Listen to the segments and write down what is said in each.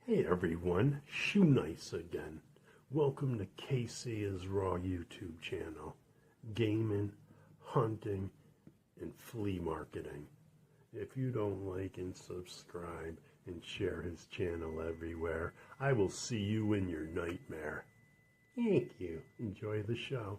Hey everyone, Shoe Nice again. Welcome to KC is Raw YouTube channel. Gaming, hunting, and flea marketing. If you don't like and subscribe and share his channel everywhere, I will see you in your nightmare. Thank you. Enjoy the show.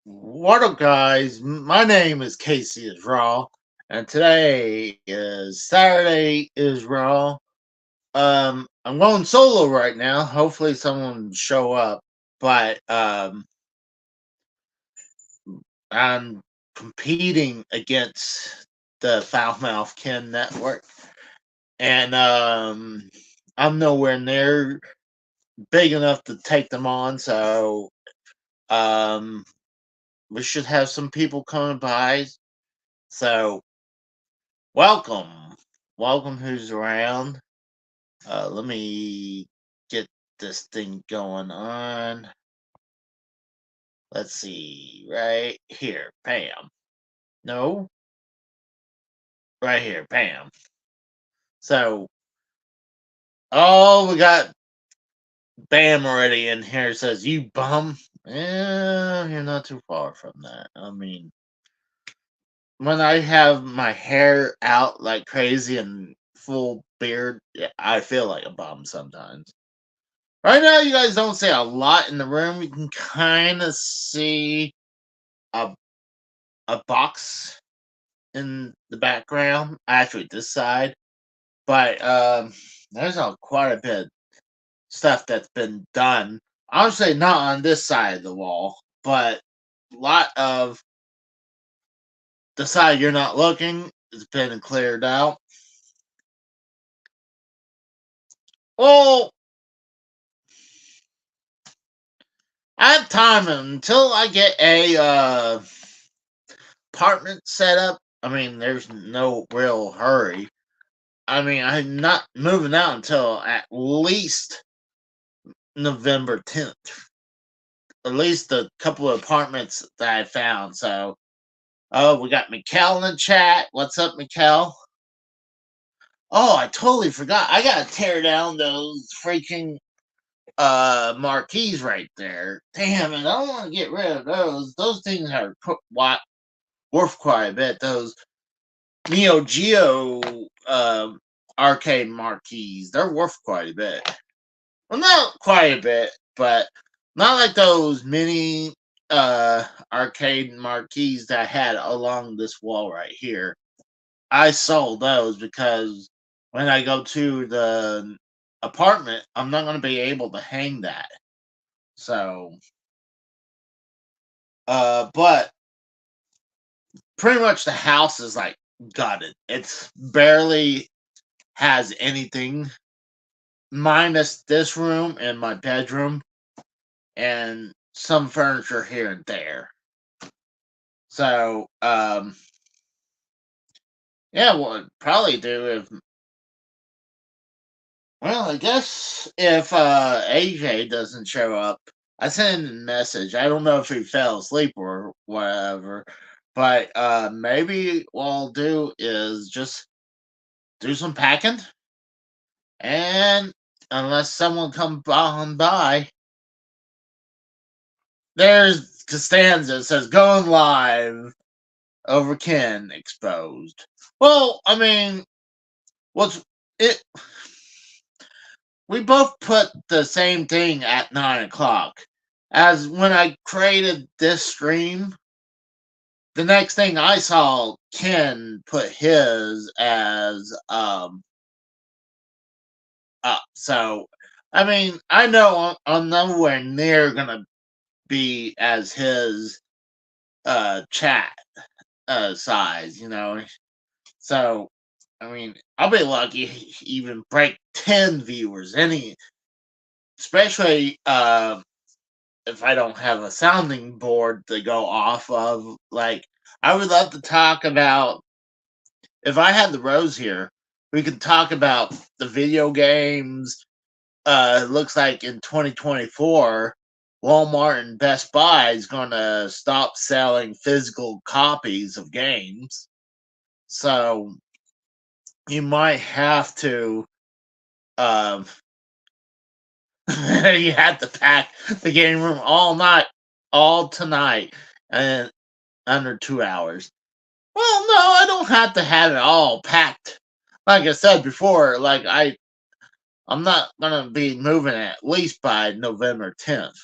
What up, guys? My name is Casey is Raw, and today is Saturday is Raw. I'm going solo right now. Hopefully, someone will show up, but I'm competing against the Foulmouth Ken Network, and I'm nowhere near big enough to take them on. So, um, we should have some people coming by. So welcome. Welcome who's around. Let me get this thing going on. Let's see. Right here. Bam. No. Right here. Bam. So, oh, we got Bam already in here. Says, you bum. Yeah, you're not too far from that. I mean, when I have my hair out like crazy and full beard, yeah, I feel like a bum sometimes. Right now, you guys don't see a lot in the room. You can kind of see a box in the background, actually this side, but there's quite a bit of stuff that's been done. Obviously, not on this side of the wall, but a lot of the side you're not looking has been cleared out. Well, I have time until I get a apartment set up. I mean, there's no real hurry. I mean, I'm not moving out until at least November 10th. At least a couple of apartments that I found. So, oh, we got Mikkel in the chat. What's up, Mikkel? Oh, I totally forgot. I gotta tear down those freaking marquees right there. Damn it! I don't want to get rid of those. Those things are worth quite a bit. Those Neo Geo arcade marquees, they're worth quite a bit. Well, not quite a bit, but not like those mini arcade marquees that I had along this wall right here. I sold those because when I go to the apartment, I'm not going to be able to hang that. So, but pretty much the house is like gutted. It's barely has anything minus this room and my bedroom and some furniture here and there. So, yeah, what I'd probably do if, well, I guess if AJ doesn't show up, I send him a message. I don't know if he fell asleep or whatever, but maybe what I'll do is just do some packing, and unless someone comes on by, there's Costanza that says going live over Ken exposed. Well, I mean, what's it? We both put the same thing at 9 o'clock. As when I created this stream, the next thing I saw, Ken put his as up. So, I mean, I know I'm nowhere near gonna be as his chat size, you know. So, I mean, I'll be lucky even break 10 viewers. Especially if I don't have a sounding board to go off of. Like, I would love to talk about, if I had the Rose here, we could talk about the video games. It looks like in 2024, Walmart and Best Buy is going to stop selling physical copies of games. So you might have to, um, you have to pack the game room all night, all tonight, and under 2 hours. Well, no, I don't have to have it all packed. Like I said before, I'm not gonna be moving at least by November 10th.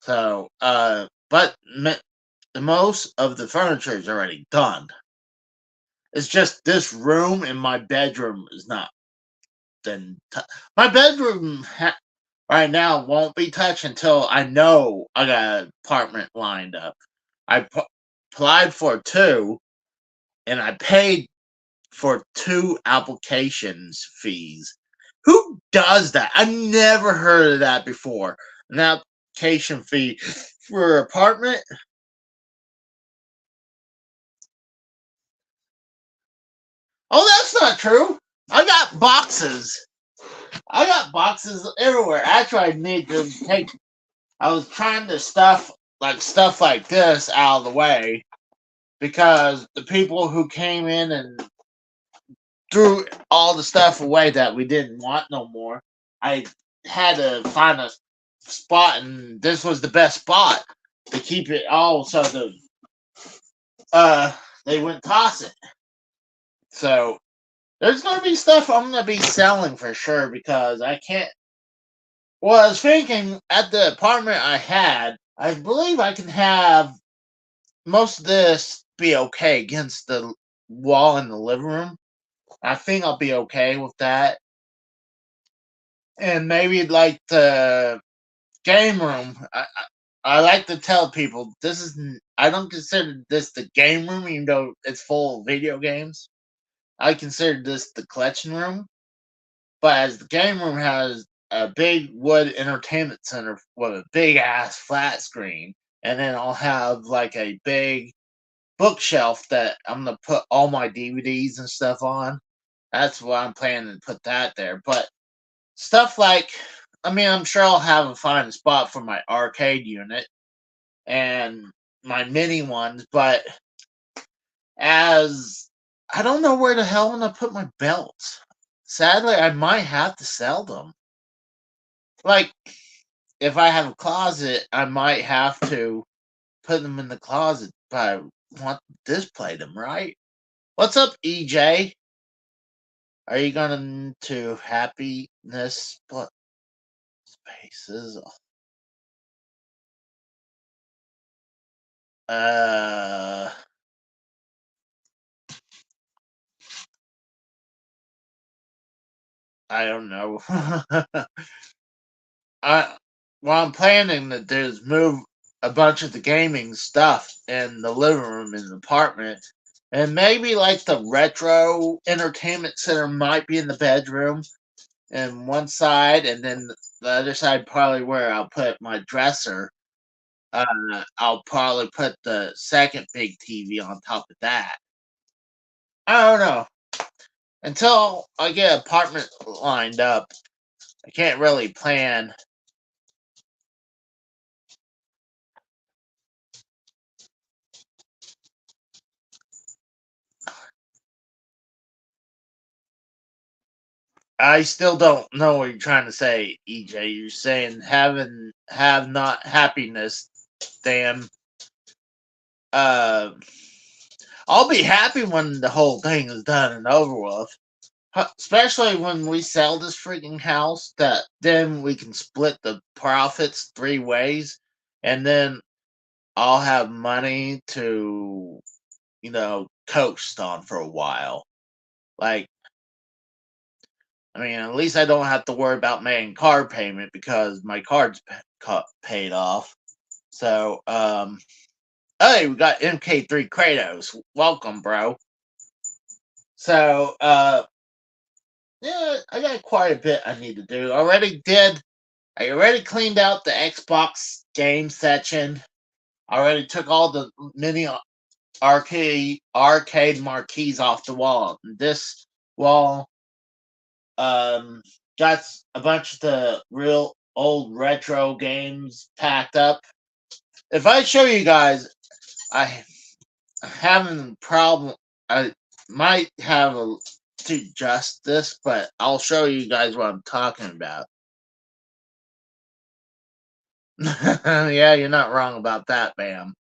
So, but the most of the furniture is already done. It's just this room and my bedroom is not. My bedroom right now won't be touched until I know I got an apartment lined up. I applied for two, and I paid for two applications fees. Who does that? I've never heard of that before. An application fee for an apartment? Oh, that's not true. I got boxes. I got boxes everywhere. Actually, I need to take. I was trying to stuff like this out of the way because the people who came in and threw all the stuff away that we didn't want no more. I had to find a spot, and this was the best spot to keep it all so uh they wouldn't toss it. So there's gonna be stuff I'm gonna be selling for sure because I can't. Well, I was thinking at the apartment I had, I believe I can have most of this be okay against the wall in the living room. I think I'll be okay with that. And maybe like the game room. I like to tell people this is. I don't consider this the game room, even though it's full of video games. I consider this the collection room. But as the game room has a big wood entertainment center with a big ass flat screen, and then I'll have like a big bookshelf that I'm gonna put all my DVDs and stuff on. That's what I'm planning to put that there. But stuff like, I mean, I'm sure I'll have a fine spot for my arcade unit and my mini ones, but as I don't know where the hell I'm gonna put my belts. Sadly, I might have to sell them. Like, if I have a closet, I might have to put them in the closet, but I want to display them, right? What's up, EJ? Are you going to happiness spaces? Uh, I don't know. I What I'm planning to do is move a bunch of the gaming stuff in the living room in the apartment, and maybe like the retro entertainment center might be in the bedroom, and one side, and then the other side probably where I'll put my dresser. I'll probably put the second big TV on top of that. I don't know. Until I get an apartment lined up, I can't really plan. I still don't know what you're trying to say, EJ. You're saying have not happiness. Damn. Uh, I'll be happy when the whole thing is done and over with. Especially when we sell this freaking house, that then we can split the profits three ways, and then I'll have money to, coast on for a while. Like, I mean, at least I don't have to worry about making car payment because my card's paid off. So, Hey, we got MK3 Kratos. Welcome, bro. So, yeah, I got quite a bit I need to do. I already cleaned out the Xbox game section. I already took all the mini arcade marquees off the wall. This wall, um, got a bunch of the real old retro games packed up. If I show you guys, I having a problem. I might have to adjust this, but I'll show you guys what I'm talking about. Yeah, you're not wrong about that, Bam.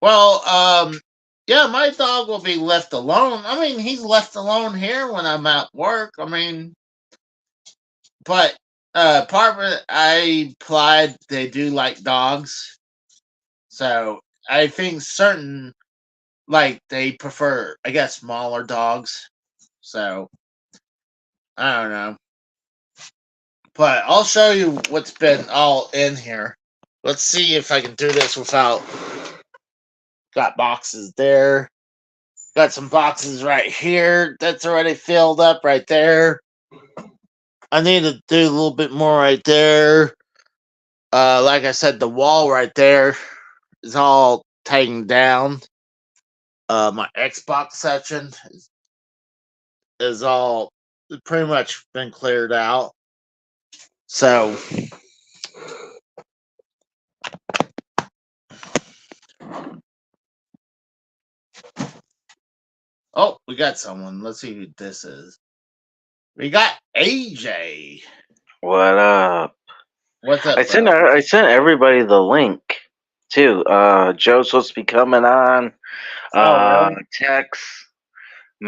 Well, yeah, my dog will be left alone. I mean, he's left alone here when I'm at work. I mean, but part of it, I applied. They do like dogs, so I think certain like they prefer, I guess, smaller dogs. So I don't know, but I'll show you what's been all in here. Let's see if I can do this without. Got boxes there. Got some boxes right here. That's already filled up right there. I need to do a little bit more right there. Like I said, the wall right there is all taken down. My Xbox section is all pretty much been cleared out. So, oh, we got someone. Let's see who this is. We got AJ. What up? What's up, I sent bro? I sent everybody the link too. Joe's supposed to be coming on. Oh, really? Tex,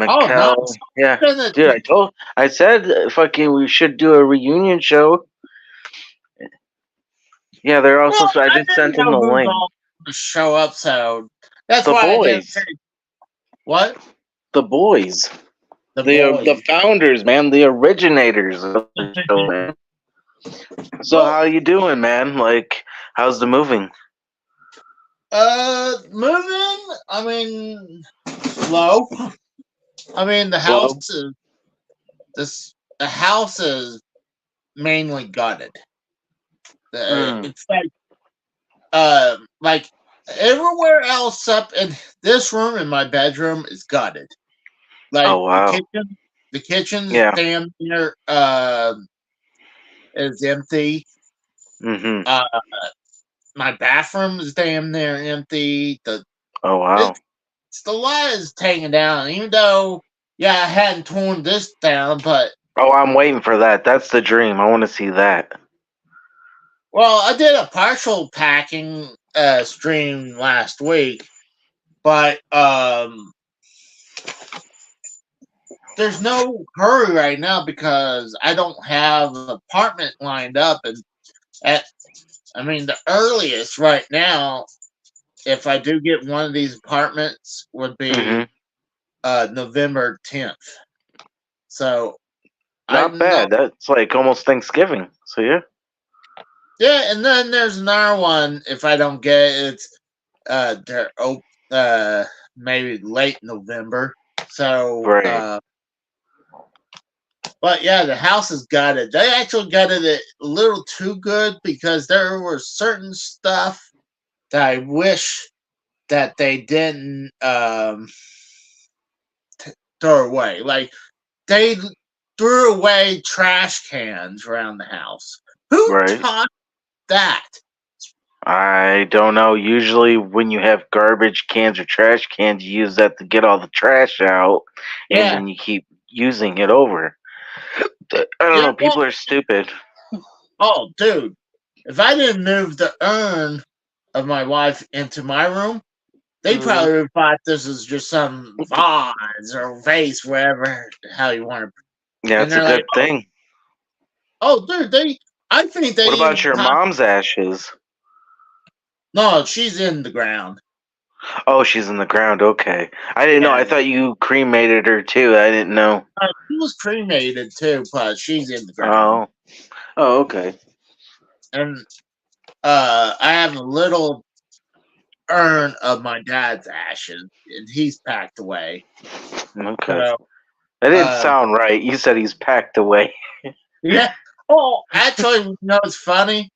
Oh, nice. Mikkel. Yeah, Send it dude. to- I said fucking we should do a reunion show. Yeah, they're also. Well, I I just didn't sent them know the who's link. all to show up, so that's The why I didn't boys. say what The boys. the The boys. founders, man. The originators of the show, man. So Well, how you doing, man? Like, how's the moving? moving. I mean, slow. I mean, Slow. the house is mainly gutted. Mm. It's like everywhere else up in this room in my bedroom is gutted. Like Oh wow. the kitchen's Yeah. damn near is empty. Mhm. Uh, my bathroom is damn near empty. Oh wow. It's the lot is taken down, even though yeah, I hadn't torn this down, but Oh, I'm waiting for that. That's the dream. I want to see that. well, I did a partial packing stream last week, but there's no hurry right now because I don't have an apartment lined up, and at I mean the earliest right now, if I do get one of these apartments, would Hmm. be November 10th. So Not I'm not. bad. That's like almost Thanksgiving. So yeah. Yeah, and then there's another one. If I don't get it, it's they're maybe late November. So Right. but yeah, the house has got it. They actually got it a little too good because there were certain stuff that I wish that they didn't throw away. Like they threw away trash cans around the house. Who Right. taught that? I don't know. Usually, when you have garbage cans or trash cans, you use that to get all the trash out, and Yeah, then you keep using it over. I don't yeah. know. Well, People are stupid. oh, dude, if I didn't move the urn of my wife into my room, they Mm. probably would have thought this is just some vase or vase, whatever how you want to. Yeah, And it's a they're like, good thing. "Oh, dude, they." I think What they about even your thought, mom's ashes? no, she's in the ground. Oh, she's in the ground. Okay. I didn't know. Yeah, I thought you cremated her too. I didn't know. she was cremated too, but she's in the ground. Oh. Oh, okay. And I have a little urn of my dad's ashes, and he's packed away. Okay. So, That didn't uh, sound right. You said he's packed away. yeah. Oh, actually, you know what's funny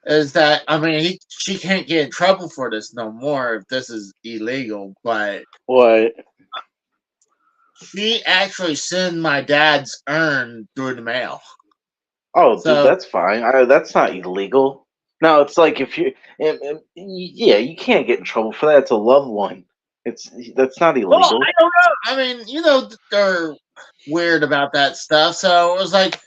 is that I mean she can't get in trouble for this no more if this is illegal, but What? she actually sent my dad's urn through the mail. Oh, dude, So, that's fine. That's not illegal. No, it's like if you, yeah, you can't get in trouble for that. It's a loved one. That's not well, illegal. I don't know. I mean, you know, they're weird about that stuff. So it was like,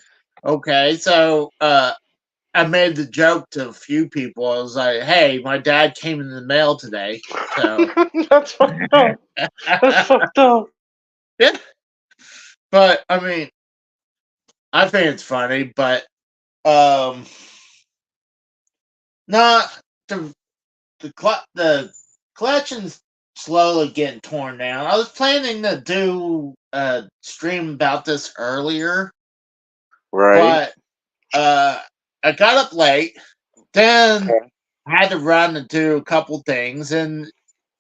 okay, so I made the joke to a few people. I was like, "Hey, my dad came in the mail today." So, That's fucked up. That's fucked up. yeah. But I mean, I think it's funny, but um, not the the collection's slowly getting torn down. I was planning to do a stream about this earlier, Right. but I got up late. Then Okay. I had to run and do a couple things, and a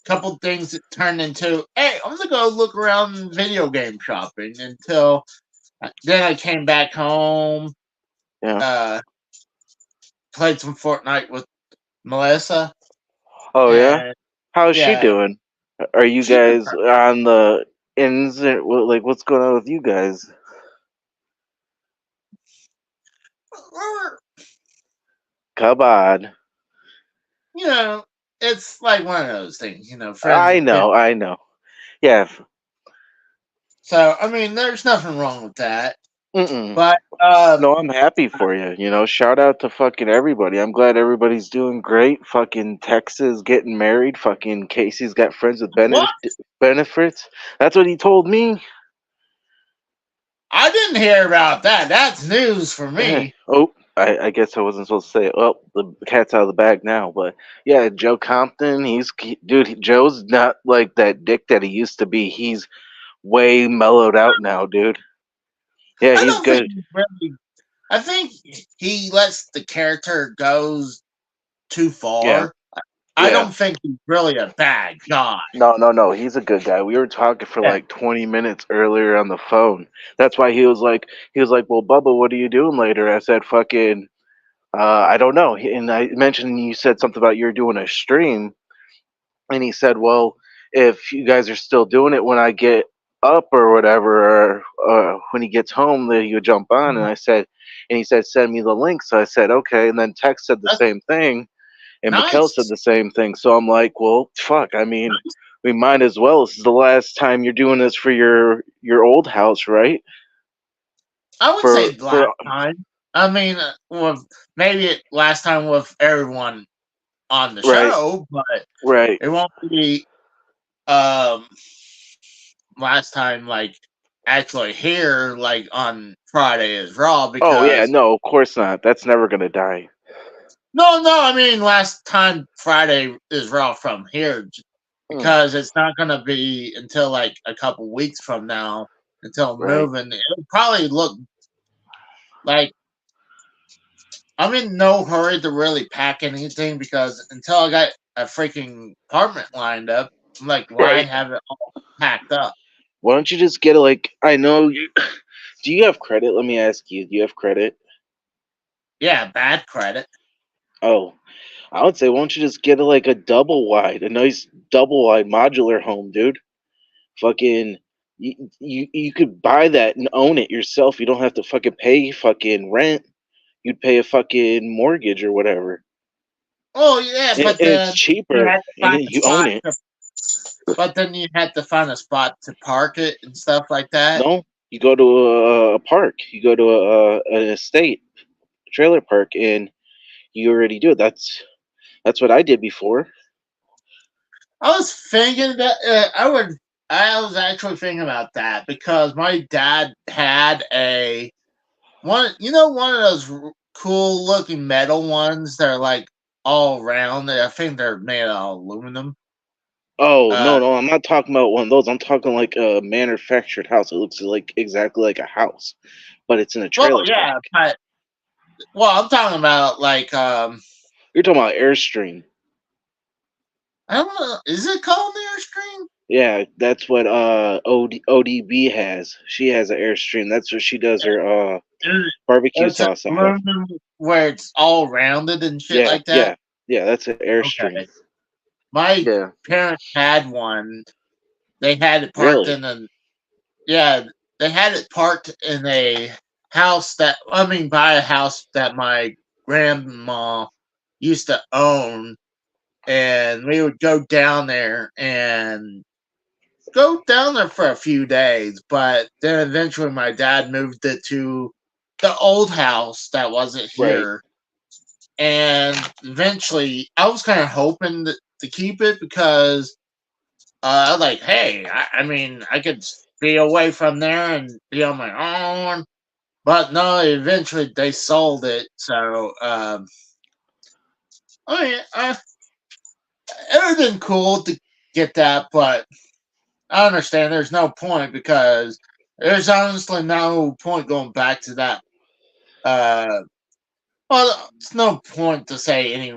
couple things that turned into, hey, I'm gonna go look around video game shopping until then I came back home, Yeah. uh, played some Fortnite with Melissa, Oh yeah. and How's she yeah, doing? Are you she's been guys on the ins? Like, what's going on with you guys? we're, Come on. you know, it's like one of those things, you know, friends I with benefits. know. I know. Yeah. So I mean, there's nothing wrong with that, Mm-mm. but No, I'm happy for you. You know, shout out to fucking everybody. I'm glad everybody's doing great. Fucking Texas getting married. Fucking Casey's got friends with what? benefits. That's what he told me. I didn't hear about that. That's news for me. Oh, I guess I wasn't supposed to say it. Well, the cat's out of the bag now. But yeah, Joe Compton. Dude. Joe's not like that dick that he used to be. He's way mellowed out now, dude. Yeah, I he's don't think good. he really. I think he lets the character goes too Yeah, far. I yeah. don't think he's really a bad guy. No, no, no. He's a good guy. We were talking for Yeah, like 20 minutes earlier on the phone. That's why he was like, "Well, Bubba, what are you doing later?" I said, "Fucking, I don't know." And I mentioned you said something about you're doing a stream, and he said, "Well, if you guys are still doing it when I get up or whatever, or when he gets home, then you jump on." And he said, "Send me the link." So I said, "Okay." And then Tex said the that's same thing. And Mikkel said nice. the same thing. So I'm like, well, fuck. I mean, we might as well. This is the last time you're doing this for your old house, right? I would say For the for last time. I mean, with maybe last time with everyone on the right, show, but right. it won't be um last time like actually here like on Friday is Raw Oh yeah, because no, of course not. That's never gonna die. no, I mean last time Friday is Raw from here Mm, because it's not gonna be until like a couple weeks from now until right. moving. It'll probably look like I'm in no hurry to really pack anything because until I got a freaking apartment lined up, I'm like, why Right. have it all packed up? Why don't you just get it? Like, I know you. Do you have credit? Let me ask you. Do you have credit? Yeah, bad credit. Oh, I would say, why don't you just get it like a double wide, a nice double wide modular home, dude? Fucking, you could buy that and own it yourself. You don't have to fucking pay fucking rent. You'd pay a fucking mortgage or whatever. Oh yeah, And but it's then you cheaper, had to and find a you own spot it. to, but then you had to find a spot to park it and stuff like that. No, you go to a park. You go to an estate trailer park, and you already do it. That's what I did before. I was thinking that I would. I was actually thinking about that because my dad had a one. You know, one of those cool looking metal ones that are like all round. I think they're made out of aluminum. Oh Uh, no, no, I'm not talking about one of those. I'm talking like a manufactured house. It looks like exactly like a house, but it's in a well, trailer park. yeah, but Well, I'm talking about like You're talking about Airstream. I don't know. Is it called an Airstream? Yeah, that's what ODB has. She has an Airstream. That's what she does her barbecue It's sauce out of. aluminum where it's all rounded and shit Yeah, like that. yeah, yeah. That's an Airstream. Okay. My Yeah, parents had one. They had it parked really. in a yeah. They had it parked in a house by a house that my grandma used to own, and we would go down there for a few days, but then eventually my dad moved it to the old house that wasn't Right, here. And eventually I was kind of hoping to keep it because I was like, hey, I mean, I could be away from there and be on my own. But no, eventually they sold it. So, I mean, it would have been cool to get that, but I understand there's no point because there's honestly no point going back to that. Uh, well, it's no point to say any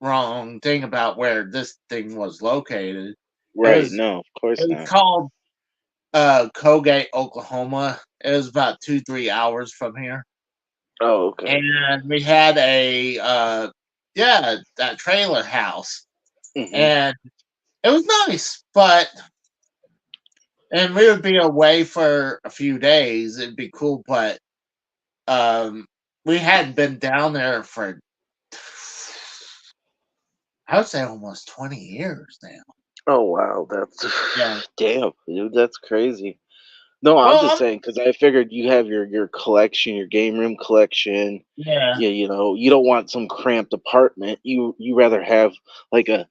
wrong thing about where this thing was located. It right. was No, of it course was not. called Colgate, Oklahoma. It was about 2-3 hours from here, Oh, okay. and we had a that trailer house, Hmm. and it was nice, but and we would be away for a few days. It'd be cool, but um, we hadn't been down there for I would say almost 20 years now. Oh wow, that's Yeah. damn, dude. That's crazy. No, I'm just Well, saying because I figured you have your collection, your game room collection. yeah. Yeah, you don't want some cramped apartment. You rather have like a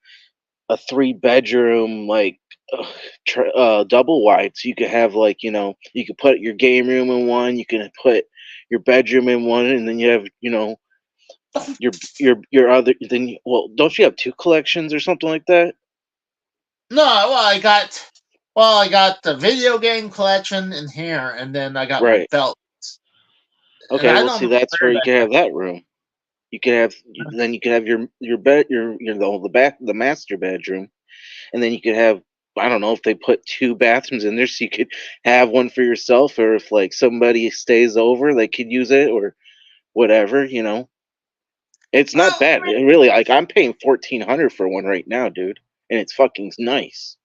3 bedroom like double wide, so you could have like you could put your game room in one, you can put your bedroom in one, and then you have your other. Well, don't you have 2 collections or something like that? No, I got the video game collection in here, and then I got my Right. belt, and Okay. I Well, don't see, know that's where where you the can heck. have that room. You can have then you can have your bed your the master bedroom, and then you could have I don't know if they put 2 bathrooms in there, so you could have one for yourself, or if like somebody stays over, they could use it or whatever. It's not Well, bad, really. Like I'm paying 1,400 for one right now, dude, and it's fucking nice.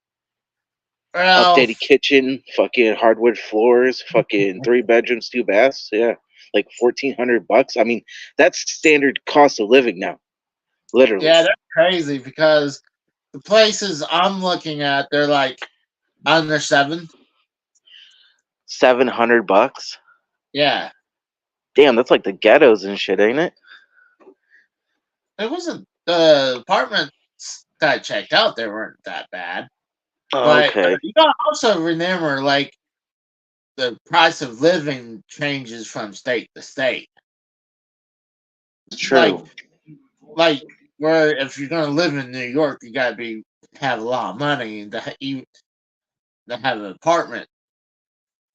well, Updated kitchen, fucking hardwood floors, fucking 3 bedrooms, 2 baths. Yeah, like $1,400. I mean, that's standard cost of living now, literally. yeah, that's crazy because the places I'm looking at, they're like under 7. $700. Yeah, Damn, that's like the ghettos and shit, ain't it? it wasn't the apartments that I checked out. They weren't that bad, Oh, but okay, you gotta also remember, like the price of living changes from state to state. it's Like true. like where if you're gonna live in New York, you gotta be have a lot of money to have an apartment.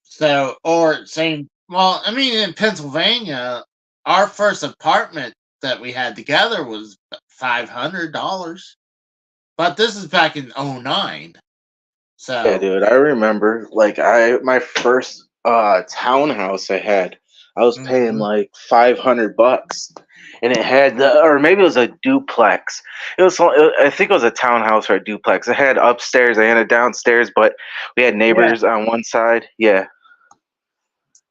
So or same. Well, I mean, in Pennsylvania, our first apartment that we had together was $500, but this is back in '09. Yeah, So dude, I remember like my first townhouse I had, I was paying mhm. like $500, and it had or maybe it was a duplex. I think it was a townhouse or a duplex. It had upstairs and a downstairs, but we had Yeah, neighbors on one side. Yeah,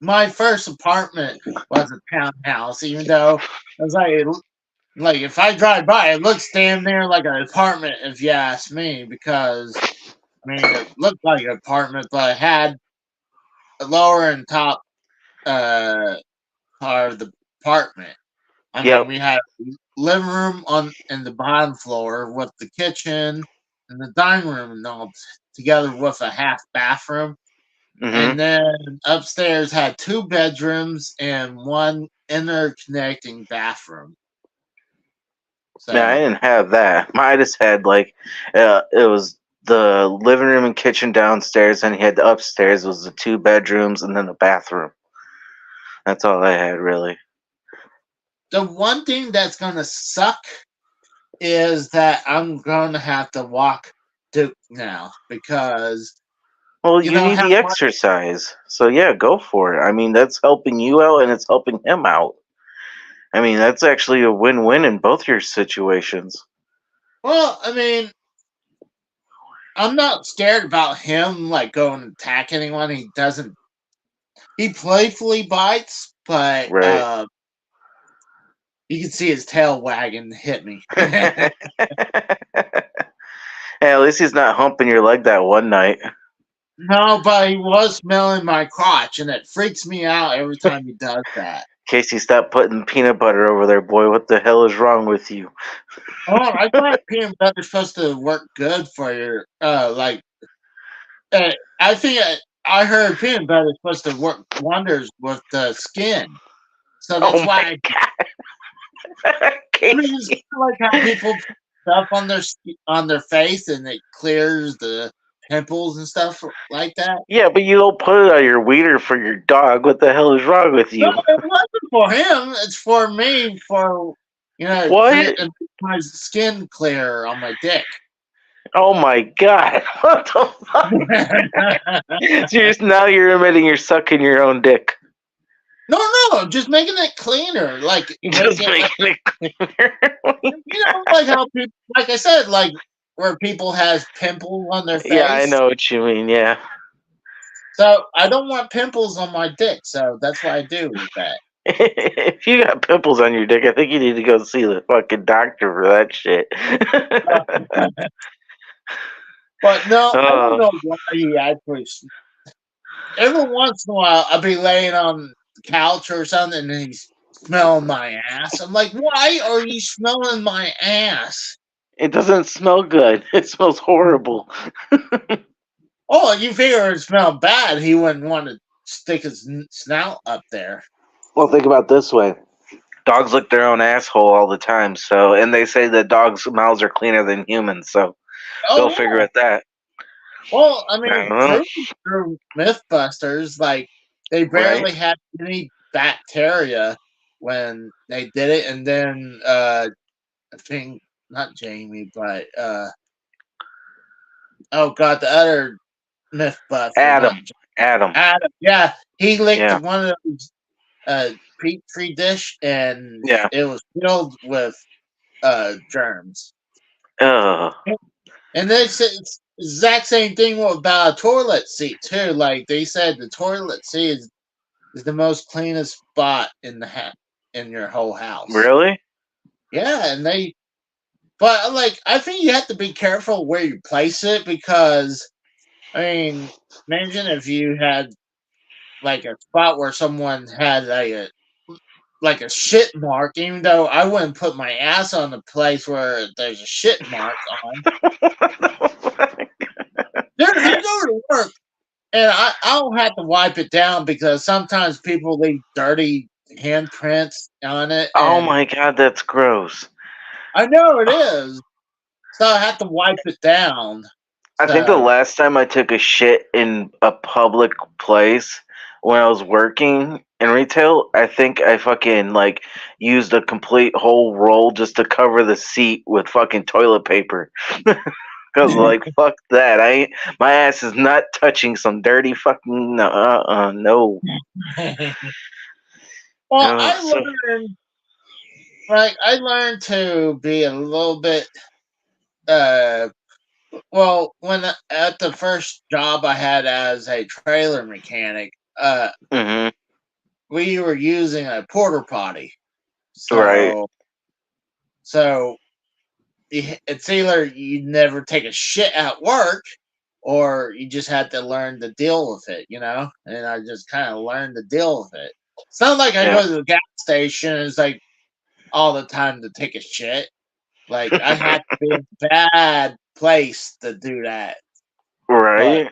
my first apartment was a townhouse, even though it was like if I drive by, it looks damn near like an apartment, if you ask me, because I mean it looked like an apartment, but it had a lower and top uh part of the apartment. I mean, yep. we had living room on in the bottom floor with the kitchen and the dining room and all together with a half bathroom. Hmm. And then upstairs had 2 bedrooms and one interconnecting bathroom. Man, I So didn't have that. I just had like, it was the living room and kitchen downstairs, and he had the upstairs was the 2 bedrooms and then the bathroom. That's all I had really. the one thing that's gonna suck is that I'm gonna have to walk Duke now because Well, you you know need how the much. exercise. So yeah, go for it. I mean, that's helping you out and it's helping him out. I mean, that's actually a win-win in both your situations. Well, I mean, I'm not scared about him like going to attack anyone. He doesn't. He playfully bites, but Right. you can see his tail wagging to hit me. Hey, at least he's not humping your leg that one night. No, but he was smelling my crotch, and it freaks me out every time he does that. Casey, stop putting peanut butter over there, boy. What the hell is wrong with you? Oh, I thought peanut butter's supposed to work good for your I think I heard peanut butter is supposed to work wonders with the skin, so that's Oh why. my god, I mean, it's Casey. kind of like how people put stuff on their face and it clears the pimples and stuff like that. Yeah, but you don't put it on your wiener for your dog. What the hell is wrong with No, you? it wasn't for him. It's for me. For clear What? my skin clear on my dick. Oh my god! What the fuck? Seriously, now you're admitting you're sucking your own dick. No, just making it cleaner. Like Just making it, making it cleaner. like how people, like I said, like where people has pimples on their Yeah, I face. know what you mean. Yeah. So I don't want pimples on my dick. So that's what I do with that. If you got pimples on your dick, I think you need to go see the fucking doctor for that shit. But no, I don't Oh, know why he actually. Every once in a while, I'll be laying on the couch or something, and he's smelling my ass. I'm like, why are you smelling my ass? it doesn't smell good. It smells horrible. Oh, you figure it smelled bad, he wouldn't want to stick his snout up there. Well, think about it this way. Dogs lick their own asshole all the time, so and they say that dogs' mouths are cleaner than humans, so Oh go figure yeah. at that. Well, I I don't mean, know. through MythBusters, like they Right? barely had any bacteria when they did it, and then I think not Jamie, but oh god, the other MythBuster, not Adam. Adam. Adam. Yeah, he licked Yeah. one of those petri dish, and Yeah. it was filled with germs. Ugh. And they said it's the exact same thing about a toilet seat too. Like they said, the toilet seat is the most cleanest spot in in your whole house. Really? Yeah, but like I think you have to be careful where you place it because I mean, imagine if you had like a spot where someone had like a shit mark, even though I wouldn't put my ass on the place where there's a shit mark on. Dude, I go to work and I don't have to wipe it down because sometimes people leave dirty handprints on it, Oh and my god, that's gross. I know it is, so I have to wipe it down. I think the So, last time I took a shit in a public place when I was working in retail, I think I fucking like used a complete whole roll just to cover the seat with fucking toilet paper. Cause like fuck that, my ass is not touching some dirty fucking no. well, Oh, so I learned to be a little bit uh well when at the first job I had as a trailer mechanic, hmm we were using a porter potty. right. So it's either you never take a shit at work or you just had to learn to deal with it, And I just kind of learned to deal with it. It's not like I Yeah. go to the gas station and it's like all the time to take a shit. Like I had to be in a bad place to do that. But Right.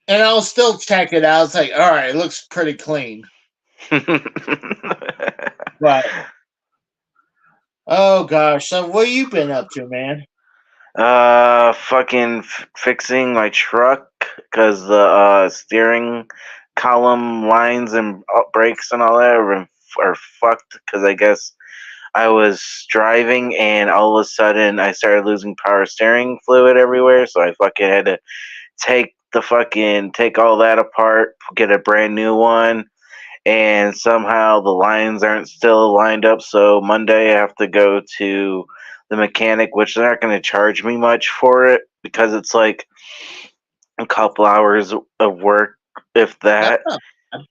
and I'll still check it out. It's like, all right, it looks pretty clean. But oh gosh, so what you been up to, man? Fucking fixing my truck because the steering column lines and brakes and all that have been are fucked because I guess I was driving and all of a sudden I started losing power steering fluid everywhere, so I fucking had to take all that apart, get a brand new one, and somehow the lines aren't still lined up. So Monday I have to go to the mechanic, which they're not going to charge me much for it because it's like a couple hours of work, if That's that. not bad.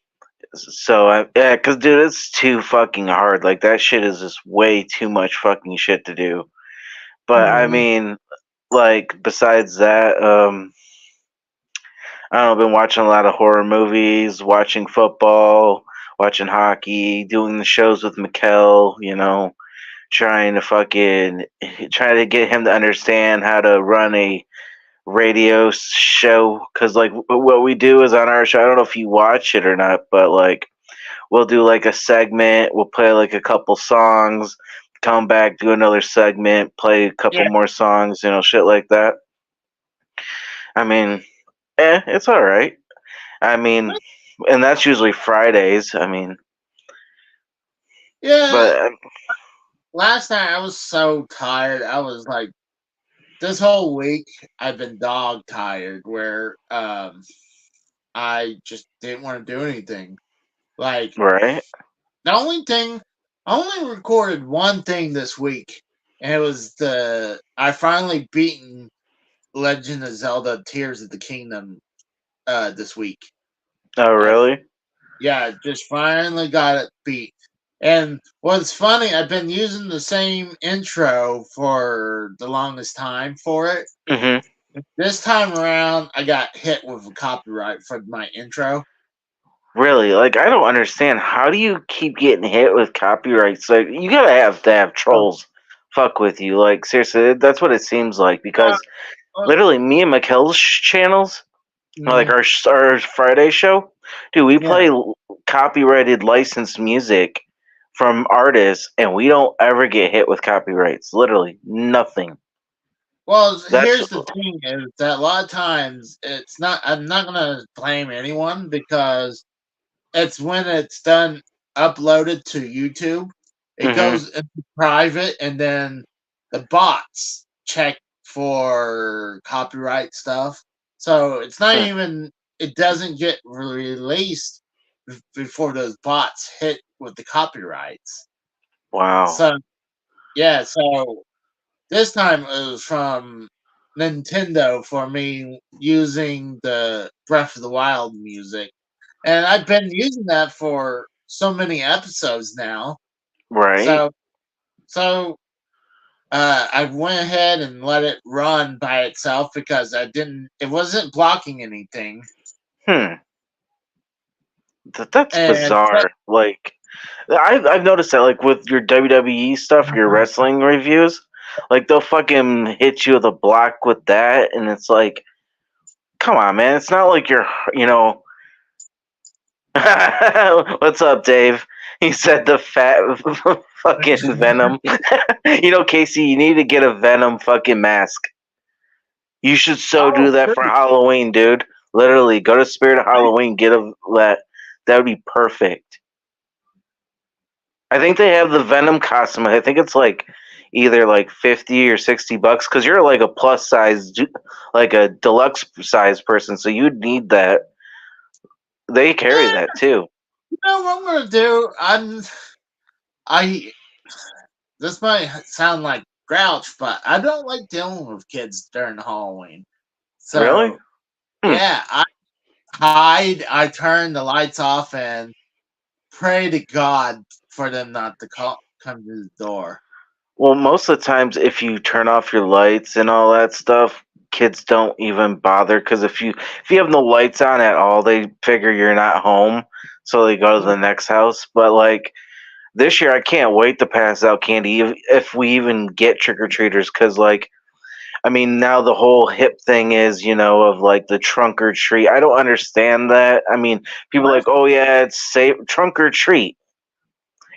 So yeah, because dude, it's too fucking hard. Like that shit is just way too much fucking shit to do. But I Mhm. mean, like besides that, I don't know, I've been watching a lot of horror movies, watching football, watching hockey, doing the shows with Mikkel, trying to try to get him to understand how to run a radio show. Because, like, what we do is on our show, I don't know if you watch it or not, but, like, we'll do, like, a segment, we'll play, like, a couple songs, come back, do another segment, play a couple Yeah. more songs, shit like that. I mean, it's all right. I mean, and that's usually Fridays. I mean, Yeah. but Last night I was so tired. I was like, this whole week I've been dog tired, where I just didn't want to do anything. Like right. the only thing, I only recorded one thing this week, and it was I finally beaten Legend of Zelda: Tears of the Kingdom this week. Oh, I really? Yeah, just finally got it beat. And what's funny, I've been using the same intro for the longest time for it. Hmm. This time around, I got hit with a copyright for my intro. Really? Like, I don't understand. How do you keep getting hit with copyrights? Like, you gotta have to have Oh, trolls fuck with you. Like, seriously, that's what it seems like. uh, Because uh, literally, me and Mikkel's channels, like mhm, our Friday show, dude, we yeah. play copyrighted licensed music from artists, and we don't ever get hit with copyrights. Literally, nothing. Well, That's here's the thing: is that a lot of times it's not. I'm not gonna blame anyone because it's when it's done uploaded to YouTube, it hmm goes into private, and then the bots check for copyright stuff. So it's not even. It doesn't get released before those bots hit with the copyrights. Wow. So yeah, so this time it was from Nintendo for me using the Breath of the Wild music. And I've been using that for so many episodes now. Right. So so I went ahead and let it run by itself because it wasn't blocking anything. Hmm. That's And bizarre. Like, I've noticed that, like, with your WWE stuff, your wrestling reviews, like, they'll fucking hit you with a block with that, and it's like, come on, man. It's not like you're. What's up, Dave? He said the fat fucking Venom. Casey, you need to get a Venom fucking mask. You should so do oh, that for Halloween, dude. Literally, go to Spirit of Halloween, get that. That would be perfect. I think they have the Venom costume. I think it's like either like 50 or $60 because you're like a plus size, like a deluxe size person, so you'd need that. They carry yeah, that too. you know what I'm gonna do? I this might sound like grouch, but I don't like dealing with kids during Halloween. Really? So Hmm. yeah, I hide. I turn the lights off and pray to God for them not to come to the door. Well, most of the times, if you turn off your lights and all that stuff, kids don't even bother because if you have no lights on at all, they figure you're not home, so they go to the next house. But like this year, I can't wait to pass out candy if we even get trick or treaters because like I mean now the whole hip thing is of like the trunk or treat. I don't understand that. I mean people are What? like, oh yeah, it's safe trunk or treat.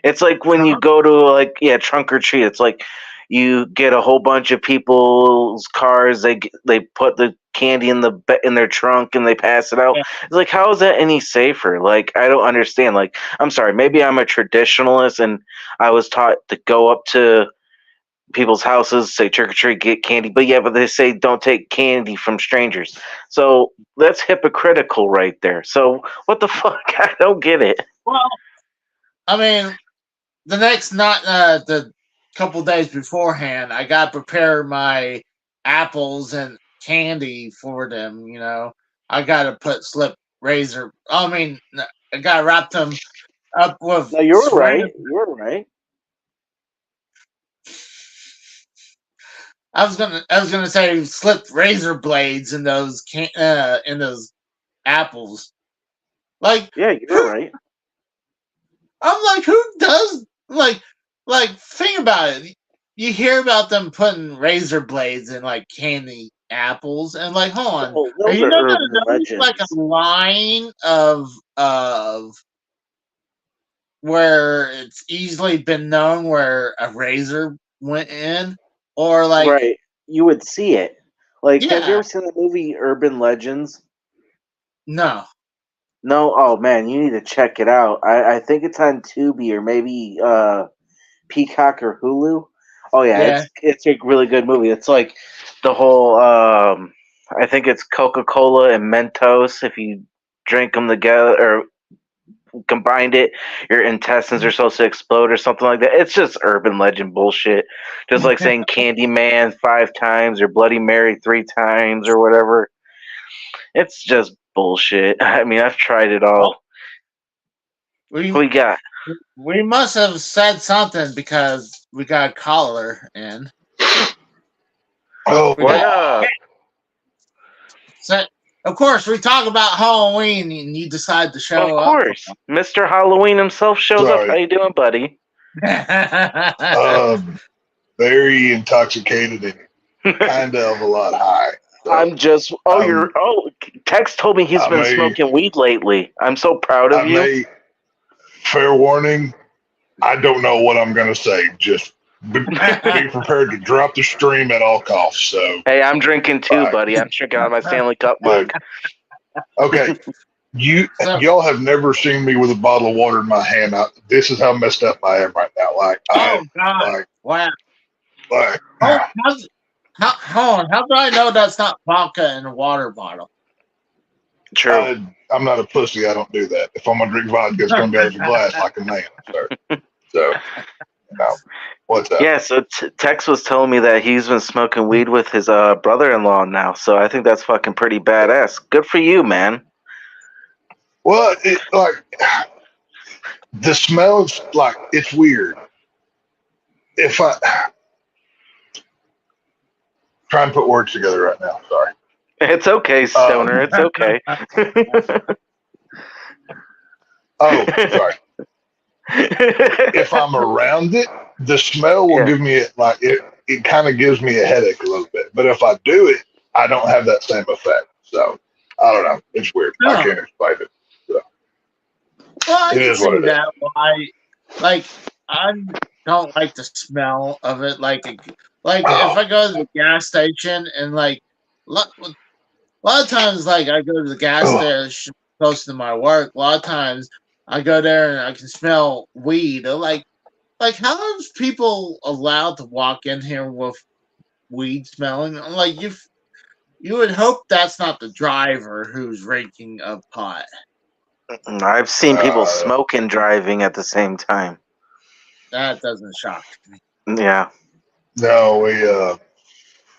It's like when you Trump? go to like trunk or treat. It's like you get a whole bunch of people's cars. They put the candy in their trunk and they pass it out. Yeah. It's like, how is that any safer? Like, I don't understand. Like, I'm sorry, maybe I'm a traditionalist and I was taught to go up to people's houses, say trick or treat, get candy. But yeah, but they say don't take candy from strangers. So that's hypocritical right there. So what the fuck? I don't get it. Well, I mean, the next night, the couple days beforehand, I got to prepare my apples and candy for them. You know, I got to put slip razor. I mean, I got to wrap them up with. No, you're saran- right. You're right. I was gonna say slip razor blades in those apples. Like, Yeah, you're right. I'm like, who does like think about it. You hear about them putting razor blades in like candy apples, and like, hold on, Well, are those you are not gonna urban know like a legends. line of where it's easily been known where a razor went in, or like, Right. You would see it. Like, have you yeah, ever seen the movie Urban Legends? no, No? Oh, man, you need to check it out. I think it's on Tubi or maybe Peacock or Hulu. Oh, yeah, yeah, it's a really good movie. It's like the whole, I think it's Coca-Cola and Mentos. If you drink them together or combined it, your intestines are supposed to explode or something like that. It's just urban legend bullshit. Just like saying Candyman 5 times or Bloody Mary 3 times or whatever. It's just bullshit. I mean, I've tried it well, all. we What we got? we must have said something because we got a caller in. Oh, We What got up? so, of course, we talk about Halloween, and you decide to Of show up. course. Mr. Halloween himself shows up. Sorry. How you doing, buddy? Very intoxicated and kind of a lot high. So I'm just. Tex told me he's I been may- smoking weed lately. I'm so proud of I you. may, fair warning, I don't know what I'm going to say. Just be prepared to drop the stream at all costs. So, Hey, I'm drinking too, Bye. buddy. I'm drinking out of my Stanley Cup mug. okay. Y'all have never seen me with a bottle of water in my hand. This is how messed up I am right now. Like, Oh God! Wow! like, Hold on. How do I know that's not vodka in a water bottle? True. I'm not a pussy. I don't do that. If I'm gonna drink vodka, it's gonna be out of a glass like a man. So, what's up? Yeah, so Tex was telling me that he's been smoking weed with his brother-in-law now. So I think that's fucking pretty badass. Good for you, man. Well, the smells like it's weird. If I try and put words together right now, sorry. It's okay, Stoner. It's okay. Oh, sorry. If I'm around it, the smell will give me it kind of gives me a headache a little bit. But if I do it, I don't have that same effect. So I don't know. It's weird. No. I can't explain it. So. Well, I It can is what see it that. Why? Like, I don't like the smell of it. Like if I go to the gas station and a lot of times, like I go to the gas station close to my work. A lot of times I go there and I can smell weed. They're like how is people allowed to walk in here with weed smelling? Like you would hope that's not the driver who's raking a pot. I've seen people smoking driving at the same time. That doesn't shock me. Yeah. No,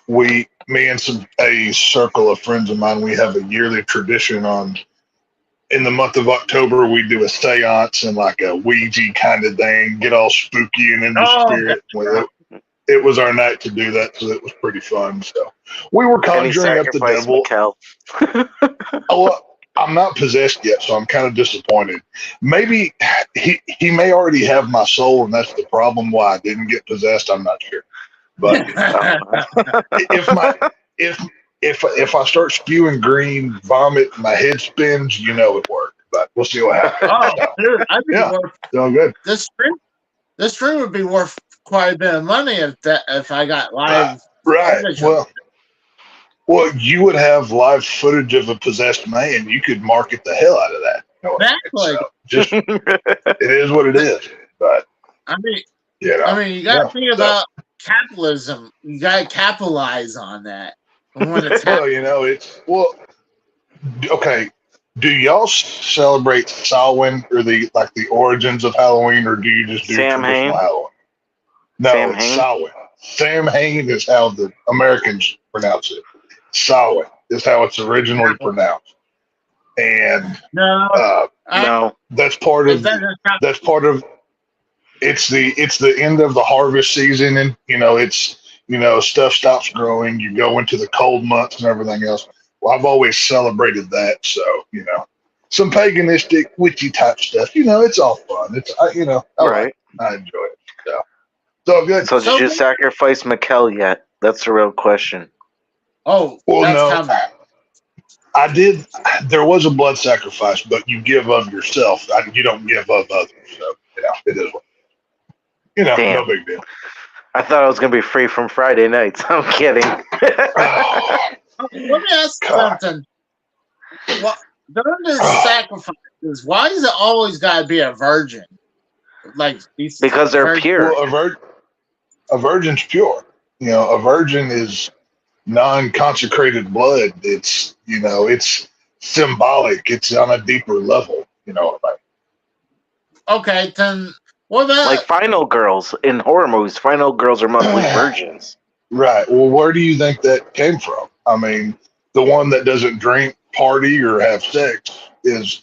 me and a circle of friends of mine, we have a yearly tradition in the month of October, we do a seance and like a Ouija kind of thing, get all spooky and in the spirit. Well, it was our night to do that, so it was pretty fun. So we were conjuring up the devil. I'm not possessed yet, so I'm kind of disappointed. Maybe he may already have my soul, and that's the problem why I didn't get possessed. I'm not sure. But if I start spewing green vomit, my head spins, it worked. But we'll see what happens. Oh, dude, I'd be worth. So good. This stream would be worth quite a bit of money if I got live. Right. Well, Well, you would have live footage of a possessed man. You could market the hell out of that. You know what I mean? Exactly. So just it is what it is. But I mean, you know, you got to think about capitalism. You got to capitalize on that. And when it's well, you know, it's okay. Do y'all celebrate Samhain or the origins of Halloween, or do you just do Sam traditional Hain? Halloween? No, Sam it's Hain? Samhain. Sam Hain is how the Americans pronounce it. Samhain is how it's originally pronounced, and no, No. that's part it of doesn't count. that's part of it's the end of the harvest season, and it's stuff stops growing. You go into the cold months and everything else. Well, I've always celebrated that, so some paganistic witchy type stuff. It's all fun. I Right. like it. I enjoy it. So it's all good. So did you sacrifice Mikkel yet? That's the real question. Oh, Well, that's no, coming. I did. There was a blood sacrifice, but you give of yourself. You don't give of others. So it is. Damn. No big deal. I thought I was gonna be free from Friday nights. I'm kidding. Let me ask you something. What during the sacrifices? Why is it always got to be a virgin? Because they're pure. Well, a virgin's pure. A virgin is non-consecrated blood. It's it's symbolic. It's on a deeper level. You know what I mean? Okay, then what about Like final girls in horror movies? Final girls are mostly virgins. Right. Well, where do you think that came from? I mean, the one that doesn't drink, party, or have sex is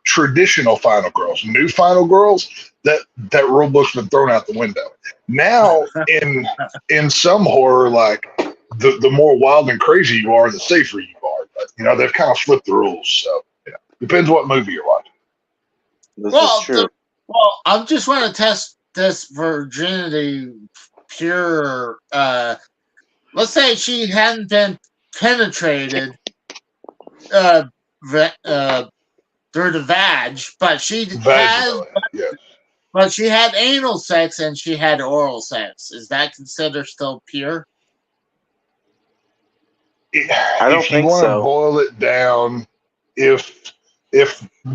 traditional final girls. New final girls, that rule book's been thrown out the window. Now, in some horror, like the more wild and crazy you are, the safer you are. But they've kind of flipped the rules. So depends what movie you're watching. This is true. I just want to test this virginity pure. Let's say she hadn't been penetrated through the vag, but she had anal sex and she had oral sex. Is that considered still pure? I don't If you think want to so. boil it down, if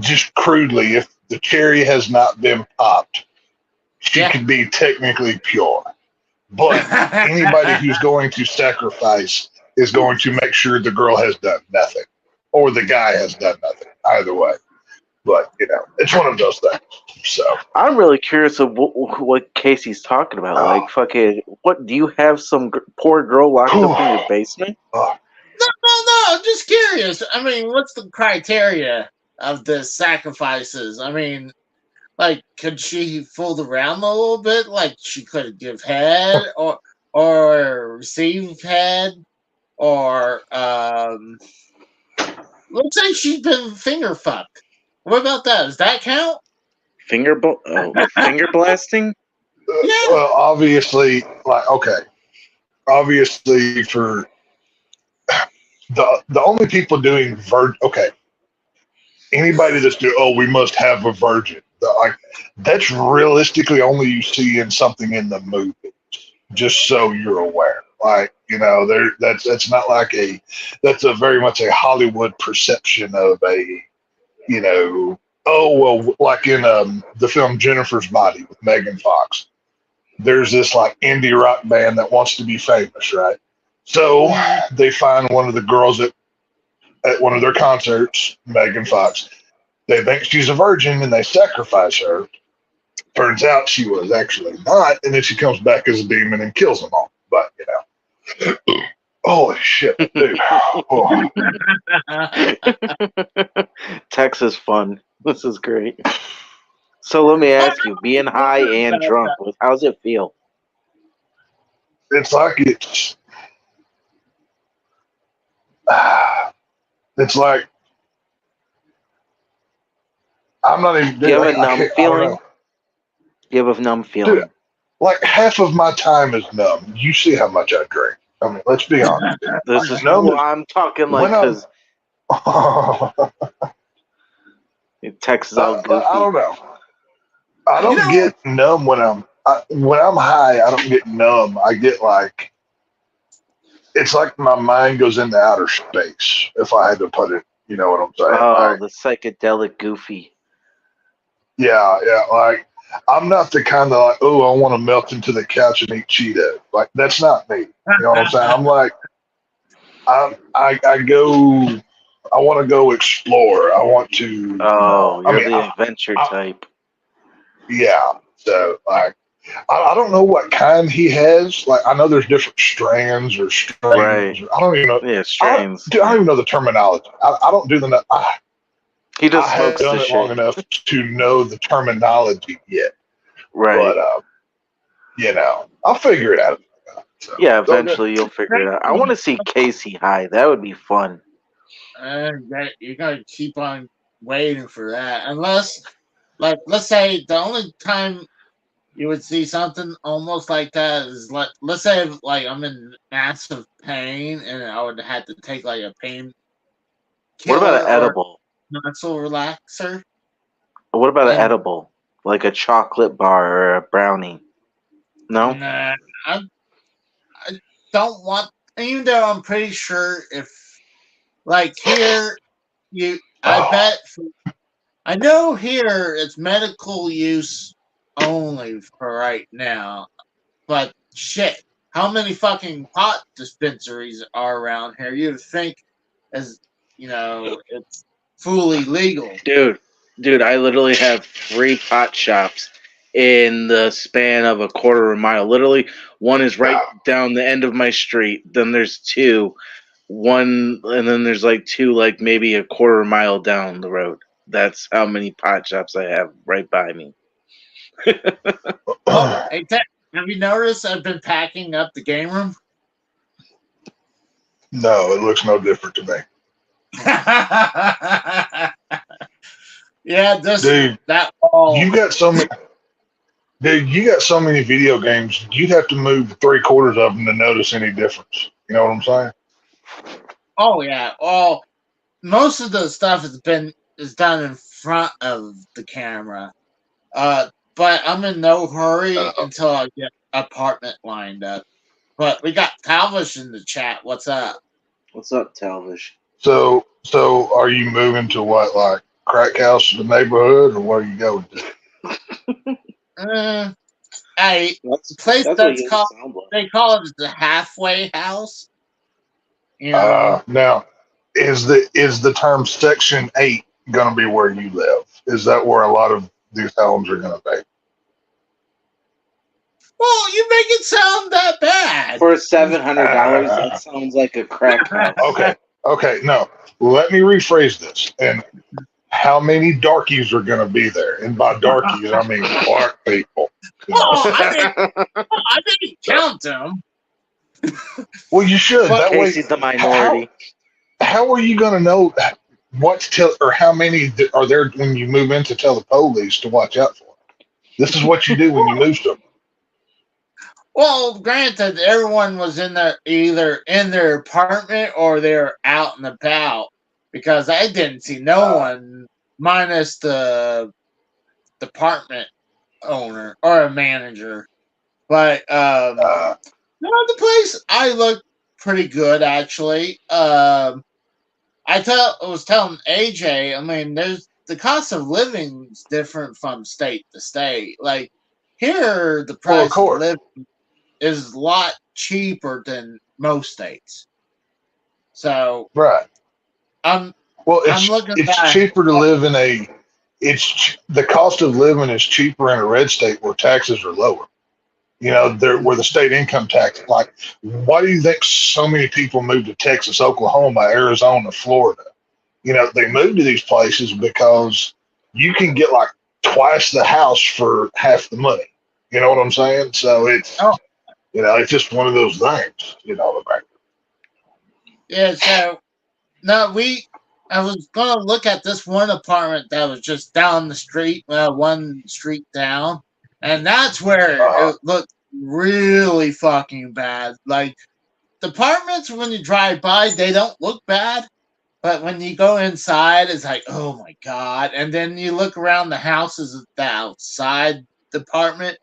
just crudely, if the cherry has not been popped, she could be technically pure. But anybody who's going to sacrifice is going to make sure the girl has done nothing, or the guy has done nothing. Either way, but it's one of those things. So I'm really curious of what Casey's talking about. Like, fucking, what do you have? Some poor girl locked up in your basement? No. I'm just curious. I mean, what's the criteria of the sacrifices? I mean, like, could she fool around a little bit? Like, she could give head or receive head, or let's say she's been finger fucked. What about that? Does that count? Finger blasting? Yeah. Well, obviously, obviously for the only people doing anybody that's doing, we must have a virgin. That's realistically only you see in something in the movie, just so you're aware. That's not like that's a very much a Hollywood perception of a, like in the film Jennifer's Body with Megan Fox. There's this like indie rock band that wants to be famous, right? So they find one of the girls at one of their concerts, Megan Fox. They think she's a virgin and they sacrifice her. Turns out she was actually not, and then she comes back as a demon and kills them all. But holy shit, dude! Oh. Texas fun. This is great. So let me ask you: being high and drunk, how's it feel? It's like it's like I'm not even. Do you have a numb feeling? Do you have a numb feeling? Dude, like half of my time is numb. You see how much I drink. I mean, let's be honest. This is numb. I'm talking like because Texas out goofy. I don't know. I don't get numb when I'm high. I don't get numb. I get like it's like my mind goes into outer space. If I had to put it, you know what I'm saying? Oh, Like, the psychedelic goofy. yeah. Like, I'm not the kind of like, oh, I want to melt into the couch and eat Cheetos. Like, that's not me. You know what I'm saying? I'm like, I go. I want to go explore. I want to, Oh, I you're mean, the adventure I, type. yeah. So, like, I don't know what kind he has. Like, I know there's different strands or Right. strains. Or, I don't even know. Yeah, strains. I don't even know the terminology. I don't do the. He I just haven't smokes done the it long shit. enough to know the terminology yet. Right. But I'll figure it out. So, Yeah, okay. eventually you'll figure it out. I want to see Casey high. That would be fun. You gotta keep on waiting for that. Unless, like, let's say the only time you would see something almost like that is like, let's say, like, I'm in massive pain and I would have to take like a pain What about killer an or edible? muscle relaxer. What about an And edible? Like a chocolate bar or a brownie? No? nah, I don't want. Even though I'm pretty sure if, like, here, I Oh, bet. I know here it's medical use only for right now, but shit, how many fucking pot dispensaries are around here? You'd think, as it's fully legal. Dude, I literally have 3 pot shops in the span of a quarter of a mile. Literally, one is right wow. down the end of my street. Then there's 2, one, and then there's like 2, like maybe a quarter mile down the road. That's how many pot shops I have right by me. Oh, hey, Ted, have you noticed I've been packing up the game room? No, it looks no different to me. Yeah, Dude, that wall. you got so many. Dude, you got so many video games. You'd have to move 3/4 of them to notice any difference. You know what I'm saying? Oh yeah. Well, most of the stuff is done in front of the camera. But I'm in no hurry Uh, until I get apartment lined up. But we got Talvish in the chat. What's up? What's up, Talvish? so are you moving to what, like crack house in the neighborhood, or where are you going to? A That's place that's what that's you called sound like. they call it the halfway house. You know. Now, is the term Section 8 going to be where you live? Is that where a lot of these homes are going to be? Well, you make it sound that bad. For $700, that sounds like a crack house. Okay, no. Let me rephrase this. And how many darkies are going to be there? And by darkies, I mean black people. You know? Well, I didn't count them. Well, you should. But That way, Casey's the minority. how are you going to know what to tell, or how many are there when you move in to tell the police to watch out for? This is what you do when you move somewhere. Well, granted, everyone was either in their apartment or they're out and about because I didn't see no one minus the department owner or a manager. But the place I looked pretty good actually. I was telling AJ, I mean, there's the cost of living is different from state to state. Like here, the Well, of price of course. living is a lot cheaper than most states. So Right. I'm Well, looking it's back. cheaper to live in the cost of living is cheaper in a red state where taxes are lower. You know, where the state income tax, like, why do you think so many people move to Texas, Oklahoma, Arizona, Florida? You know, they move to these places because you can get like twice the house for half the money. You know what I'm saying? So it's just one of those things. Yeah, so no, I was gonna look at this one apartment that was just down the street, one street down, and that's where it looked really fucking bad. Like the apartments, when you drive by, they don't look bad, but when you go inside, it's like, oh my god! And then you look around the houses outside the apartment,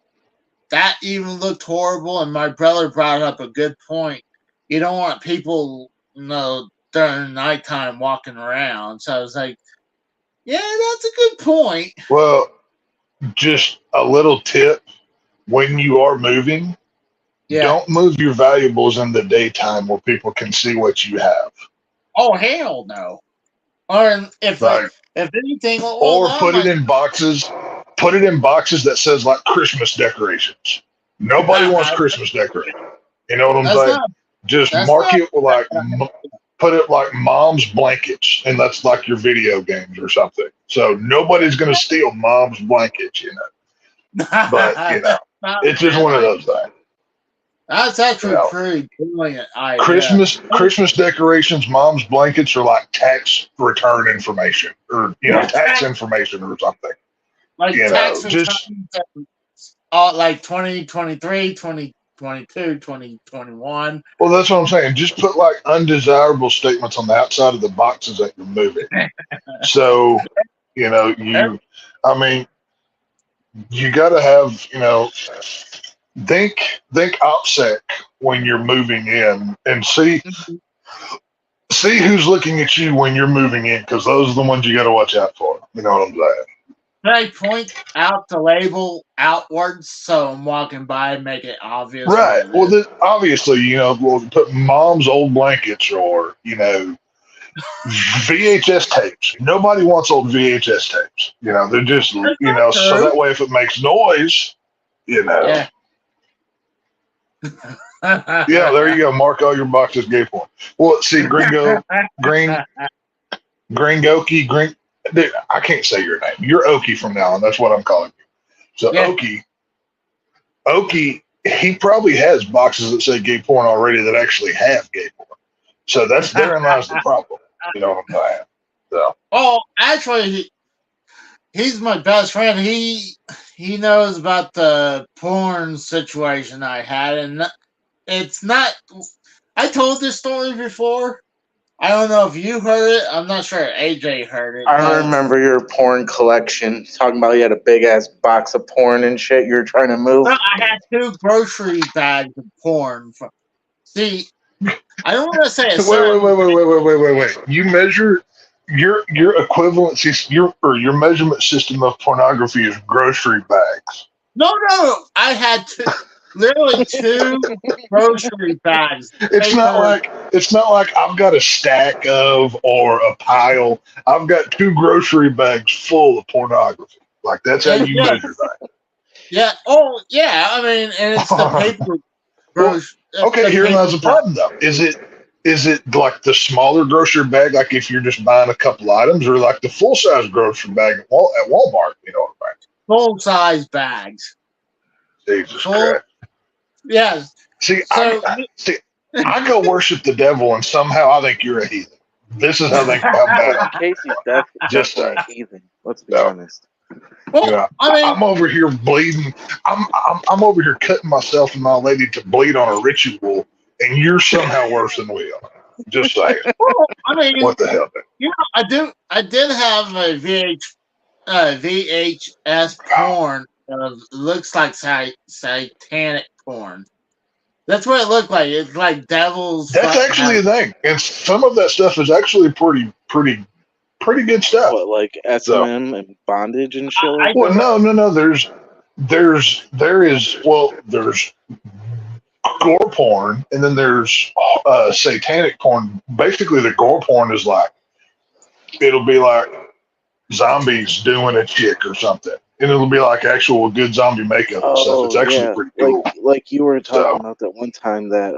that even looked horrible. And my brother brought up a good point. you don't want people, during nighttime walking around. So it's like, yeah, that's a good point. Well, just a little tip: when you are moving, Yeah. don't move your valuables in the daytime where people can see what you have. Oh hell no. Or if Like, anything, or put it in boxes. Put it in boxes that says like Christmas decorations. Nobody wants Christmas decorations. You know what I'm saying? Just mark it with like, put it like mom's blankets, and that's like your video games or something. So nobody's gonna steal mom's blankets, you know. But you know, it's just one of those things. That's actually pretty brilliant idea. Christmas decorations, mom's blankets are like tax return information, or tax information or something. Like tax returns, like 2023, 2022, 2021. Well, that's what I'm saying. Just put like undesirable statements on the outside of the boxes that you're moving. So, you got to have, think OPSEC when you're moving in, and see who's looking at you when you're moving in, because those are the ones you got to watch out for. You know what I'm saying? Can I point out the label outwards so I'm walking by and make it obvious? Right. Well, obviously, we'll put mom's old blankets or, VHS tapes. Nobody wants old VHS tapes. They're just, so that way if it makes noise, Yeah. Yeah, there you go. Mark all your boxes gay porn. Well, see, Gringoki, dude, I can't say your name. You're Okie from now on. That's what I'm calling you. So yeah. Okie, he probably has boxes that say gay porn already that actually have gay porn. So therein lies the problem. You know what I'm saying? So. Oh, actually, he's my best friend. He knows about the porn situation I had, and it's not. I told this story before. I don't know if you heard it. I'm not sure AJ heard it. I remember your porn collection. Talking about you had a big ass box of porn and shit you were trying to move. Well, I had 2 grocery bags of porn. See, I don't want to say Wait. You measure your equivalency, your measurement system of pornography is grocery bags. No. I had literally 2 grocery bags. It's not like I've got a stack of or a pile. I've got 2 grocery bags full of pornography. Like that's how you measure that. Yeah. Oh, yeah. I mean, and it's the paper. Okay, here lies the problem though. Is it like the smaller grocery bag, like if you're just buying a couple items, or like the full size grocery bag at Walmart? You know what I mean? Full size bags. Jesus Christ. Yes. See, I go worship the devil, and somehow I think you're a heathen. This is how bad. Casey's just a heathen. Let's be honest. Well, I'm over here bleeding. I'm over here cutting myself and my lady to bleed on a ritual, and you're somehow worse than we are. Just saying. Well, what the hell? I did have a VHS porn of looks like satanic porn. That's what it looked like. It's like devils. That's actually a thing, and some of that stuff is actually pretty good stuff. What, like S&M and bondage and shit? Well, no. There's gore porn, and then there's satanic porn. Basically, the gore porn is like it'll be like zombies doing a chick or something. And it'll be like actual good zombie makeup and stuff. It's actually pretty cool. Like you were talking about that one time that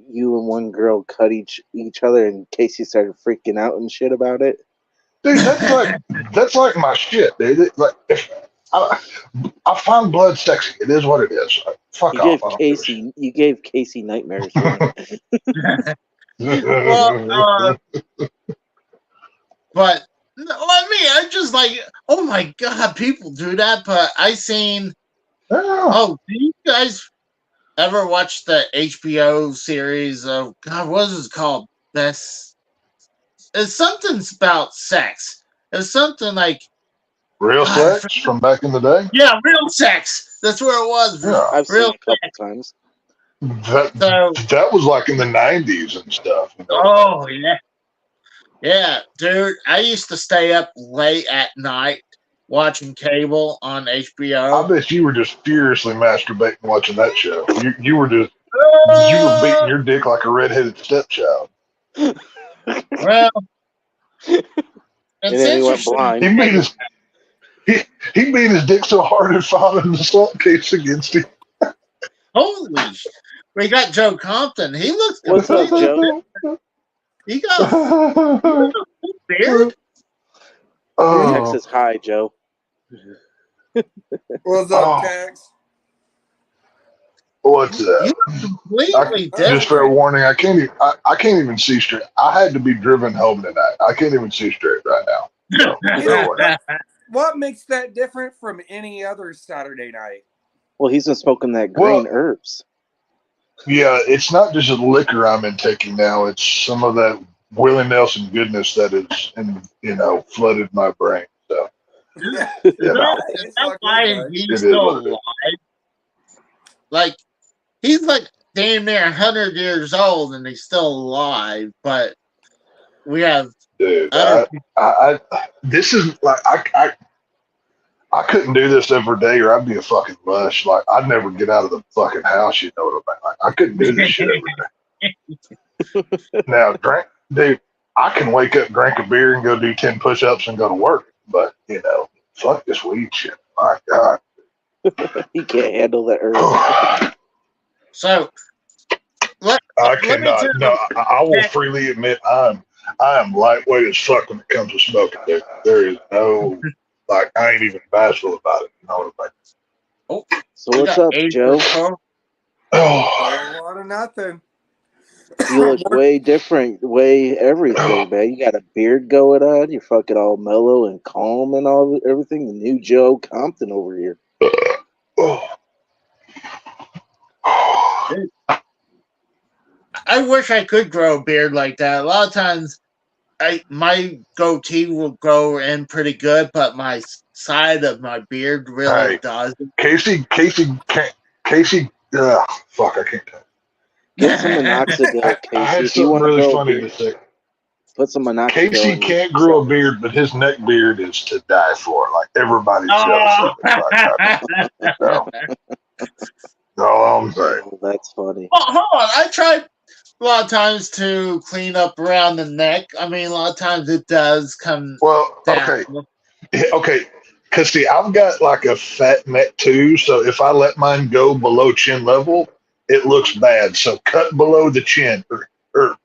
you and one girl cut each other, and Casey started freaking out and shit about it. Dude, that's like my shit, dude. I find blood sexy. It is what it is. Fuck off. You gave Casey nightmares. But I just like, oh my god, people do that. But I seen. Oh, do you guys ever watch the HBO series of God? What is it called? It's something about sex. It's something like Real Sex from back in the day. Yeah, Real Sex. That's where it was. Yeah, I've seen it a couple times. So, that was like in the 90s and stuff. You know what I mean? oh yeah, yeah, dude. I used to stay up late at night watching cable on I HBO. bet you were just furiously masturbating watching that show. You were beating your dick like a redheaded stepchild. Well, And it's then he went interesting. blind. He beat his dick so hard it found an assault case against him. Holy, we got Joe Compton. He looks What's up, completely Joe? different. He got a beard. Oh, Texas High, Joe. What's up, Oh. Tex? what's You that? look completely Just fair different. warning, I can't even see straight. I had to be driven home tonight. I can't even see straight right now. So, fair warning. What makes that different from any other Saturday night? Well, he's been smoking that green herbs. Yeah, it's not just a liquor I'm intaking now. It's some of that Willie Nelson goodness that is, flooded my brain. So, Is that It's all good, why bud. he's It is still what it is. alive? Like, he's like damn near 100 years old and he's still alive, but we have dude, other this is like I couldn't do this every day, or I'd be a fucking lush. Like I'd never get out of the fucking house. You know what I mean? Like I couldn't do this shit every day. Now, dude, I can wake up, drink a beer, and go do 10 push-ups and go to work. But fuck this weed shit. My God. He can't handle the herb. I So let me cannot. tell No, you, I will freely admit I am lightweight as fuck when it comes to smoking. There is no I ain't even bashful about it. You know what I mean? So what's up, Joe? A Oh, lot of nothing. You look way different, way everything, man. You got a beard going on. You're fucking all mellow and calm and all everything. The new Joe Compton over here. oh. I wish I could grow a beard like that. A lot of times my goatee will grow in pretty good, but my side of my beard really Hey. doesn't. Casey, fuck, I can't tell. Get some minoxidil, I had Casey. If you something want to really grow a funny beard, to say. put some minoxidil. Casey in can't your grow a salad. beard, but his neck beard is to die for. Like everybody's jealous of it. So, all I'm saying. Oh, that's funny. Well, hold on. I tried a lot of times to clean up around the neck. I mean, a lot of times it does come Well, down. okay. Because see, I've got like a fat neck too, so if I let mine go below chin level, it looks bad. So cut below the chin, or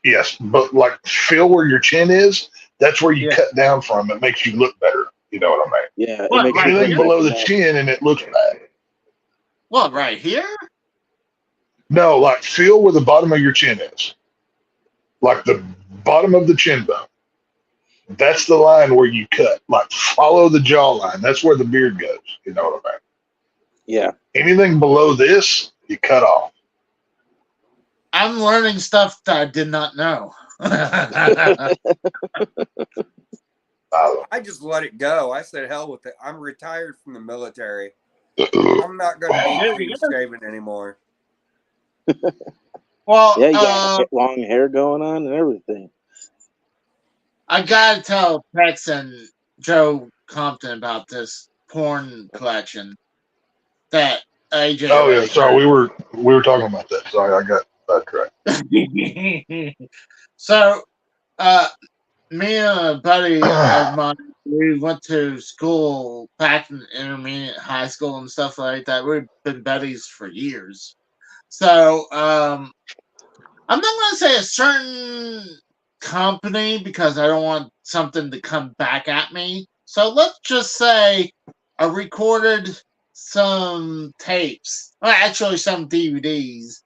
yes, but like feel where your chin is. That's where you cut down from. It makes you look better. You know what I mean? Yeah, What, it makes you Anything look below like the that. chin and it looks bad. What, right here? No, like feel where the bottom of your chin is, like the bottom of the chin bone. That's the line where you cut. Like follow the jawline. That's where the beard goes. You know what I mean? Yeah. Anything below this, you cut off. I'm learning stuff that I did not know. I just let it go. I said, hell with it. I'm retired from the military. I'm not going to be clean shaven anymore. Well, Yeah, you got long hair going on and everything. I gotta tell Tex and Joe Compton about this porn collection that AJ. Oh yeah, sorry, we were talking about that. Sorry, I got sidetracked. So, me and a buddy of mine, we went to school back in intermediate high school and stuff like that. We've been buddies for years. So, I'm not going to say a certain company because I don't want something to come back at me. So let's just say I recorded some tapes, or actually some DVDs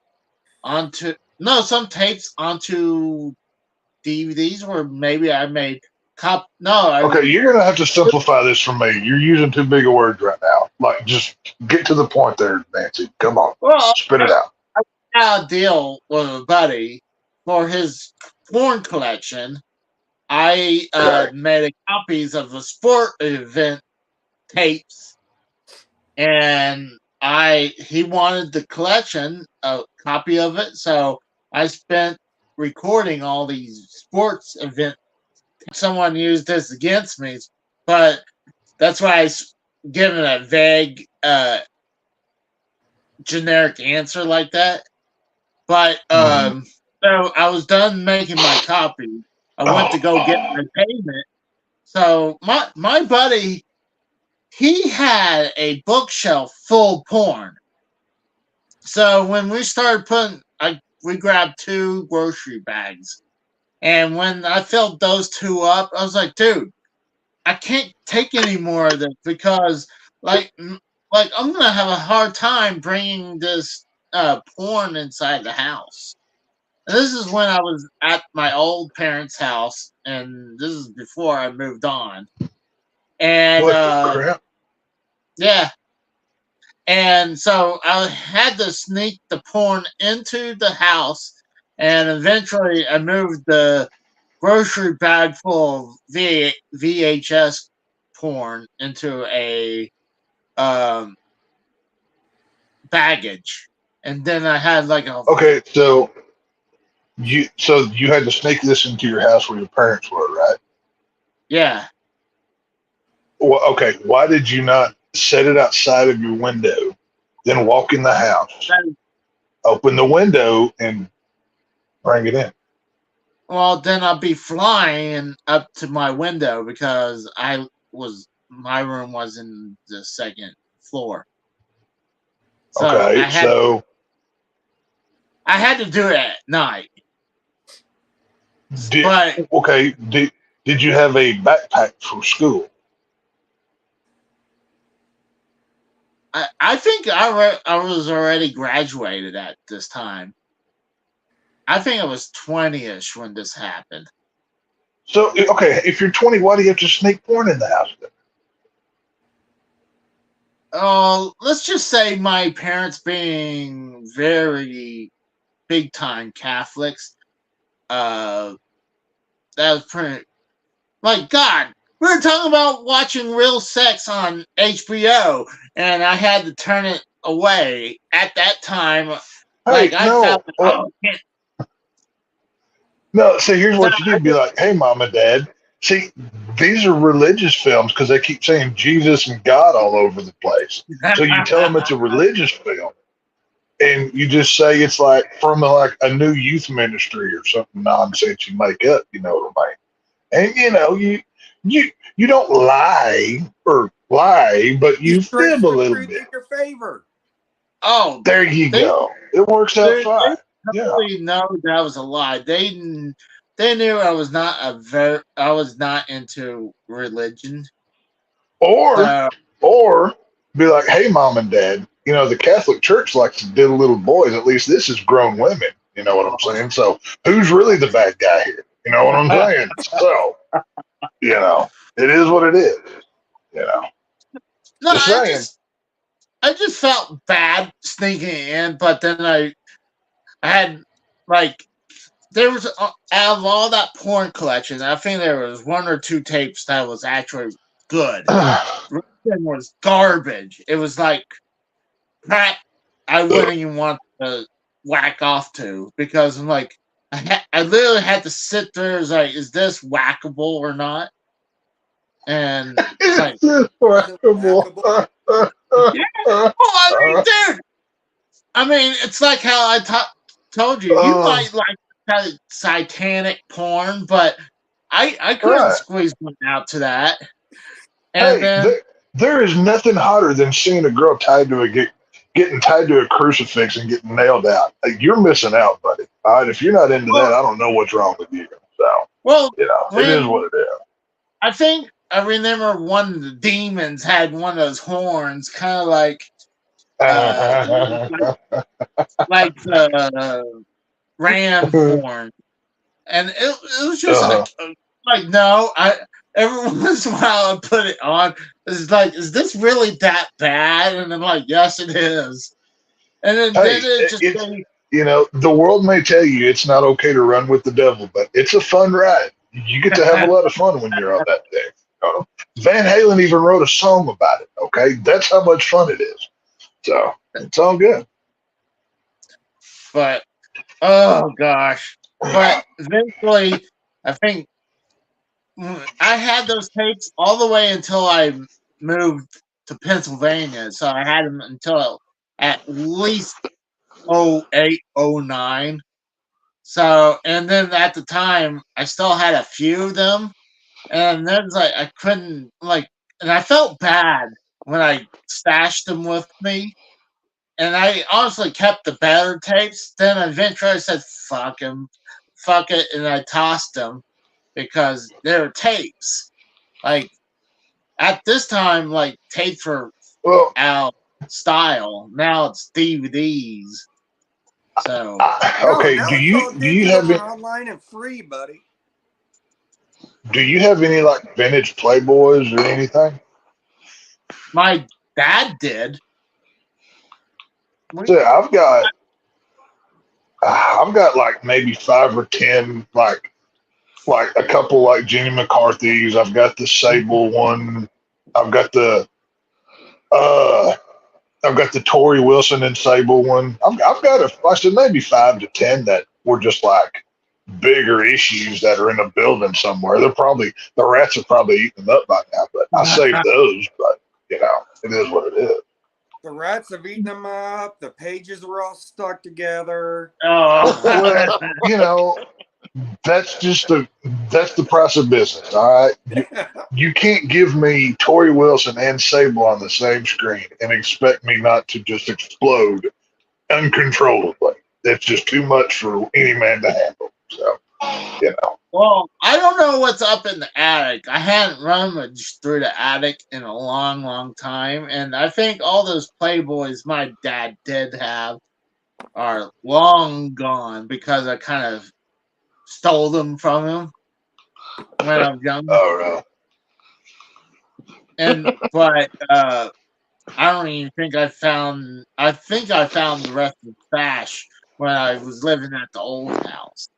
some tapes onto DVDs where maybe I made Okay, you're gonna have to simplify this for me. You're using too big of words right now. Like, just get to the point there, Nancy. Come on, spit it out. A deal with a buddy for his porn collection. I made copies of the sport event tapes and he wanted the collection, a copy of it, so I spent recording all these sports events. Someone used this against me, but that's why I given a vague, generic answer like that. But so I was done making my copy. I went to go get my payment. So my buddy, he had a bookshelf full of porn. So when we started we grabbed 2 grocery bags. And when I filled those 2 up, I was like, dude, I can't take any more of this because, like I'm gonna have a hard time bringing this porn inside the house. And this is when I was at my old parents' house, and this is before I moved on. And yeah, and so I had to sneak the porn into the house, and eventually I moved the grocery bag full of VHS porn into a baggage, and then I had like a So you had to sneak this into your house where your parents were, right? Yeah. Well, okay. Why did you not set it outside of your window, then walk in the house, open the window, and bring it in? Well, then I'll be flying up to my window because my room was in the 2nd floor. So okay, I had to do it at night. Did you have a backpack for school? I think I was already graduated at this time. I think I was 20-ish when this happened. So, okay, if you're 20, why do you have to sneak porn in the house then? Let's just say my parents being very big-time Catholics, that was pretty... Like, God, we were talking about watching real sex on HBO, and I had to turn it away at that time. No, see, here's what you do. Be like, hey, Mom and Dad, see, these are religious films because they keep saying Jesus and God all over the place. So you tell them it's a religious film, and you just say it's like from like a new youth ministry or something nonsense you make up, you know what I mean? And, you know, you don't lie, but you fib a little bit. In your favor. Oh, there you go. It works out fine. They know that was a lie. They knew I was not into religion. Or be like, hey, Mom and Dad, you know, the Catholic Church likes to diddle little boys. At least this is grown women. You know what I'm saying? So who's really the bad guy here? You know what I'm saying? So, you know, it is what it is. You know. No, I just felt bad sneaking in, but then I had, like, there was, out of all that porn collection, I think there was 1 or 2 tapes that was actually good. The rest was garbage. It was like crap I wouldn't even want to whack off to, because I'm like, I literally had to sit there and was like, is this whackable or not? And it's like, whackable. yeah. Well, I mean, dude, I mean, it's like how I told you, you might like kind of satanic porn, but I couldn't squeeze one out to that. And then there is nothing hotter than seeing a girl getting tied to a crucifix and getting nailed out. Like, you're missing out, buddy. All right, if you're not into that, I don't know what's wrong with you. So, you know, it is what it is. I think I remember one of the demons had one of those horns, kind of like like the ram horn, and it was just like no. Every once in a while I put it on. It's like, is this really that bad? And I'm like, yes, it is. And then it just you know, the world may tell you it's not okay to run with the devil, but it's a fun ride. You get to have a lot of fun when you're on that thing. Van Halen even wrote a song about it. Okay, that's how much fun it is. So it's all good. But oh gosh. But eventually, I think I had those tapes all the way until I moved to Pennsylvania. So I had them until at least 08, 09. So, and then at the time, I still had a few of them. And then it's like, I couldn't, like, and I felt bad when I stashed them with me. And I honestly kept the better tapes. Then eventually I said, fuck them, fuck it. And I tossed them because they were tapes. Like, at this time, like, tapes were Well, out style. Now it's DVDs. So, okay. No, now Do it's all you digital have and any, online and free, buddy. like vintage Playboys or anything? my dad did. So I've got like maybe 5 or 10 like a couple like Jenny McCarthy's. I've got the Sable one. I've got the uh I've got the Tori Wilson and Sable one. I've got I said maybe 5 to 10 that were just like bigger issues that are in a building somewhere. The rats are probably eating them up by now, but I saved those. But it is what it is. The rats have eaten them up. The pages were all stuck together. Oh, Well, that's the price of business. All right, you can't give me Tori Wilson and Sable on the same screen and expect me not to just explode uncontrollably. That's just too much for any man to handle. So, well, I don't know what's up in the attic. I hadn't rummaged through the attic in a long, long time, and I think all those Playboys my dad did have are long gone because I kind of stole them from him when I was young. Oh, But I don't even think I found. I think I found the rest of the stash when I was living at the old house.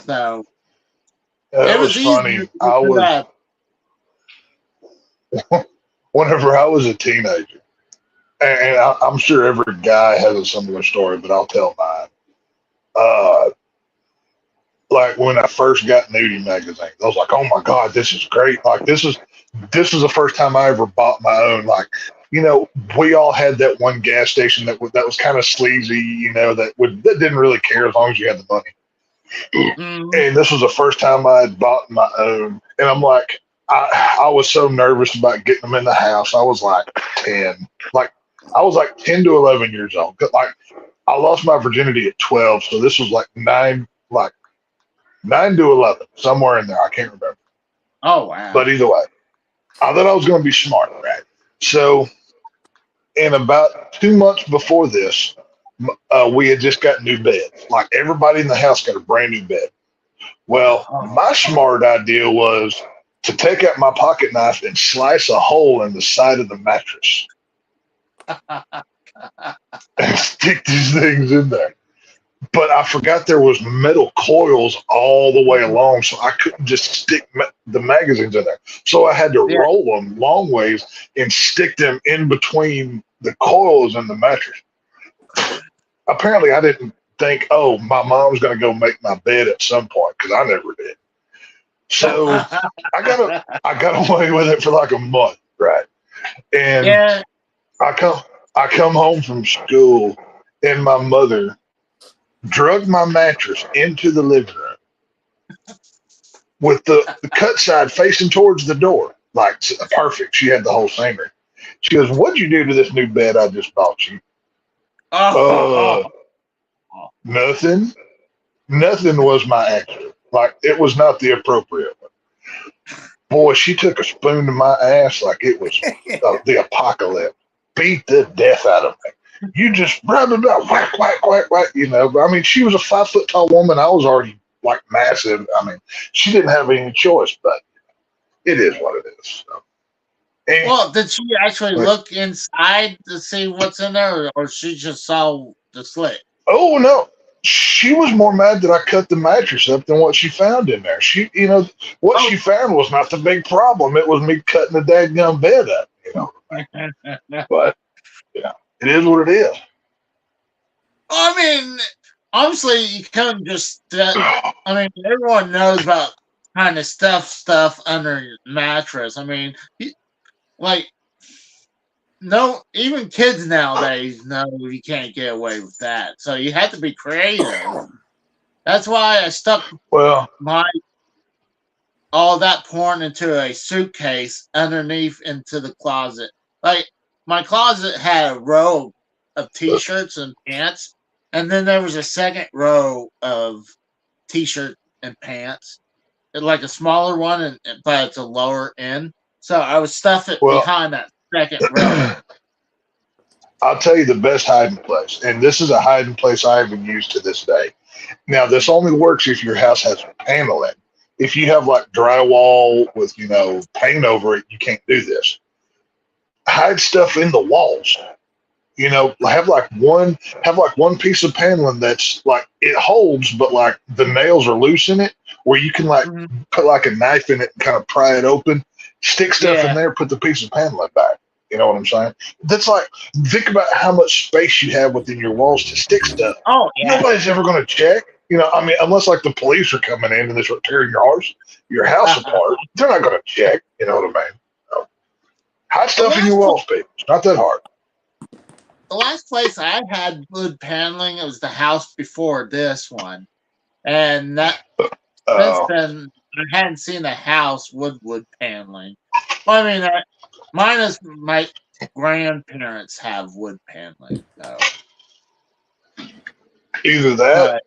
So it was funny. Whenever I was a teenager, and I'm sure every guy has a similar story, but I'll tell mine. Like when I first got nudie magazines, I was like, "Oh my god, this is great!" Like this was the first time I ever bought my own. Like, we all had that one gas station that was kind of sleazy, that didn't really care as long as you had the money. Mm-hmm. And this was the first time I had bought my own, and I'm like, I was so nervous about getting them in the house. I was like 10, I was like 10 to 11 years old. Like I lost my virginity at 12, so this was like 9 to 11, somewhere in there. I can't remember. Oh, wow. But either way, I thought I was going to be smart, right? So, in about 2 months before this, we had just got new beds. Like everybody in the house got a brand new bed. Well, my smart idea was to take out my pocket knife and slice a hole in the side of the mattress and stick these things in there. But I forgot there was metal coils all the way along, so I couldn't just stick the magazines in there. So I had to roll them long ways and stick them in between the coils and the mattress. Apparently, I didn't think, oh, my mom's going to go make my bed at some point, because I never did. So I got away with it for like a month, right? And I come home from school, and my mother drug my mattress into the living room with the cut side facing towards the door. Like, perfect. She had the whole scenery. She goes, "What'd you do to this new bed I just bought you?" Nothing. Nothing was my answer. Like, it was not the appropriate one. Boy, she took a spoon to my ass like it was the apocalypse. Beat the death out of me. You just blah, blah, blah, whack, whack, whack, whack, But I mean, she was a 5 foot tall woman. I was already like massive. I mean, she didn't have any choice, but it is what it is. So. Well, did she actually look inside to see what's in there, or she just saw the slit? Oh no, she was more mad that I cut the mattress up than what she found in there. She found was not the big problem. It was me cutting the dadgum bed up. But It is what it is. I mean, obviously, you couldn't just. I mean, everyone knows about kind of stuff under your mattress. I mean, like, no, even kids nowadays know you can't get away with that. So you have to be creative. That's why I stuck Well, all that porn into a suitcase underneath into the closet. Like, my closet had a row of t-shirts and pants, and then there was a second row of t-shirt and pants, like a smaller one, but it's a lower end. So I would stuff it behind that second row. I'll tell you the best hiding place, and this is a hiding place I even use to this day. Now, this only works if your house has paneling. If you have like drywall with, paint over it, you can't do this. Hide stuff in the walls. Have one piece of paneling that's like it holds, but like the nails are loose in it, where you can put like a knife in it and kind of pry it open, stick stuff in there, put the piece of paneling back. You know what I'm saying? That's like, think about how much space you have within your walls to stick stuff. Oh, yeah. Nobody's ever going to check. Unless like the police are coming in and they're tearing your house apart, they're not going to check. You know what I mean? So, hide stuff in your walls, people. It's not that hard. The last place I had wood paneling, it was the house before this one. And that since then, I hadn't seen the house with wood paneling. Well, I mean, minus my grandparents have wood paneling. So. Either that,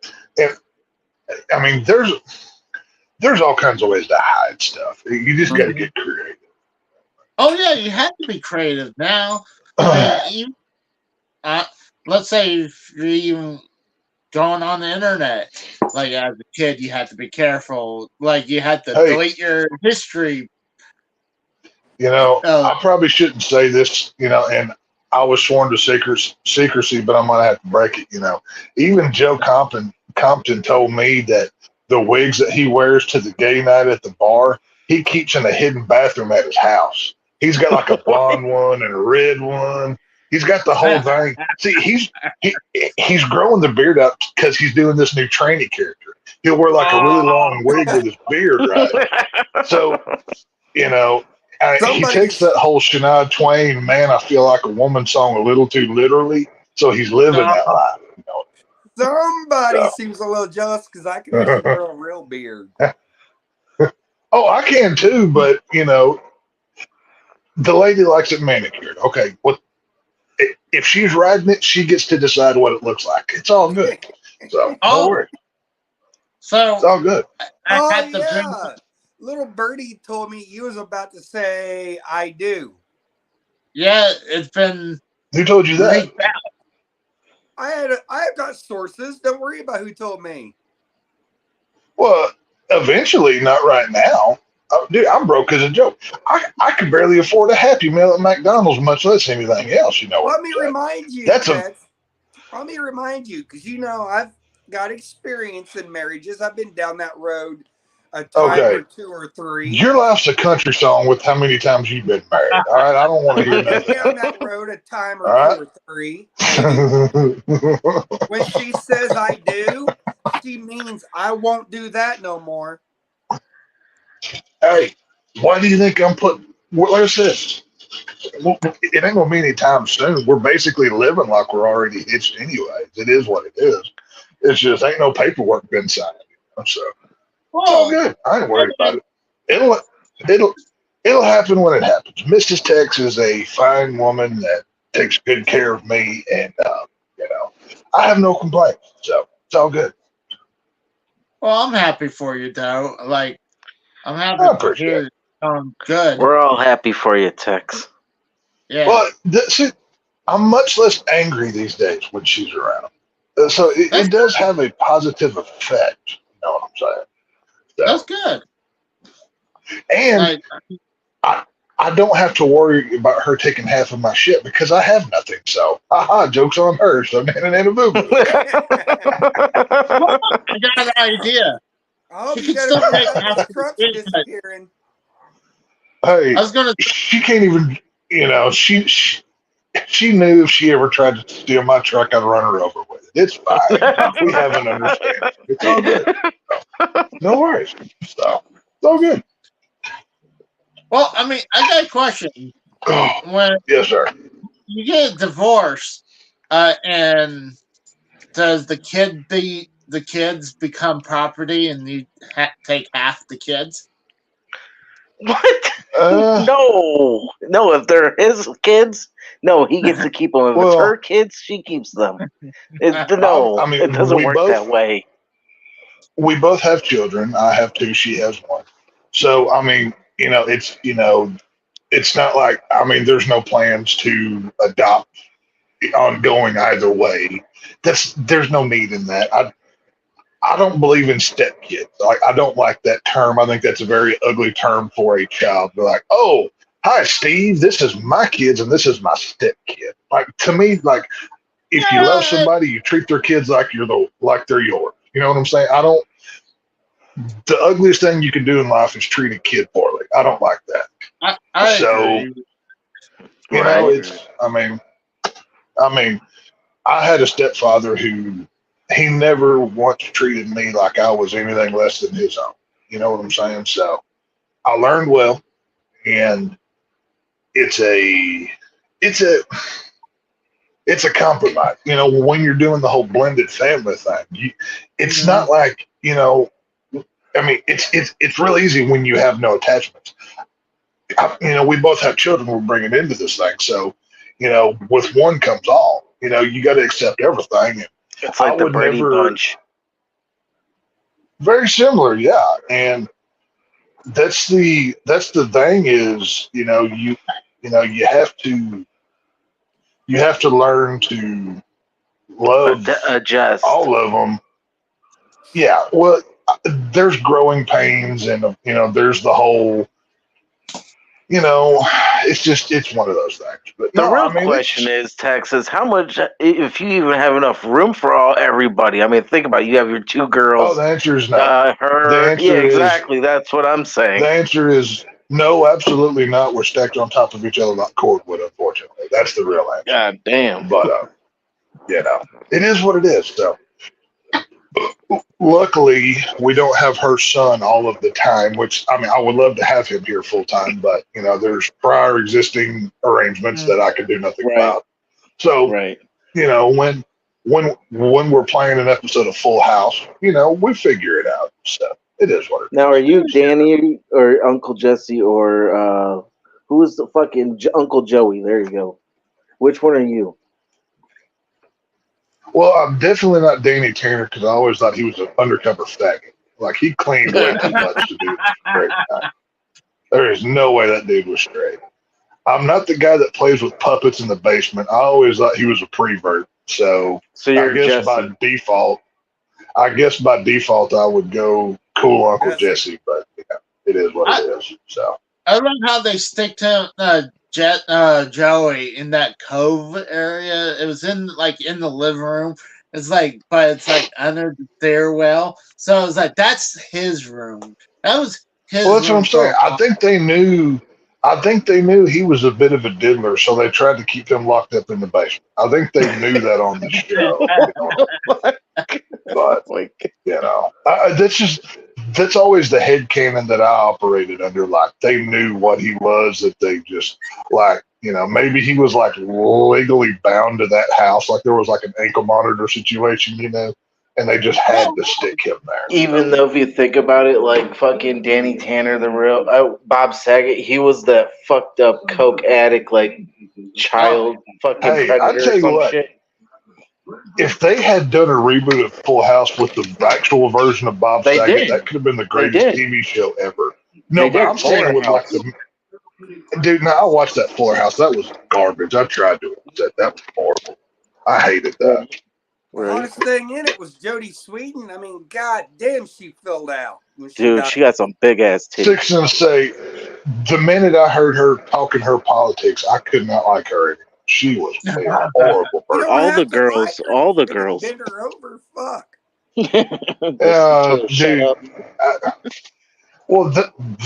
there's all kinds of ways to hide stuff. You just got to get creative. Oh yeah, you have to be creative now. Let's say if you're even going on the internet, like as a kid, you had to be careful. Like you had to delete your history. I probably shouldn't say this, and I was sworn to secrecy, but I'm going to have to break it, Even Joe Compton told me that the wigs that he wears to the gay night at the bar, he keeps in a hidden bathroom at his house. He's got like a blonde one and a red one. He's got the whole thing. See, he's growing the beard out because he's doing this new trainee character. He'll wear like a really long wig with his beard, right? So, he takes that whole Shania Twain, man, I feel like a woman song a little too literally. So he's living that life. Somebody seems a little jealous because I can actually grow a real beard. Oh, I can too, but the lady likes it manicured. Okay, if she's riding it, she gets to decide what it looks like. It's all good. So don't worry. So it's all good. Little birdie told me you was about to say I do. Yeah, it's been. Who told you that? I've got sources. Don't worry about who told me. Well, eventually, not right now. Dude, I'm broke as a joke. I can barely afford a Happy Meal at McDonald's, much less anything else. Let me remind you. Let me remind you, because I've got experience in marriages. I've been down that road a time or two or three. Your life's a country song with how many times you've been married. All right, I don't want to hear that. Down that road a time or two or three. When she says I do, she means I won't do that no more. Hey, why do you think I'm putting? Where's this? It ain't gonna be any time soon. We're basically living like we're already hitched anyways. It is what it is. It's just ain't no paperwork been signed. So it's all good. I ain't worried about it. It'll happen when it happens. Mrs. Tex is a fine woman that takes good care of me, and I have no complaints. So it's all good. Well, I'm happy for you, though. Like, I'm happy to hear you good. We're all happy for you, Tex. Yeah. Well, I'm much less angry these days when she's around. So it does have a positive effect. You know what I'm saying? So, that's good. And I don't have to worry about her taking half of my shit because I have nothing. So, joke's on her. So, nana boo boo. I got an idea. Oh, you got the truck's disappearing. Hey, she can't even. she knew if she ever tried to steal my truck, I'd run her over with it. It's fine. We have an understanding. It's all good. No worries. So, it's all good. Well, I mean, I got a question. When Yes, sir. you get a divorce, and does the kids become property, and you take half the kids? What? No. If they're his kids, no, he gets to keep them. If it's her kids, she keeps them. No, I mean, it doesn't work that way. We both have children. I have 2. She has 1. So, I mean, it's not like, I mean, there's no plans to adopt ongoing either way. There's no need in that. I don't believe in stepkids. Like, I don't like that term. I think that's a very ugly term for a child. They're like, oh, hi, Steve. This is my kids and this is my stepkid. Like, to me, like, if you love somebody, you treat their kids like they're yours. You know what I'm saying? The ugliest thing you can do in life is treat a kid poorly. I don't like that. I agree. You know, I mean, I had a stepfather who he never once treated me like I was anything less than his own. You know what I'm saying? So I learned well, and it's a compromise. You know, when you're doing the whole blended family thing, it's not like, you know, I mean, it's real easy when you have no attachments. You know, we both have children we're bringing into this thing. So, you know, with one comes all. You know, you got to accept everything. And it's like the Brady Bunch. Very similar, yeah. And that's the thing is, you know, you have to learn to love adjust all of them. Yeah, well, there's growing pains, and you know, there's the whole, you know, it's one of those things. But the real question is, Texas, how much, if you even have enough room for everybody? I mean, think about it. You have your 2 girls. Oh, the answer is no. Exactly. That's what I'm saying. The answer is no, absolutely not. We're stacked on top of each other like cordwood, unfortunately. That's the real answer. God damn. But, you know, it is what it is. So, luckily, we don't have her son all of the time, which, I mean, I would love to have him here full time, but, you know, there's prior existing arrangements that I can do nothing about. So, you know, when we're playing an episode of Full House, you know, we figure it out. So, it is what it is. Now, are you Danny or Uncle Jesse or who is the fucking Uncle Joey? There you go. Which one are you? Well, I'm definitely not Danny Tanner because I always thought he was an undercover faggot. Like, he cleaned way too much to do straight. There is no way that dude was straight. I'm not the guy that plays with puppets in the basement. I always thought he was a prevert. So you're I guess Jesse. by default, I would go cool Uncle Jesse, but yeah, it is what it is. So I love how they stick to Joey in that cove area. It was in the living room. It's like, but it's like under the stairwell. So it's like that's his room. That was his. Well, that's room what I'm saying. I think they knew he was a bit of a diddler, so they tried to keep him locked up in the basement. I think they knew that on the show. But you know, that's always the headcanon that I operated under. Like, they knew what he was, that they just, like, you know, maybe he was like legally bound to that house, like there was like an ankle monitor situation, you know, and they just had to stick him there. Even though if you think about it, like fucking Danny Tanner, the real Bob Saget, he was that fucked up coke addict, like child fucking predator. I tell you what, shit. If they had done a reboot of Full House with the actual version of Bob Saget, that could have been the greatest TV show ever. No, but I'm saying with like the dude. Now I watched that Fuller House. That was garbage. I tried to watch that. That was horrible. I hated that. The hottest thing in it was Jodie Sweetin. I mean, god damn, she filled out. Dude, she got some big ass titties. Six and say, the minute I heard her talking her politics, I could not like her anymore. She was a horrible person. All the girls. Bend her over, fuck. Dude, Well,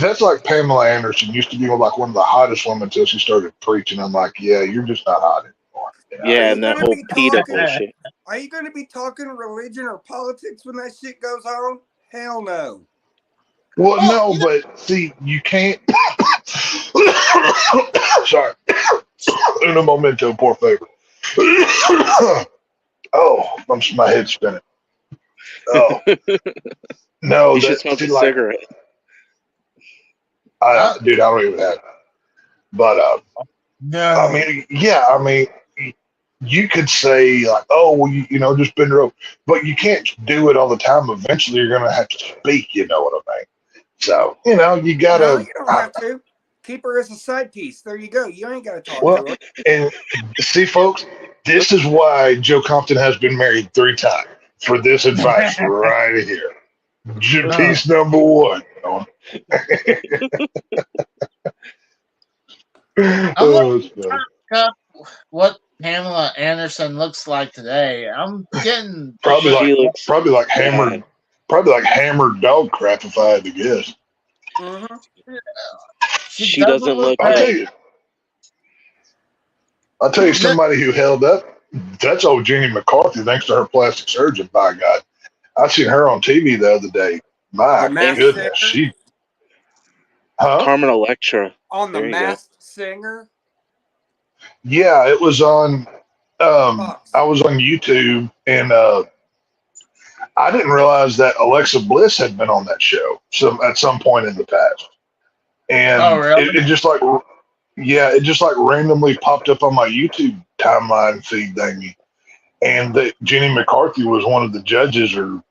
that's like Pamela Anderson used to be like one of the hottest women until she started preaching. I'm like, yeah, you're just not hot anymore. You know? Yeah, and that whole PETA bullshit. Are you going to be talking religion or politics when that shit goes on? Hell no. Well, no, but see, you can't. Sorry. Uno momento, por favor. Oh, my head's spinning. Oh. No, you should smoke a cigarette. Dude, I don't even have it. But, no. I mean, yeah, I mean, you could say, like, oh, well, you know, just bend her over. But you can't do it all the time. Eventually, you're going to have to speak, you know what I mean? So, you know, you got to. No, you don't have to. Keep her as a side piece. There you go. You ain't got to talk to her. And see, folks, this is why Joe Compton has been married 3 times, for this advice right here. Piece number 1. What Pamela Anderson looks like today. I'm getting probably like hammered dog crap if I had to guess. Mm-hmm. She doesn't look I'll tell you somebody who held up. That's old Jenny McCarthy, thanks to her plastic surgeon, by God. I seen her on TV the other day. My goodness, she. Huh? Carmen Electra. On the Masked Singer? Yeah, it was on. I was on YouTube, and I didn't realize that Alexa Bliss had been on that show at some point in the past. And really? it just like randomly popped up on my YouTube timeline feed thingy. And that Jenny McCarthy was one of the judges or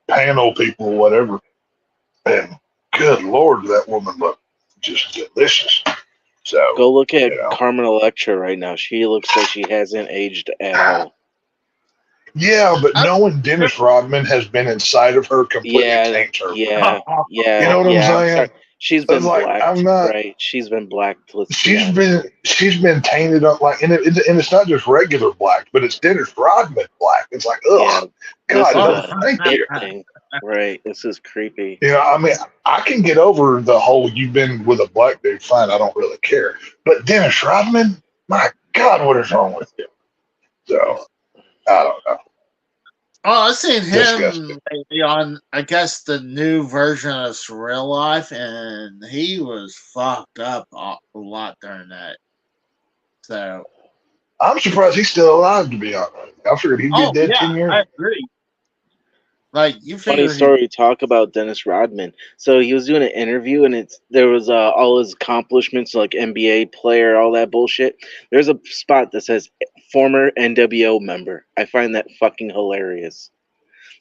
panel people or whatever. And good Lord, that woman looked just delicious. So go look at Carmen Electra right now. She looks like she hasn't aged at all. Yeah, but knowing Dennis Rodman has been inside of her completely changed her. Yeah. You know what I'm saying? She's been blacked, right? She's been blacked. She's been tainted up and it's not just regular black, but it's Dennis Rodman black. It's like, ugh, God, thank you. Right, this is creepy. You know, I mean, I can get over the whole you've been with a black dude, fine, I don't really care. But Dennis Rodman, my God, what is wrong with you? So, I don't know. Oh, I've seen him maybe on, I guess, the new version of Surreal Life, and he was fucked up a lot during that. So I'm surprised he's still alive, to be honest. I figured he'd be dead 10 years. I agree. Like, you funny story. Talk about Dennis Rodman. So he was doing an interview, and there was all his accomplishments, like NBA player, all that bullshit. There's a spot that says former NWO member. I find that fucking hilarious.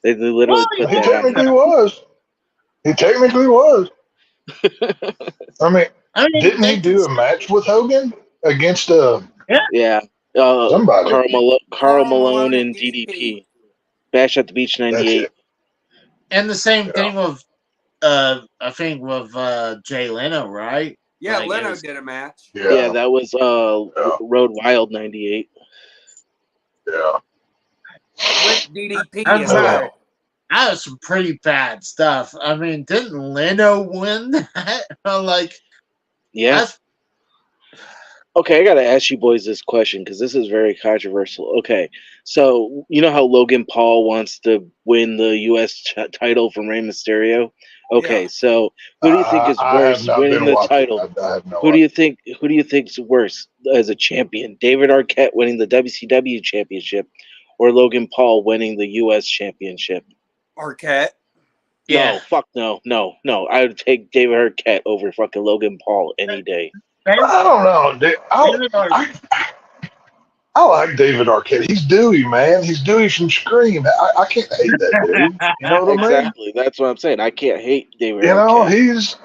They literally put that. He technically was. I mean, didn't he do a match with Hogan against yeah. Somebody? Karl Malone and DDP. Bash at the Beach '98. And the same thing with, I think, with Jay Leno, right? Yeah, like Leno did a match. Yeah, that was Road Wild '98. Yeah. With DDP. That was some pretty bad stuff. I mean, didn't Leno win that? Like, yeah. Okay, I gotta ask you boys this question because this is very controversial. Okay, so you know how Logan Paul wants to win the U.S. title from Rey Mysterio? Okay, so who do you think is worse winning the title? Who do you think's worse as a champion? David Arquette winning the WCW championship, or Logan Paul winning the U.S. championship? Arquette. Yeah. No, fuck no. I would take David Arquette over fucking Logan Paul any day. I don't know. I like David Arquette. He's Dewey, man. He's Dewey from Scream. I can't hate that dude. You know what I mean? Exactly. That's what I'm saying. I can't hate David Arquette. You know, he's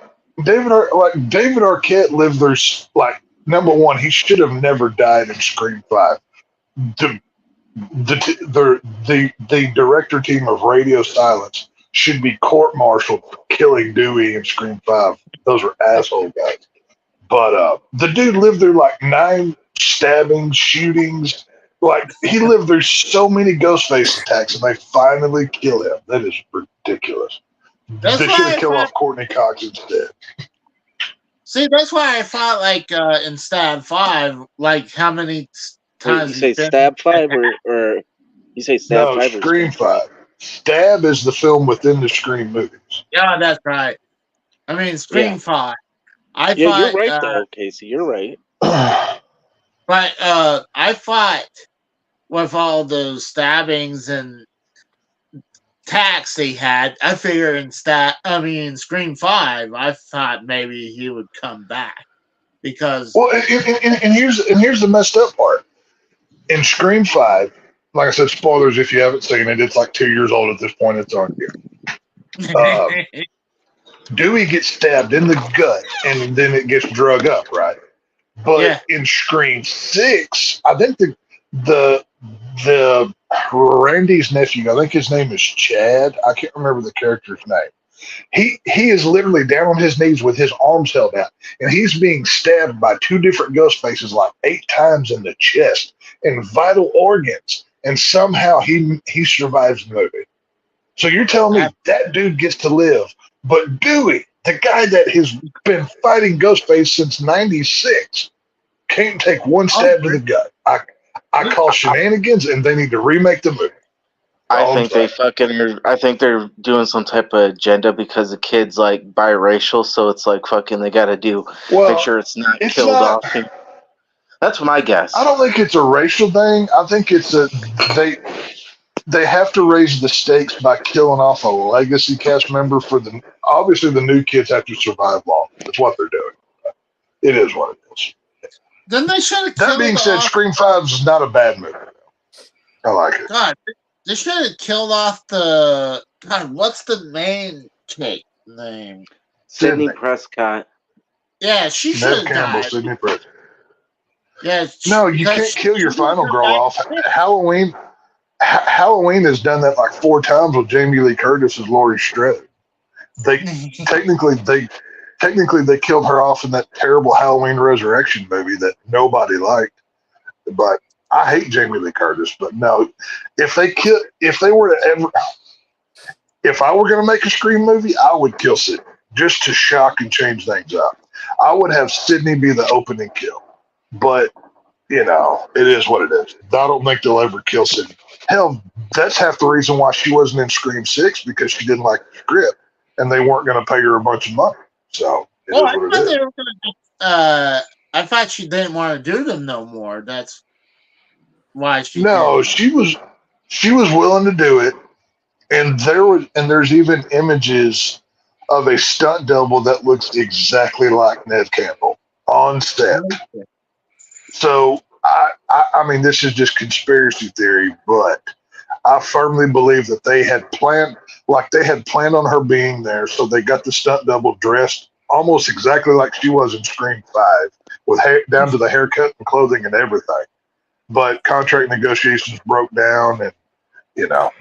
David Arquette lived there. Like, number one, he should have never died in Scream 5. The director team of Radio Silence should be court-martialed for killing Dewey in Scream 5. Those were asshole guys. But the dude lived through like 9 stabbings, shootings. Like, he lived through so many Ghostface attacks, and they finally kill him. That is ridiculous. That's They should why have I killed thought. off Courtney Cox instead. See, that's why I thought like in Stab 5, like how many Wait, times you he's say been. Stab 5 or you say Stab No, 5 or Scream Scream 5? 5. Stab is the film within the Scream movies. Yeah, that's right. I mean, Yeah. Scream 5. I Yeah, you're thought, right though, Casey. You're right. but I thought with all those stabbings and attacks he had, I figured in Scream 5, I thought maybe he would come back because Well, and here's the messed up part. In Scream 5, like I said, spoilers if you haven't seen it. It's like 2 years old at this point. It's on here. Dewey gets stabbed in the gut, and then it gets drug up, right? But yeah, in Scream 6, I think the Randy's nephew, I think his name is Chad. I can't remember the character's name. He is literally down on his knees with his arms held out, and he's being stabbed by two different ghost faces like 8 times in the chest and vital organs, and somehow he survives the movie. So you're telling me that dude gets to live, but Dewey, the guy that has been fighting Ghostface since '96, can't take one stab to the gut. I call shenanigans, and they need to remake the movie. I think they're doing some type of agenda because the kid's like biracial, so it's like fucking they gotta make sure it's not killed off. That's my guess. I don't think it's a racial thing. I think it's they have to raise the stakes by killing off a legacy cast member obviously the new kids have to survive long. That's what they're doing. It is what it is. Then they should have. That being said, Scream 5 is not a bad movie. I like it. God, they should have killed off the. God, what's the main chick name? Sidney Prescott. Yeah, she should have died. Sidney Prescott. Yeah. No, you can't kill your final girl off. Halloween has done that like 4 times with Jamie Lee Curtis as Laurie Strode. They technically they killed her off in that terrible Halloween Resurrection movie that nobody liked. But I hate Jamie Lee Curtis. But no, if I were going to make a Scream movie, I would kill Sidney just to shock and change things up. I would have Sidney be the opening kill. But it is what it is. I don't think they'll ever kill Sidney. Hell, that's half the reason why she wasn't in Scream 6, because she didn't like the script, and they weren't going to pay her a bunch of money. So it is what it is. They were gonna I thought she didn't want to do them no more. That's why she. No, she was willing to do it, and there's even images of a stunt double that looks exactly like Neve Campbell on set. So I mean, this is just conspiracy theory, but I firmly believe that they had planned on her being there, so they got the stunt double dressed almost exactly like she was in Scream 5, with hair down to the haircut and clothing and everything. But contract negotiations broke down, and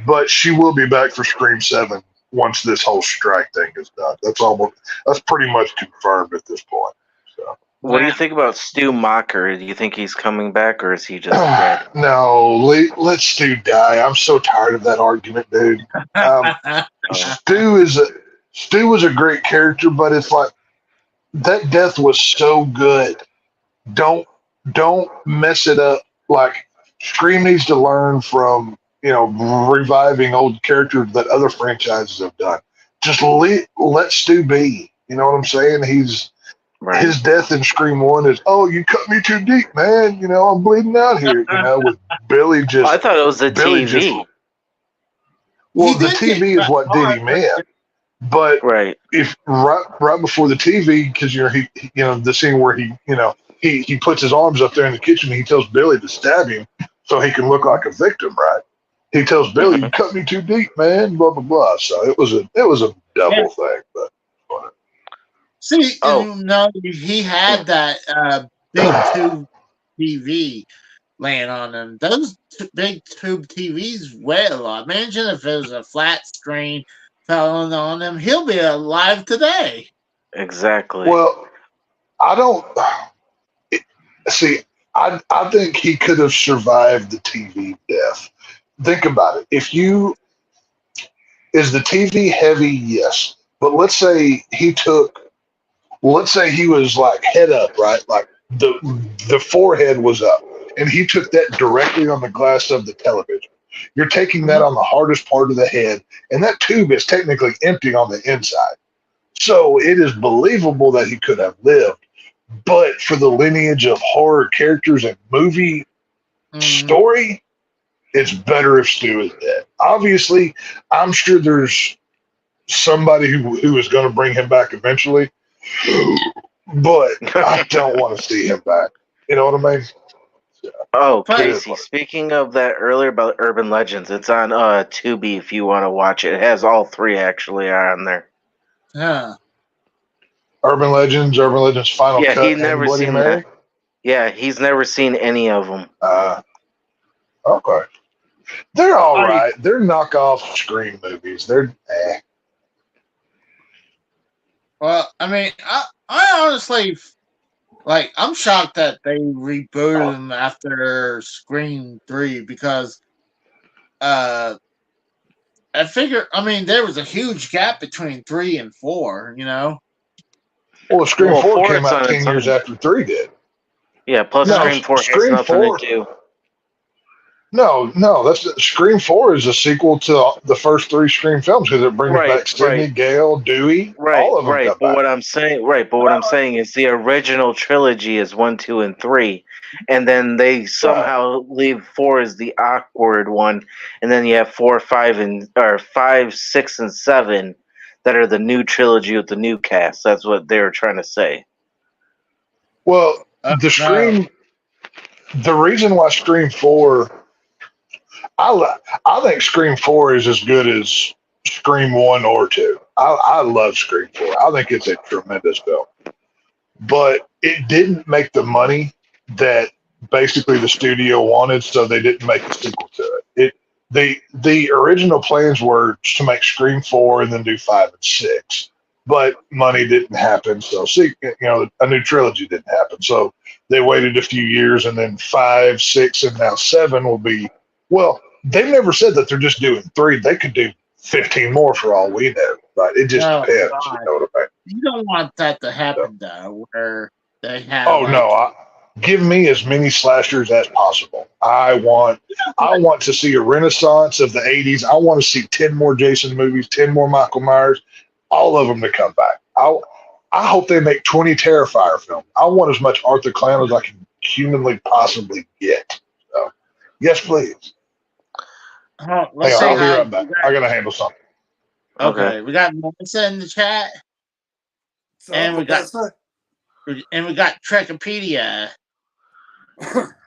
but she will be back for Scream 7 once this whole strike thing is done. That's pretty much confirmed at this point. So. What do you think about Stu Macher? Do you think he's coming back, or is he just dead? No, let Stu die. I'm so tired of that argument, dude. Stu was a great character, but it's like that death was so good. Don't mess it up. Like, Scream needs to learn from reviving old characters that other franchises have done. Just let Stu be. You know what I'm saying? Right. His death in Scream 1 is, oh, you cut me too deep, man. I'm bleeding out here. With Billy just. I thought it was the TV. The TV is what did him in. But if right before the TV, because the scene where he puts his arms up there in the kitchen and he tells Billy to stab him so he can look like a victim, right? He tells Billy, you cut me too deep, man, blah blah blah. So it was a double thing, but. See, he had that big tube TV laying on him. Those big tube TVs weigh a lot. Imagine if it was a flat screen falling on him. He'll be alive today. Exactly. Well, I think he could have survived the TV death. Think about it. Is the TV heavy? Yes. But let's say let's say he was like head up, right? Like the forehead was up, and he took that directly on the glass of the television. You're taking that on the hardest part of the head, and that tube is technically empty on the inside. So it is believable that he could have lived. But for the lineage of horror characters and movie story, it's better if Stu is dead. Obviously, I'm sure there's somebody who is going to bring him back eventually, but I don't want to see him back. You know what I mean? Oh, Casey, speaking of that earlier about Urban Legends, it's on Tubi if you want to watch it. It has all three actually on there. Yeah. Urban Legends Final Cut, he's never Bloody seen Mary? that. Yeah, he's never seen any of them. Okay. They're all right. They're knockoff Scream movies. They're Well, I mean, I honestly, like, I'm shocked that they rebooted them after Scream 3 because, I figure, I mean, there was a huge gap between 3 and 4, you know? Well, Scream 4 came out 10 years after 3 did. Yeah, plus Scream 4 has nothing to do. No, that's Scream 4 is a sequel to the first 3 Scream films because it brings back Sidney, Gale, Dewey, all of them. But what I'm saying is the original trilogy is 1, 2, and 3, and then they somehow leave 4 as the awkward one, and then you have 4, 5, 6, and 7 that are the new trilogy with the new cast. That's what they were trying to say. Well, the reason why Scream 4. I think Scream 4 is as good as Scream 1 or 2. I love Scream 4. I think it's a tremendous film. But it didn't make the money that basically the studio wanted, so they didn't make a sequel to it. The original plans were to make Scream 4 and then do 5 and 6. But money didn't happen, so a new trilogy didn't happen. So they waited a few years, and then 5, 6, and now 7 will be. Well, they've never said that they're just doing 3. They could do 15 more for all we know. But it just depends. God. You know what I mean? You don't want that to happen, though, where they have. Oh, no. Give me as many slashers as possible. I want to see a renaissance of the 80s. I want to see 10 more Jason movies, 10 more Michael Myers, all of them to come back. I hope they make 20 Terrifier films. I want as much Arthur Clown as I can humanly possibly get. So, yes, please. I'll be right back. I got to handle something. Okay. We got Melissa in the chat. And we got Trekopedia.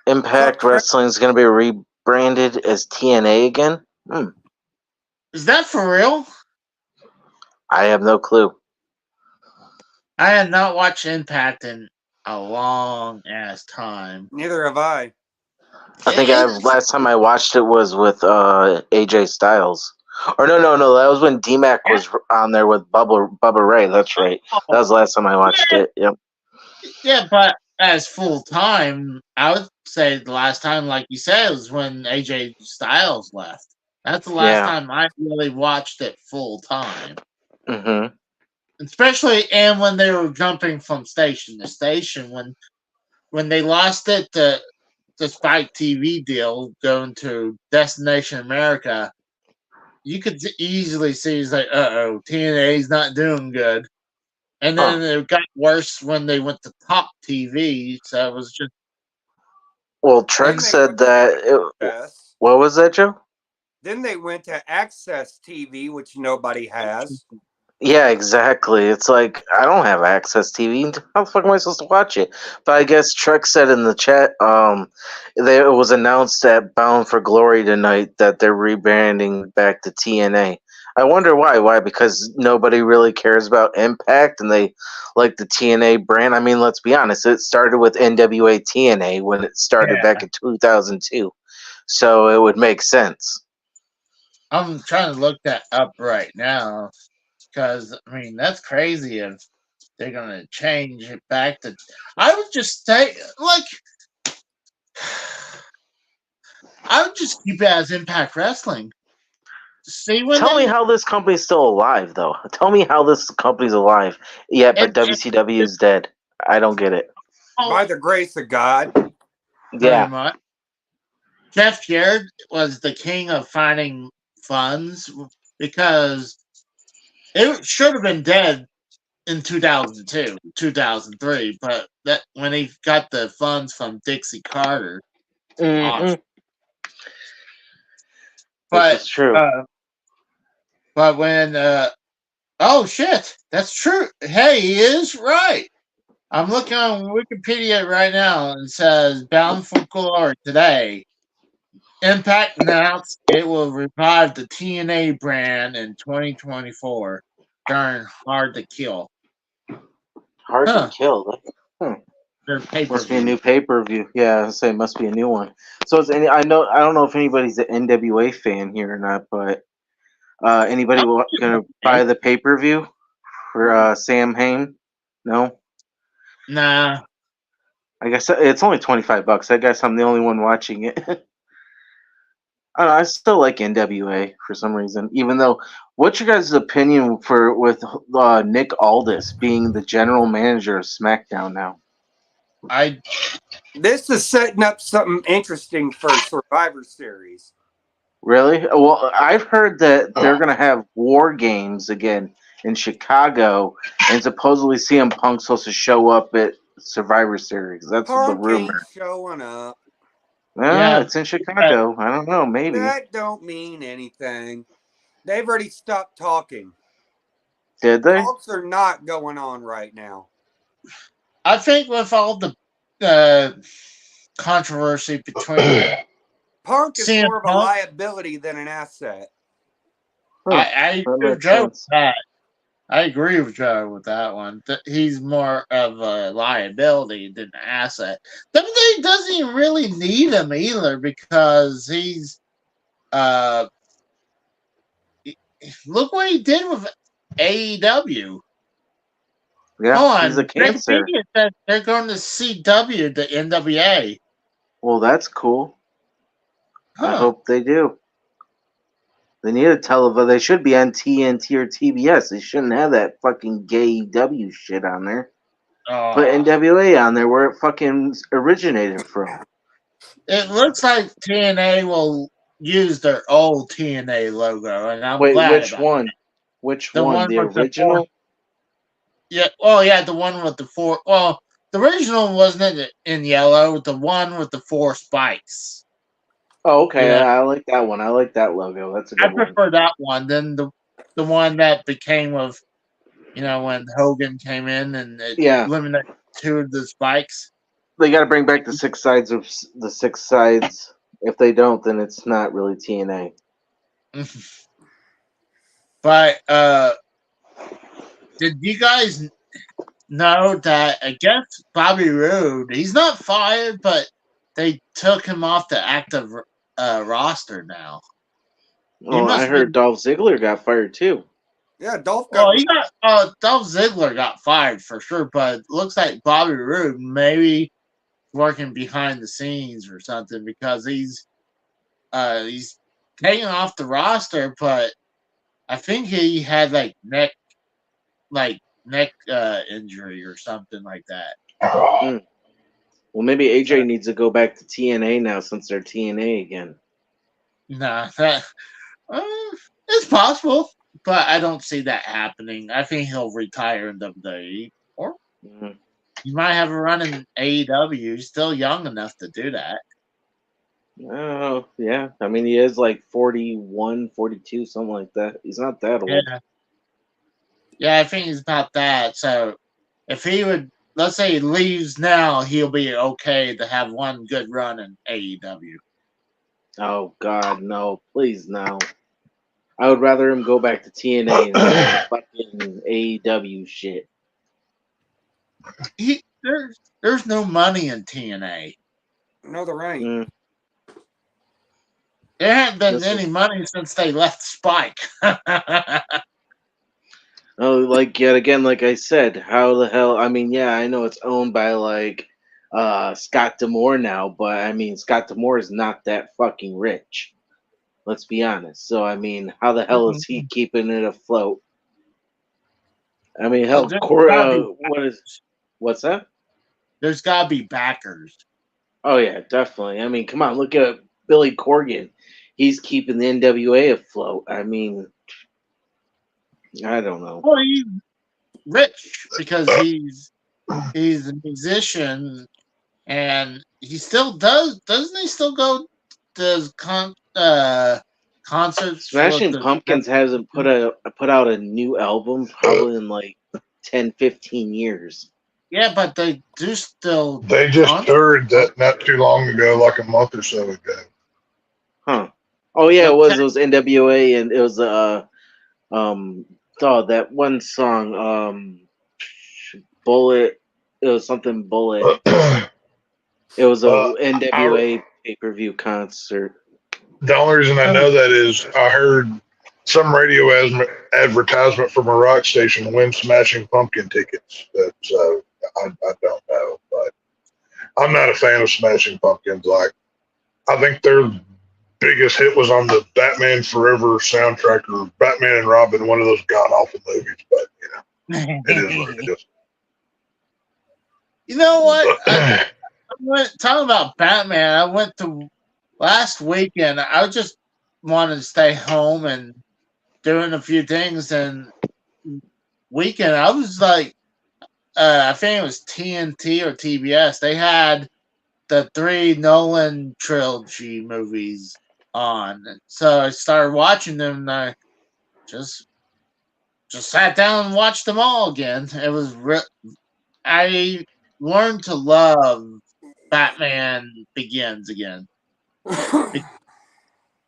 Impact Wrestling is going to be rebranded as TNA again? Is that for real? I have no clue. I have not watched Impact in a long ass time. Neither have I. I think last time I watched it was with AJ Styles. Or no, that was when D-Mac was on there with Bubba Ray. That's right. That was the last time I watched it. Yep. Yeah, but as full time, I would say the last time, like you said, was when AJ Styles left. That's the last time I really watched it full time. Mm-hmm. Especially, and when they were jumping from station to station, when they lost it to the Spike TV deal going to Destination America, you could easily see it's like, TNA's not doing good. And then it got worse when they went to Top TV. So it was just. Well, Trek said that. What was that, Joe? Then they went to Access TV, which nobody has. Yeah, exactly. It's like, I don't have Access TV. How the fuck am I supposed to watch it? But I guess Trek said in the chat, it was announced at Bound for Glory tonight that they're rebranding back to TNA. I wonder why. Why? Because nobody really cares about Impact and they like the TNA brand. I mean, let's be honest. It started with NWA TNA when it started back in 2002. So it would make sense. I'm trying to look that up right now. Because, I mean, that's crazy if they're going to change it back to. I would just say, I would just keep it as Impact Wrestling. see when Tell me they how this company's still alive, though. Tell me how this company's alive. Yeah, but it WCW is dead. I don't get it. By the grace of God. pretty Yeah. much. Jeff Jarrett was the king of finding funds because it should have been dead in 2002, 2003, but that when he got the funds from Dixie Carter, Mm-hmm. awesome. This is true. But when oh shit, that's true. Hey, he is right. I'm looking on Wikipedia right now and it says Bound for Glory today. Impact announced it will revive the TNA brand in 2024 during Hard to Kill. Hard to Huh. kill. Their Must be a pay-per-view. new pay-per-view. Yeah, I say it must be a new one. So is any? I don't know if anybody's an NWA fan here or not, but anybody gonna buy the pay-per-view for Sam Hain? No. Nah. I guess it's only $25. I guess I'm the only one watching it. I don't know, I still like NWA for some reason, even though. What's your guys' opinion with Nick Aldis being the general manager of SmackDown now? This is setting up something interesting for Survivor Series. Really? Well, I've heard that they're going to have War Games again in Chicago, and supposedly CM Punk's supposed to show up at Survivor Series. That's the Punk ain't rumor. showing up. Yeah. It's in Chicago. I don't know. Maybe. That don't mean anything. They've already stopped talking. Did they? Talks are not going on right now. I think with all the controversy between Punk is CM more of a Punk, liability than an asset. I That agree with makes Joe sense. with that. I agree with Joe with that one. He's more of a liability than an asset. WWE doesn't even really need him either because he's look what he did with AEW. Yeah, he's a cancer. Wikipedia says they're going to CW the NWA. Well, that's cool. I Huh. hope they do. They need a television. They should be on TNT or TBS. They shouldn't have that fucking gay W shit on there. Put NWA on there where it fucking originated from. It looks like TNA will use their old TNA logo, and I'm Wait, glad which about one? it. Which The one? The with the four. original? Yeah. Oh, yeah. The one with the four. Well, the original wasn't in yellow. The one with the 4 spikes. Oh, okay. Yeah. I like that one. I like that logo. That's a I good one. prefer that one than the one that became of, when Hogan came in and it eliminated 2 of the spikes. They got to bring back the 6 sides of the 6 sides. If they don't, then it's not really TNA. But did you guys know that I guess Bobby Roode, he's not fired, but they took him off the active roster now. Well, I heard Dolph Ziggler got fired too. Yeah, Dolph got. Dolph Ziggler got fired for sure, but it looks like Bobby Roode maybe working behind the scenes or something because he's taken off the roster, but I think he had neck injury or something like that. Well, maybe AJ needs to go back to TNA now since they're TNA again. Nah, that it's possible, but I don't see that happening. I think he'll retire in WWE, or he might have a run in AEW. He's still young enough to do that. Oh, yeah. I mean, he is like 41, 42, something like that. He's not that old. Yeah, I think he's not that. So if he would, let's say he leaves now, he'll be okay to have one good run in AEW. Oh, God, no. Please, no. I would rather him go back to TNA than fucking AEW shit. There's no money in TNA. No, there ain't. There hasn't been any money since they left Spike. Yet again, like I said, how the hell? I mean, yeah, I know it's owned by Scott D'Amore now, but I mean, Scott D'Amore is not that fucking rich. Let's be honest. So I mean, how the hell is he keeping it afloat? I mean, hell, what's that? There's got to be backers. Oh yeah, definitely. I mean, come on, look at Billy Corgan. He's keeping the NWA afloat. I mean, I don't know. Well, he's rich because he's a musician, and he still does. Doesn't he still go to concerts? Smashing Pumpkins hasn't put out a new album probably in like 10, 15 years. Yeah, but they do still. They just toured that not too long ago, like a month or so ago. Huh. Oh yeah, it was NWA, and it was that one song, Bullet. It was something Bullet. It was a NWA pay-per-view concert. The only reason I know that is I heard some radio advertisement from a rock station win Smashing Pumpkin tickets. So I don't know, but I'm not a fan of Smashing Pumpkins. Like, I think their biggest hit was on the Batman Forever soundtrack, or Batman and Robin, one of those god-awful movies. But it is what it is. You know what? Talking about Batman, I went to last weekend. I just wanted to stay home and doing a few things. And weekend, I was like, I think it was TNT or TBS. They had the 3 Nolan trilogy movies on, so I started watching them. And I just sat down and watched them all again. It was I learned to love Batman Begins again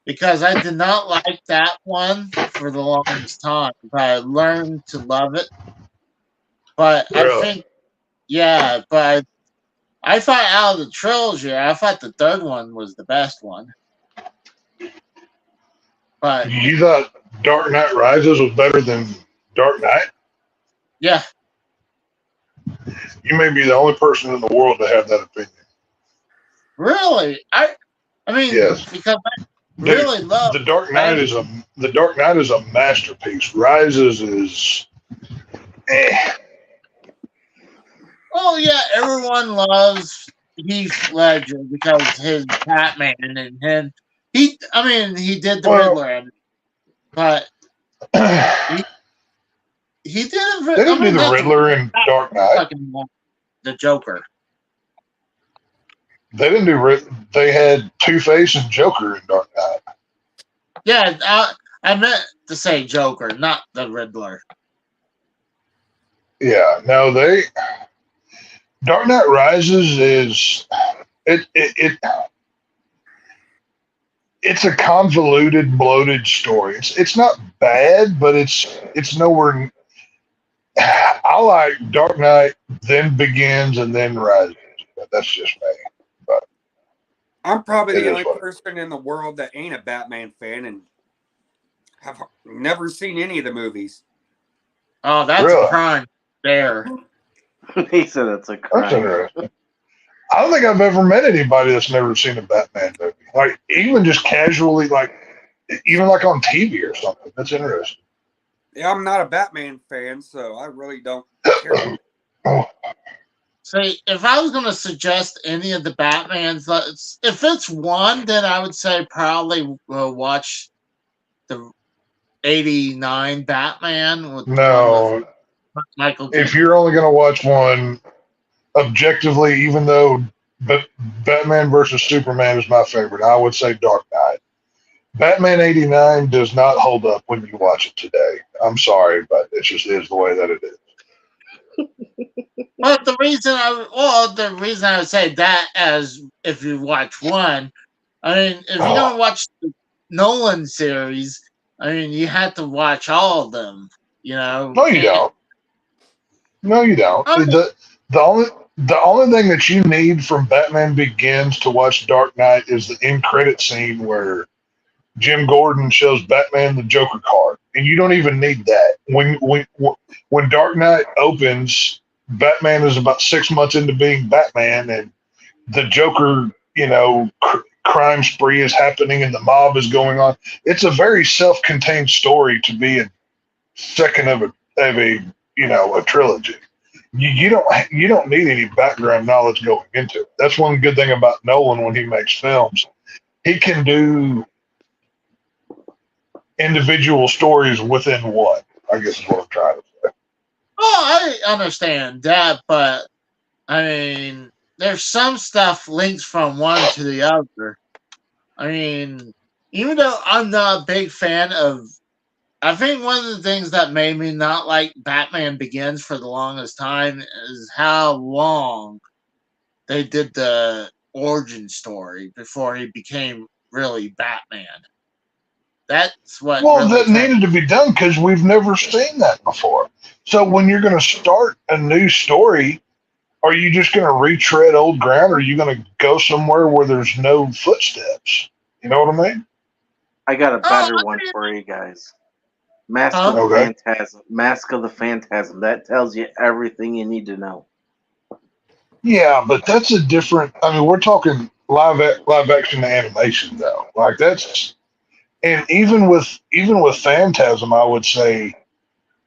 because I did not like that one for the longest time, but I learned to love it. But really? I think, yeah, but I thought out of the trilogy, I thought the third one was the best one. But you thought Dark Knight Rises was better than Dark Knight? Yeah. You may be the only person in the world to have that opinion. Really? I mean, yes. Because I really love The Dark Knight is a masterpiece. Rises is Oh yeah, everyone loves Heath Ledger because his Batman and he did the Riddler, but he didn't. They didn't do the Riddler in Dark Knight. The Joker. They didn't do. They had Two-Face and Joker in Dark Knight. Yeah, I meant to say Joker, not the Riddler. Yeah, no, Dark Knight Rises is it's a convoluted, bloated story. It's not bad, but it's nowhere. I like Dark Knight, then Begins, and then Rises. That's just me. But I'm probably the only person in the world that ain't a Batman fan and have never seen any of the movies. Oh, that's a crime there. He said that's a crime. That's interesting. I don't think I've ever met anybody that's never seen a Batman movie. Like, even just casually, even on TV or something. That's interesting. Yeah, I'm not a Batman fan, so I really don't care. See, if I was going to suggest any of the Batmans, if it's one, then I would say probably watch the 89 Batman with Michael Keaton. If you're only going to watch one, objectively, even though Batman versus Superman is my favorite, I would say Dark Knight. Batman 89 does not hold up when you watch it today. I'm sorry, but it just is the way that it is. Well, the reason I would say that, as if you watch one, I mean, if you're going to watch the Nolan series, I mean, you have to watch all of them, you know? No, you don't. No, you don't. The only thing that you need from Batman Begins to watch Dark Knight is the end credit scene where Jim Gordon shows Batman the Joker card, and you don't even need that. When Dark Knight opens, Batman is about 6 months into being Batman, and the Joker, crime spree is happening and the mob is going on. It's a very self-contained story to be a second of a a trilogy. You don't need any background knowledge going into it. That's one good thing about Nolan when he makes films. He can do individual stories within one, I guess is what I'm trying to say. Oh, I understand that, but I mean, there's some stuff links from one to the other. I mean, even though I'm not a big fan of, I think one of the things that made me not like Batman Begins for the longest time is how long they did the origin story before he became really Batman. That's what. Well, really that needed to be done because we've never seen that before. So when you're going to start a new story, are you just going to retread old ground, or are you going to go somewhere where there's no footsteps? You know what I mean? I got a better one for you guys. Mask of the Phantasm. Mask of the Phantasm. That tells you everything you need to know. Yeah, but that's a different. I mean, we're talking live action animation though. Like that's, and even with Phantasm, I would say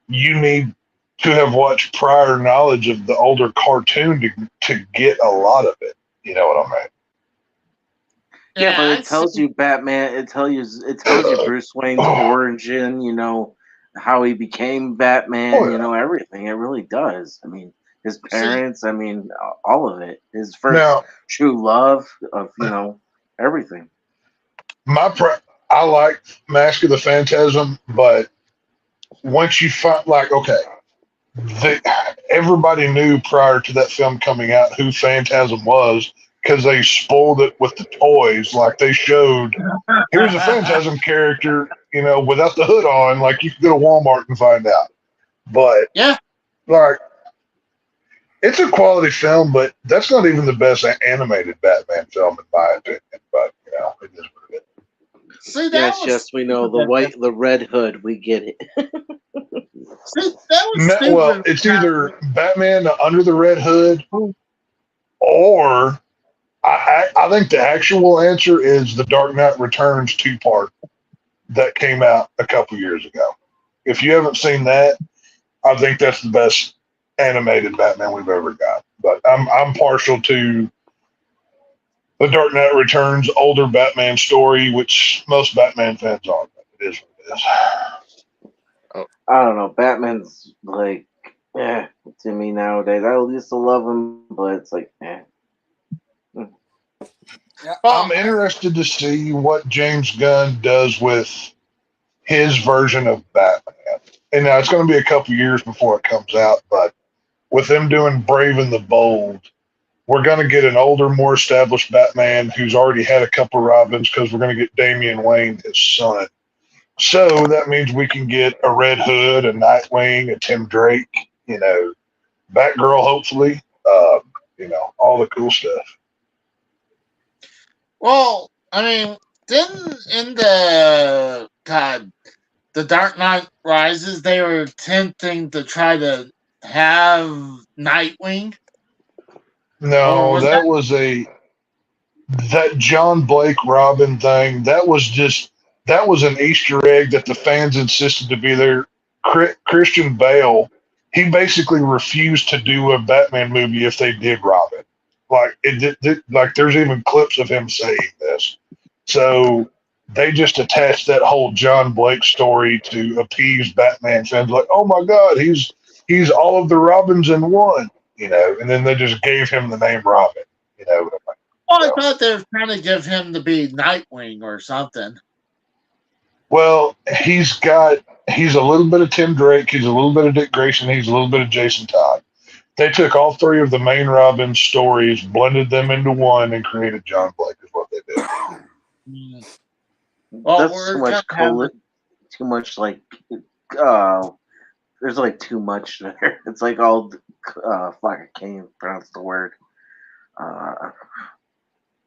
you need to have watched prior knowledge of the older cartoon to get a lot of it. You know what I mean? Yeah, but it tells you Batman. It tells you Bruce Wayne's origin. You know how he became Batman. You know everything. It really does. I mean, his parents. I mean, all of it. His first true love of everything. I like Mask of the Phantasm, but once you find everybody knew prior to that film coming out who Phantasm was because they spoiled it with the toys. Like they showed, here's a Phantasm character, without the hood on. Like you could go to Walmart and find out. But like it's a quality film, but that's not even the best animated Batman film in my opinion. But it is what it is. See, yes, we know the red hood. We get it. See, that was stupid. Well, it's either Batman Under the Red Hood, or I think the actual answer is The Dark Knight Returns 2-part that came out a couple years ago. If you haven't seen that, I think that's the best animated Batman we've ever got. But I'm partial to The Dark Knight Returns, older Batman story, which most Batman fans aren't. It is what it is. I don't know. Batman's like, to me nowadays. I used to love him, but it's like, I'm interested to see what James Gunn does with his version of Batman. And now it's going to be a couple years before it comes out, but with them doing Brave and the Bold, we're going to get an older, more established Batman who's already had a couple Robins because we're going to get Damian Wayne, his son. So that means we can get a Red Hood, a Nightwing, a Tim Drake, Batgirl, hopefully, all the cool stuff. Well, I mean, didn't in the Dark Knight Rises, they were attempting to try to have Nightwing? No, that was that John Blake Robin thing. That was an Easter egg that the fans insisted to be there. Christian Bale, he basically refused to do a Batman movie if they did Robin. Like there's even clips of him saying this. So they just attached that whole John Blake story to appease Batman fans. Like, oh my God, he's all of the Robins in one, and then they just gave him the name Robin, I thought they were trying to give him to be Nightwing or something. Well, he's a little bit of Tim Drake, he's a little bit of Dick Grayson, he's a little bit of Jason Todd. They took all three of the main Robin stories, blended them into one, and created John Blake, is what they did. Well, that's too much too much like there's like too much there. It's like all fuck, I can't even pronounce the word.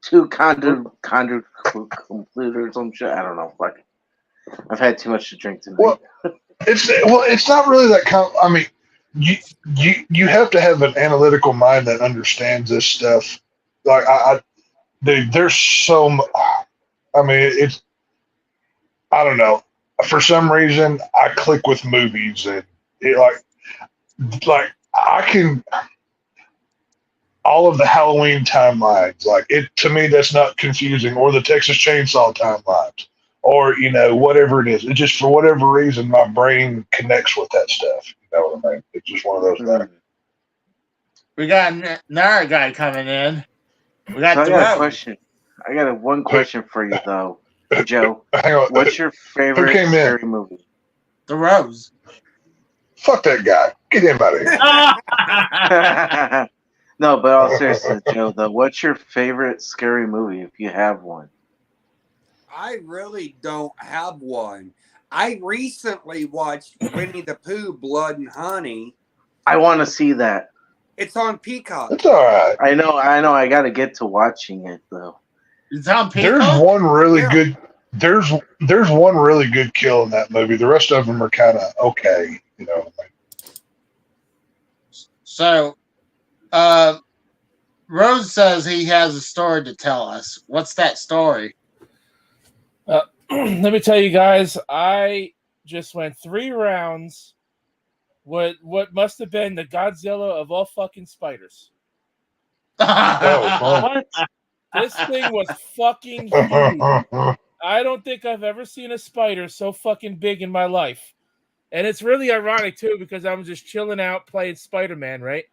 Too convoluted or some shit. I don't know. Fuck. I've had too much to drink tonight. Well, it's not really that kind. I mean, you have to have an analytical mind that understands this stuff. Like dude, there's so much. I mean, it's, I don't know. For some reason, I click with movies and it like I can, all of the Halloween timelines, like it, to me, that's not confusing, or the Texas Chainsaw timelines, or, whatever it is. It just, for whatever reason, my brain connects with that stuff. You know what I mean? It's just one of those things. We got another guy coming in. We got So the I got a road. question. I got one question for you though, Joe. Hang on. What's your favorite came in? scary movie? The Rose. Fuck that guy. Get him out of here. No, but all seriousness, Joe, though, what's your favorite scary movie if you have one? I really don't have one. I recently watched Winnie the Pooh, Blood and Honey. I want to see that. It's on Peacock. It's all right. I know. I got to get to watching it though. It's on Peacock? There's one really Yeah. good. There's one really good kill in that movie. The rest of them are kind of okay. So, Rose says he has a story to tell us. What's that story? Let me tell you guys, I just went 3 rounds with what must have been the Godzilla of all fucking spiders. Oh, What? This thing was fucking huge. I don't think I've ever seen a spider so fucking big in my life. And it's really ironic too, because I'm just chilling out playing Spider-Man, right?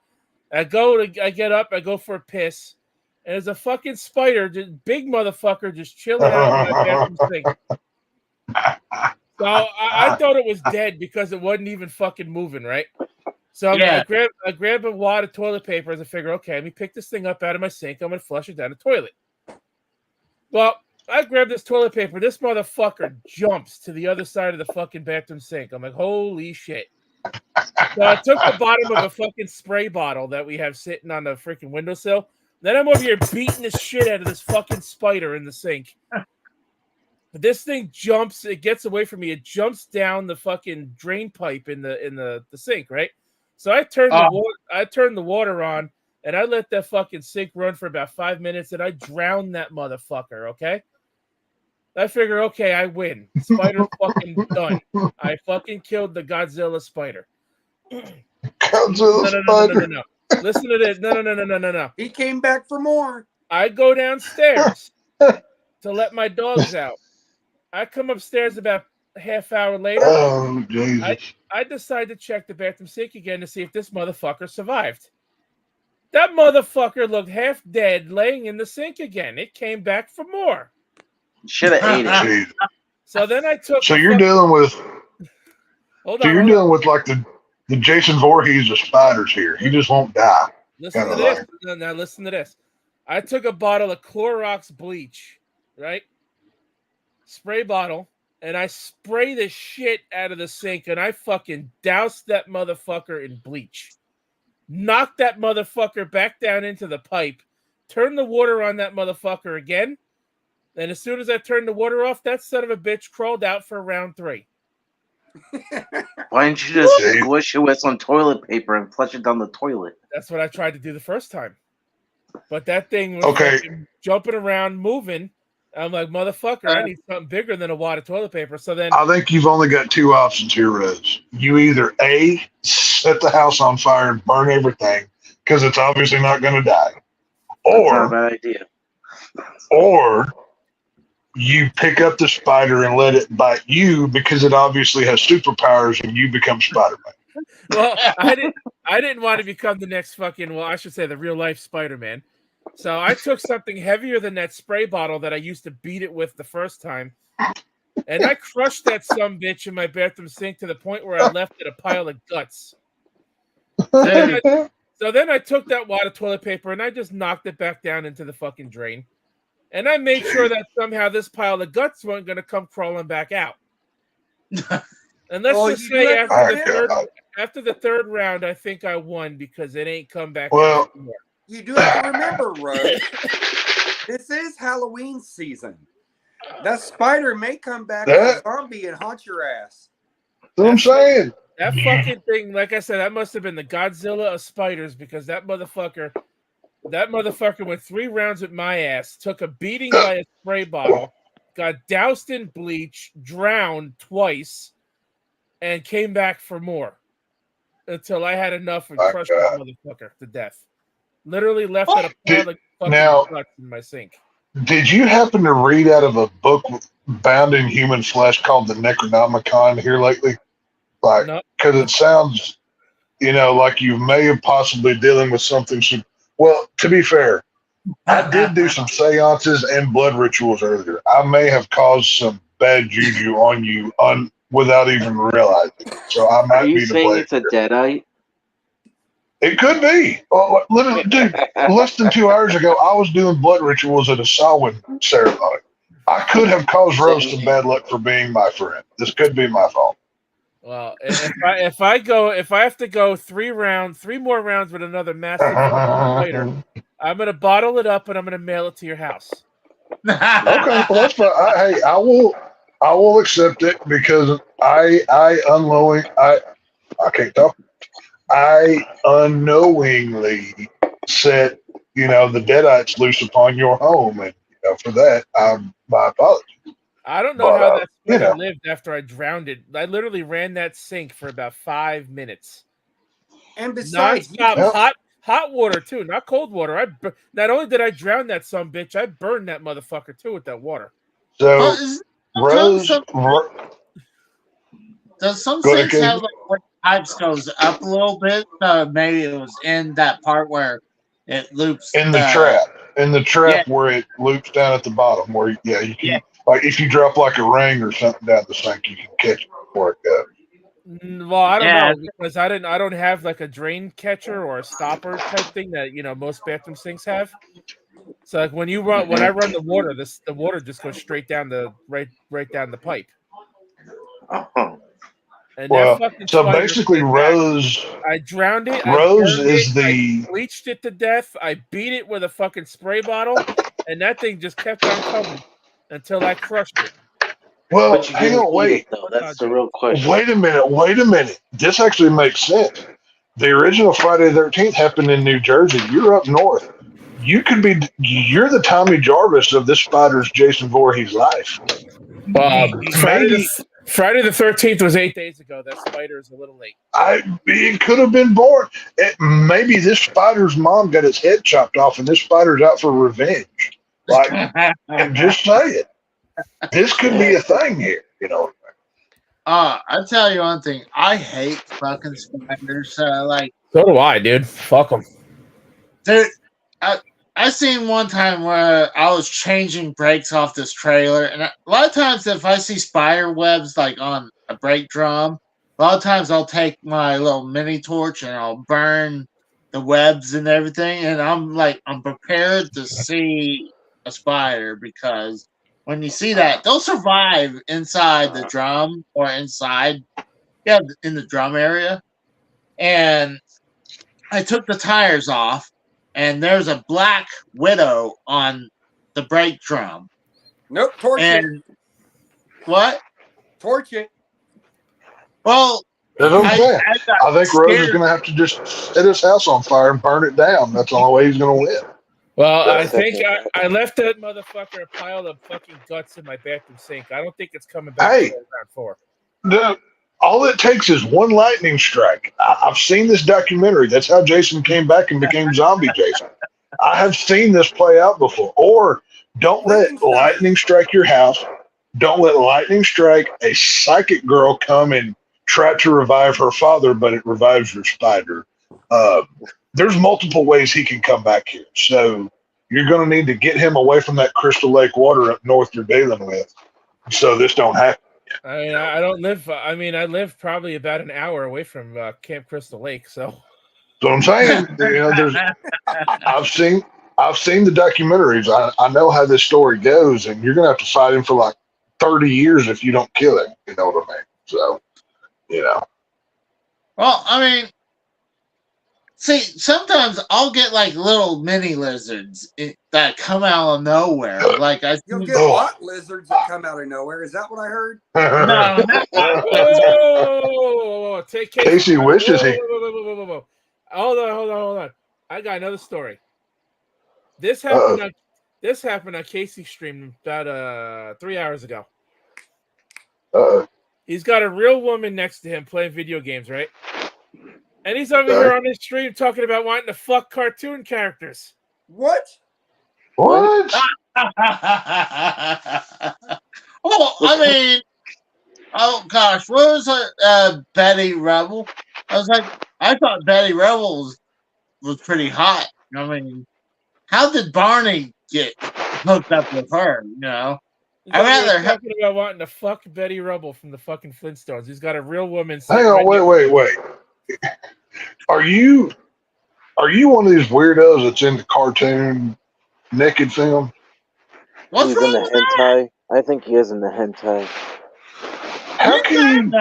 I get up, I go for a piss, and there's a fucking spider, just big motherfucker, just chilling out in my bathroom sink. So I thought it was dead because it wasn't even fucking moving, right? So I grab a wad of toilet paper as I figure, okay, let me pick this thing up out of my sink. I'm gonna flush it down the toilet. Well, I grab this toilet paper. This motherfucker jumps to the other side of the fucking bathroom sink. I'm like, holy shit. So I took the bottom of a fucking spray bottle that we have sitting on the freaking windowsill. Then I'm over here beating the shit out of this fucking spider in the sink. But this thing jumps, it gets away from me. It jumps down the fucking drain pipe in the sink, right? So I turned the water on, and I let that fucking sink run for about 5 minutes, and I drowned that motherfucker, okay? I figure, okay, I win. Spider's fucking done. I fucking killed the Godzilla spider. Godzilla spider. No. Listen to this. No. He came back for more. I go downstairs to let my dogs out. I come upstairs about a half hour later. Oh, Jesus. I decide to check the bathroom sink again to see if this motherfucker survived. That motherfucker looked half dead laying in the sink again. It came back for more. Should have ate it. Jesus. So then I took. So you're dealing with. Hold So on. you're dealing with like the Jason Voorhees of spiders here. He just won't die. Listen to this. Now listen to this. I took a bottle of Clorox bleach, right? Spray bottle, and I spray the shit out of the sink, and I fucking doused that motherfucker in bleach. Knocked that motherfucker back down into the pipe. Turned the water on that motherfucker again. And as soon as I turned the water off, that son of a bitch crawled out for round 3. Why didn't you just squish it with some toilet paper and flush it down the toilet? That's what I tried to do the first time. But that thing was fucking jumping around, moving. I'm like, motherfucker, I need something bigger than a wad of toilet paper. So then I think you've only got 2 options here, Rose. You either A, set the house on fire and burn everything, because it's obviously not going to die. That's not a Or, bad idea. or you pick up the spider and let it bite you because it obviously has superpowers and you become Spider-Man. well, I didn't want to become the next fucking, well, I should say the real life Spider-Man. So I took something heavier than that spray bottle that I used to beat it with the first time. And I crushed that sumbitch in my bathroom sink to the point where I left it a pile of guts. So then I took that wad of toilet paper and I just knocked it back down into the fucking drain. And I made sure that somehow this pile of guts weren't going to come crawling back out. And let's just say after the third round, I think I won because it ain't come back out anymore. You do have to remember, Rose, this is Halloween season. That spider may come back as a zombie and haunt your ass. That's what I'm saying. That fucking thing, like I said, that must have been the Godzilla of spiders because that motherfucker That motherfucker went 3 rounds with my ass, took a beating by a spray bottle, got doused in bleach, drowned twice, and came back for more until I had enough and crushed that motherfucker to death. Literally left at a pile of fucking guts in my sink. Did you happen to read out of a book bound in human flesh called the Necronomicon here lately? Like, because it sounds, like you may have possibly dealing with something. Well, to be fair, I did do some seances and blood rituals earlier. I may have caused some bad juju on you without even realizing it. So I might be the blame. Are you saying it's a deadite? It could be. Well, literally, dude, less than 2 hours ago, I was doing blood rituals at a Samhain ceremony. I could have caused Rose some bad luck for being my friend. This could be my fault. Well, if I have to go 3 more rounds with another massive spider, I'm gonna bottle it up and I'm gonna mail it to your house. Okay, well that's fine. I will accept it because I can't talk. I unknowingly set the deadites loose upon your home, and for that my apologies. I don't know how that spider lived after I drowned it. I literally ran that sink for about 5 minutes. And besides, hot water too, not cold water. Not only did I drown that sumbitch, I burned that motherfucker too with that water. So, Rose, does some sinks have like pipes goes up a little bit? Maybe it was in that part where it loops in the trap where it loops down at the bottom. Where you can. Yeah. Like if you drop like a ring or something down the sink, you can catch it before it goes. Well, I don't know because I don't have like a drain catcher or a stopper type thing that most bathroom sinks have. So like when I run the water, the water just goes straight down right down the pipe. And so basically, Rose. I drowned it. Rose I bleached it to death. I beat it with a fucking spray bottle, and that thing just kept on coming until I crushed it. Well, hang on, wait. That's the real question. Wait a minute. This actually makes sense. The original Friday the 13th happened in New Jersey. You're up north. You're the Tommy Jarvis of this spider's Jason Voorhees life. Friday the 13th was 8 days ago. That spider is a little late. It could have been born. Maybe this spider's mom got its head chopped off, and this spider's out for revenge. Like, and just say it. This could be a thing here, I'll tell you one thing. I hate fucking spiders. So do I, dude. Fuck them. Dude, I seen one time where I was changing brakes off this trailer, and a lot of times if I see spider webs like on a brake drum, a lot of times I'll take my little mini torch and I'll burn the webs and everything, and I'm prepared to see a spider because when you see that, they'll survive inside the drum or in the drum area. And I took the tires off, and there's a black widow on the brake drum. Nope, torch it. What? Torch it. Well, I think Rose is going to have to just set his house on fire and burn it down. That's the only way he's going to win. Well, I think I left that motherfucker a pile of fucking guts in my bathroom sink. I don't think it's coming back to round 4. No, all it takes is one lightning strike. I've seen this documentary. That's how Jason came back and became zombie Jason. I have seen this play out before. Or don't let lightning strike your house. Don't let lightning strike a psychic girl come and try to revive her father, but it revives your spider. There's multiple ways he can come back here. So you're going to need to get him away from that Crystal Lake water up north you're dealing with so this don't happen. I mean, I don't live. I live probably about an hour away from Camp Crystal Lake. So that's what I'm saying. I've seen the documentaries. I know how this story goes, and you're going to have to fight him for like 30 years if you don't kill him. You know what I mean? So, Well, I mean, see, sometimes I'll get like little mini lizards that come out of nowhere. You'll get lot lizards that come out of nowhere. Is that what I heard? No. Whoa. Casey wishes he. Hold on. I got another story. This happened on Casey's stream about 3 hours ago. He's got a real woman next to him playing video games, right? And he's over here on his stream talking about wanting to fuck cartoon characters. What? What? Well, I mean, oh gosh, what was it? Betty Rebel. I thought Betty Rebel was pretty hot. I mean, how did Barney get hooked up with her? You know, He's over here talking about wanting to fuck Betty Rubble from the fucking Flintstones. He's got a real woman. Hang on, wait. Are you one of these weirdos that's into cartoon naked film? What's He's wrong in the with that? hentai. I think he is in the hentai. How can you?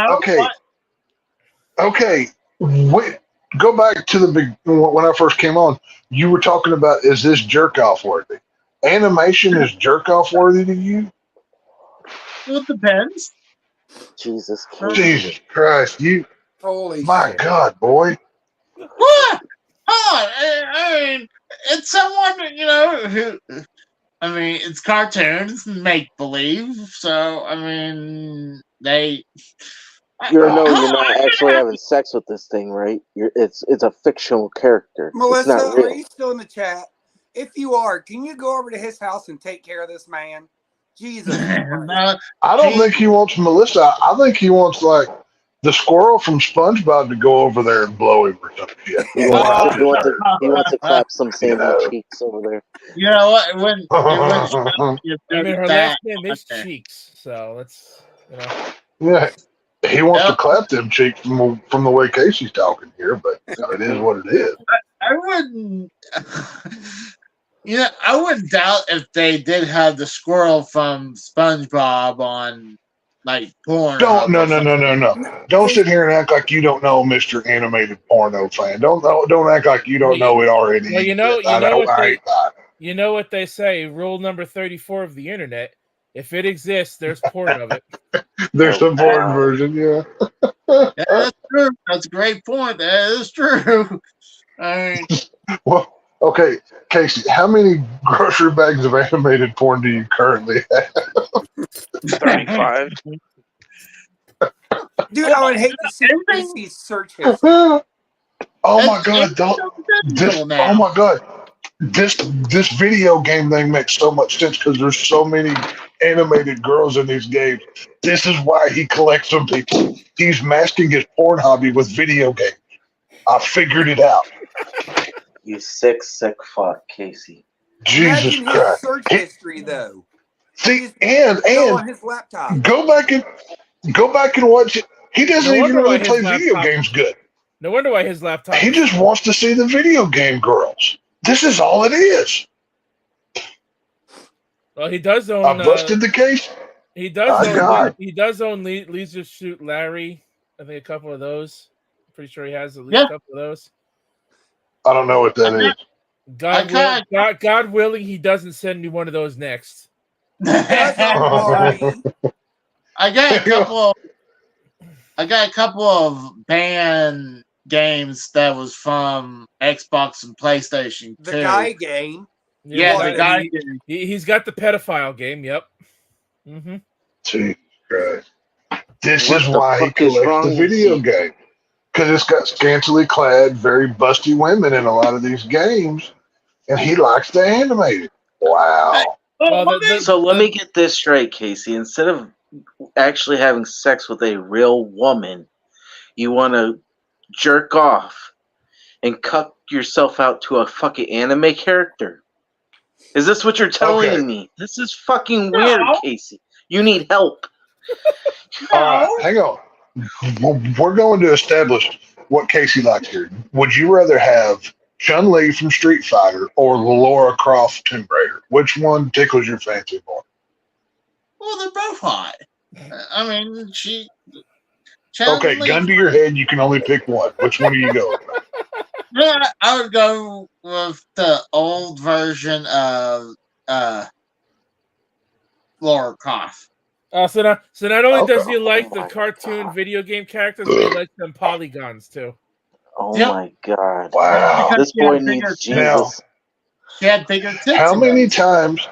Okay. Wait. Go back to the big when I first came on. You were talking about, is this jerk off worthy? Animation is jerk off worthy to you? Well, it depends. Jesus Christ. Jesus Christ! Holy My shit. God, boy. What? Hold on. I mean, it's someone, you know, who. I mean, it's cartoons, make believe. So, I mean, they. You're not actually having sex with this thing, right? It's a fictional character. Melissa, it's not real. are you still in the chat? If you are, can you go over to his house and take care of this man? Jesus. No, I don't think he wants Melissa. I think he wants like the squirrel from SpongeBob to go over there and blow him or some shit. He wants to clap some sandy cheeks over there. You know what? When I mean, her last name is Cheeks, so let's, you know. Yeah, he wants to clap them cheeks from the way Casey's talking here, but it is what it is. I wouldn't. I wouldn't doubt if they did have the squirrel from SpongeBob on, like, porn. No. Don't sit here and act like you don't know, Mr. Animated Porno fan. Don't act like you don't know it already. Well, you know what they say. Rule number 34 of the internet: if it exists, there's porn of it. There's a porn version, yeah. Yeah, that's true. That's a great point. That is true. I mean, Well, okay, Casey, how many grocery bags of animated porn do you currently have? 35. Dude, I would hate to see Casey's search history. Oh my God! Oh my God! This video game thing makes so much sense because there's so many animated girls in these games. This is why he collects them people. He's masking his porn hobby with video games. I figured it out. You sick fuck, Casey. Jesus Imagine Christ! his search history, though. See, and on his laptop. go back and watch it. He doesn't even really play video games good. No wonder why his laptop. He just wants to see the video game girls. This is all it is. Well, he does own. I busted the case. He does own. God. He does own Leisure Suit Larry. I think a couple of those. Pretty sure he has at least a couple of those. I don't know what that is. God willing, he doesn't send me one of those next. I got a couple of banned games that was from Xbox and PlayStation 2. The guy game. Yeah, the guy game. He's got the pedophile game. Yep. Mm-hmm. Jesus Christ. This is why he collects the video game. Because it's got scantily clad, very busty women in a lot of these games, and he likes to animate it. Wow. So let me get this straight, Casey. Instead of actually having sex with a real woman, you want to jerk off and cut yourself out to a fucking anime character? Is this what you're telling me? This is fucking weird, Casey. You need help. All right, hang on. We're going to establish what Casey likes here. Would you rather have Chun-Li from Street Fighter or Lara Croft Tomb Raider? Which one tickles your fancy more? Well, they're both hot. I mean, Okay, gun to your head. You can only pick one. Which one do you go with? Yeah, I would go with the old version of Lara Croft. So not only does he like the cartoon video game characters, but he likes them polygons too. Oh my God! Wow, this boy needs Jesus. She had bigger tits. How in many those. times?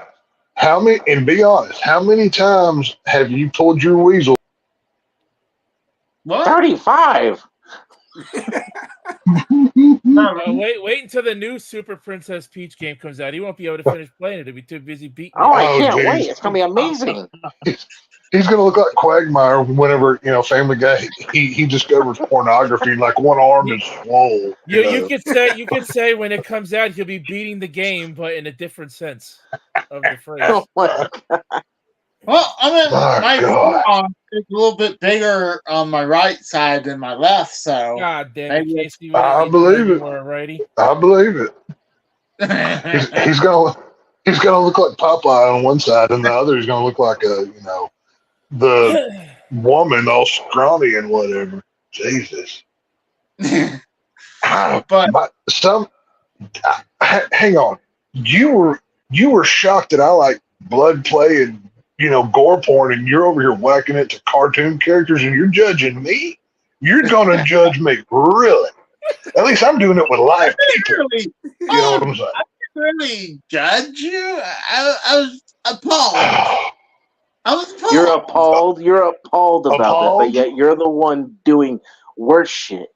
And be honest, how many times have you pulled your weasel? What? 35. Wait until the new Super Princess Peach game comes out. He won't be able to finish playing it. He'll be too busy beating Oh, I Oh, can't geez. wait. It's going to be amazing. He's going to look like Quagmire whenever, Family Guy, he discovers pornography, like one arm is swole. You could say when it comes out he'll be beating the game, but in a different sense of the phrase. Oh, my God. Well, I mean, my God. forearm is a little bit bigger on my right side than my left, so God damn it, maybe Casey. We I didn't even know believe you it. were a righty. I believe it. He's gonna look like Popeye on one side, and the other he's gonna look like the woman all scrawny and whatever. Jesus. But Hang on. You were shocked that I like blood play and gore porn, and you're over here whacking it to cartoon characters, and you're judging me. You're gonna judge me, really? At least I'm doing it with live people. really, You know what I'm saying? I didn't really judge you. I was appalled. I was appalled. You're appalled. You're appalled about Appalled? that, but yet you're the one doing worse shit.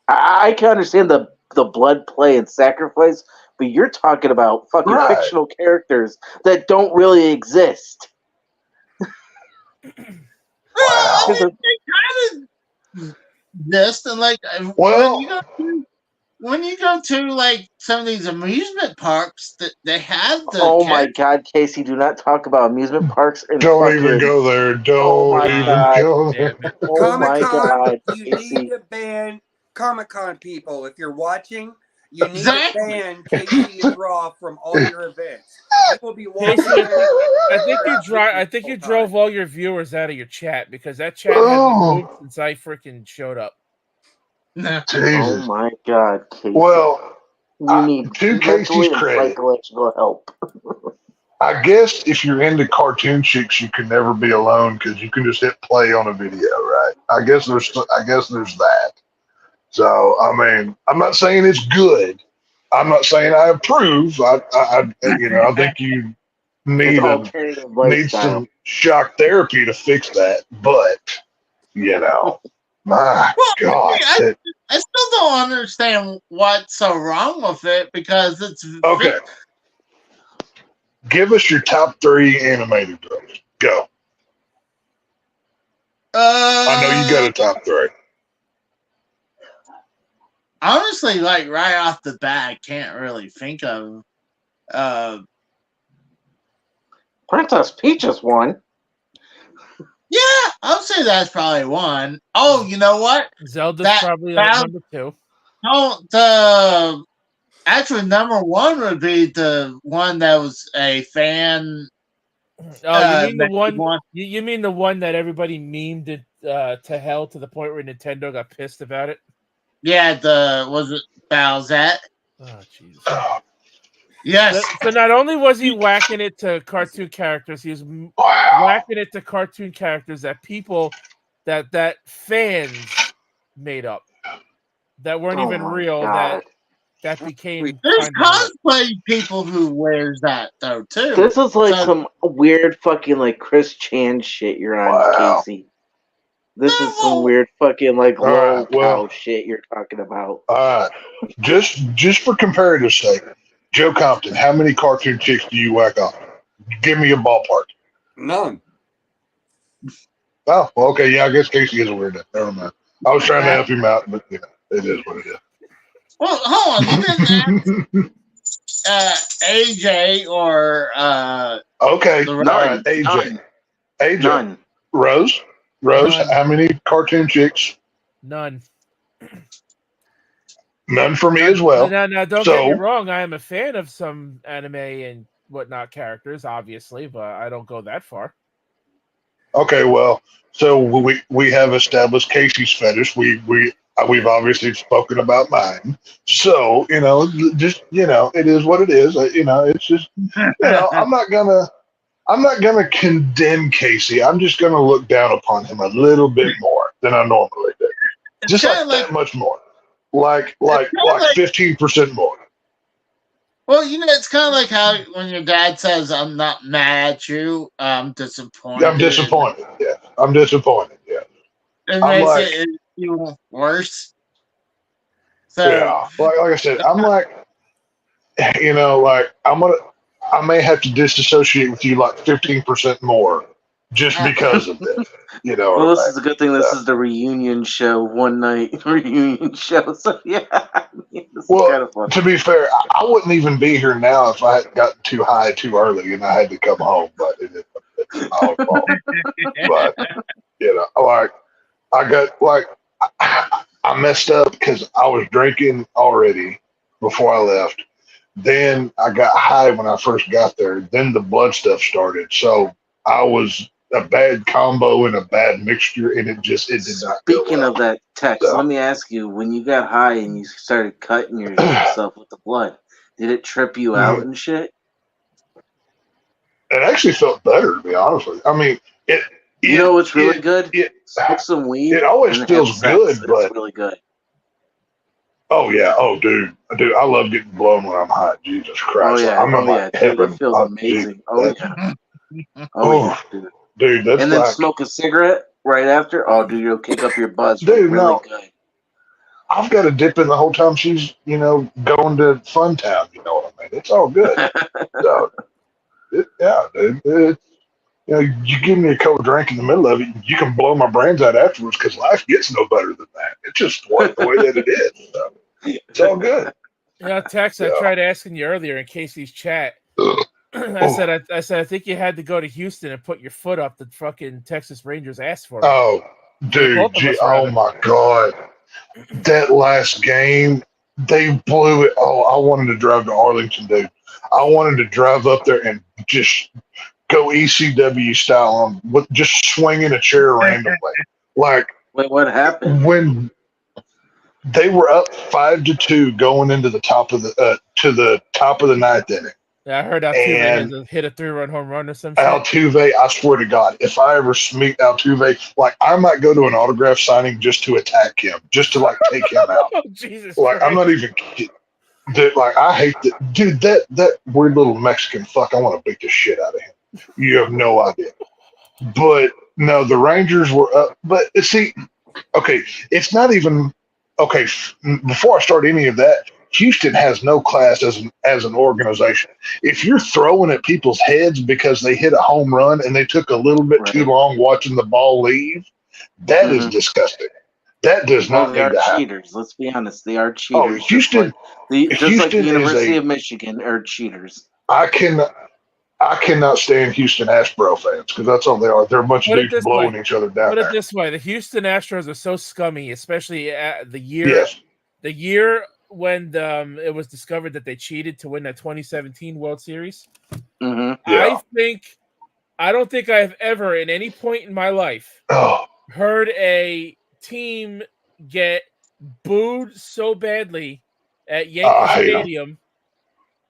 I can understand the blood play and sacrifice, but you're talking about fucking Right. fictional characters that don't really exist. Well, I mean, they kind of this and like Well- when you go to like some of these amusement parks that they have the Oh my God, Casey! Do not talk about amusement parks and Don't fucking. even go there. Don't my even God. go there. Damn it. Oh my God, You need Casey! to ban Comic-Con people. If you're watching, you need Exactly. to ban Casey and Raw from all your events. People will be walking Casey, around. I think you drove all your viewers out of your chat because that chat Oh. hasn't moved since I freaking showed up. No. Oh Jesus. my God, Casey! Well, you need to mental Casey's and credit, psychological help. I guess if you're into cartoon chicks, you can never be alone because you can just hit play on a video, right? I guess there's that. So I mean, I'm not saying it's good. I'm not saying I approve. I think you need It's alternative lifestyle. some shock therapy to fix that. But my God, I still don't understand what's so wrong with it because it's okay. Give us your top 3 animated girls. Go. I know you got a top 3. Honestly, like right off the bat, I can't really think of. Princess Peach is one. Yeah, I'll say that's probably one. Oh, you know what? Zelda's probably number 2. Oh, the actually number 1 would be the one that was a fan. Oh, you mean the one? You mean the one that everybody memed it to hell to the point where Nintendo got pissed about it? Yeah, was it Bowsette? Oh, Jesus. Yes. So not only was he whacking it to cartoon characters, he was whacking it to cartoon characters that people that fans made up that weren't even real. God. That became. There's cosplay people who wears that though too. This is like some weird fucking like Chris Chan shit you're on, Casey. This is some weird fucking like low cow shit you're talking about. Just for comparative sake, Joe Compton, how many cartoon chicks do you whack off? Give me a ballpark. None. Oh, well, okay, yeah, I guess Casey is a weirdo. Never mind. I was trying to help him out, but it is what it is. Well, hold on, you didn't ask AJ or okay, None. all right, AJ. AJ. None. Rose, None. how many cartoon chicks? None. None for me as well. No, don't get me wrong. I am a fan of some anime and whatnot characters, obviously, but I don't go that far. Okay, well, so we have established Casey's fetish. We've obviously spoken about mine. So, just it is what it is. It's just I'm not gonna condemn Casey. I'm just gonna look down upon him a little bit more than I normally do. Just like that much more. Like 15% more. Well, it's kind of like how when your dad says, "I'm not mad at you, I'm disappointed." I'm disappointed. Yeah, I'm disappointed. Yeah, It I'm makes like, it even worse. So, yeah, like I said, I'm like, like I may have to disassociate with you like 15% more just because of this. You know Well, what this I is a good thing. This is the reunion show, one night reunion show. So yeah, this is kind of Well, funny. to be fair, I wouldn't even be here now if I had gotten too high too early and I had to come home. But it's my own fault. But like I got like I messed up because I was drinking already before I left. Then I got high when I first got there. Then the blood stuff started. So I was a bad combo and a bad mixture, and it did not go Speaking well. of that text, So let me ask you: when you got high and you started cutting yourself with the blood, did it trip you out and shit? it actually felt better, to be honest with you. I mean, it. You know what's really good? It, Smoke some weed it always and have feels sex. good, It's but really good. oh yeah, oh dude, I love getting blown when I'm hot. Jesus Christ, Oh yeah, I'm in like dude, it heaven. feels Oh, amazing. dude, Oh that's, yeah, oh, dude. dude, that's And then like, smoke a cigarette right after. Oh, dude, you'll kick up your buzz dude, really no, good. I've got to dip in the whole time she's, going to Fun Town. You know what I mean? It's all good. So, yeah, dude, you give me a cold drink in the middle of it, you can blow my brains out afterwards because life gets no better than that. It's just what the way that it is. So, it's all good. Tex, I Yeah. tried asking you earlier in Casey's chat. I said, I think you had to go to Houston and put your foot up the fucking Texas Rangers asked for. Oh, dude, oh my God. That last game, they blew it. Oh, I wanted to drive to Arlington, dude. I wanted to drive up there and just go ECW style on with just swinging a chair randomly. Like, wait, what happened? When they were up 5-2 going into the top of the ninth inning. Yeah, I heard Altuve had to hit a 3-run home run or some shit. Altuve, I swear to God, if I ever meet Altuve, like I might go to an autograph signing just to attack him, just to like take him out. Oh, Jesus like Christ. I'm not even kidding. Dude, like I hate that, dude. That weird little Mexican fuck. I want to beat the shit out of him. You have no idea. But no, the Rangers were up. But see, okay, it's not even okay. Before I start any of that, Houston has no class as an organization. If you're throwing at people's heads because they hit a home run and they took a little bit too long watching the ball leave, that is disgusting. That does not they need are to happen. cheaters. Let's be honest. They are cheaters. Oh, Houston, just like the University of Michigan are cheaters. I cannot stand Houston Astro fans because that's all they are. They're a bunch of dudes blowing each other down. Put it this way: the Houston Astros are so scummy, especially at the year. Yes. The year when it was discovered that they cheated to win that 2017 World Series. Mm-hmm. Yeah. I don't think I have ever, in any point in my life, heard a team get booed so badly at Yankee Stadium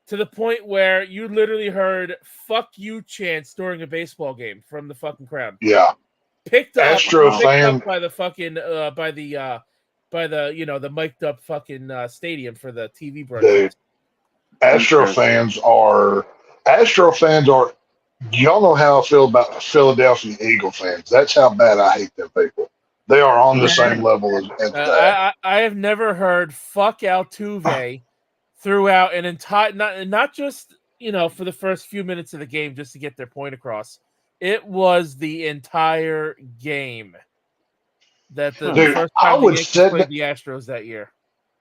to the point where you literally heard "fuck you" chants during a baseball game from the fucking crowd. Yeah. Picked up by the fucking by the the mic'd up fucking stadium for the TV broadcast. Astro fans are y'all know how I feel about Philadelphia Eagle fans. That's how bad I hate them people. They are on the same level as that. I have never heard "fuck Altuve" throughout an entire not just for the first few minutes of the game just to get their point across. It was the entire game that the first time the Yankees played the Astros that year.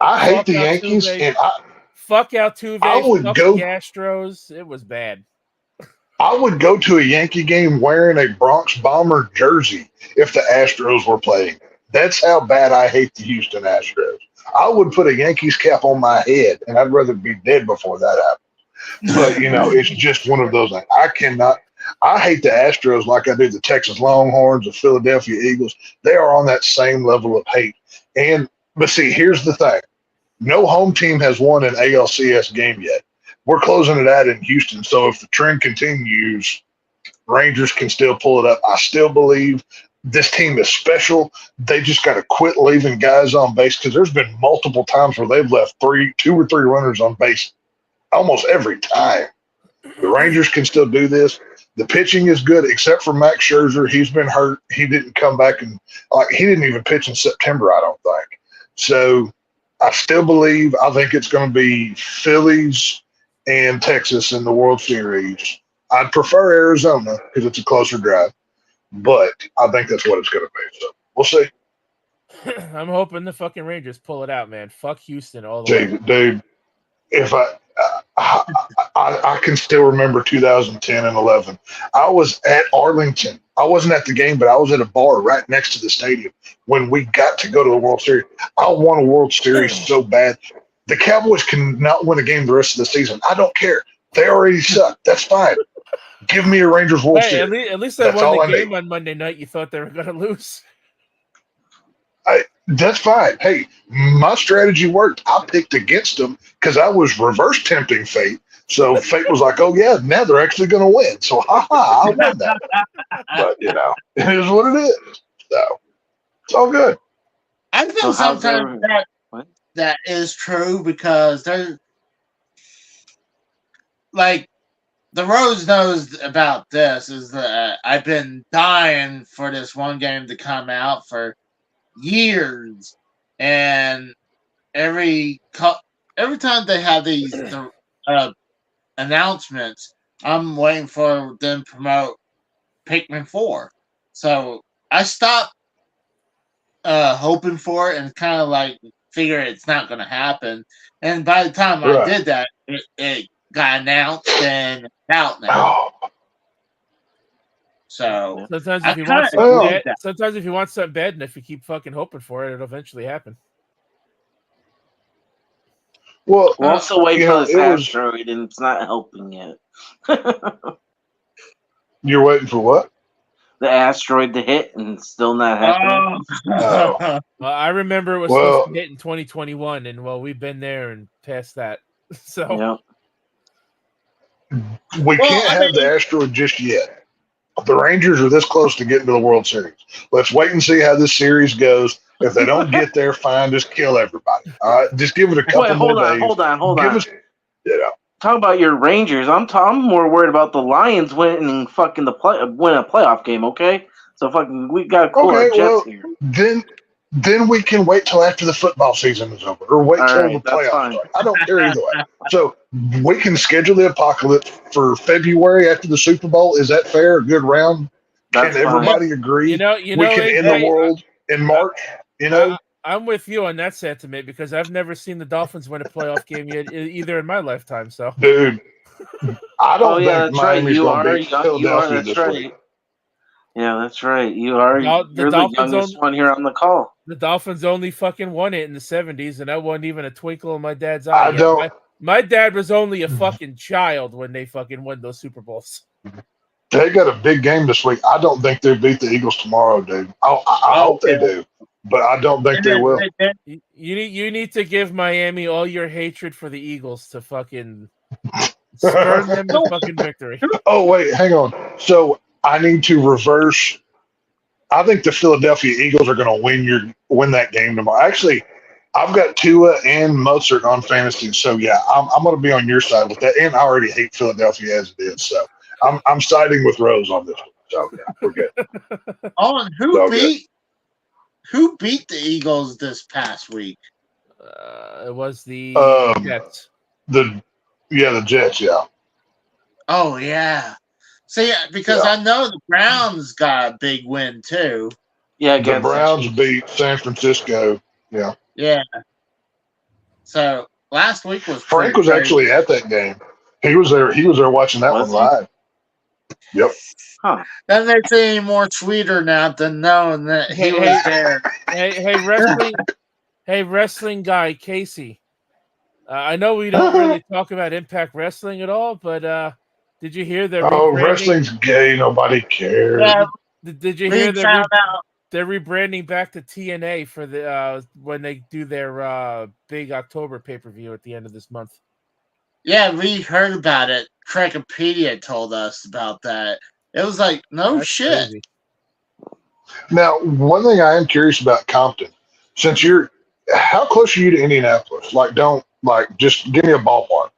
I hate the Yankees and fuck Altuve. Fuck the Astros. It was bad. I would go to a Yankee game wearing a Bronx Bomber jersey if the Astros were playing. That's how bad I hate the Houston Astros. I would put a Yankees cap on my head, and I'd rather be dead before that happens. But, it's just one of those things. I hate the Astros like I do the Texas Longhorns, the Philadelphia Eagles. They are on that same level of hate. But see, here's the thing. No home team has won an ALCS game yet. We're closing it out in Houston, so if the trend continues, Rangers can still pull it up. I still believe this team is special. They just got to quit leaving guys on base because there's been multiple times where they've left 2 or 3 runners on base almost every time. The Rangers can still do this. The pitching is good, except for Max Scherzer. He's been hurt. He didn't come back, and he didn't even pitch in September, I don't think. So I still believe. I think it's going to be Phillies and Texas in the World Series. I'd prefer Arizona because it's a closer drive, but I think that's what it's going to be. So we'll see. I'm hoping the fucking Rangers pull it out, man. Fuck Houston all the way. Dude, if I can still remember 2010 and 11. I was at Arlington. I wasn't at the game, but I was at a bar right next to the stadium when we got to go to the World Series. I want a World Series so bad. The Cowboys can not win a game the rest of the season. I don't care. They already suck. That's fine. Give me a Rangers World Series. At least they won the game on Monday night. You thought they were going to lose. That's fine. Hey, my strategy worked. I picked against them because I was reverse tempting fate. So fate was like, oh, yeah, now they're actually going to win. So, I won that. But, it is what it is. So, it's all good. I feel sometimes that is true because there's, like, the Rose knows about this is that I've been dying for this one game to come out for years, and every time they have these announcements, I'm waiting for them to promote Pikmin 4. So I stopped hoping for it and kind of like figure it's not going to happen. And by the time I did that, it got announced and out now. So sometimes if you want something bad, and if you keep fucking hoping for it, it'll eventually happen. Well, we'll also wait for this asteroid, and it's not helping yet. You're waiting for what? The asteroid to hit, and it's still not happening. Well, I remember it was supposed to hit in 2021, and we've been there and past that. So we can't have the asteroid just yet. The Rangers are this close to getting to the World Series. Let's wait and see how this series goes. If they don't get there, fine, just kill everybody. All right, just give it a couple more days. Hold on. Talk about your Rangers. I'm more worried about the Lions winning fucking win a playoff game. Okay, so fucking we got to cool our jets here. Then we can wait till after the football season is over, or wait till the playoffs start. I don't care either way. So we can schedule the apocalypse for February after the Super Bowl. Is that fair? A good round? Can everybody agree? We can end the world in March. I'm with you on that sentiment because I've never seen the Dolphins win a playoff game yet, either in my lifetime. So, dude, I don't think Miami's going to beat Philadelphia this week. Yeah, that's right. You are. You're the youngest one here on the call. The Dolphins only fucking won it in the 70s, and that wasn't even a twinkle in my dad's eye. My dad was only a fucking child when they fucking won those Super Bowls. They got a big game this week. I don't think they beat the Eagles tomorrow, dude. I hope they do, but I don't think they will. You need to give Miami all your hatred for the Eagles to fucking spurn them to fucking victory. Oh, wait, hang on. So I need to reverse. I think the Philadelphia Eagles are going to win that game tomorrow. Actually, I've got Tua and Mozart on fantasy, so yeah, I'm going to be on your side with that. And I already hate Philadelphia as it is, so I'm siding with Rose on this one. So yeah, we're good. Who beat the Eagles this past week? It was the Jets. The Jets, yeah. Oh yeah. See, because I know the Browns got a big win too. Yeah, the Browns beat San Francisco. Yeah. Yeah. So last week was Frank was actually at that game. He was there. He was there watching that one live. Yep. Huh. That makes it any more sweeter now than knowing that he was there. Hey, wrestling guy Casey. I know we don't really talk about Impact Wrestling at all, but did you hear that? Wrestling's gay. Nobody cares. Yeah, did you hear that? They're rebranding back to TNA for the when they do their big October pay-per-view at the end of this month. Yeah, we heard about it. Wikipedia told us about that. It was like, that's shit. Crazy. Now, one thing I am curious about Compton, since how close are you to Indianapolis? Just give me a ballpark.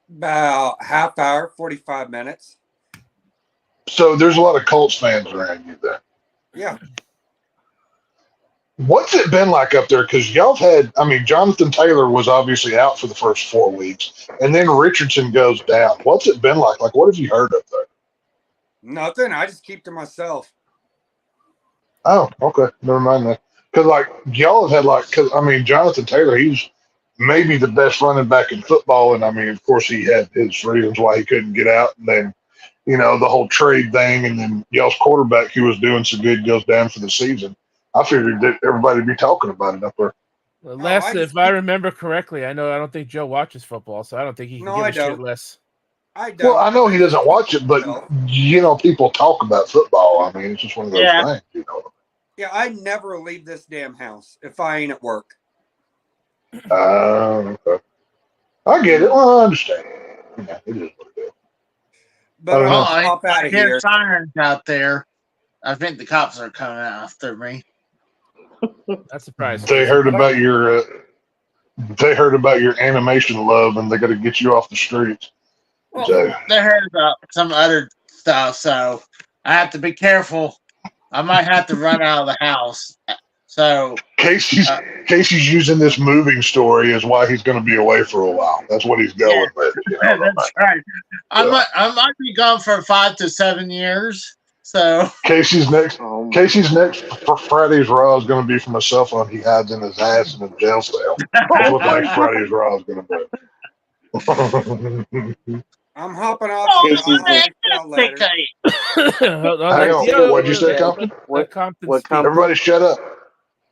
About half hour, 45 minutes. So there's a lot of Colts fans around you there. Yeah. What's it been like up there? Because y'all had, I mean, Jonathan Taylor was obviously out for the first 4 weeks, and then Richardson goes down. What's it been like? Like, what have you heard up there? Nothing. I just keep to myself. Oh, okay. Never mind that. Because, like, y'all have had, like, cause, I mean, Jonathan Taylor, he's maybe the best running back in football. And, I mean, of course, he had his reasons why he couldn't get out. And then, you know, the whole trade thing. And then y'all's quarterback, who was doing so good, goes down for the season. I figured that everybody would be talking about it up there. Well, if I remember correctly, I don't think Joe watches football, so I don't think he can give a shit less. I don't. Well, I know he doesn't watch it, but, you know, people talk about football. I mean, it's just one of those things, you know. Yeah, I never leave this damn house if I ain't at work. Okay. I get it. Well, I understand. Yeah, it is what it is. But I I'll hop out of here. Sirens out there. I think the cops are coming after me. That's surprising. They heard about your animation love, and they got to get you off the streets. Well, they heard about some other stuff, so I have to be careful. I might have to run out of the house. So Casey's using this moving story as why he's going to be away for a while. That's what he's going with. You know, that's right. I might be gone for 5 to 7 years. So Casey's next for Friday's Raw is going to be from a cell phone he hides in his ass in a jail cell. That's what next Friday's Raw is going to be. I'm hopping off. What'd you say, Compton? Everybody shut up.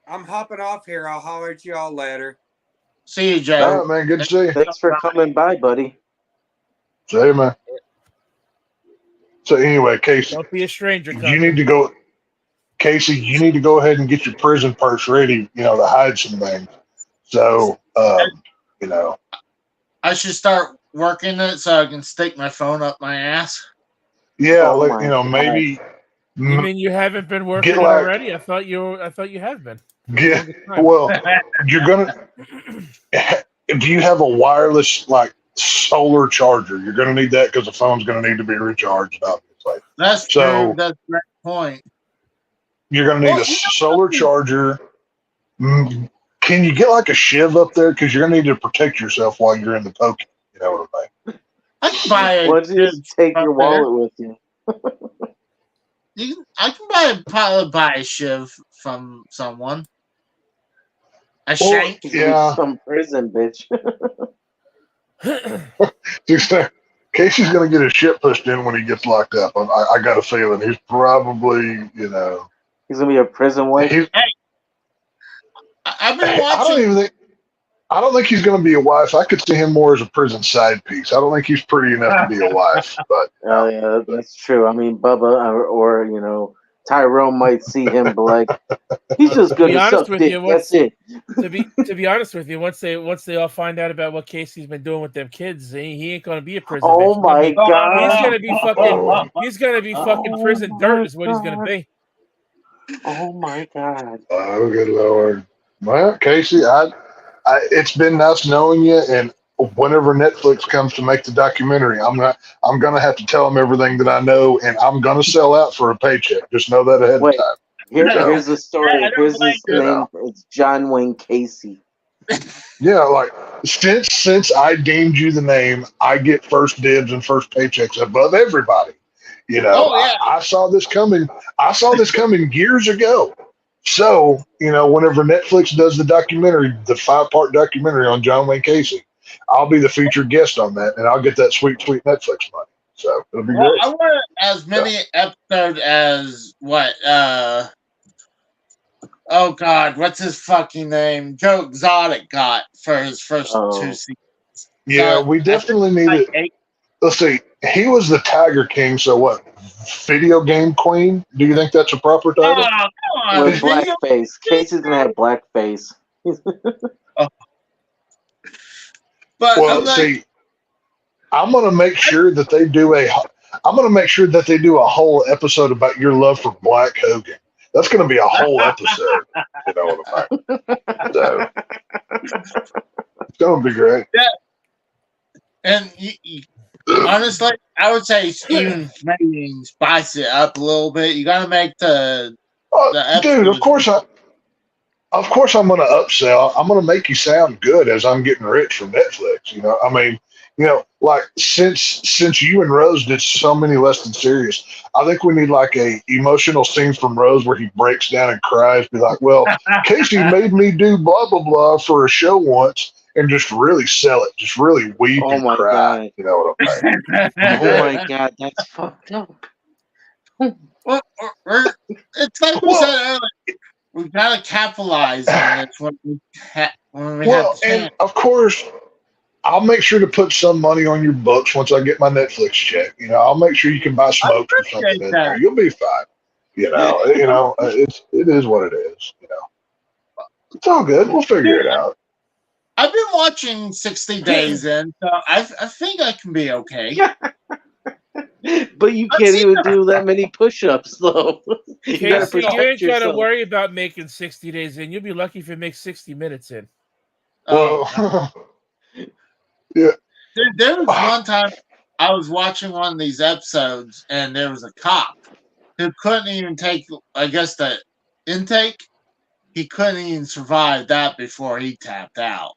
I'm hopping off here. I'll holler at you all later. See you, Joe. All right, man. Good to see you. Thanks for coming by, buddy. See you, man. So anyway, Casey, don't be a stranger. You need to go, Casey. You need to go ahead and get your prison purse ready. You know, to hide some things. So, you know, I should start working it so I can stick my phone up my ass. Yeah, you know, maybe. You mean you haven't been working already? I thought you have been. Yeah. Well, you're gonna. Do you have a wireless solar charger? You're gonna need that because the phone's gonna need to be recharged, obviously. That's true. That's a great point. You're gonna need a solar charger. Can you get a shiv up there? Because you're gonna need to protect yourself while you're in the poke. You know what I mean? I can buy Why don't you just take your wallet with you? I can probably buy a shiv from someone. A shank? Yeah. Some prison, bitch. Casey's going to get his shit pushed in when he gets locked up. I got a feeling he's probably, you know. He's going to be a prison wife? I've been watching. I don't think he's going to be a wife. I could see him more as a prison side piece. I don't think he's pretty enough to be a wife. But yeah, that's true. I mean, Bubba or you know, Tyrone might see him, but he's just good to suck dick. That's it. To be honest with you, once they all find out about what Casey's been doing with them kids, he ain't going to be a prison. Oh my god! He's going to be fucking prison dirt. Is what he's going to be. Oh my god! Oh good lord! Well, Casey, it's been nice knowing you, and whenever Netflix comes to make the documentary, I'm gonna have to tell them everything that I know, and I'm gonna sell out for a paycheck. Just know that ahead of time. Here's the story. Here's his name. It's John Wayne Casey. Yeah, since I deemed you the name, I get first dibs and first paychecks above everybody. You know, I saw this coming. I saw this coming years ago. So, you know, whenever Netflix does the documentary, the 5-part documentary on John Wayne Casey, I'll be the featured guest on that, and I'll get that sweet, sweet Netflix money. So it'll be great. I want as many episodes as what? Oh God, what's his fucking name? Joe Exotic got for his first 2 seasons. Yeah, we definitely need it. Let's see. He was the Tiger King, so what? Video game queen? Do you think that's a proper title? Oh, with blackface. Casey's gonna have blackface. But see, I'm gonna make sure that they do a whole episode about your love for Black Hogan. That's gonna be a whole episode. You know what I mean? So, it's gonna be great. Yeah. And honestly, I would say even maybe spice it up a little bit. You got to make the dude. Of course I'm going to upsell. I'm going to make you sound good as I'm getting rich from Netflix. You know, I mean, like since you and Rose did so many less than serious, I think we need like a emotional scene from Rose where he breaks down and cries. Be like, well, Casey made me do blah blah blah for a show once, and just really sell it, just really weep and cry. God. You know what I'm saying? Oh my God, that's fucked up. Well, it's like we said earlier. We gotta capitalize on this when we have the chance. And of course, I'll make sure to put some money on your books once I get my Netflix check. You know, I'll make sure you can buy smokes or something in there. You'll be fine. You know, it is what it is. You know, it's all good. We'll figure it out. I've been watching 60 Days In, so I think I can be okay. But you can't even do that many push-ups, though. You ain't got to worry about making 60 days in. You'll be lucky if you make 60 minutes in. Well, yeah. There was one time I was watching one of these episodes, and there was a cop who couldn't even take, I guess, the intake. He couldn't even survive that before he tapped out.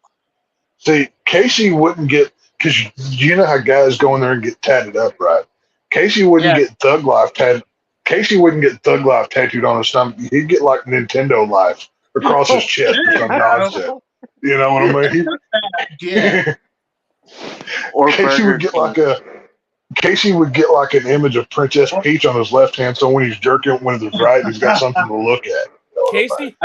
See, Casey wouldn't get, because you know how guys go in there and get tatted up, right? Casey wouldn't get Thug Life tattooed. Casey wouldn't get Thug Life tattooed on his stomach. He'd get like Nintendo Life across his chest or some nonsense. You know what I mean? Yeah. Or Casey would get like an image of Princess Peach on his left hand, so when he's jerking it with his right, he's got something to look at. Casey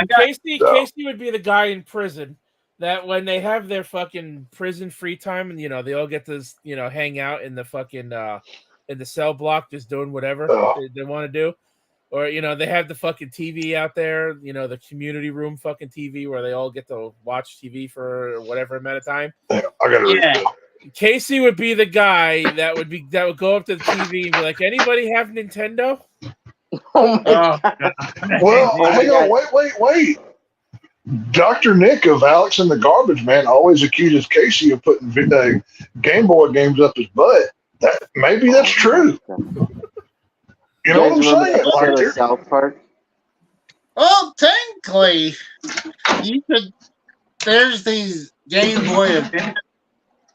would be the guy in prison that when they have their fucking prison free time and they all get to hang out in the fucking in the cell block just doing whatever they want to do, or they have the fucking TV out there, the community room fucking TV where they all get to watch TV for whatever amount of time. I gotta Casey would be the guy that would go up to the TV and be like, anybody have Nintendo? Oh my God. Well, hang on, wait. Dr. Nick of Alex and the Garbage Man always accuses Casey of putting Game Boy games up his butt. Maybe that's true. You know what I'm saying? South Park. Well, technically, there's these Game Boy Advance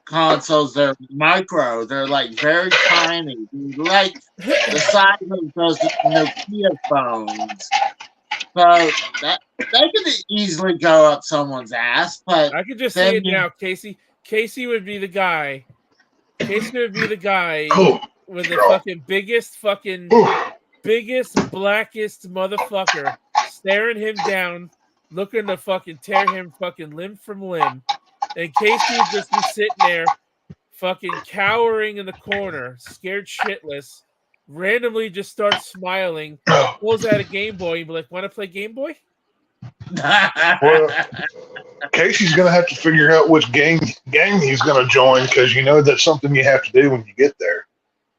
consoles. They're micro. They're like very tiny. They're like the size of those Nokia phones. So that could easily go up someone's ass. But I could just say it now, Casey. Casey would be the guy. Casey would be the guy with the fucking biggest, blackest motherfucker staring him down, looking to fucking tear him fucking limb from limb. And Casey would just be sitting there, fucking cowering in the corner, scared shitless, randomly just starts smiling, pulls out a Game Boy, and be like, want to play Game Boy? Well, Casey's going to have to figure out which gang he's going to join, because that's something you have to do when you get there.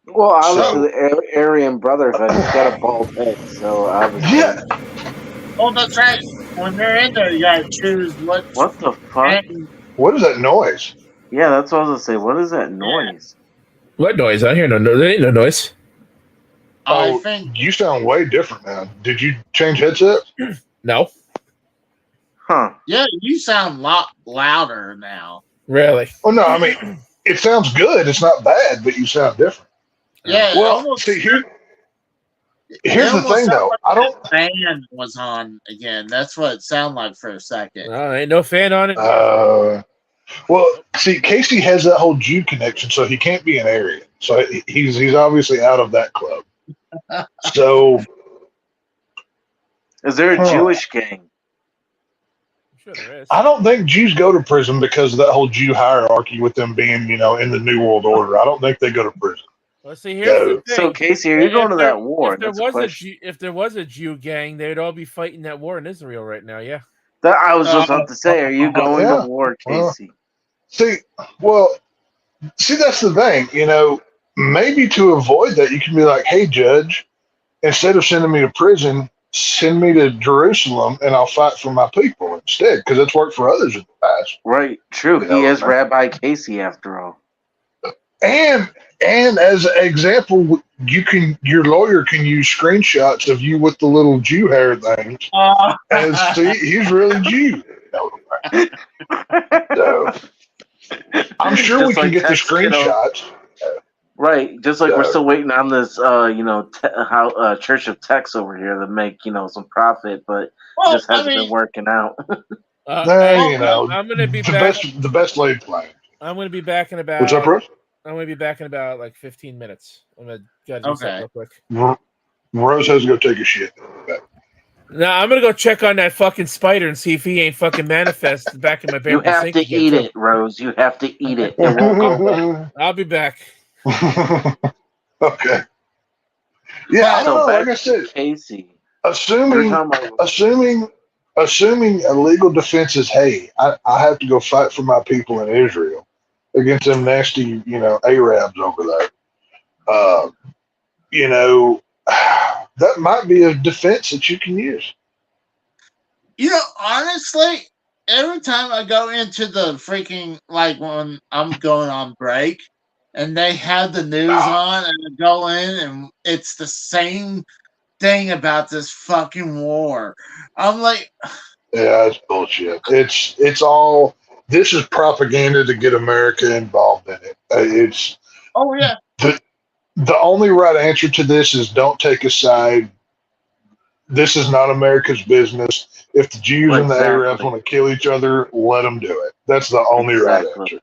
Well, obviously, the Aryan Brotherhood has got a bald head, so obviously. Yeah. Oh, that's right. When they're in there, you got to choose what. What the fuck? What is that noise? Yeah, that's what I was going to say. What is that noise? What noise? I hear there ain't no noise. I think you sound way different now. Did you change headsets? No. Huh. Yeah, you sound a lot louder now. Really? Oh, no, I mean, it sounds good. It's not bad, but you sound different. Yeah. Well, see, here's the thing, though. I don't. Fan was on again. That's what it sounded like for a second. Ain't no fan on it. Well, see, Casey has that whole Jew connection, so he can't be an Aryan. So he's obviously out of that club. So, is there a Jewish gang? Sure there is. I don't think Jews go to prison because of that whole Jew hierarchy with them being, in the New World Order. I don't think they go to prison. Well, see, here's the thing. So, Casey, are you going to that war? If there was a Jew gang, they'd all be fighting that war in Israel right now, yeah. I was just about to say, are you going to war, Casey? See, that's the thing, maybe to avoid that, you can be like, hey, Judge, instead of sending me to prison, send me to Jerusalem and I'll fight for my people instead, because it's worked for others in the past. Right, true. He is Rabbi Casey after all. And as an example, your lawyer can use screenshots of you with the little Jew hair things, and see he's really Jew. So I'm sure Just we can like get the text, you know. screenshots. Right, just like we're still waiting on this, Church of Tex over here to make some profit, but just hasn't been working out. I'm gonna be back. The best laid plan. I'm gonna be back in about. What's up, Rose? I'm gonna be back in about like 15 minutes. I'm gonna gotta do something real quick. Rose has to go take a shit. No, I'm gonna go check on that fucking spider and see if he ain't fucking manifest back in my bedroom. You have to eat it, Rose. You have to eat it. It won't go away. I'll be back. Okay. Yeah, I don't know. Like I said, Casey. Assuming a legal defense is, hey, I have to go fight for my people in Israel against them nasty, Arabs over there. That might be a defense that you can use. Honestly, every time I go into the freaking, like when I'm going on break and they have the news on and I go in and it's the same thing about this fucking war. I'm like, yeah, it's bullshit. It's all, this is propaganda to get America involved in it. It's the only right answer to this is don't take a side. This is not America's business. If the Jews and the Arabs want to kill each other, let them do it. That's the only right answer.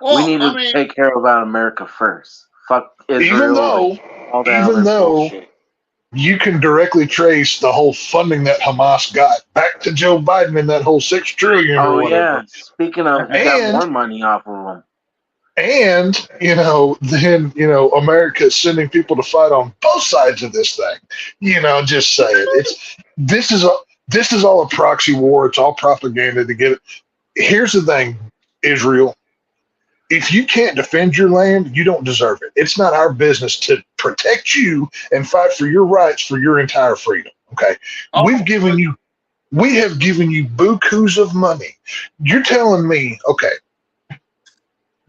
Well, we need to take care about America first. Fuck Israel. Even though you can directly trace the whole funding that Hamas got back to Joe Biden and that whole $6 trillion or whatever. Yeah. Speaking of, we got more money off of them. And, then, America is sending people to fight on both sides of this thing. Just say it. This is all a proxy war. It's all propaganda to get it. Here's the thing, Israel. If you can't defend your land, you don't deserve it. It's not our business to protect you and fight for your rights for your entire freedom. Okay. We have given you bukus of money. You're telling me, okay,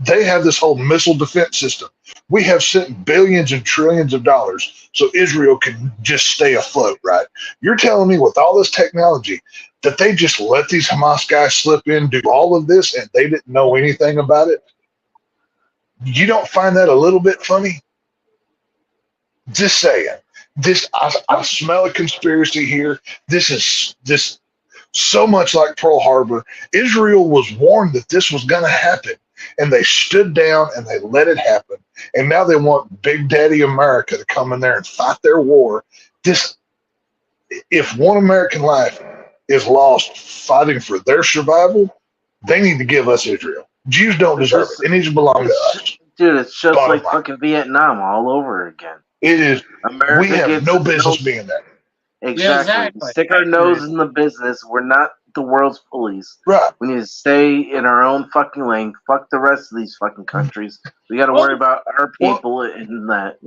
they have this whole missile defense system. We have sent billions and trillions of dollars so Israel can just stay afloat, right? You're telling me with all this technology that they just let these Hamas guys slip in, do all of this, and they didn't know anything about it? You don't find that a little bit funny? Just saying. I smell a conspiracy here. This is so much like Pearl Harbor. Israel was warned that this was going to happen, and they stood down and they let it happen. And now they want Big Daddy America to come in there and fight their war. If one American life is lost fighting for their survival, they need to give us Israel. Jews don't deserve it. It needs to belong to us. Dude, it's just like fucking Vietnam all over again. It is. America we have no business being there. Exactly. Stick our nose in the business. We're not the world's police. Right. We need to stay in our own fucking lane. Fuck the rest of these fucking countries. We got to worry about our people in that,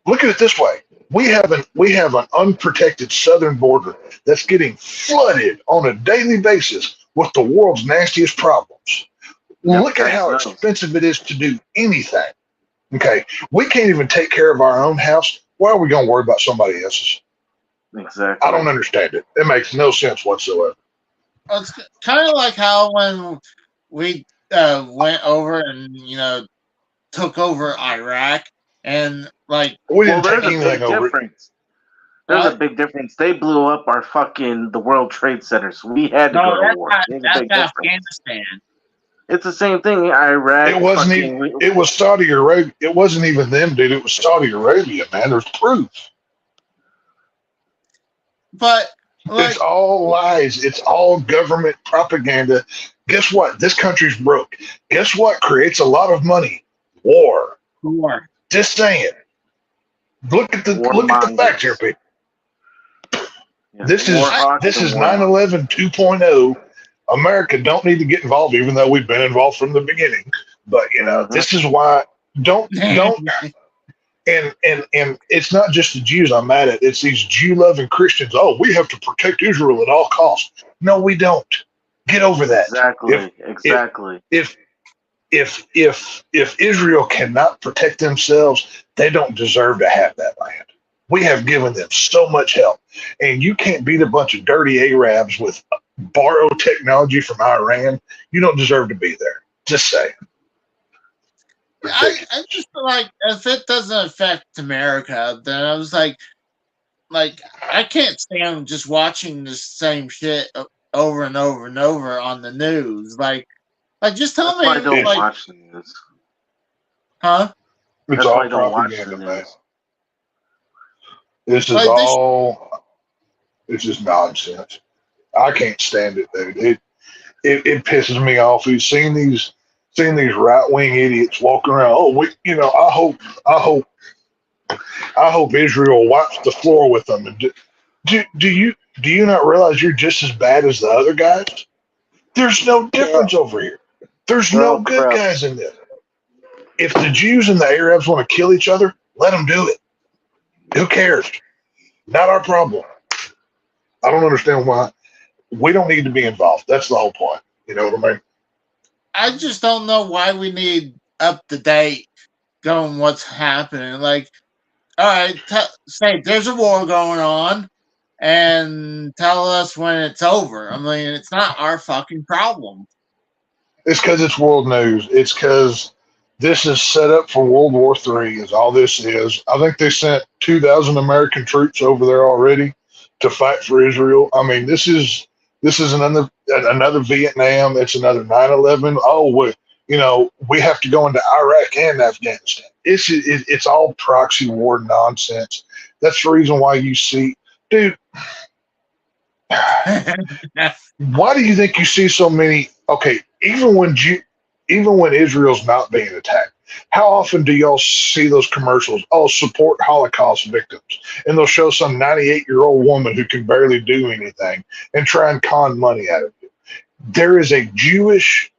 Look at it this way. We have an unprotected southern border that's getting flooded on a daily basis with the world's nastiest problems. Look at how expensive it is to do anything. Okay. We can't even take care of our own house. Why are we going to worry about somebody else's? Exactly. I don't understand it. It makes no sense whatsoever. It's kind of like how when we went over and, took over Iraq and we didn't take anything over it. There's a big difference. They blew up the World Trade Center, so we had to go to war. That's Afghanistan. It's the same thing. Iraq. It wasn't even. It was Saudi Arabia. It wasn't even them, dude. It was Saudi Arabia, man. There's proof. But it's all lies. It's all government propaganda. Guess what? This country's broke. Guess what creates a lot of money? War. Just saying. Look at the facts here, people. Yeah, this is 9/11 2.0. America don't need to get involved, even though we've been involved from the beginning. But this is why don't and it's not just the Jews I'm mad at. It's these Jew-loving Christians. Oh, we have to protect Israel at all costs. No, we don't. Get over that. Exactly. if Israel cannot protect themselves, they don't deserve to have that land. We have given them so much help, and you can't beat a bunch of dirty Arabs with borrowed technology from Iran. You don't deserve to be there. Just saying. I just feel like if it doesn't affect America, then I was like I can't stand just watching the same shit over and over and over on the news. Like just tell That's why I me, don't like, watch the news. huh? It's That's all why I don't watch propaganda, the man. news. This is Like this, all. It's just nonsense. I can't stand it, dude. It pisses me off. We've seen these right wing idiots walking around. Oh, I hope Israel wipes the floor with them. And do you not realize you're just as bad as the other guys? There's no difference over here. There's no good guys in this. If the Jews and the Arabs want to kill each other, let them do it. Who cares? Not our problem. I don't understand why. We don't need to be involved. That's the whole point. You know what I mean? I just don't know why we need up to date going what's happening. Like, all right, say there's a war going on, and tell us when it's over. I mean, it's not our fucking problem. It's because it's world news. It's because this is set up for World War III. Is all this is. I think they sent 2,000 American troops over there already to fight for Israel. I mean, this is another Vietnam. It's another 9/11. Oh, we have to go into Iraq and Afghanistan. It's all proxy war nonsense. That's the reason why you see, dude. Why do you think you see so many? Okay, even when Israel's not being attacked, how often do y'all see those commercials? Oh, support Holocaust victims, and they'll show some 98-year-old woman who can barely do anything and try and con money out of you. There is a Jewish.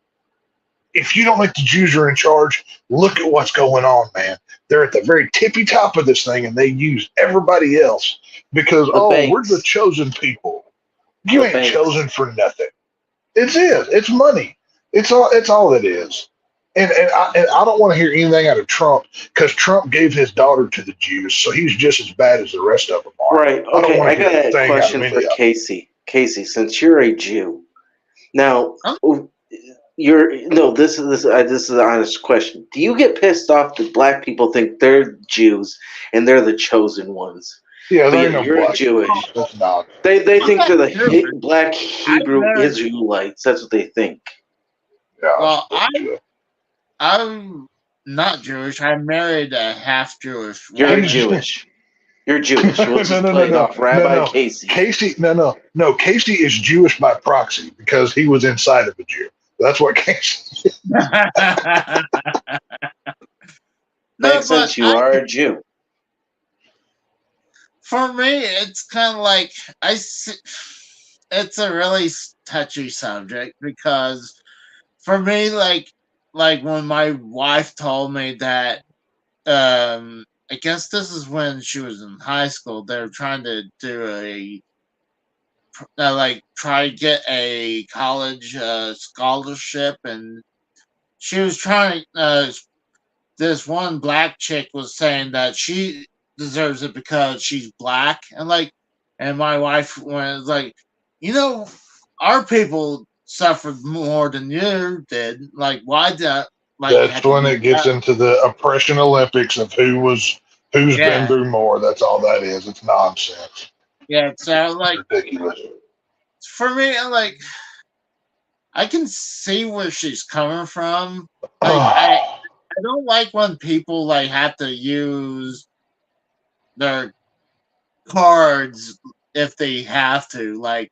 If you don't think the Jews are in charge, look at what's going on, man. They're at the very tippy top of this thing, and they use everybody else because we're the chosen people. You ain't chosen for nothing. It's money. It's all it is. And I don't want to hear anything out of Trump because Trump gave his daughter to the Jews, so he's just as bad as the rest of them are. Right. Okay. I got a question for Casey. Casey, since you're a Jew, now this is an honest question. Do you get pissed off that black people think they're Jews and they're the chosen ones? Yeah, you're Jewish. That's not. They think they're the black Hebrew Israelites. That's what they think. Yeah, well, I'm not Jewish. I married a half Jewish woman. You're Jewish. You're Jewish. No. Rabbi Casey. Casey, no. Casey is Jewish by proxy because he was inside of a Jew. That's what Casey is. Makes sense. You are a Jew. For me, it's kind of like it's a really touchy subject because for me, like when my wife told me that, I guess this is when she was in high school. They were trying to do try to get a college scholarship, and she was trying. This one black chick was saying that she deserves it because she's black, and my wife was like, our people suffered more than you did. Like, why did that's when it gets into the oppression Olympics of who's been through more. That's all that is. It's nonsense. Yeah, so ridiculous. For me, I can see where she's coming from. I don't like when people have to use their cards if they have to, like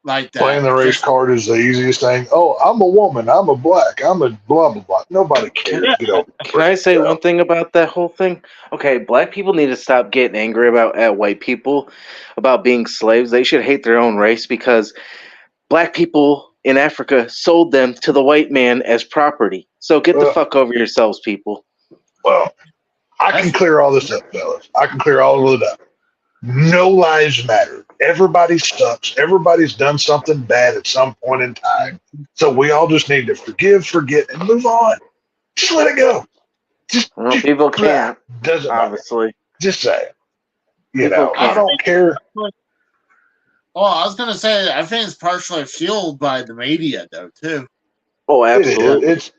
that. Playing the race card is the easiest thing. Oh, I'm a woman. I'm a black. I'm a blah, blah, blah. Nobody cares. Can I say one thing about that whole thing? Okay, black people need to stop getting angry at white people about being slaves. They should hate their own race because black people in Africa sold them to the white man as property. So get the fuck over yourselves, people. Well, I can clear all this up, fellas. I can clear all of it up. No lives matter. Everybody sucks. Everybody's done something bad at some point in time. So we all just need to forgive, forget, and move on. Just let it go. Just people can't. Doesn't obviously. Matter. Just say it. You People know, can't. I don't care. Well, I was gonna say, I think it's partially fueled by the media, though, too. Oh, absolutely. It's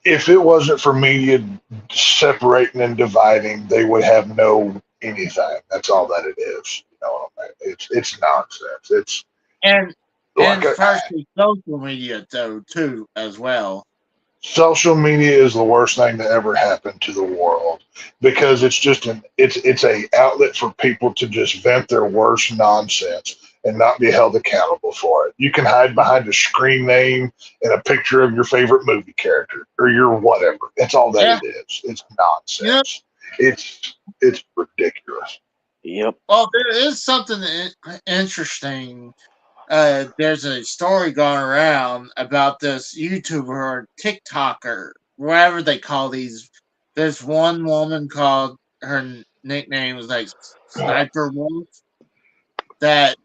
if it wasn't for media separating and dividing, they would have no anything. That's all that it is. You know what I mean? It's nonsense. It's And like partially social media, though, too, as well. social media is the worst thing that ever happened to the world because it's just it's a outlet for people to just vent their worst nonsense and not be held accountable for it. You can hide behind a screen name and a picture of your favorite movie character or your whatever. That's all that it is. It's nonsense. It's ridiculous. Yep. Well, there is something interesting. There's a story going around about this YouTuber or TikToker, whatever they call these. There's one woman called, her nickname is like Sniper Wolf, that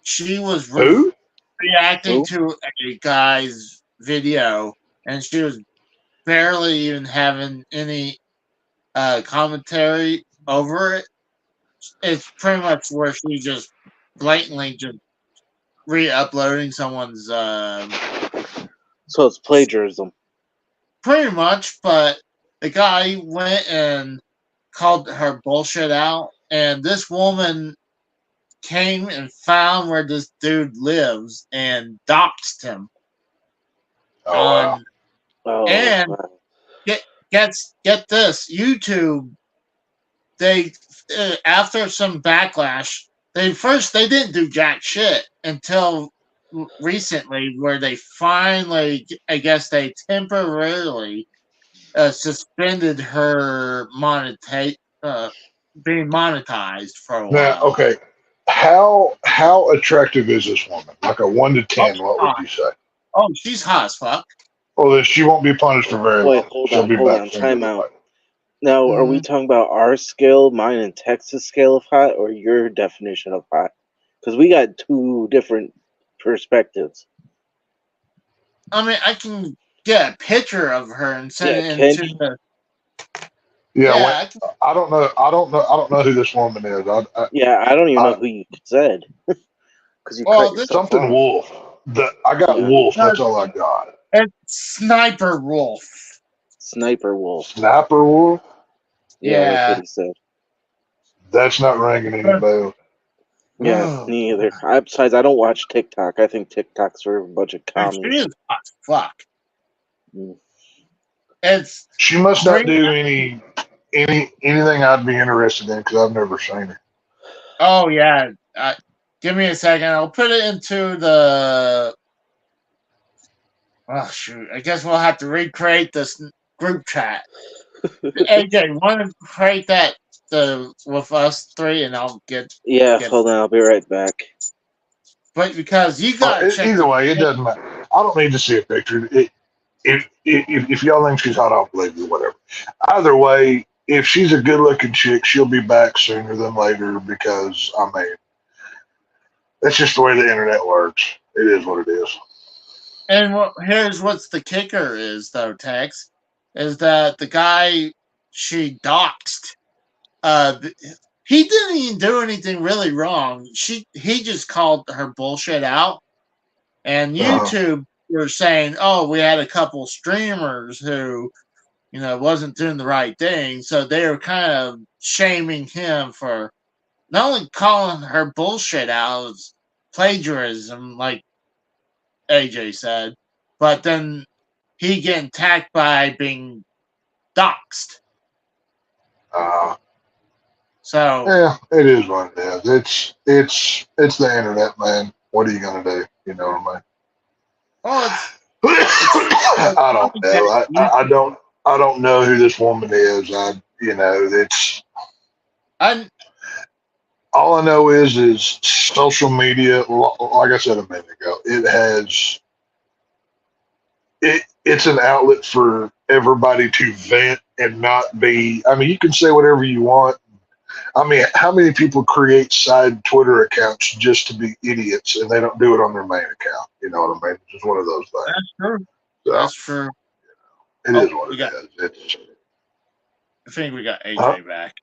she was reacting to a guy's video, and she was barely even having any commentary over it. It's pretty much where she just blatantly just re-uploading someone's so it's plagiarism. Pretty much, but the guy went and called her bullshit out, and this woman came and found where this dude lives and doxed him. Wow. And get this, YouTube, they after some backlash, they didn't do jack shit until recently, where they finally, I guess they temporarily suspended her being monetized for a while. Now, okay, how attractive is this woman? Like a 1 to 10, what would you say? Oh, she's hot as fuck. Well, then she won't be punished for very long. Wait, hold on, time out. Now, are we talking about our scale, mine and Texas scale of hot, or your definition of hot? Because we got two different perspectives. I mean, I can get a picture of her and send it into the. I don't know who this woman is. I don't even know who you said. Because something Wolf. I got Wolf. That's all I got. It's Sniper Wolf. Sniper Wolf. Sniper Wolf. Yeah, that's what he said. That's not ringing any bells. Yeah, me either. Besides, I don't watch TikTok. I think TikTok's for a bunch of commies. She is hot as fuck. She must not do anything I'd be interested in because I've never seen her. Oh yeah, give me a second. I'll put it into the. Oh shoot! I guess we'll have to recreate this group chat. AJ, want to create that with us three, and I'll get. Yeah, hold on. I'll be right back. But because you got either way, it doesn't matter. I don't need to see a picture. If y'all think she's hot, I'll believe you. Whatever. Either way, if she's a good-looking chick, she'll be back sooner than later because I mean, that's just the way the internet works. It is what it is. And here's what's the kicker is, though, Tex, is that the guy she doxed, he didn't even do anything really wrong. He just called her bullshit out, and YouTube were saying, "Oh, we had a couple streamers who, wasn't doing the right thing," so they were kind of shaming him for not only calling her bullshit out as plagiarism, like AJ said, but then he getting attacked by being doxed. So yeah, it is what it is. It's the internet, man. What are you gonna do? You know what I mean? Well, I don't know. I don't know who this woman is. All I know is social media. Like I said a minute ago, it's an outlet for everybody to vent and not be. I mean, you can say whatever you want. I mean, how many people create side Twitter accounts just to be idiots and they don't do it on their main account? You know what I mean? It's just one of those things. That's true. So, that's true. It is what it is. I think we got AJ back.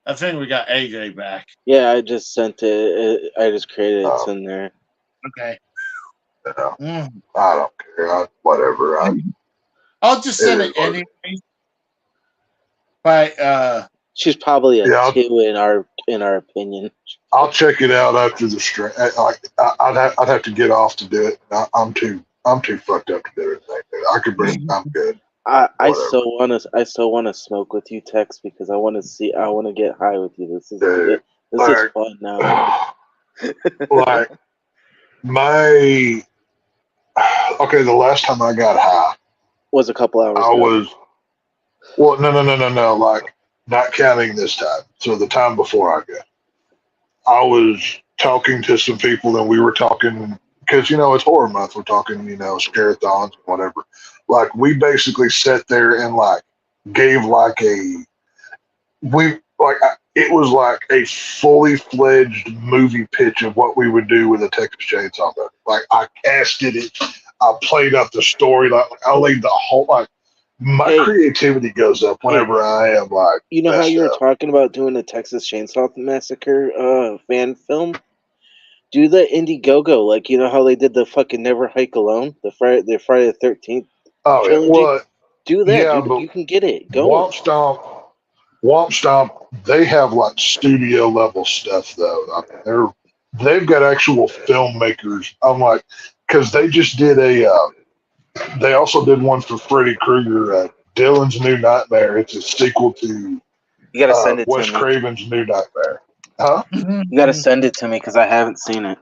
I think we got AJ back. Yeah, I just sent it. I just created it. It's in there. Okay. Yeah. I don't care. Whatever. I'll just send it anyway. But she's probably a 2 in our opinion. I'll check it out after the stream. I'd have to get off to do it. I'm too fucked up to do it. I could bring. I'm good. I still want to smoke with you, Tex, because I want to get high with you. This is fun now. Like the last time I got high was a couple hours ago. No. Like, not counting this time. So the time before I was talking to some people, and we were talking because it's horror month. We're talking, scare-a-thons and whatever. Like, we basically sat there and gave it was like a fully fledged movie pitch of what we would do with a Texas Chainsaw Movie. Like, I casted it, I played up the story, I laid the whole my creativity goes up whenever I am like. You know how you were talking about doing a Texas Chainsaw Massacre fan film? Do the Indiegogo, like how they did the fucking Never Hike Alone, the Friday the 13th. Oh trilogy? Yeah, well, do that. Yeah, dude. but you can get it. Go. Womp Stomp. They have like studio level stuff though. I mean, they've got actual filmmakers. I'm like, because they just did they also did one for Freddy Krueger, Dylan's New Nightmare. It's a sequel to you gotta send it Wes to me. Craven's New Nightmare. Huh? You gotta send it to me because I haven't seen it.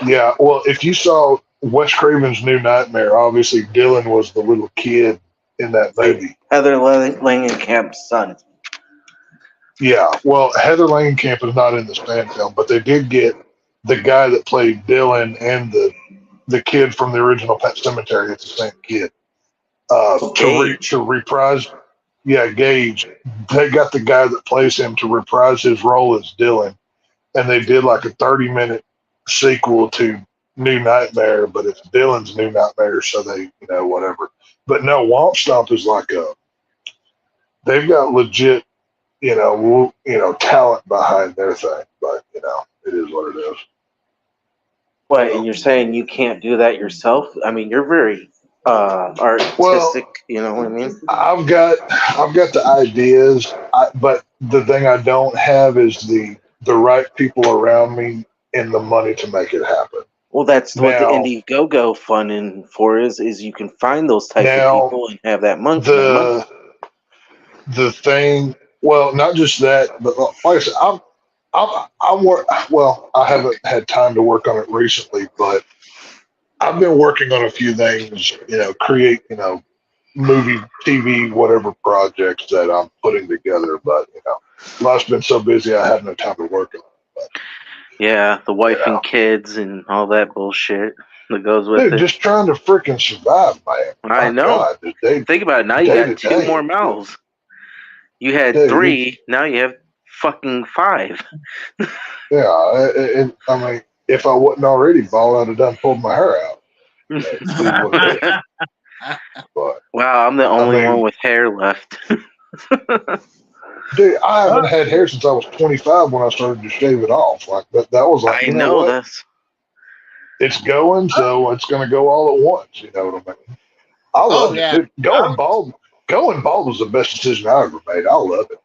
Yeah, well, if you saw Wes Craven's New Nightmare, obviously Dylan was the little kid in that movie. Heather Langenkamp's son. Yeah, well, Heather Langenkamp is not in the fan film, but they did get the guy that played Dylan and the kid from the original Pet Sematary. It's the same kid. To reprise, Gage. They got the guy that plays him to reprise his role as Dylan, and they did like a 30-minute sequel to New Nightmare, but it's Dylan's New Nightmare, so they, whatever. But no, Womp Stomp is like they've got legit, talent behind their thing, but it is what it is. What, and you're saying you can't do that yourself? I mean, you're very artistic. Well, you know what I mean? I've got the ideas, but the thing I don't have is the right people around me and the money to make it happen. Well, that's what the Indiegogo funding for is you can find those type of people and have that money. The thing, well, not just that, but like I said, I haven't had time to work on it recently, but I've been working on a few things, create, movie, TV, whatever projects that I'm putting together, but, life's been so busy I have no time to work on it. But, yeah, the wife and kids and all that bullshit that goes with it. Just trying to freaking survive, man. I know. God, think about it. Now you got 2 more mouths. You had 3, now you have fucking 5. Yeah, and I mean, if I wasn't already bald, I'd have done pulled my hair out. But, wow, I'm the only one with hair left. Dude, I haven't had hair since I was 25 when I started to shave it off. Like that was like, I know this. It's going, so it's going to go all at once. You know what I mean? I love it. Dude, going bald was the best decision I ever made. I love it.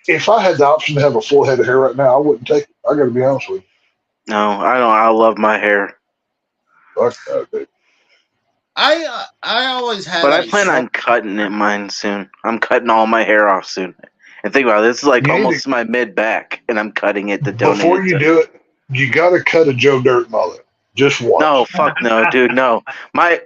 If I had the option to have a full head of hair right now, I wouldn't take it. I got to be honest with you. No, I don't. I love my hair. Fuck that, dude. I always had. But I plan on cutting mine soon. I'm cutting all my hair off soon. And think about it, this is like almost my mid back, and I'm cutting it to donate. Before you do it, you got to cut a Joe Dirt mullet. Just one. No, fuck no, dude, no. My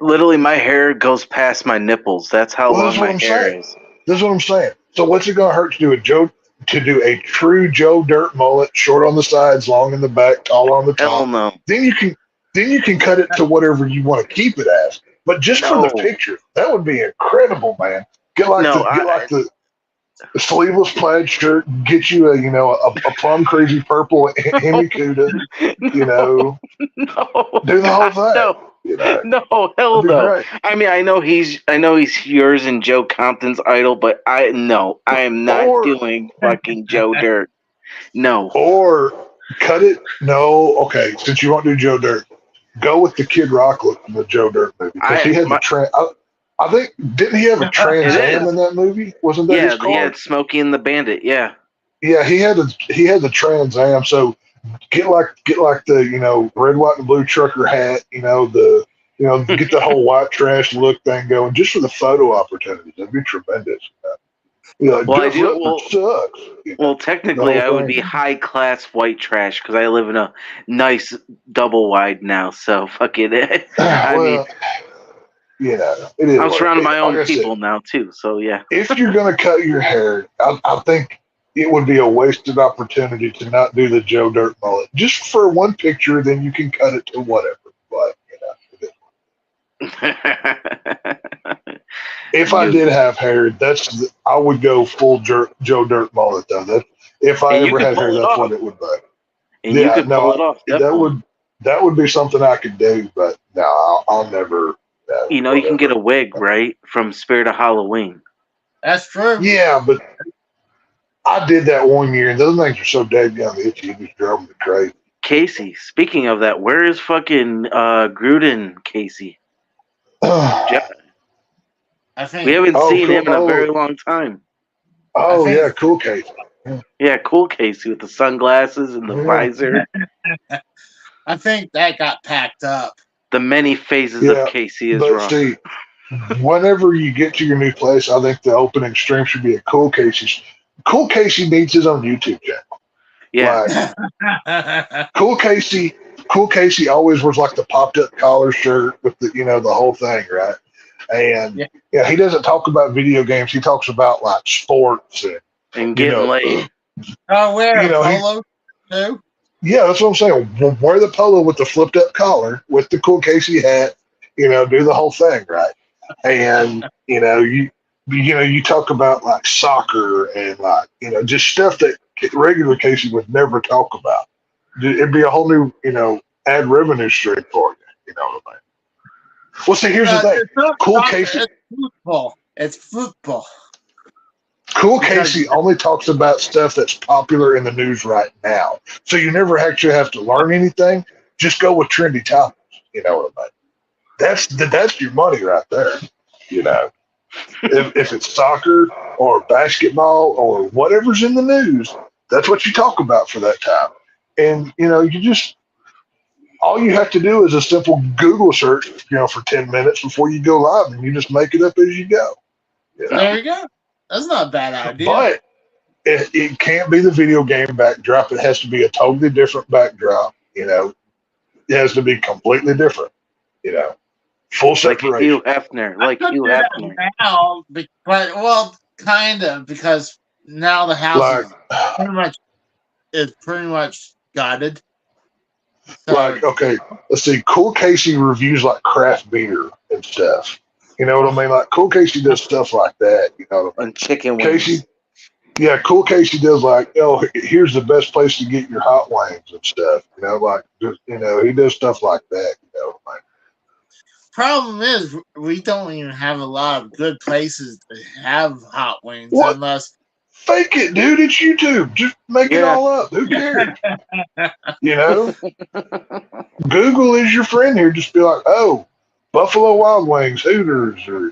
hair goes past my nipples. That's how long my hair is. That's what I'm saying. So what's it gonna hurt to do a true Joe Dirt mullet, short on the sides, long in the back, tall on the top? Hell no. Then you can cut it to whatever you want to keep it as. But just for the picture, that would be incredible, man. Get the sleeveless plaid shirt, get you a plum crazy purple Hemi Cuda, No. do the whole thing. No. You know, No, hell that'd be no. great. I mean, I know he's yours and Joe Compton's idol, but I am not doing fucking Joe Dirt. No. Or cut it. No, okay. Since you won't do Joe Dirt, go with the Kid Rock look in the Joe Dirt movie because he had I think didn't he have a Trans Am in that movie? Wasn't that his car? Yeah, Smokey and the Bandit. Yeah. Yeah, he had the Trans Am. So get like the red, white, and blue trucker hat. Get the whole white trash look thing going just for the photo opportunities. That'd be tremendous. Sucks. Well, technically, I would be high class white trash because I live in a nice double wide now. So fuck it. It is. I'm surrounded by my own people now too. So yeah. If you're gonna cut your hair, I think it would be a wasted opportunity to not do the Joe Dirt mullet just for one picture. Then you can cut it to whatever. But if I did have hair, I would go full Joe Dirt mullet though. If I ever had hair, that's what it would be. And you could pull it off. That would be something I could do, but no, I'll never. You can get a wig, right, from Spirit of Halloween. That's true. Yeah, but I did that one year, and those things are so daggone itchy, it just drove me crazy. Casey, speaking of that, where is fucking Gruden, Casey? I think we haven't seen him in a very long time. Oh, yeah, cool Casey. Yeah, cool Casey with the sunglasses and the visor. I think that got packed up. The many phases of Casey is wrong. See, whenever you get to your new place, I think the opening stream should be a Cool Casey. Cool Casey needs his own YouTube channel. Yeah. Cool Casey always wears like the popped up collar shirt with the the whole thing, right? And he doesn't talk about video games. He talks about like sports and getting laid. Oh, wear a polo too. Yeah, that's what I'm saying. Wear the polo with the flipped up collar, with the Cool Casey hat. Do the whole thing, right? And you talk about like soccer and like just stuff that regular Casey would never talk about. It'd be a whole new ad revenue stream for you. You know what I mean? Well, see, here's the thing. Cool Casey. It's football. Cool Casey only talks about stuff that's popular in the news right now. So you never actually have to learn anything. Just go with trendy topics. You know what I mean? That's your money right there. If it's soccer or basketball or whatever's in the news, that's what you talk about for that time. And, all you have to do is a simple Google search, for 10 minutes before you go live, and you just make it up as you go. There you go. That's not a bad idea. But it can't be the video game backdrop. It has to be a totally different backdrop. It has to be completely different. Full separation. Like Hugh Hefner. Now, but kind of, because now the house is pretty much gutted. So, okay, let's see. Cool Casey reviews like craft beer and stuff. You know what I mean? Like Cool Casey does stuff like that. You know what I mean? And chicken wings. Cool Casey does like, here's the best place to get your hot wings and stuff. He does stuff like that. You know what I mean? Problem is, we don't even have a lot of good places to have hot wings unless. Fake it, dude. It's YouTube. Just make it all up. Who cares? Google is your friend here. Just be like, Buffalo Wild Wings, Hooters, or,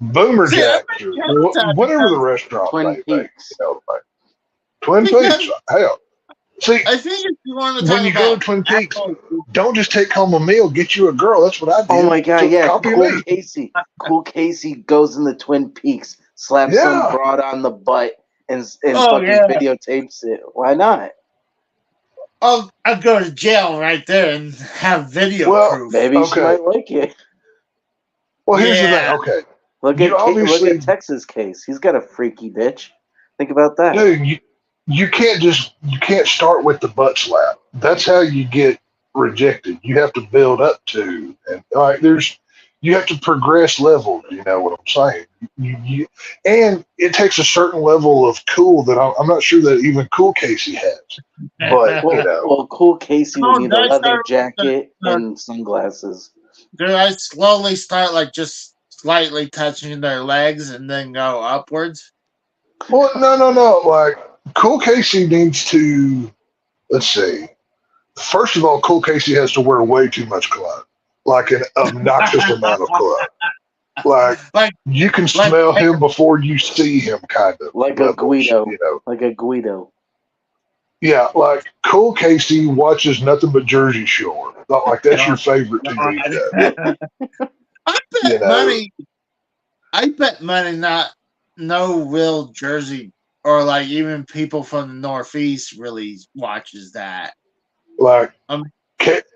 Boomer Jacks, or whatever the restaurant Twin Peaks. Twin Peaks. Hell. See, I think if you want to talk when you go to Twin Peaks, don't just take home a meal. Get you a girl. That's what I do. Oh, my God, Cool Casey goes in the Twin Peaks, slaps some broad on the butt, and videotapes it. Why not? I'll go to jail right there and have video proof. Maybe she might like it. Well, here's the thing. Okay. Look at Texas Case. He's got a freaky bitch. Think about that. Dude, you can't start with the butt slap. That's how you get rejected. You have to build up to, and you have to progress levels. You know what I'm saying? And it takes a certain level of cool that I'm not sure that even Cool Casey has. But Cool Casey would need a leather jacket and sunglasses. do I slowly start like just slightly touching their legs and then go upwards? Well, no. Like, Cool Casey needs to, let's see. First of all, Cool Casey has to wear way too much cologne, like an obnoxious amount of cologne. Like you can smell him before you see him, kind of. Like levels, a Guido. you know. Like a Guido. Yeah, like Cool Casey watches nothing but Jersey Shore. Not like that's your favorite TV show. I bet money not no real Jersey or like even people from the Northeast really watches that. Like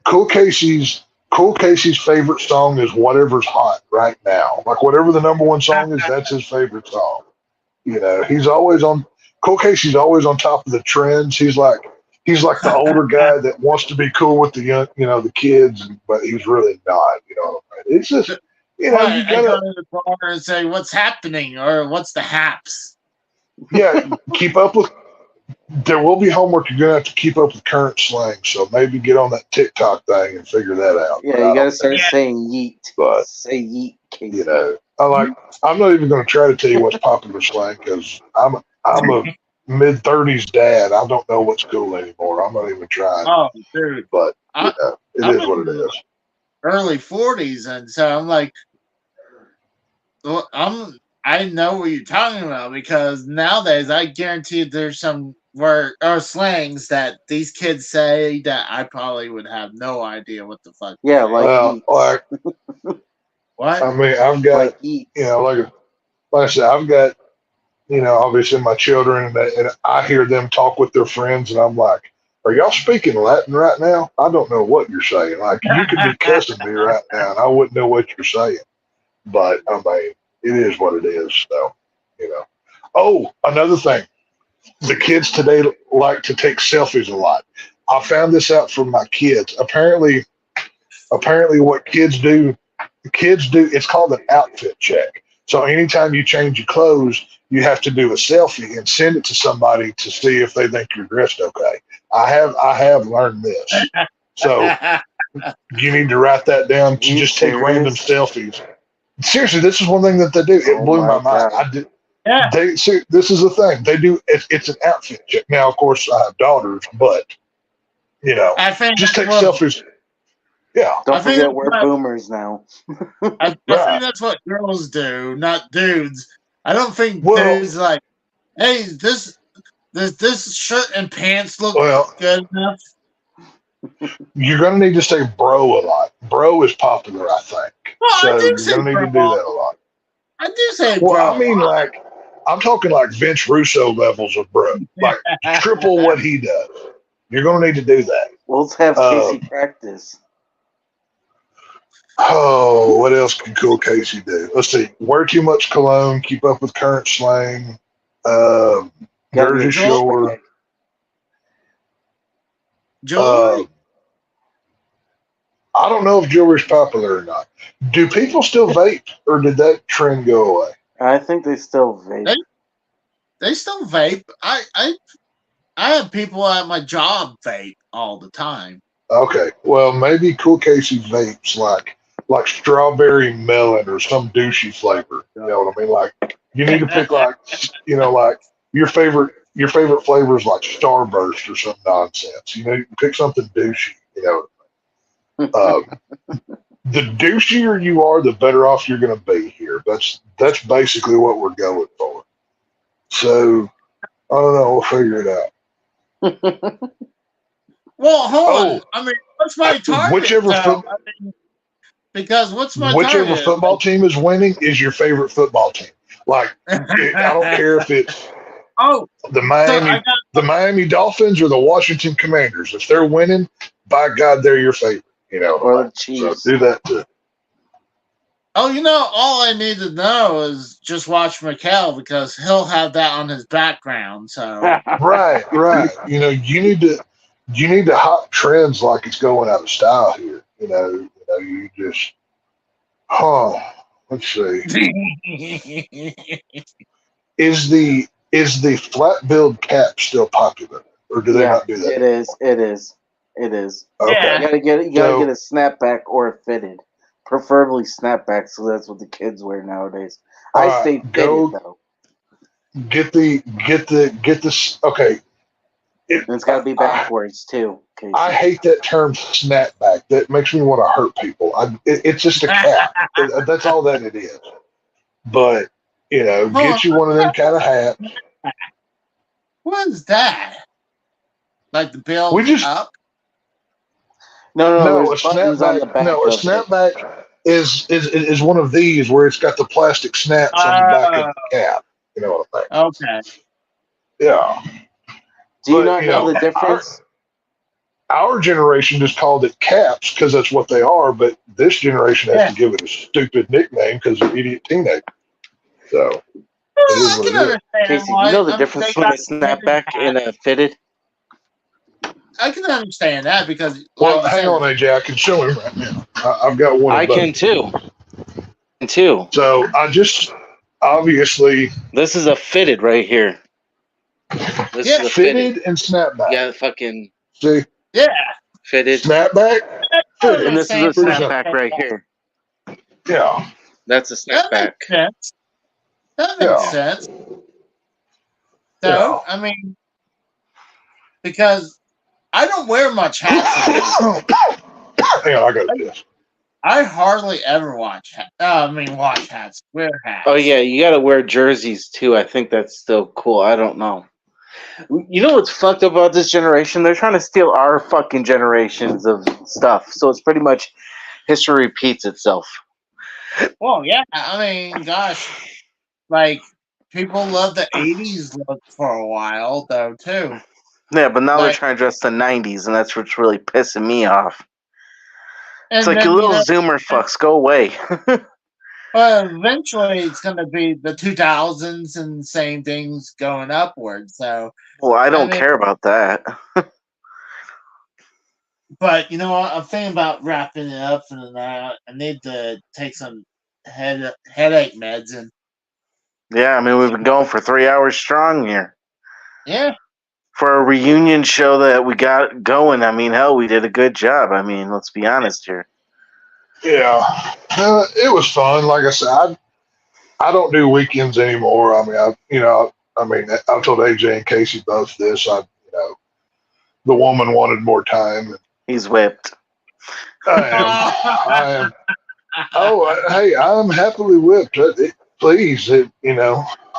Cool Casey's favorite song is Whatever's Hot right now. Like whatever the number one song is, that's his favorite song. You know, Cool Casey's always on top of the trends. He's like the older guy that wants to be cool with the young, the kids, but he's really not. You know what I mean? It's just, you go to the bar and say, "What's happening?" or "What's the haps?" Yeah, keep up with. There will be homework you're gonna have to keep up with current slang. So maybe get on that TikTok thing and figure that out. Yeah, you gotta start saying yeet. But say yeet, Casey. You know, I'm not even going to try to tell you what's popular slang because I'm a mid-30s dad. I don't know what's cool anymore. I'm not even trying. Oh, dude! But it is what it is. Early 40s, and so I'm like, I know what you're talking about because nowadays I guarantee there's some word or slangs that these kids say that I probably would have no idea what the fuck. Yeah, like what? I mean, I've got like I said, I've got obviously my children, and I hear them talk with their friends, and I'm like, "Are y'all speaking Latin right now? I don't know what you're saying. Like you could be cussing me right now, and I wouldn't know what you're saying." But I mean, it is what it is. So, Oh, another thing, the kids today like to take selfies a lot. I found this out from my kids. Apparently, what kids do, it's called an outfit check. So anytime you change your clothes, you have to do a selfie and send it to somebody to see if they think you're dressed okay. I have learned this. So you need to write that down. You just take random selfies. Seriously, this is one thing that they do. It blew my mind. I did. Yeah. This is the thing they do. It's an outfit check. Now, of course, I have daughters, but just take selfies. Yeah. Don't forget we're boomers now. I think that's what girls do, not dudes. I don't think dudes like, hey, does this shirt and pants look good enough? You're gonna need to say bro a lot. Bro is popular, I think. Well, so you're gonna need to do that a lot. I do say bro. Well, I mean, I'm talking like Vince Russo levels of bro, like triple what he does. You're gonna need to do that. Well, let's have Casey practice. Oh, what else can Cool Casey do? Let's see. Wear too much cologne. Keep up with current slang. Jersey Shore. Jewelry? I don't know if jewelry's popular or not. Do people still vape, or did that trend go away? I think they still vape. They still vape. I have people at my job vape all the time. Okay, well maybe Cool Casey vapes like strawberry melon or some douchey flavor. You know what I mean? Like you need to pick like your favorite flavor is like Starburst or some nonsense. You can pick something douchey. The douchier you are, the better off you're going to be here. That's basically what we're going for. So I don't know. We'll figure it out. Well, hold on. I mean, what's my target? Whichever football team is winning is your favorite football team. Like I don't care if it's the Miami Dolphins or the Washington Commanders. If they're winning, by God, they're your favorite. Or the Chiefs. So do that too. Oh, all I need to know is just watch Mikhail because he'll have that on his background. So right. You need to hot trends like it's going out of style here. You just let's see. Is the flat build cap still popular, or do they not do that? It is. Okay. You gotta get a snapback or a fitted. Preferably snapbacks, so that's what the kids wear nowadays. I stay fitted though. Get this. Okay, And it's got to be backwards too. Casey. I hate that term snapback. That makes me want to hurt people. It's just a cap. That's all that it is. But get you one of them kind of hats. What is that? Like the bill up? No, a snapback. No, a snapback is one of these where it's got the plastic snaps on the back of the cap. You know what I mean? Okay. Yeah. Do you not know the difference? Our generation just called it caps because that's what they are, but this generation has to give it a stupid nickname because they're idiot teenagers. So, I can understand. Casey, you know the difference between a snapback and a fitted? I can understand that because. Well, hang on, AJ. I can show him right now. I've got one. I can too. So I just obviously. This is a fitted right here. This is a fitted and snapback. Yeah, fucking. See. Yeah. Fitted. Snapback. Fitted. And this is a snapback right here. Yeah. That's a snapback. That makes sense. So, I mean, because I don't wear much hats. Hang on, I got this. I hardly ever watch hats. Watch hats. Wear hats. Oh, yeah, you got to wear jerseys, too. I think that's still cool. I don't know. You know what's fucked up about this generation? They're trying to steal our fucking generations of stuff. So it's pretty much history repeats itself. Well, yeah. I mean, gosh. Like, people love the 80s look for a while, though, too. Yeah, but now they're trying to dress the 90s, and that's what's really pissing me off. It's like, you little Zoomer fucks, go away. Well, eventually it's going to be the 2000s and same things going upwards. So, well, I don't care about that. But you know what? I'm thinking about wrapping it up for the night. I need to take some headache meds and. Yeah, I mean we've been going for 3 hours strong here. Yeah. For a reunion show that we got going, I mean, hell, we did a good job. I mean, let's be honest here. Yeah, it was fun. Like I said, I don't do weekends anymore. I mean, I told AJ and Casey both this. The woman wanted more time. He's whipped. I am. Oh, hey, I'm happily whipped. Please, as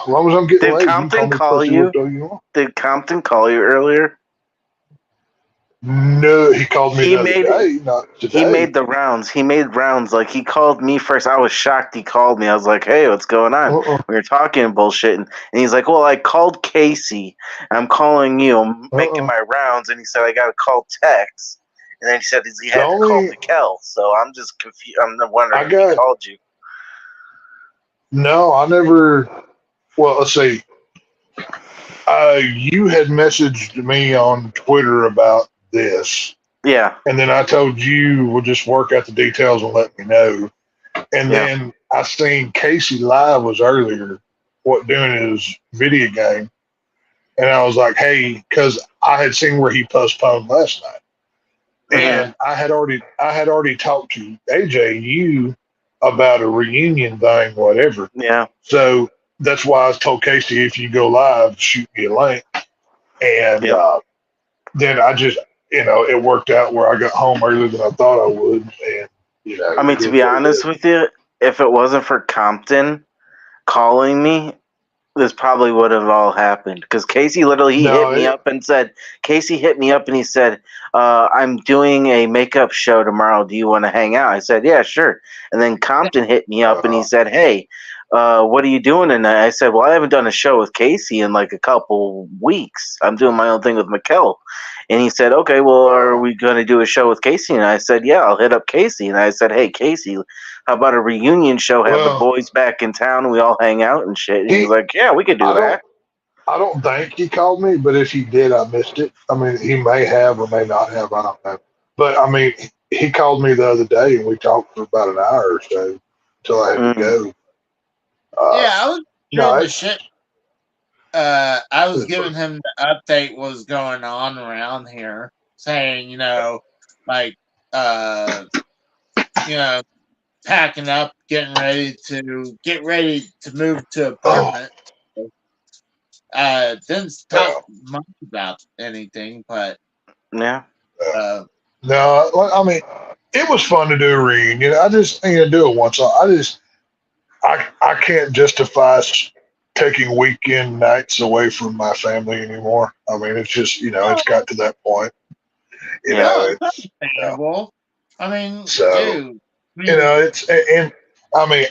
long as I'm getting laid. Did Compton call you? Did Compton call you earlier? No, he called me not today. He made the rounds. He made rounds. Like, he called me first. I was shocked he called me. I was like, hey, what's going on? We were talking bullshit. And he's like, well, I called Casey. I'm calling you. I'm making my rounds. And he said, I got to call Tex. And then he said he had to call Mikkel. So I'm just confused. I'm wondering if he called you. No, I never. Well, let's see. You had messaged me on Twitter about this. Yeah. And then I told you we'll just work out the details and let me know. And then I seen Casey live was earlier doing his video game. And I was like, hey, because I had seen where he postponed last night. And I had already talked to AJ, you about a reunion thing, whatever. Yeah. So that's why I told Casey, if you go live, shoot me a link. And then I just, it worked out where I got home earlier than I thought I would. And, I mean, to be honest with you, if it wasn't for Compton calling me, this probably would have all happened. Because Casey literally hit me up and said, I'm doing a makeup show tomorrow. Do you want to hang out? I said, yeah, sure. And then Compton hit me up and he said, hey, what are you doing tonight? I said, well, I haven't done a show with Casey in like a couple weeks. I'm doing my own thing with Mikkel. And he said, okay, well, are we going to do a show with Casey? And I said, yeah, I'll hit up Casey. And I said, hey, Casey, how about a reunion show? Have the boys back in town and we all hang out and shit. And he was like, yeah, we could do that. I don't think he called me, but if he did, I missed it. I mean, he may have or may not have. I don't know. But, I mean, he called me the other day and we talked for about an hour or so until I had to go. I was doing the shit. I was giving him the update what was going on around here, saying, packing up, getting ready to move to apartment. Didn't talk much about anything, but Yeah. No, I mean, it was fun to do a reunion. I just do it once. I can't justify taking weekend nights away from my family anymore. I mean, it's just it's got to that point. It's understandable. I mean, dude. It's and I mean,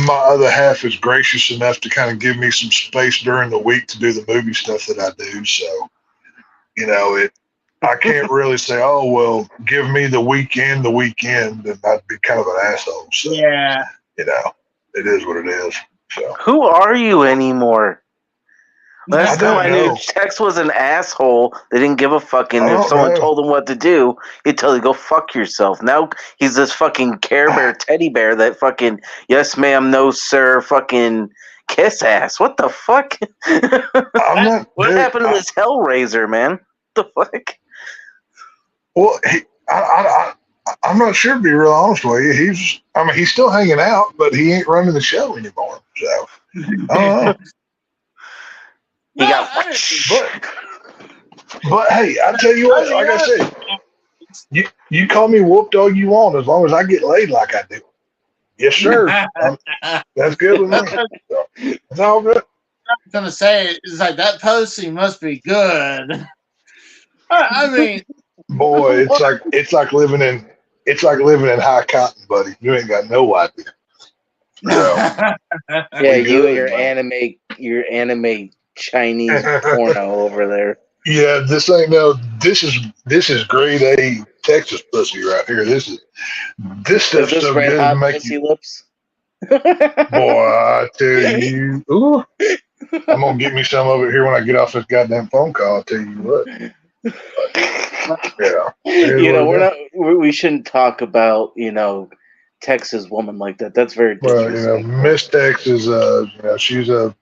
my other half is gracious enough to kind of give me some space during the week to do the movie stuff that I do. So, I can't really say, oh, well, give me the weekend, and I'd be kind of an asshole. So, yeah. It is what it is. So. Who are you anymore? Last time I knew know. Tex was an asshole. They didn't give a fucking. If someone told him what to do, he'd tell you, go fuck yourself. Now he's this fucking Care Bear teddy bear that fucking, yes ma'am, no sir, fucking kiss ass. What the fuck? What happened to this Hellraiser, man? What the fuck? Well, I'm not sure, to be real honest with you. He's still hanging out, but he ain't running the show anymore. So, I don't know. He got but hey, I tell you what, like I said, you call me whooped all you want as long as I get laid like I do. Yes, sir. That's good with me. So, it's all good. I'm gonna say it's like that posting must be good. I mean, boy, it's like living in high cotton, buddy. You ain't got no idea. So, yeah, you and your anime Chinese porno over there. Yeah, this is grade A Texas pussy right here. This stuff's so good to make you lips. Boy, I tell you, ooh, I'm gonna get me some of it here when I get off this goddamn phone call. I'll tell you what. But, yeah, we shouldn't talk about Texas woman like that. That's very disrespectful. Well, Miss Tex is she's a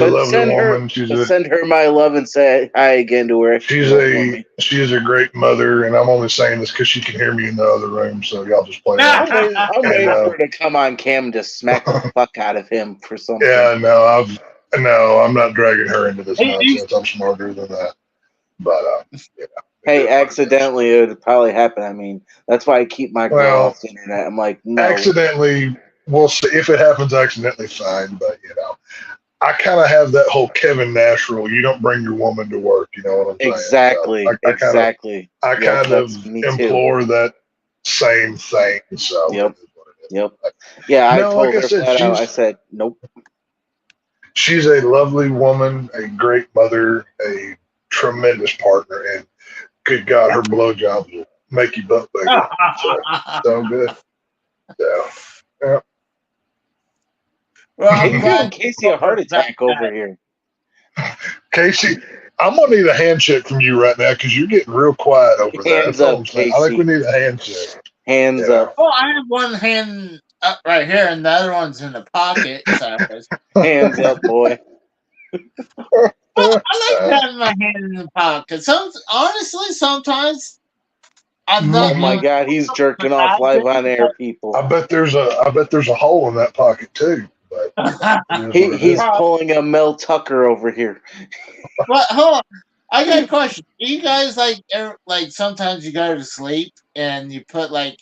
lovely woman. Send her my love and say hi again to her. She is a great mother, and I'm only saying this because she can hear me in the other room. So y'all just play. I'm waiting for her to come on cam to smack the fuck out of him for something. Yeah, I'm not dragging her into this nonsense. I'm smarter than that. But hey, accidentally it would probably happen. I mean, that's why I keep my girl off the internet. I'm like, no. Accidentally, we'll see if it happens accidentally. Fine, but I kind of have that whole Kevin Nash rule. You don't bring your woman to work. You know what I'm saying? Exactly. So exactly. I kind of implore that same thing. So. Yep. Yeah, I told her flat out. I said, nope. She's a lovely woman, a great mother, a tremendous partner, and good God, her blowjobs will make you butt bigger. So good. Yeah. Well, I'm giving Casey a heart attack over here. Casey, I'm gonna need a handshake from you right now because you're getting real quiet over there. Hands up, Casey. I think we need a handshake. Hands up. Well, I have one hand up right here, and the other one's in the pocket. So. Hands up, boy. I like having my hand in the pocket. Honestly, sometimes I'm not. Oh my God, he's jerking off live on air, people. I bet there's a hole in that pocket too. But he's pulling a Mel Tucker over here. Well, hold on. I got a question. Do you guys like sometimes you go to sleep and you put like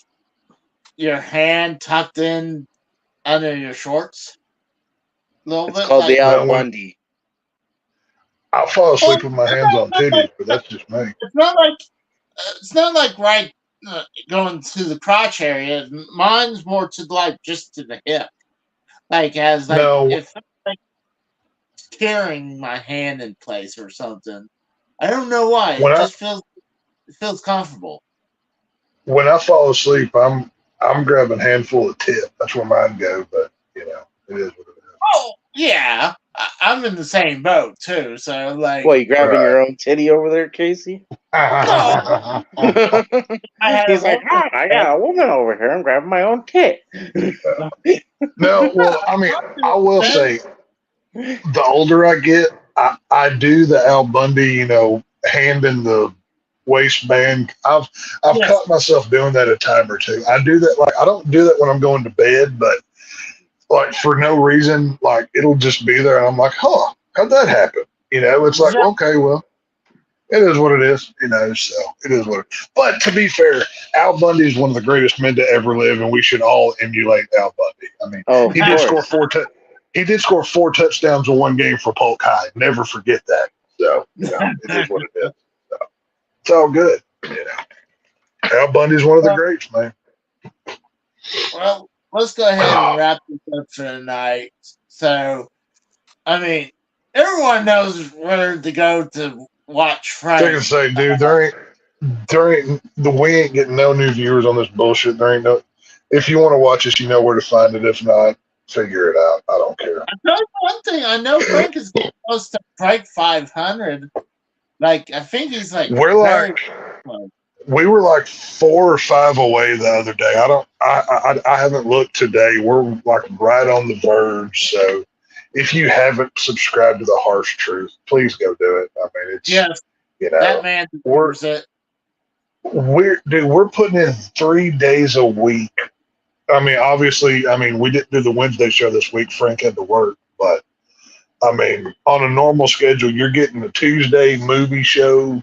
your hand tucked in under your shorts? It's called the Al Bundy. I'll fall asleep with my hands on titties, but that's just me. It's not like right going to the crotch area. Mine's more to just to the hip, if I'm carrying my hand in place or something. I don't know why. It feels comfortable. When I fall asleep, I'm grabbing a handful of tip. That's where mine go, but it is what it is. Oh yeah. I'm in the same boat too, so What, you grabbing your own titty over there, Casey? No. He's like, I got a woman over here. I'm grabbing my own tit. No, well, I mean, I will say, the older I get, I do the Al Bundy, hand in the waistband. I've Yes. caught myself doing that a time or two. I do that, like, I don't do that when I'm going to bed, but like for no reason, like it'll just be there, and I'm like, huh, how'd that happen? It's like, okay, well, it is what it is, so it is what it is. But to be fair, Al Bundy is one of the greatest men to ever live, and we should all emulate Al Bundy. I mean, he did score four touchdowns in one game for Polk High. Never forget that. So, it is what it is. So, it's all good. Al Bundy's one of the greats, man. Well, let's go ahead and wrap this up for tonight. So, I mean, everyone knows where to go to watch Friday. I can say, dude, we ain't getting no new viewers on this bullshit. There ain't no. If you want to watch us, you know where to find it. If not, figure it out. I don't care. I know one thing. I know Frank is close to break 500. Like, I think he's like. We were like 4 or 5 away the other day. I haven't looked today. We're like right on the verge. So if you haven't subscribed to The Harsh Truth, please go do it. I mean, it's that man deserves it. We're putting in 3 days a week. I mean, obviously, we didn't do the Wednesday show this week. Frank had to work, but I mean, on a normal schedule, you're getting a Tuesday movie show,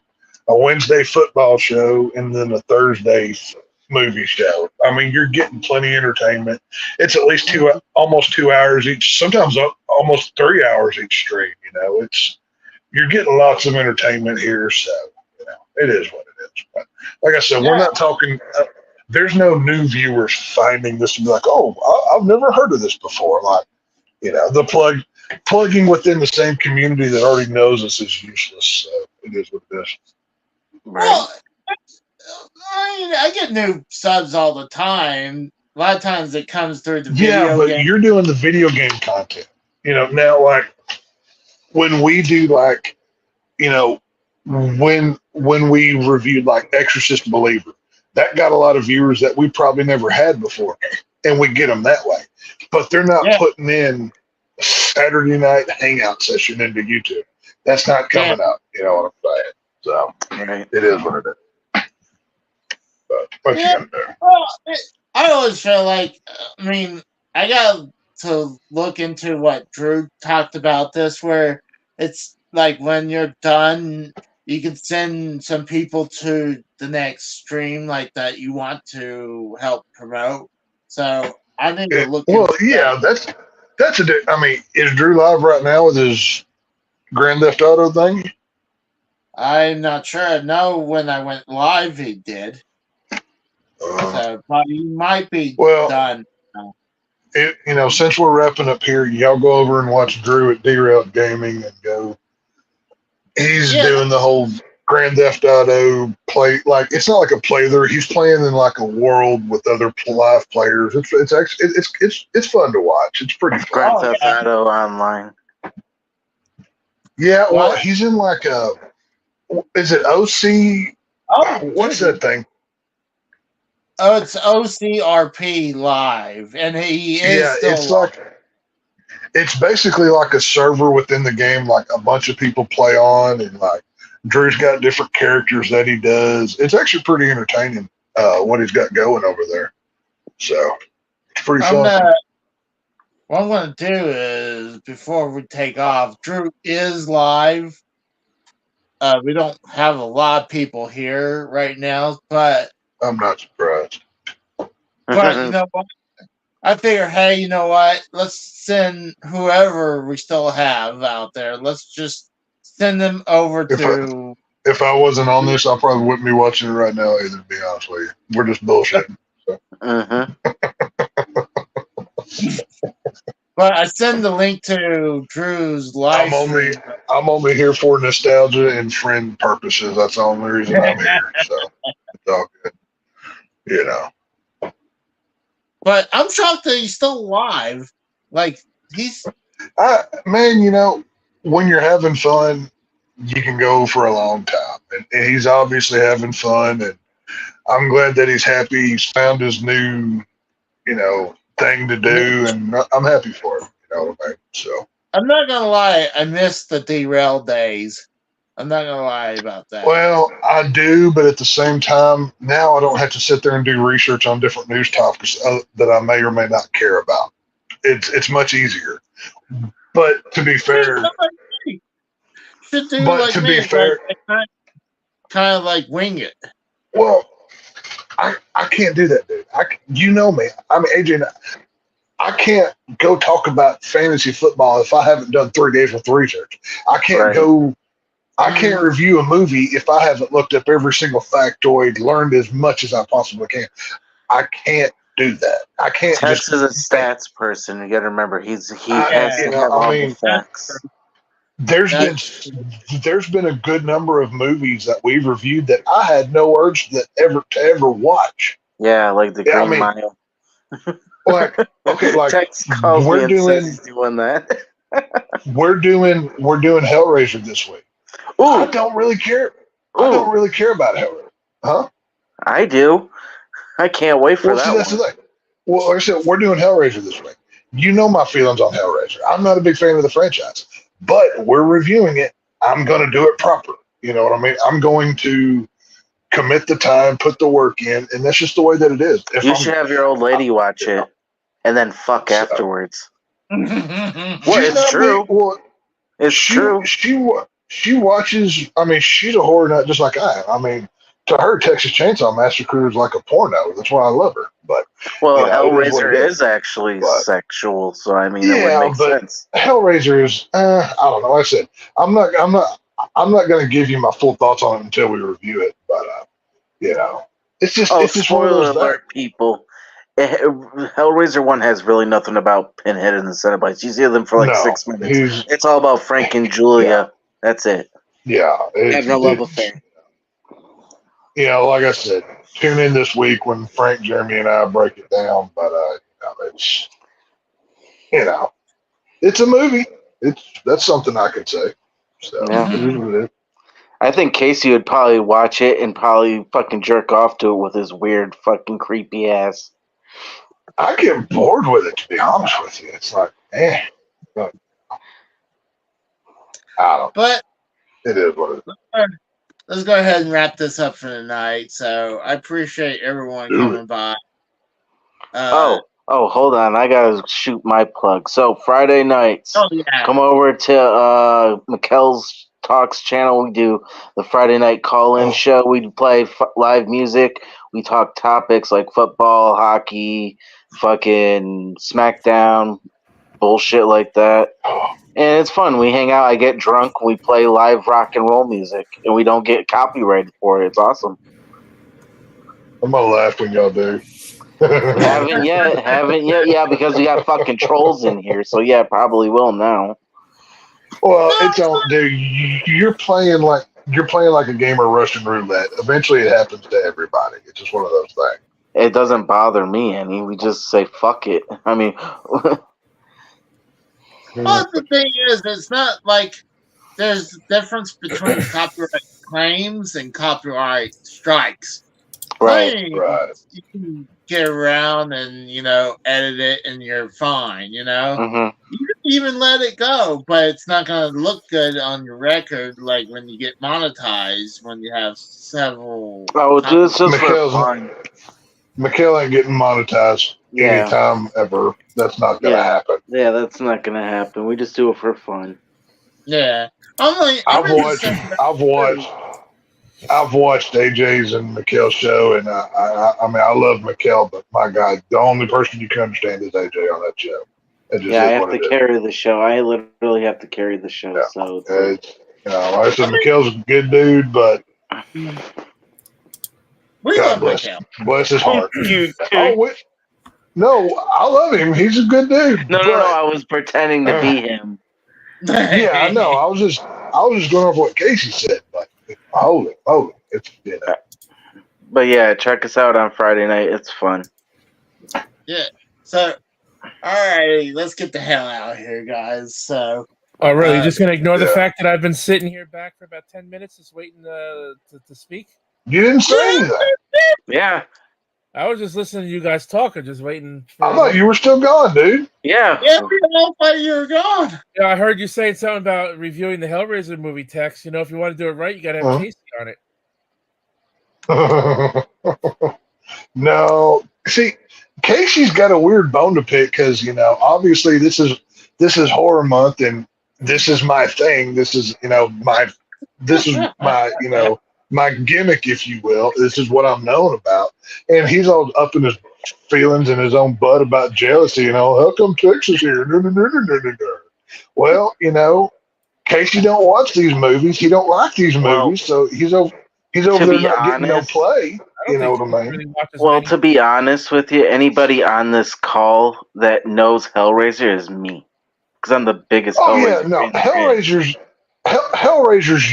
a Wednesday football show, and then a Thursday movie show. I mean, you're getting plenty of entertainment. It's at least almost 2 hours each, sometimes almost 3 hours each stream. You're getting lots of entertainment here, so it is what it is. But like I said, we're not talking. There's no new viewers finding this and be like, oh, I've never heard of this before. Like, the plugging within the same community that already knows us is useless. So it is what it is. Right. Well, I get new subs all the time. A lot of times it comes through the video game. You're doing the video game content. Now, like, when we do, like, when we reviewed, like, Exorcist Believer, that got a lot of viewers that we probably never had before, and we get them that way. But they're not putting in Saturday night hangout session into YouTube. That's not coming out. You know what I'm saying? So it is what it is. But what you gonna do? Well, I always feel like, I got to look into what Drew talked about this, where it's like when you're done, you can send some people to the next stream like that you want to help promote. So I need to look. Well, yeah, that's is Drew live right now with his Grand Theft Auto thing? I'm not sure. I know when I went live, he did. So, but he might be done. Since we're wrapping up here, y'all go over and watch Drew at Derailed Gaming and go. He's doing the whole Grand Theft Auto play. Like, it's not like a playthrough. He's playing in like a world with other live players. It's actually it's fun to watch. It's pretty fun. Grand Theft Auto Online. Yeah, well, he's in like is it OC? Oh, what's that thing? Oh, it's OCRP Live, and he is. Yeah, it's basically like a server within the game, like a bunch of people play on, and like Drew's got different characters that he does. It's actually pretty entertaining what he's got going over there. So it's pretty fun. What I'm going to do is, before we take off, Drew is live. We don't have a lot of people here right now, but I'm not surprised. But you know what? I figure, hey, you know what? Let's send whoever we still have out there. Let's just send them over to. If I wasn't on this, I probably wouldn't be watching it right now either, to be honest with you. We're just bullshitting. So. But I send the link to Drew's live. I'm only here for nostalgia and friend purposes. That's the only reason I'm here. So it's all good. But I'm shocked that he's still alive. Like, he's. Man, when you're having fun, you can go for a long time. And he's obviously having fun. And I'm glad that he's happy. He's found his new, thing to do. And I'm happy for him. You know what I mean? So. I'm not going to lie. I miss the derail days. I'm not gonna lie about that. Well, I do, but at the same time, now I don't have to sit there and do research on different news topics that I may or may not care about. It's much easier. But to be fair, Should do but like to me, be fair, kind of like wing it. well, I can't do that, dude. You know me. I mean, AJ, I can't go talk about fantasy football if I haven't done 3 days worth of research. I can't go. I can't review a movie if I haven't looked up every single factoid, learned as much as I possibly can. I can't do that. I can't. Tex is a stats person. You got to remember, he has to have all the facts. There's been a good number of movies that we've reviewed that I had no urge to ever watch. Yeah, like the Green Mile. Like, okay, like Tex calls me and says he's doing that. we're doing Hellraiser this week. Ooh. I don't really care. I don't really care about Hellraiser. Huh? I do. I can't wait for that. That's the thing. Well, like I said, we're doing Hellraiser this week. You know my feelings on Hellraiser. I'm not a big fan of the franchise, but we're reviewing it. I'm going to do it proper. You know what I mean? I'm going to commit the time, put the work in, and that's just the way that it is. You should have your old lady watch it and then fuck afterwards. It's true. It's true. She watches. I mean, she's a horror nut just like I am. I mean, to her, Texas Chainsaw Massacre is like a porno. That's why I love her. But Hellraiser is actually sexual, so I mean, it would make sense. Hellraiser is. I don't know. Like I said, I'm not going to give you my full thoughts on it until we review it. But it's just. It's just spoiler alert, people. Hellraiser 1 has really nothing about Pinhead and the Cenobites. You see them for like 6 minutes. It's all about Frank and Julia. Yeah. That's it. Yeah. Have no love affair. Yeah, like I said, tune in this week when Frank, Jeremy, and I break it down. But it's it's a movie. That's something I could say. So yeah. I think Casey would probably watch it and probably fucking jerk off to it with his weird fucking creepy ass. I get bored with it, to be honest with you. It's like, but I don't. But it is what it is. Let's go ahead and wrap this up for tonight. So I appreciate everyone coming by. Hold on. I gotta shoot my plug. So Friday nights, come over to Mikkel's Talks channel. We do the Friday night call-in show. We play live music. We talk topics like football, hockey, fucking SmackDown, bullshit like that. And it's fun. We hang out. I get drunk. We play live rock and roll music, and we don't get copyrighted for it. It's awesome. I'm gonna laugh when y'all do. Haven't yet. Yeah, because we got fucking trolls in here. So yeah, probably will now. Well, it's on, dude. You're playing like a game of Russian roulette. Eventually, it happens to everybody. It's just one of those things. It doesn't bother me any. We just say fuck it. I mean. Well, the thing is, it's not like there's a difference between copyright claims and copyright strikes. Right. You can get around and, edit it and you're fine, You can even let it go, but it's not going to look good on your record like when you get monetized, when you have several... Oh, it's just for fun. Mikkel ain't getting monetized anytime ever. That's not going to happen. Yeah, that's not going to happen. We just do it for fun. Yeah. I've watched AJ's and Mikkel's show, and I mean, I love Mikkel, but my God, the only person you can understand is AJ on that show. I have to carry the show. I literally have to carry the show. Yeah. So like I said, Mikkel's a good dude, but God bless his heart. No, I love him. He's a good dude. No. I was pretending to be him. Yeah, I know. I was just going off what Casey said. But holy, it's But yeah, check us out on Friday night. It's fun. Yeah. So, all right, let's get the hell out of here, guys. So. Oh, really? You're just gonna ignore the fact that I've been sitting here back for about 10 minutes, just waiting to speak? You didn't say anything. Yeah. I was just listening to you guys talk and just waiting for. I thought you were still gone, dude. Yeah. Yeah, we all thought you were gone. Yeah, I heard you saying something about reviewing the Hellraiser movie, Tex. If you want to do it right, you got to have Casey on it. No, see, Casey's got a weird bone to pick because obviously this is horror month and this is my thing. This is my my gimmick, if you will. This is what I'm known about, and he's all up in his feelings in his own butt about jealousy. How come Texas here? Well, Casey don't watch these movies. He don't like these movies, so he's over there not getting no play. You know what I mean? Well, to be honest with you, anybody on this call that knows Hellraiser is me, because I'm the biggest. Oh yeah, no, Hellraiser's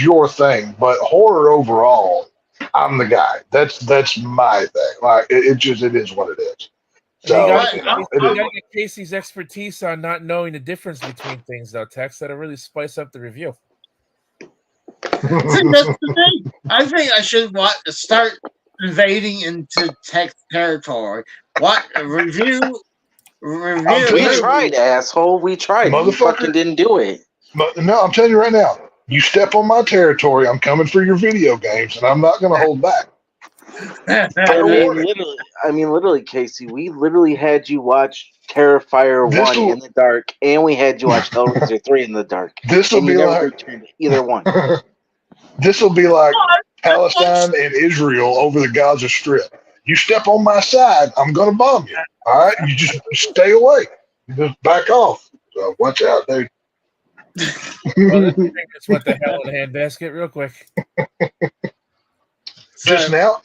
your thing, but horror overall, I'm the guy. That's my thing. Like it is what it is. So you got to get Casey's expertise on not knowing the difference between things, though, Tex. That'll really spice up the review. See, that's the thing. I think I should start invading into Tex territory. What review? We tried, asshole. We tried. You fucking didn't do it. No, I'm telling you right now. You step on my territory, I'm coming for your video games, and I'm not going to hold back. Literally, Casey, we literally had you watch Terrifier 1 in the dark, and we had you watch Hellraiser 3 in the dark. This will be like either one. This will be like Palestine and Israel over the Gaza Strip. You step on my side, I'm going to bomb you. All right? You just stay away. You just back off. So watch out, dude. Well, just what the hell in a handbasket real quick. Just now,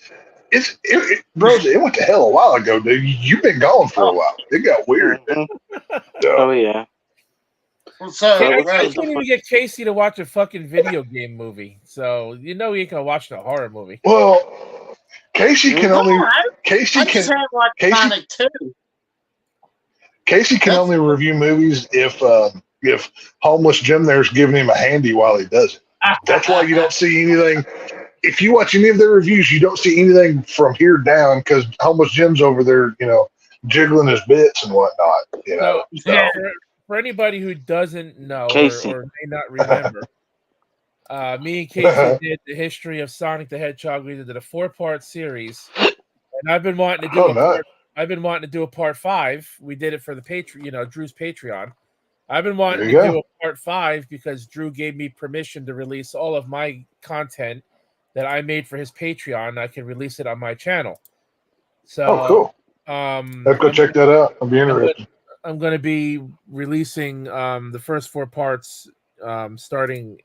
it went to hell a while ago, dude. You've been gone for a while. It got weird. Oh yeah. I can't even get Casey to watch a fucking video game movie, so he ain't gonna watch the horror movie. Well, Casey can only review movies if homeless Jim there's giving him a handy while he does it. That's why you don't see anything. If you watch any of their reviews, you don't see anything from here down because homeless Jim's over there, jiggling his bits and whatnot. So. For anybody who doesn't know or may not remember, me and Casey did the history of Sonic the Hedgehog. We did a 4-part series, and I've been wanting to do a part 5. We did it for the Patreon, Drew's Patreon. I've been wanting to do a part 5 because Drew gave me permission to release all of my content that I made for his Patreon. I can release it on my channel. So, cool. Let's go check that out. I'll be interested. I'm going to be releasing the first 4 parts starting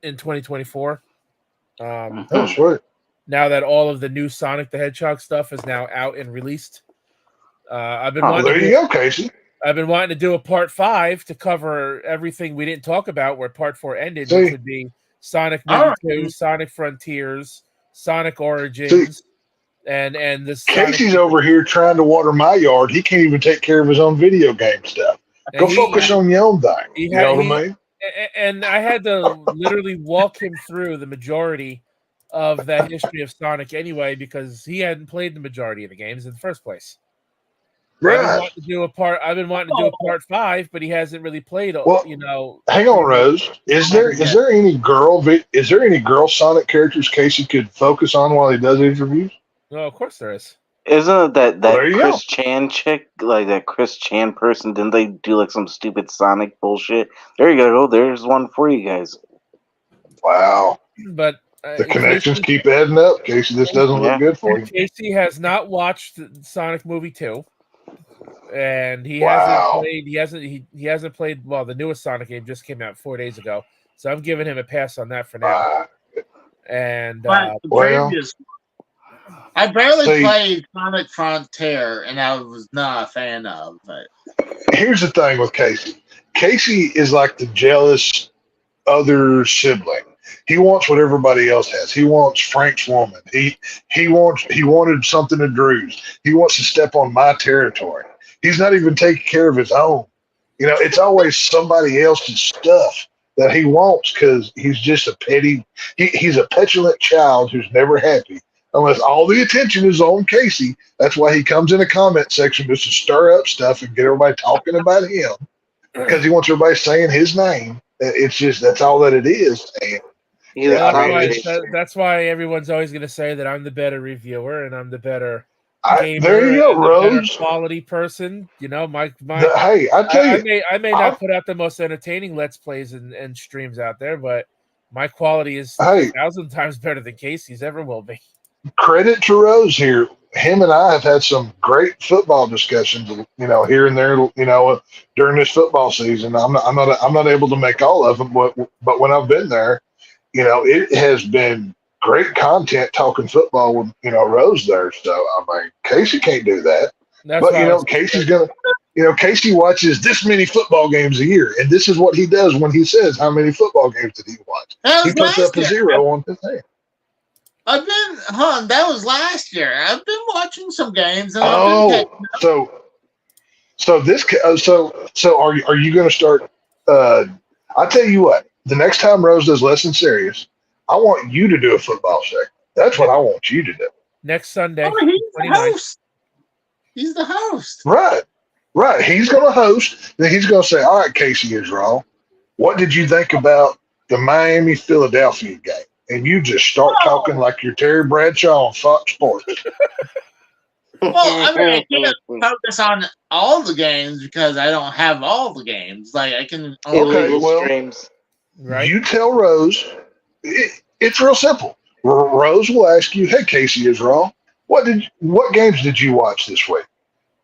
in 2024. Sweet. Now that all of the new Sonic the Hedgehog stuff is now out and released, there you go, Casey. I've been wanting to do a part 5 to cover everything we didn't talk about where part 4 ended, which would be Sonic Movie 2, Sonic Frontiers, Sonic Origins, and this. Casey's over here trying to water my yard. He can't even take care of his own video game stuff. Go focus on your own thing. You know what I mean? And I had to literally walk him through the majority of that history of Sonic anyway, because he hadn't played the majority of the games in the first place. Right. I've been wanting to do a part 5, but he hasn't really played. Hang on, Rose. Is there any girl Sonic characters Casey could focus on while he does interviews? No, of course there is. Isn't it that Chris Chan chick, like that Chris Chan person? Didn't they do like some stupid Sonic bullshit? There you go. There's one for you guys. Wow. But the connections keep adding up. Casey, this doesn't look good for you. Casey has not watched Sonic Movie 2. And he hasn't played. Well, the newest Sonic game just came out 4 days ago, so I'm giving him a pass on that for now. And I barely played Sonic Frontier, and I was not a fan of it. Here's the thing with Casey. Casey is like the jealous other sibling. He wants what everybody else has. He wants Frank's woman. He wanted something of Drew's. He wants to step on my territory. He's not even taking care of his own. It's always somebody else's stuff that he wants because he's just a petty. He's a petulant child who's never happy unless all the attention is on Casey. That's why he comes in the comment section just to stir up stuff and get everybody talking about him because he wants everybody saying his name. It's just that's all that it is. And that's why everyone's always going to say that I'm the better reviewer and I'm the better gamer. There you go, and Rose. The better quality person. You know, hey, I tell you, I may not put out the most entertaining Let's Plays and streams out there, but my quality is 1,000 times better than Casey's ever will be. Credit to Rose here. Him and I have had some great football discussions, here and there, during this football season. I'm not able to make all of them, but when I've been there, it has been great content talking football with, Rose there. So, I mean, Casey can't do that. But, Casey's going to, Casey watches this many football games a year, and this is what he does when he says how many football games did he watch. He puts up a 0 on his hand. That was last year. I've been watching some games. And so are you going to start? I tell you what, the next time Rose does Less Than Serious, I want you to do a football segment. That's what I want you to do. Next Sunday. He's the host. He's the host. Right. He's going to host. Then he's going to say, all right, Casey is wrong. What did you think about the Miami-Philadelphia game? And you just start talking like you're Terry Bradshaw on Fox Sports. Well, I mean, I can't focus on all the games because I don't have all the games. Like, I can illegal streams. Right. You tell Rose, it's real simple. Rose will ask you, hey, Casey is wrong. What games did you watch this week?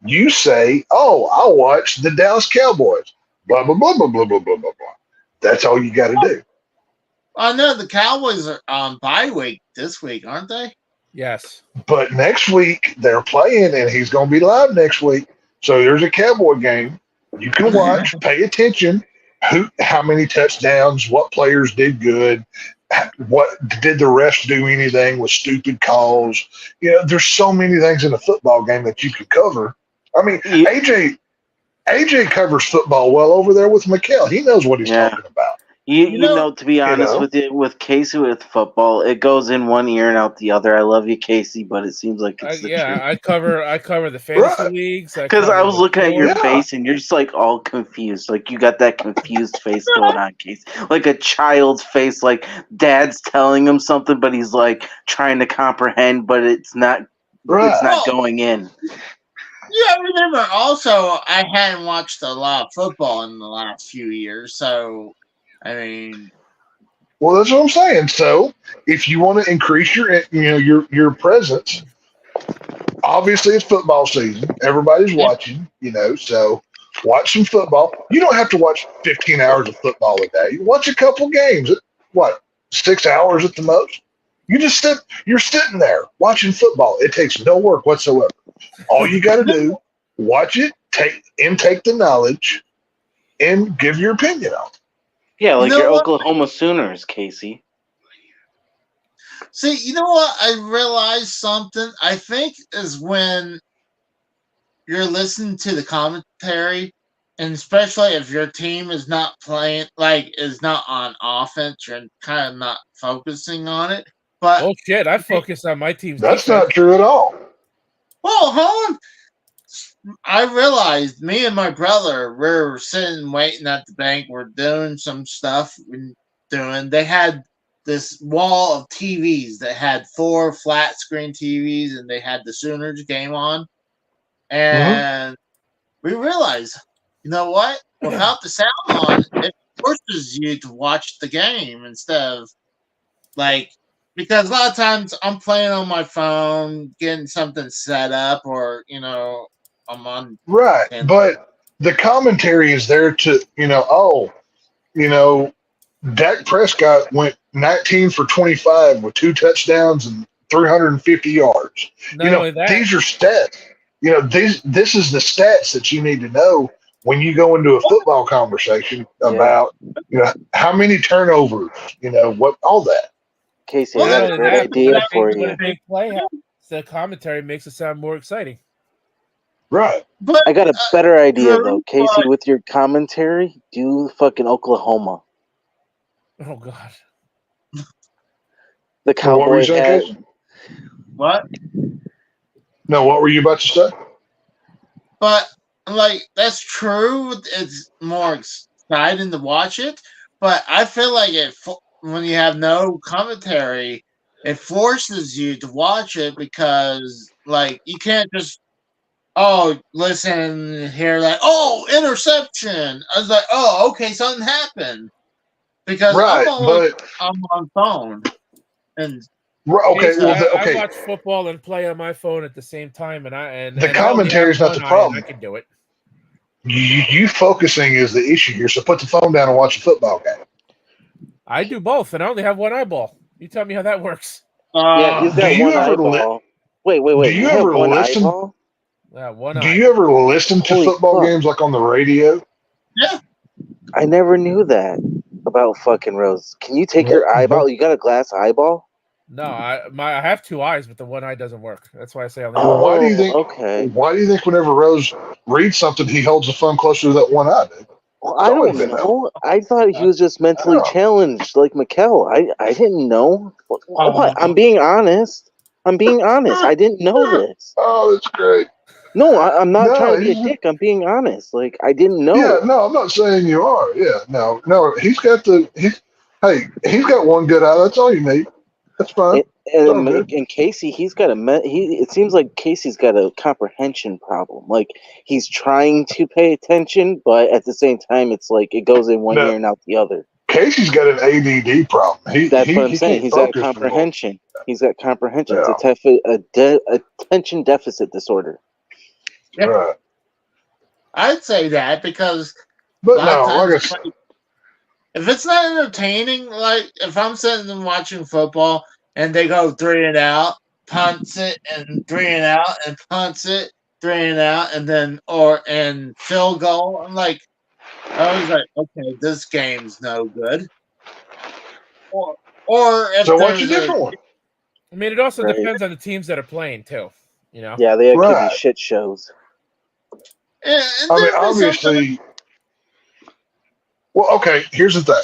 You say, oh, I watched the Dallas Cowboys. Blah, blah, blah, blah, blah, blah, blah, blah. That's all you got to do. I know the Cowboys are on bye week this week, aren't they? Yes. But next week they're playing, and he's going to be live next week. So there's a Cowboy game. You can watch, pay attention. How many touchdowns? What players did good? What did the refs do anything with stupid calls? There's so many things in a football game that you could cover. I mean, AJ covers football well over there with Mikkel. He knows what he's talking about. You know, to be honest with you, with Casey with football, it goes in one ear and out the other. I love you, Casey, but it seems like it's the truth. I cover the fantasy leagues. Because I was looking at your face and you're just like all confused. Like you got that confused face going on, Casey. Like a child's face, like dad's telling him something, but he's like trying to comprehend, but it's not going in. Yeah, remember also I hadn't watched a lot of football in the last few years, so I mean, well, that's what I'm saying. So, if you want to increase your presence, obviously it's football season. Everybody's watching, so watch some football. You don't have to watch 15 hours of football a day. Watch a couple games. 6 hours at the most? You're sitting there watching football. It takes no work whatsoever. All you got to do, watch it, take the knowledge, and give your opinion on it. Yeah, like your Oklahoma Sooners, Casey. See, you know what? I realized something. I think is when you're listening to the commentary, and especially if your team is not playing, is not on offense, you're kind of not focusing on it. But oh shit, I focus on my team's defense. That's not true at all. Well, hold on. I realized me and my brother were sitting waiting at the bank. We're doing some stuff. They had this wall of TVs that had 4 flat screen TVs, and they had the Sooners game on. And we realized, you know what? Without the sound on, it forces you to watch the game instead of because a lot of times I'm playing on my phone, getting something set up, or I'm on. Right, but the commentary is there to, Dak Prescott went 19 for 25 with 2 touchdowns and 350 yards. These are stats. This is the stats that you need to know when you go into a football conversation about, how many turnovers, what all that. Casey, I have a great idea for you. The commentary makes it sound more exciting. Right. But I got a better idea, though. Casey, with your commentary, do fucking Oklahoma. Oh, God. The Cowboys What? No, what were you about to say? But like that's true. It's more exciting to watch it. But I feel like when you have no commentary, it forces you to watch it because like you can't just listen and hear like interception. I was like, oh, okay, something happened because Right, I'm on phone and okay, Casey, well, I watch football and play on my phone at the same time, and the commentary is not the problem. I can do it. You focusing is the issue here. So put the phone down and watch a football game. I do both, and I only have one eyeball. You tell me how that works. Yeah, he's got one eyeball. Wait. Do you ever listen? Eyeball? Yeah, one Do eye. you ever listen to football games like on the radio? Yeah. I never knew that about fucking Rose. Can you take your eyeball? You got a glass eyeball? No, I have two eyes, but the one eye doesn't work. That's why I say only. Well, why do you think? Okay. Why do you think whenever Rose reads something, he holds the phone closer to that one eye? Dude? Well, I don't know. I thought he was just mentally challenged, like Mikkel. I didn't know. What? I'm being honest. I didn't know this. Oh, that's great. No, I'm not trying to be a dick. I'm being honest. Like, I didn't know. Yeah, no, I'm not saying you are. Yeah, no. He's got he's got one good eye. That's all you need. That's fine. And Casey, it seems like Casey's got a comprehension problem. Like, he's trying to pay attention, but at the same time, it's like it goes in one ear and out the other. Casey's got an ADD problem. That's what I'm saying. He's got comprehension. He's got comprehension. Yeah. It's attention deficit disorder. Yeah. Right. I'd say that because if it's not entertaining, like if I'm sitting and watching football and they go 3 and out, punts it and 3 and out, and punts it 3 and out, and then and field goal, I was like, okay, this game's no good. Or if so what's a different one? I mean, it also depends on the teams that are playing too. You know. Yeah, they give you shit shows. And I mean, obviously. Well, okay. Here's the thing.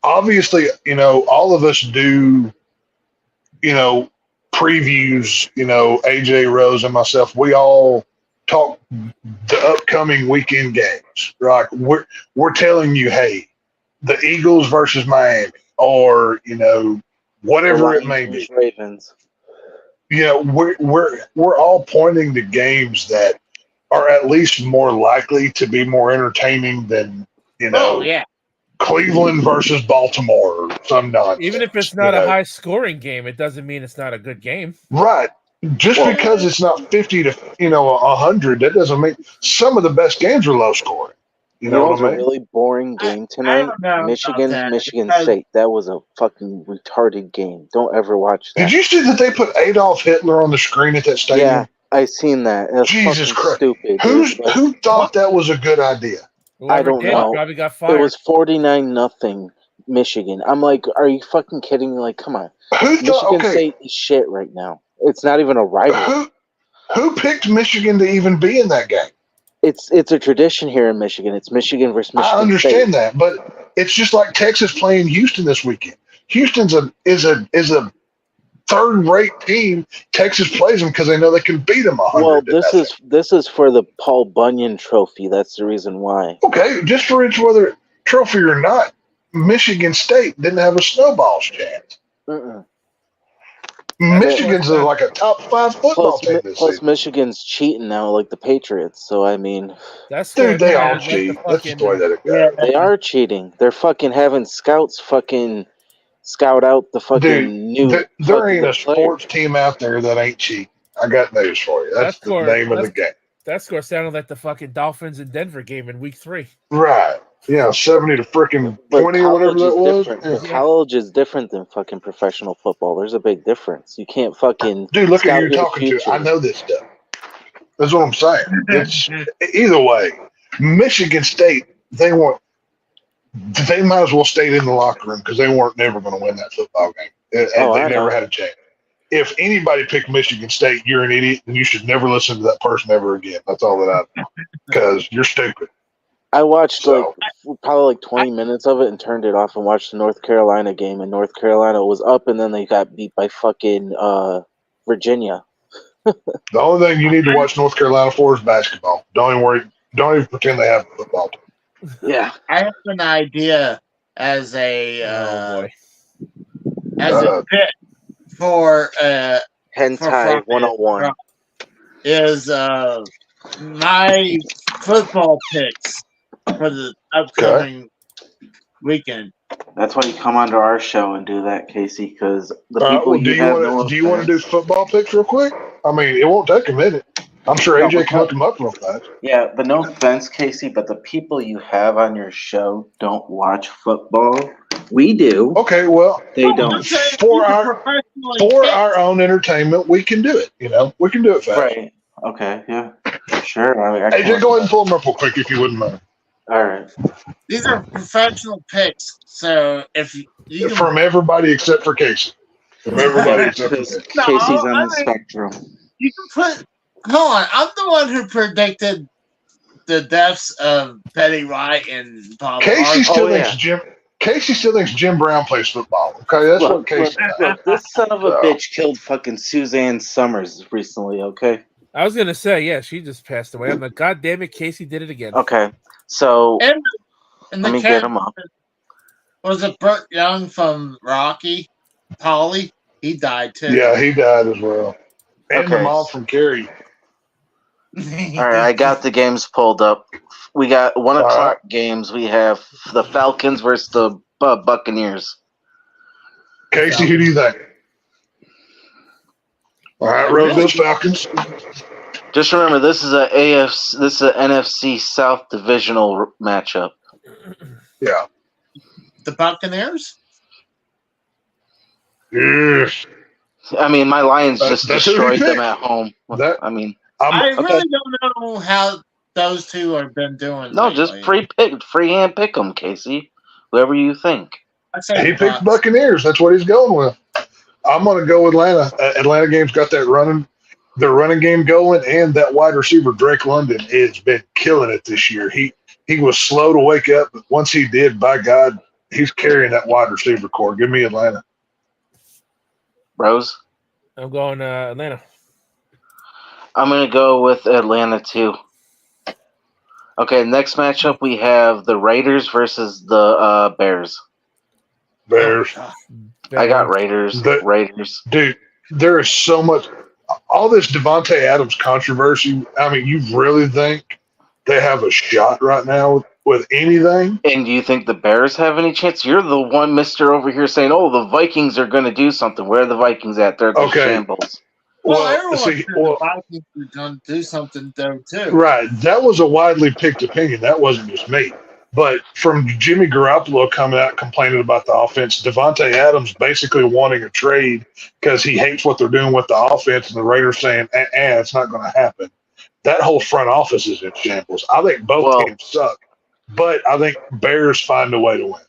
Obviously, all of us do. Previews. AJ Rose and myself. We all talk the upcoming weekend games. Right? We're telling you, hey, the Eagles versus Miami, or whatever it may be. Ravens. We're all pointing to games that are at least more likely to be more entertaining than Cleveland versus Baltimore or some nonsense. Even if it's not a high scoring game, it doesn't mean it's not a good game. Right. Just because it's not 50 to 100, that doesn't mean some of the best games are low scoring. You know what I mean? A really boring game tonight. Michigan State. That was a fucking retarded game. Don't ever watch that. Did you see that they put Adolf Hitler on the screen at that stadium? Yeah, I seen that. That's Jesus Christ! Stupid. Who thought that was a good idea? I don't know. Probably got fired. It was 49-0 Michigan. I'm like, are you fucking kidding me? Like, come on. Michigan State is shit right now. It's not even a rival. Who picked Michigan to even be in that game? It's a tradition here in Michigan. It's Michigan versus Michigan. I understand that, but it's just like Texas playing Houston this weekend. Houston's is a third-rate team. Texas plays them because they know they can beat them 100. Well, this is for the Paul Bunyan Trophy. That's the reason why. Okay, just for it's whether trophy or not, Michigan State didn't have a snowball's chance. Michigan's like a top 5 football team this season. Plus, Michigan's cheating now, like the Patriots. So I mean, they all cheat. That's the way that it goes. They are cheating. They're fucking having scouts fucking scout out the fucking new. There ain't a sports team out there that ain't cheating. I got news for you. That's the name of the game. That score sounded like the fucking Dolphins and Denver game in week 3. Right. Yeah, 70 to freaking 20 or whatever that was. Yeah. College is different than fucking professional football. There's a big difference. You can't fucking. Dude, look at who you're talking to. I know this stuff. That's what I'm saying. It's either way. Michigan State, they might as well stay in the locker room because they weren't never going to win that football game. And they never had a chance. If anybody picked Michigan State, you're an idiot, and you should never listen to that person ever again. That's all that I know. Because you're stupid. I watched probably 20 minutes of it and turned it off and watched the North Carolina game. And North Carolina was up, and then they got beat by fucking Virginia. The only thing you need to watch North Carolina for is basketball. Don't even worry. Don't even pretend they have football. Yeah. I have an idea as a Oh boy. pick for Hentai Friday 101. is my football picks for the upcoming weekend. That's why you come onto our show and do that, Casey, because the people Well, do you want to do football picks real quick? I mean, it won't take a minute. I'm sure AJ can look them up real fast. Yeah, but no offense, Casey, but the people you have on your show don't watch football. We do. Okay, well, They don't. For our own entertainment, we can do it. You know, we can do it fast. Right. Okay. Yeah. Sure. I AJ, go ahead and pull them up real quick if you wouldn't mind. All right. These are professional picks, so if you can, from everybody except for Casey. From everybody except for Casey. Casey's on the spectrum. You can put. Hold on, I'm the one who predicted the deaths of Betty White and Bob. Casey still thinks Jim Brown plays football. Okay, that's what Casey. Look, this son of a bitch killed fucking Suzanne Summers recently. Okay. I was gonna say, yeah, she just passed away. I'm like, God damn it, Casey did it again. Okay, so and let me get him up. Was it Burt Young from Rocky? Polly? He died too. Yeah, he died as well. And the mom from Carrie. All right, I got the games pulled up. We got 1 o'clock games. We have the Falcons versus the Buccaneers. Casey, who do you think? All right, Rose goes Falcons. Just remember, this is an NFC South divisional matchup. Yeah. The Buccaneers? Yes. I mean, my Lions just destroyed them at home. I really don't know how those two have been doing. No, lately. just free hand pick them, Casey. Whoever you think. He picks Buccaneers. That's what he's going with. I'm going to go with Atlanta. Atlanta game's got that running game going, and that wide receiver Drake London has been killing it this year. He was slow to wake up, but once he did, by God, he's carrying that wide receiver core. Give me Atlanta. Rose? I'm going Atlanta. I'm going to go with Atlanta, too. Okay, next matchup, we have the Raiders versus the Bears. Bears. I got Raiders. Raiders. Dude, there is so much. All this Devontae Adams controversy, I mean, you really think they have a shot right now with anything? And do you think the Bears have any chance? You're the one mister over here saying, oh, the Vikings are going to do something. Where are the Vikings at? They're the shambles. The Vikings are going to do something, though, too. Right. That was a widely picked opinion. That wasn't just me. But from Jimmy Garoppolo coming out complaining about the offense, Devontae Adams basically wanting a trade because he hates what they're doing with the offense, and the Raiders saying, it's not going to happen. That whole front office is in shambles. I think both teams suck, but I think Bears find a way to win.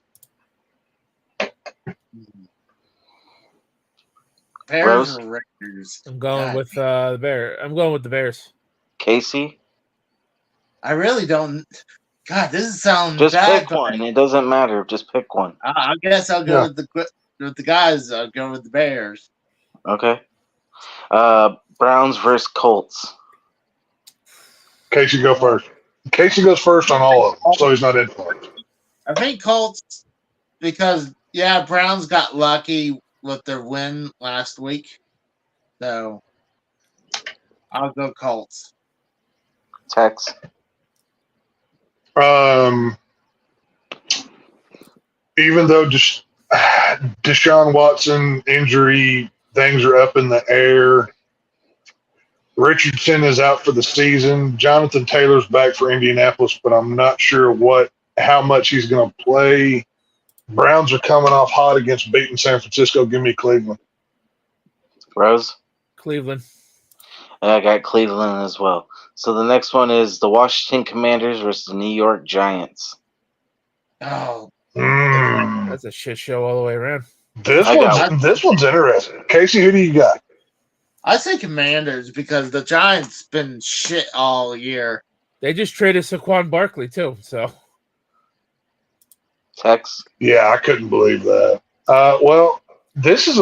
Bears or Raiders? I'm going with the Bears. I'm going with the Bears. Casey? I really don't. God, this is sounding just bad. Just pick one. It doesn't matter. Just pick one. I guess I'll go with the guys. I'll go with the Bears. Okay. Browns versus Colts. Casey, go first. Casey goes first on all of them, so he's not in for it. I think Colts because, Browns got lucky with their win last week. So, I'll go Colts. Tex. Even though Deshaun Watson injury, things are up in the air. Richardson is out for the season. Jonathan Taylor's back for Indianapolis, but I'm not sure how much he's going to play. Browns are coming off hot against beating San Francisco. Give me Cleveland. Rose? Cleveland. And I got Cleveland as well. So the next one is the Washington Commanders versus the New York Giants. Oh. That's a shit show all the way around. This one's interesting. Casey, who do you got? I say Commanders because the Giants been shit all year. They just traded Saquon Barkley too, so. Tex? Yeah, I couldn't believe that. This is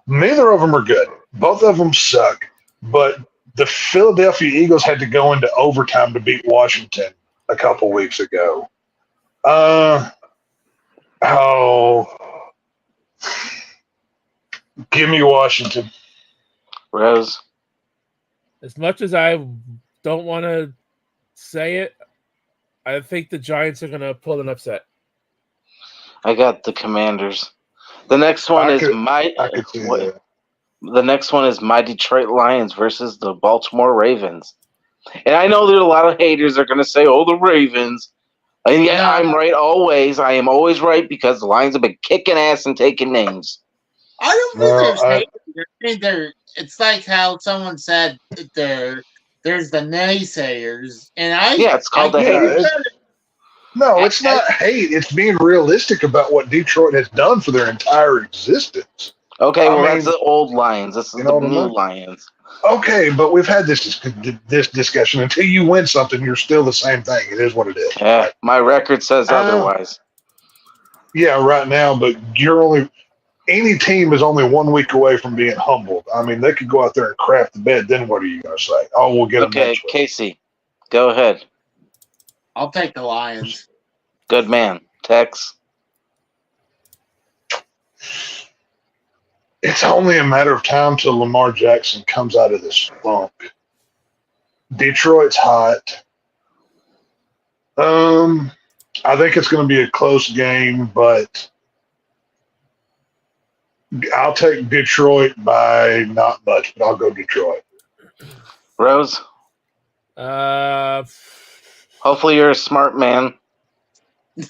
neither of them are good. Both of them suck. But the Philadelphia Eagles had to go into overtime to beat Washington a couple weeks ago. Give me Washington. Rose. As much as I don't want to say it, I think the Giants are going to pull an upset. I got the Commanders. The next one is my. The next one is my Detroit Lions versus the Baltimore Ravens. And I know there's a lot of haters that are going to say, "Oh, the Ravens." And yet I'm right always. I am always right because the Lions have been kicking ass and taking names. I don't think there's haters. It's like how someone said there's the naysayers, and it's called the haters. It's not hate. It's being realistic about what Detroit has done for their entire existence. Okay, that's the old Lions. This is the new Lions. Okay, but we've had this discussion. Until you win something, you're still the same thing. It is what it is. Yeah, right? My record says otherwise. Yeah, right now, but any team is only 1 week away from being humbled. I mean, they could go out there and crap the bed. Then what are you going to say? Oh, we'll get them next week. Casey, go ahead. I'll take the Lions. Good man. Tex. It's only a matter of time till Lamar Jackson comes out of this slump. Detroit's hot. I think it's going to be a close game, but I'll take Detroit by not much, but I'll go Detroit. Rose? Hopefully you're a smart man.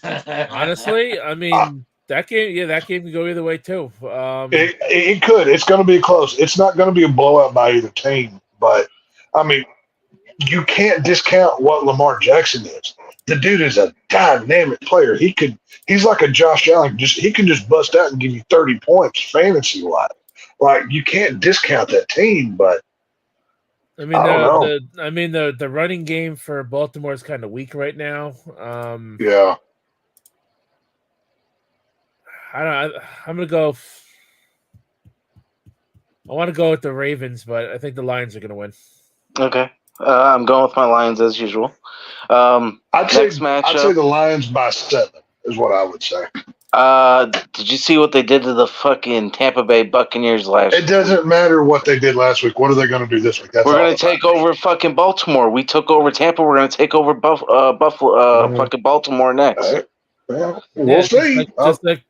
Honestly, I mean, that game could go either way too. It could. It's going to be close. It's not going to be a blowout by either team, but I mean, you can't discount what Lamar Jackson is. The dude is a dynamic player. He's like a Josh Allen. He can just bust out and give you 30 points fantasy wise. Like, you can't discount that team, but I mean, the running game for Baltimore is kind of weak right now. Yeah. I'm gonna go. I want to go with the Ravens, but I think the Lions are gonna win. Okay, I'm going with my Lions as usual. I'd say the Lions by 7 is what I would say. Did you see what they did to the fucking Tampa Bay Buccaneers last week? It doesn't matter what they did last week. What are they going to do this week? We're going to take over fucking Baltimore. We took over Tampa. We're going to take over Buffalo, fucking Baltimore next. Right. Well, we'll see.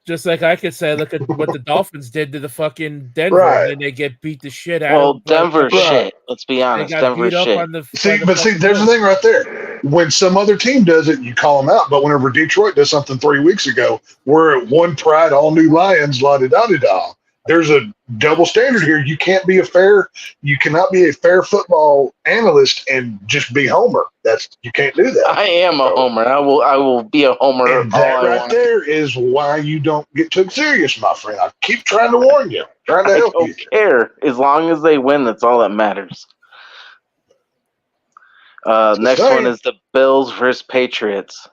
Just like I could say, look at what the Dolphins did to the fucking Denver, and then they get beat the shit out. Well, Denver shit. Let's be honest, Denver shit. There's the thing right there. When some other team does it, you call them out. But whenever Detroit does something 3 weeks ago, we're at one pride, all new Lions, la da da da da. There's a double standard here. You cannot be a fair football analyst and just be Homer. You can't do that. I am a Homer. I will be a Homer. And that right there is why you don't get too serious, my friend. I keep trying to warn you, trying to help you. I don't care. As long as they win, that's all that matters. Next one is the Bills versus Patriots.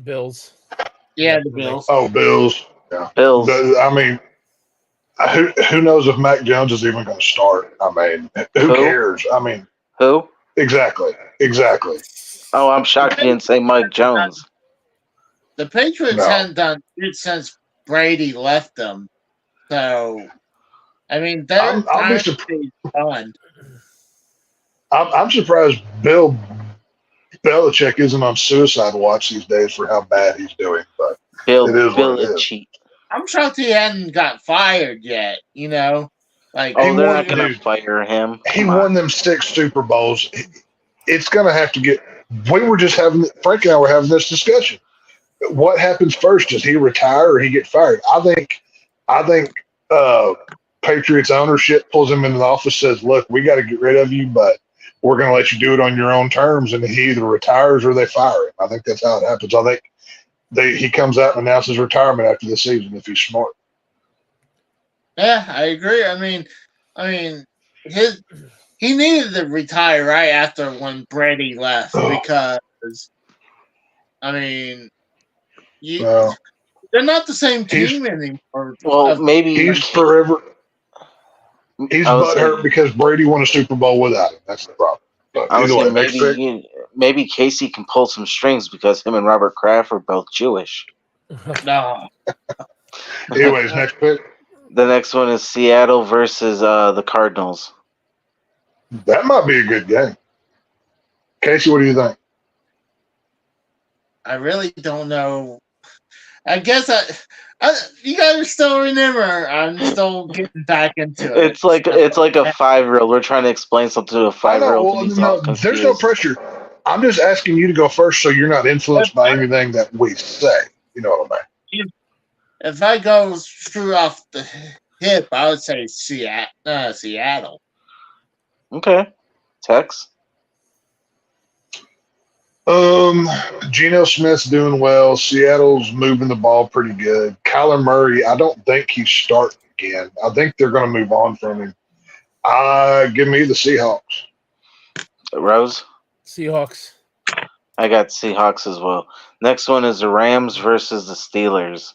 Bills. Yeah, the Bills. Oh, Bills. Yeah. Bills. I mean, who knows if Mac Jones is even going to start? I mean, who cares? I mean, who? Exactly. Oh, I'm shocked you didn't say Mike Jones. The Patriots hadn't done it since Brady left them. So, I mean, they're done. I'm surprised Bill Belichick isn't on suicide watch these days for how bad he's doing. But Bill Belichick. I'm shocked he hadn't got fired yet. You know, like they're not going to fire him. He won them 6 Super Bowls. It's going to have to get. We were just Frank and I were having this discussion. What happens first? Does he retire or he get fired? I think Patriots ownership pulls him into the office, says, "Look, we got to get rid of you, but we're going to let you do it on your own terms." And he either retires or they fire him. I think that's how it happens. I think he comes out and announces retirement after the season if he's smart. Yeah, I agree. I mean, he needed to retire right after when Brady left because, I mean, they're not the same team anymore. Well, maybe he's forever. He's butthurt because Brady won a Super Bowl without him. That's the problem. But I was either way, saying maybe Casey can pull some strings because him and Robert Kraft are both Jewish. No. Anyways, next pick. The next one is Seattle versus the Cardinals. That might be a good game. Casey, what do you think? I really don't know. I guess you guys still remember. I'm still getting back into it. It's like a 5-year-old. We're trying to explain something to a 5-year-old. There's no pressure. I'm just asking you to go first, so you're not influenced by anything that we say. You know what I mean? If I go through off the hip, I would say Seattle. Okay, Tex. Geno Smith's doing well. Seattle's moving the ball pretty good. Kyler Murray, I don't think he's starting again. I think they're going to move on from him. Give me the Seahawks. Rose? Seahawks. I got Seahawks as well. Next one is the Rams versus the Steelers.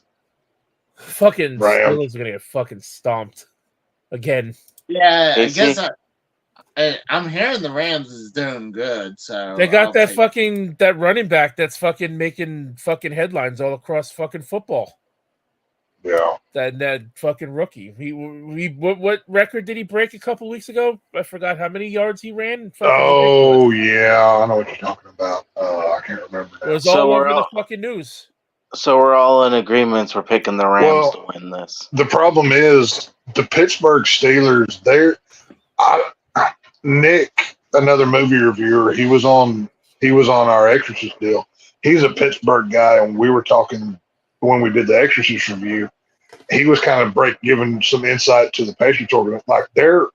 Fucking Steelers are going to get fucking stomped again. Yeah, Casey? I guess I'm hearing the Rams is doing good. So They got that running back that's fucking making fucking headlines all across fucking football. Yeah. That fucking rookie. He what record did he break a couple weeks ago? I forgot how many yards he ran. Oh yeah, I know what you're talking about. I can't remember now. It was all over the fucking news. So we're all in agreement. We're picking the Rams to win this. The problem is the Pittsburgh Steelers. Nick, another movie reviewer, he was on our Exorcist deal. He's a Pittsburgh guy, and we were talking when we did the Exorcist review. He was kind of giving some insight to the Patriots organization. Like their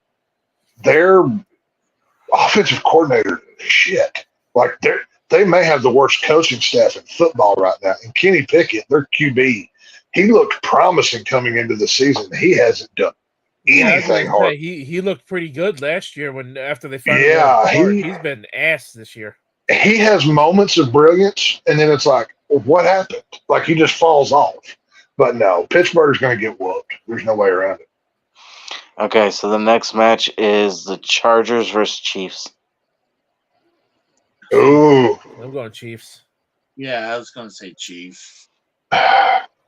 offensive coordinator shit. Like they may have the worst coaching staff in football right now. And Kenny Pickett, their QB, he looked promising coming into the season. He hasn't done anything hard. He looked pretty good last year after they finally he's been ass this year. He has moments of brilliance, and then it's like, what happened? Like he just falls off. But no, Pittsburgh's going to get whooped. There's no way around it. Okay, so the next match is the Chargers versus Chiefs. Ooh, I'm going Chiefs. Yeah, I was going to say Chiefs.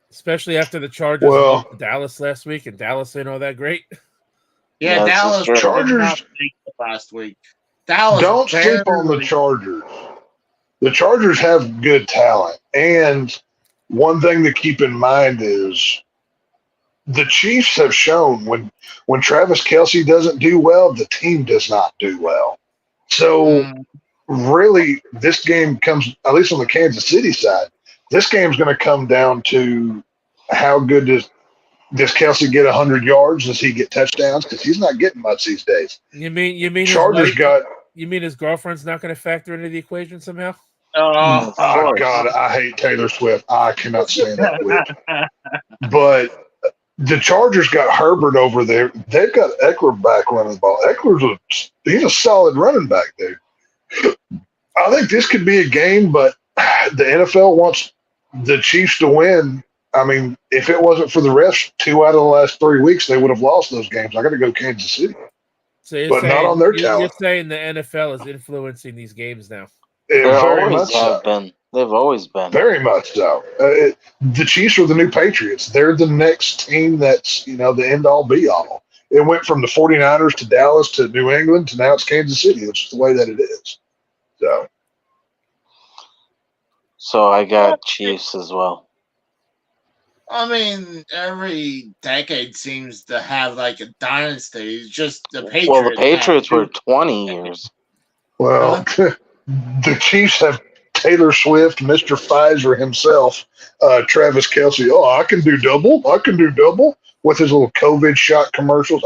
Especially after the Chargers beat Dallas last week, and Dallas ain't all that great. Yeah, Dallas Chargers last week. Dallas don't sleep on the Chargers. The Chargers have good talent, and one thing to keep in mind is the Chiefs have shown when Travis Kelce doesn't do well, the team does not do well. So really, this game comes, at least on the Kansas City side, this game's going to come down to how good does Kelce get 100 yards? Does he get touchdowns? Because he's not getting much these days. You mean Chargers You mean his girlfriend's not going to factor into the equation somehow? Oh God, I hate Taylor Swift. I cannot stand that bitch. But the Chargers got Herbert over there. They've got Eckler back running the ball. He's a solid running back there. I think this could be a game, but the NFL wants the Chiefs to win. I mean, if it wasn't for the refs, 2 out of the last 3 weeks, they would have lost those games. I got to go Kansas City. So but not on their talent. You're saying the NFL is influencing these games now? Very much so. They've always been. Very much so. The Chiefs are the new Patriots. They're the next team that's, the end-all, be-all. It went from the 49ers to Dallas to New England to now it's Kansas City. It's just the way that it is. So I got Chiefs as well. I mean, every decade seems to have like a dynasty. It's just the Patriots. Well, the Patriots were 20 years. Well, the Chiefs have Taylor Swift, Mr. Pfizer himself, Travis Kelce. Oh, I can do double with his little COVID shot commercials.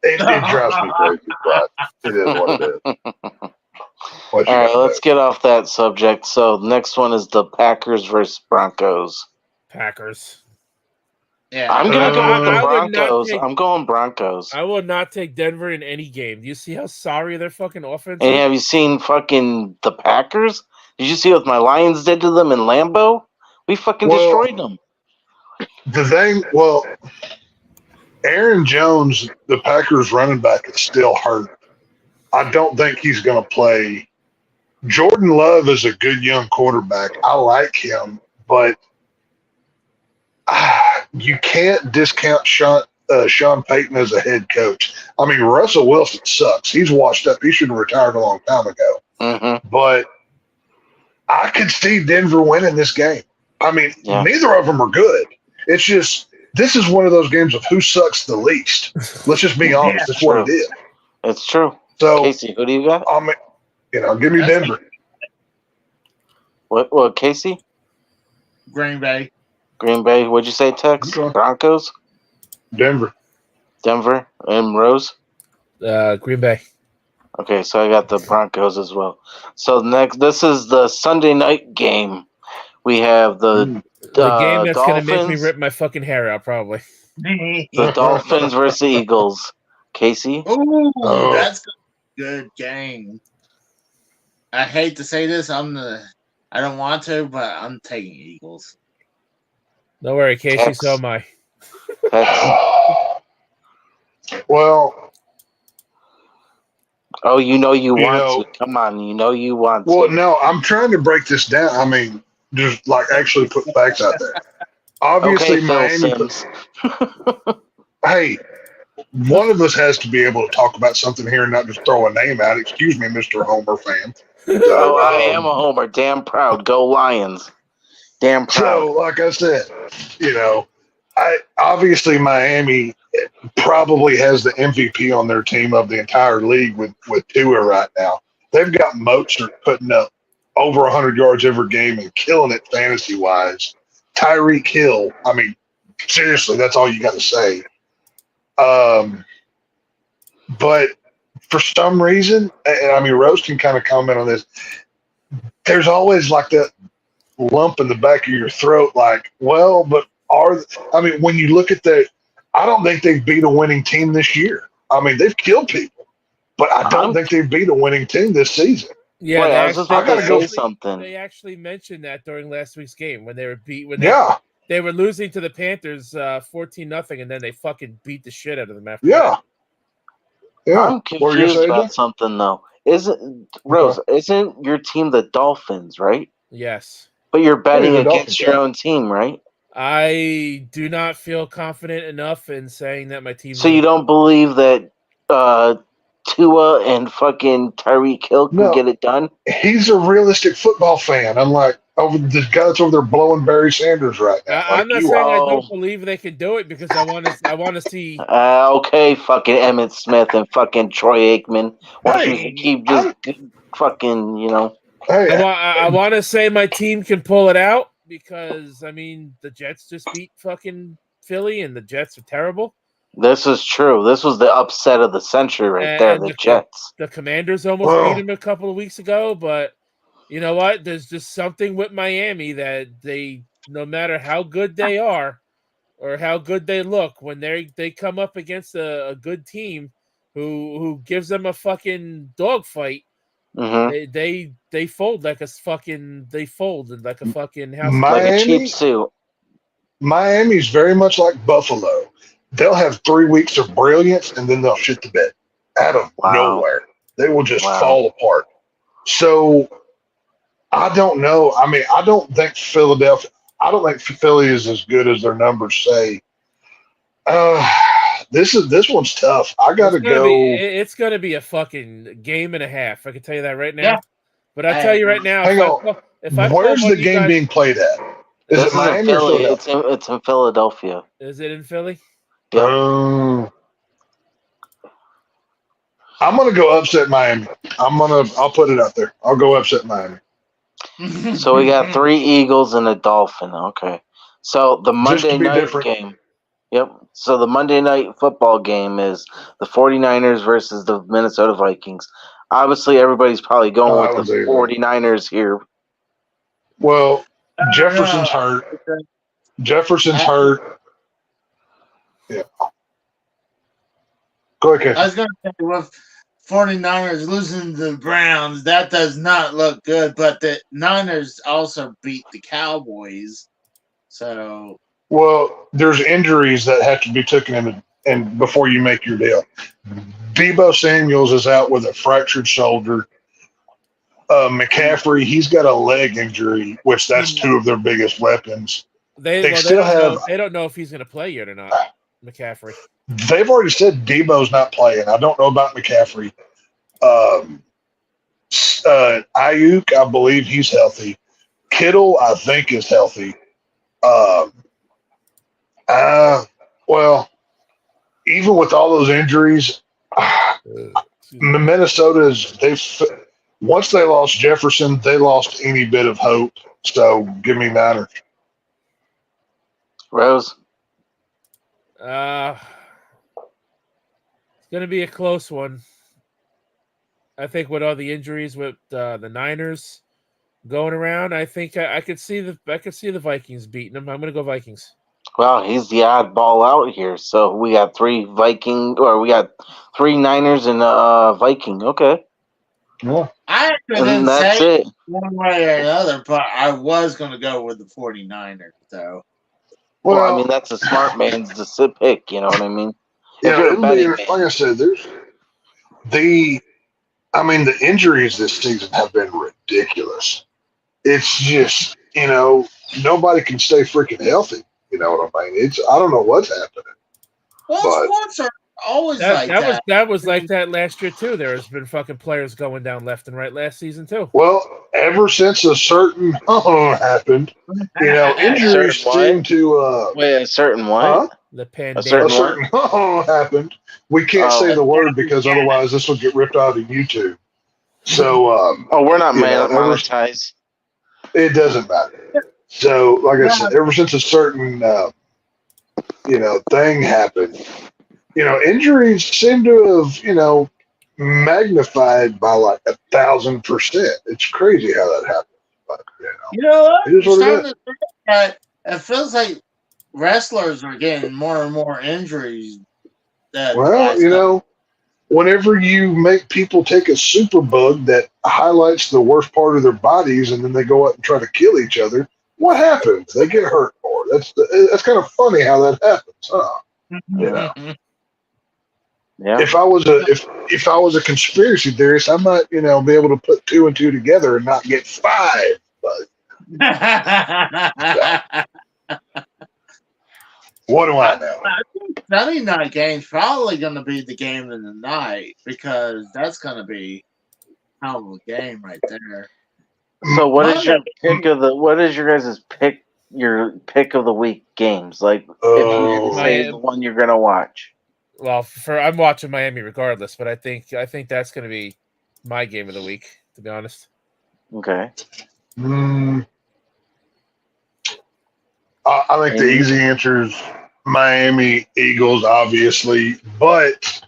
It drives me crazy, but it is what it is. All right, let's get off that subject. So the next one is the Packers versus Broncos. Packers. Yeah, I'm going to go with the Broncos. I'm going Broncos. I will not take Denver in any game. Do you see how sorry their fucking offense is? And have you seen fucking the Packers? Did you see what my Lions did to them in Lambeau? We fucking destroyed them. The thing, Aaron Jones, the Packers running back, is still hurt. I don't think he's going to play. Jordan Love is a good young quarterback. I like him, but you can't discount Sean Payton as a head coach. I mean, Russell Wilson sucks. He's washed up. He should have retired a long time ago. Mm-hmm. But I could see Denver winning this game. I mean, neither of them are good. It's just this is one of those games of who sucks the least. Let's just be honest. That's what it is. It's true. So, Casey, who do you got? I mean, give me Denver. What, Casey? Green Bay. Green Bay. What'd you say, Tex? Okay. Broncos? Denver. And Rose? Green Bay. Okay, so I got the Broncos as well. So this is the Sunday night game. We have the game that's Dolphins. Gonna make me rip my fucking hair out, probably. The Dolphins versus the Eagles. Casey? Oh, that's a good game. I hate to say this, I don't want to, but I'm taking Eagles. Don't worry, Casey, Tex. so am I. Well, you want to. Come on, you want to. Well, no, I'm trying to break this down. I mean, just like actually put facts out there. Obviously, okay, Miami. Hey, one of us has to be able to talk about something here and not just throw a name out. Excuse me, Mr. Homer fan. So, I am a Homer. Damn proud. Go Lions. Damn proud. So, like I said, obviously Miami probably has the MVP on their team of the entire league with Tua right now. They've got Mozart putting up over 100 yards every game and killing it fantasy-wise. Tyreek Hill, I mean, seriously, that's all you got to say. But for some reason, and I mean, Rose can kind of comment on this, there's always like that lump in the back of your throat, like, well, but when you look at I don't think they've beat a winning team this year. I mean, they've killed people, but I don't think they've beat a winning team this season. Yeah, I was just about to say something. They actually mentioned that during last week's game when they were they were losing to the Panthers 14-0, and then they fucking beat the shit out of them after that. Yeah. I'm confused about something though. Isn't your team the Dolphins, right? Yes. But you're betting against your own team, right? I do not feel confident enough in saying that my team. So you don't believe that Tua and fucking Tyreek Hill can get it done? He's a realistic football fan, unlike the guy that's over there blowing Barry Sanders right now. I'm not saying I don't believe they can do it because I want to see. Okay, fucking Emmitt Smith and fucking Troy Aikman. Why don't you keep just fucking, I want to say my team can pull it out because I mean the Jets just beat fucking Philly and the Jets are terrible. This is true. This was the upset of the century right there, the Jets. The Commanders almost beat them a couple of weeks ago, but you know what? There's just something with Miami that they, no matter how good they are or how good they look, when they come up against a good team who gives them a fucking dogfight, they fold like a fucking house. Like a cheap suit. Miami's very much like Buffalo. They'll have 3 weeks of brilliance and then they'll shit the bed out of nowhere. They will just fall apart. So I don't know. I mean, I don't think Philly is as good as their numbers say. This one's tough. I gotta go. It's gonna be a fucking game and a half. I can tell you that right now. Yeah. But I'll tell you right now. Where's the game being played at? Is it Miami or Philadelphia? It's in Philadelphia. Is it in Philly? Yep. I'm gonna go upset Miami. I'll put it out there. I'll go upset Miami. So we got 3 Eagles and a Dolphin. Okay. So the Monday night game. Yep. So the Monday night football game is the 49ers versus the Minnesota Vikings. Obviously, everybody's probably going with the 49ers here. Well, Jefferson's hurt. Jefferson's hurt. Yeah. Go ahead, Ken. I was going to say, with 49ers losing to the Browns, that does not look good. But the Niners also beat the Cowboys. So. Well, there's injuries that have to be taken and before you make your deal. Debo Samuels is out with a fractured shoulder. McCaffrey, he's got a leg injury, which that's two of their biggest weapons. They don't know if he's going to play yet or not. McCaffrey. They've already said Debo's not playing. I don't know about McCaffrey. Ayuk, I believe he's healthy. Kittle, I think, is healthy. Well, even with all those injuries, Minnesota's once they lost Jefferson, they lost any bit of hope. So give me Niners. Rose. It's going to be a close one. I think with all the injuries with the Niners going around, I think I could see the Vikings beating them. I'm going to go Vikings. Well, he's the oddball out here. So we got three Niners and Viking. Okay. Yeah. I couldn't say one way or another, but I was going to go with the 49ers, though. Well, I mean, that's a smart man's pick, you know what I mean? Yeah, like I said, the injuries this season have been ridiculous. It's just, nobody can stay freaking healthy. You know what I mean? I don't know what's happening. Well, sports are always like that. That was like that last year, too. There has been fucking players going down left and right last season, too. Well, ever since a certain happened, injuries seem to... Wait, a certain what? Huh? The pandemic. A certain happened. We can't say the word because otherwise this will get ripped out of YouTube. So... we're not monetized. It doesn't matter. So, like I said, ever since a certain, thing happened, injuries seem to have, magnified by like 1,000%. It's crazy how that happens. But, it feels like wrestlers are getting more and more injuries. Whenever you make people take a superbug that highlights the worst part of their bodies and then they go out and try to kill each other, what happens? They get hurt more. That's kind of funny how that happens, huh? Yeah. If I was a conspiracy theorist, I might be able to put 2 and 2 together and not get 5. But what do I know? I think Sunday night game's probably going to be the game of the night because that's going to be a hell of a game right there. So what is your pick of the? What is your guys' pick? Your pick of the week games? Like if you had to say the one you're gonna watch. Well, I'm watching Miami regardless, but I think that's gonna be my game of the week. To be honest. Okay. I think the easy answer is Miami Eagles, obviously, but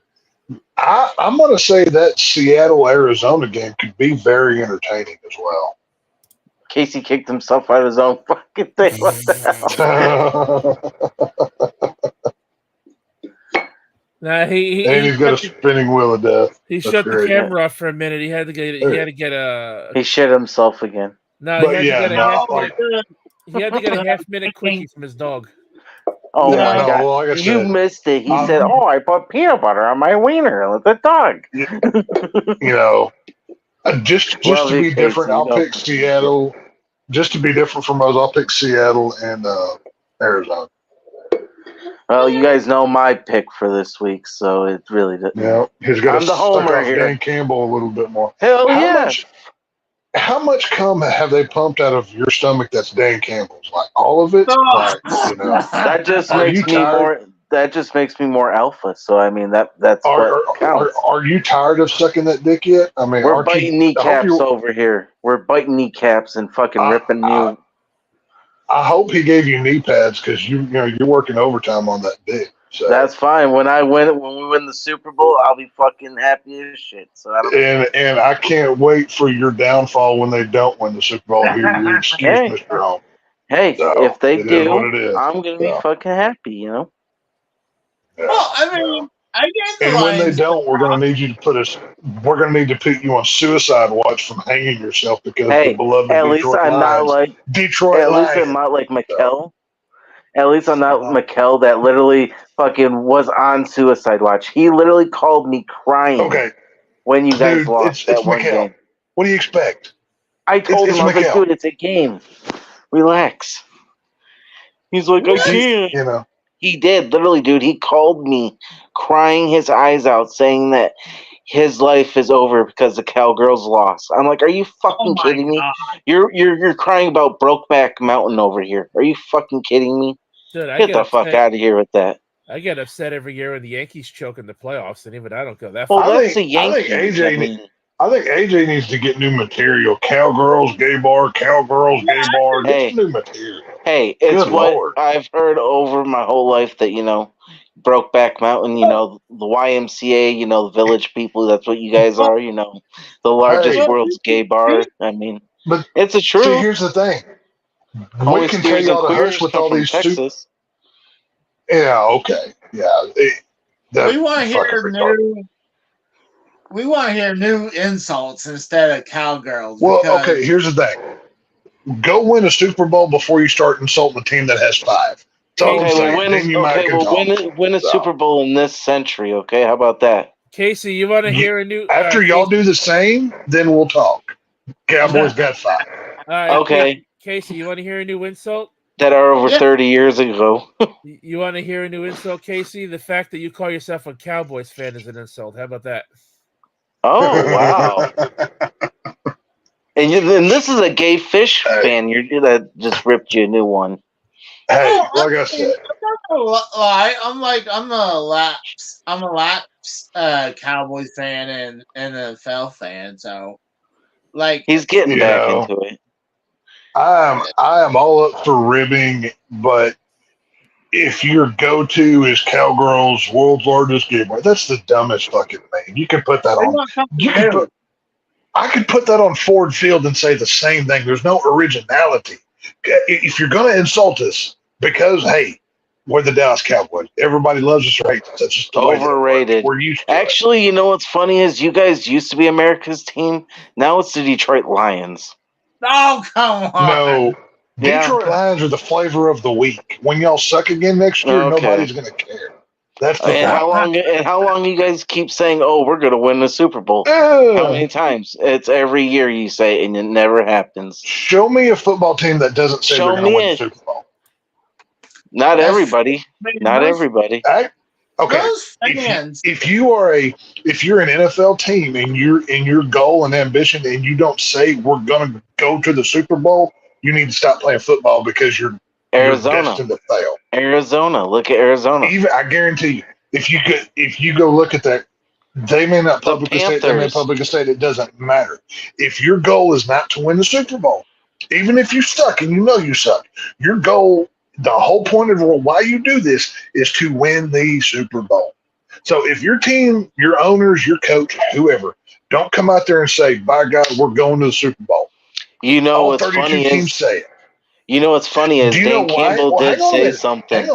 I'm going to say that Seattle-Arizona game could be very entertaining as well. Casey kicked himself out of his own fucking thing. Nah, he's got a spinning wheel of death. He shut the camera off for a minute. He had to get a. He shit himself again. No, he had to get a half-minute quickie from his dog. Oh my god! Like said, you missed it. He said, "Oh, I put peanut butter on my wiener with the dog." Just to be different, I'll pick Seattle. Just to be different from us, I'll pick Seattle and Arizona. Well, you guys know my pick for this week, so it really doesn't. Yeah, he's got I'm the homer here. Dan Campbell a little bit more. Hell yeah! How much cum have they pumped out of your stomach that's Dan Campbell's? Like all of it? That just makes me more. That just makes me more alpha. So I mean that's what counts. Are you tired of sucking that dick yet? I mean, we're biting kneecaps over here. We're biting kneecaps and fucking ripping new. I hope he gave you knee pads because you're working overtime on that dick. So. That's fine. When we win the Super Bowl, I'll be fucking happy as shit. So and I can't wait for your downfall when they don't win the Super Bowl. Here, your excuse, Mr. Home. Hey, so, if they do, I'm gonna be fucking happy. Yeah. Well, I mean, I guess. And when they don't, we're gonna need you to put you on suicide watch from hanging yourself because the beloved at least I'm not like Detroit. At least I'm not like Mikel. At least I'm not Mikkel that literally fucking was on suicide watch. He literally called me crying when you guys lost that one game. What do you expect? I told him, I was like, dude, it's a game. Relax. He's like, I can't. You know. He did, literally, dude. He called me crying his eyes out saying that his life is over because the Cowgirls lost. I'm like, are you fucking kidding me? You're crying about Brokeback Mountain over here. Are you fucking kidding me? Dude, get the fuck out of here with that. I get upset every year when the Yankees choke in the playoffs, and even I don't go that far. Well, that's the Yankees. I think AJ needs to get new material. Cowgirls, gay bar, Cowgirls, gay bar. Get new material. Hey, it's Good what Lord. I've heard over my whole life that, Brokeback Mountain, the YMCA, the Village People, that's what you guys are, the largest world's gay bar. I mean, but it's a truth. See, here's the thing. We can tell you all the hush with all these Texas. Yeah, okay. Yeah. We want to hear new. We want to hear new insults instead of cowgirls. Well, okay, here's the thing. Go win a Super Bowl before you start insulting a team that has 5. Win a Super Bowl in this century, okay? How about that? Casey, you want to hear a new... After y'all do the same, then we'll talk. Cowboys got 5. Okay. Casey, you want to hear a new insult? That are over 30 years ago. You want to hear a new insult, Casey? The fact that you call yourself a Cowboys fan is an insult. How about that? Oh, wow. and this is a gay fish fan. That just ripped you a new one. Hey, like I said, I'm a lapsed Cowboys fan and NFL fan. So, he's getting back into it. I am all up for ribbing, but if your go-to is Cowgirls, world's largest gay bar, that's the dumbest fucking thing. You can put that on. I could put that on Ford Field and say the same thing. There's no originality. If you're going to insult us, because hey, we're the Dallas Cowboys. Everybody loves us or hates us. That's just the overrated. We're used to Actually, you know what's funny is you guys used to be America's team. Now it's the Detroit Lions. Oh, come on. No. Detroit Lions are the flavor of the week. When y'all suck again next year, nobody's going to care. That's the point. How long you guys keep saying, "Oh, we're going to win the Super Bowl"? How many times? It's every year you say it, and it never happens. Show me a football team that doesn't say they're going to win the Super Bowl. Not everybody. Not everybody. Okay. If you're an NFL team and your goal and ambition, and you don't say we're going to go to the Super Bowl, you need to stop playing football because you're destined to fail. Arizona, look at Arizona. I guarantee you, if you go look at that, they may not publicly state. They may publicly state. It doesn't matter. If your goal is not to win the Super Bowl, even if you suck and you suck, your goal. The whole point of why you do this is to win the Super Bowl. So if your team, your owners, your coach, whoever, don't come out there and say, by God, we're going to the Super Bowl. All what's 32 funny teams is, say it. You know what's funny is Dan Campbell did say something.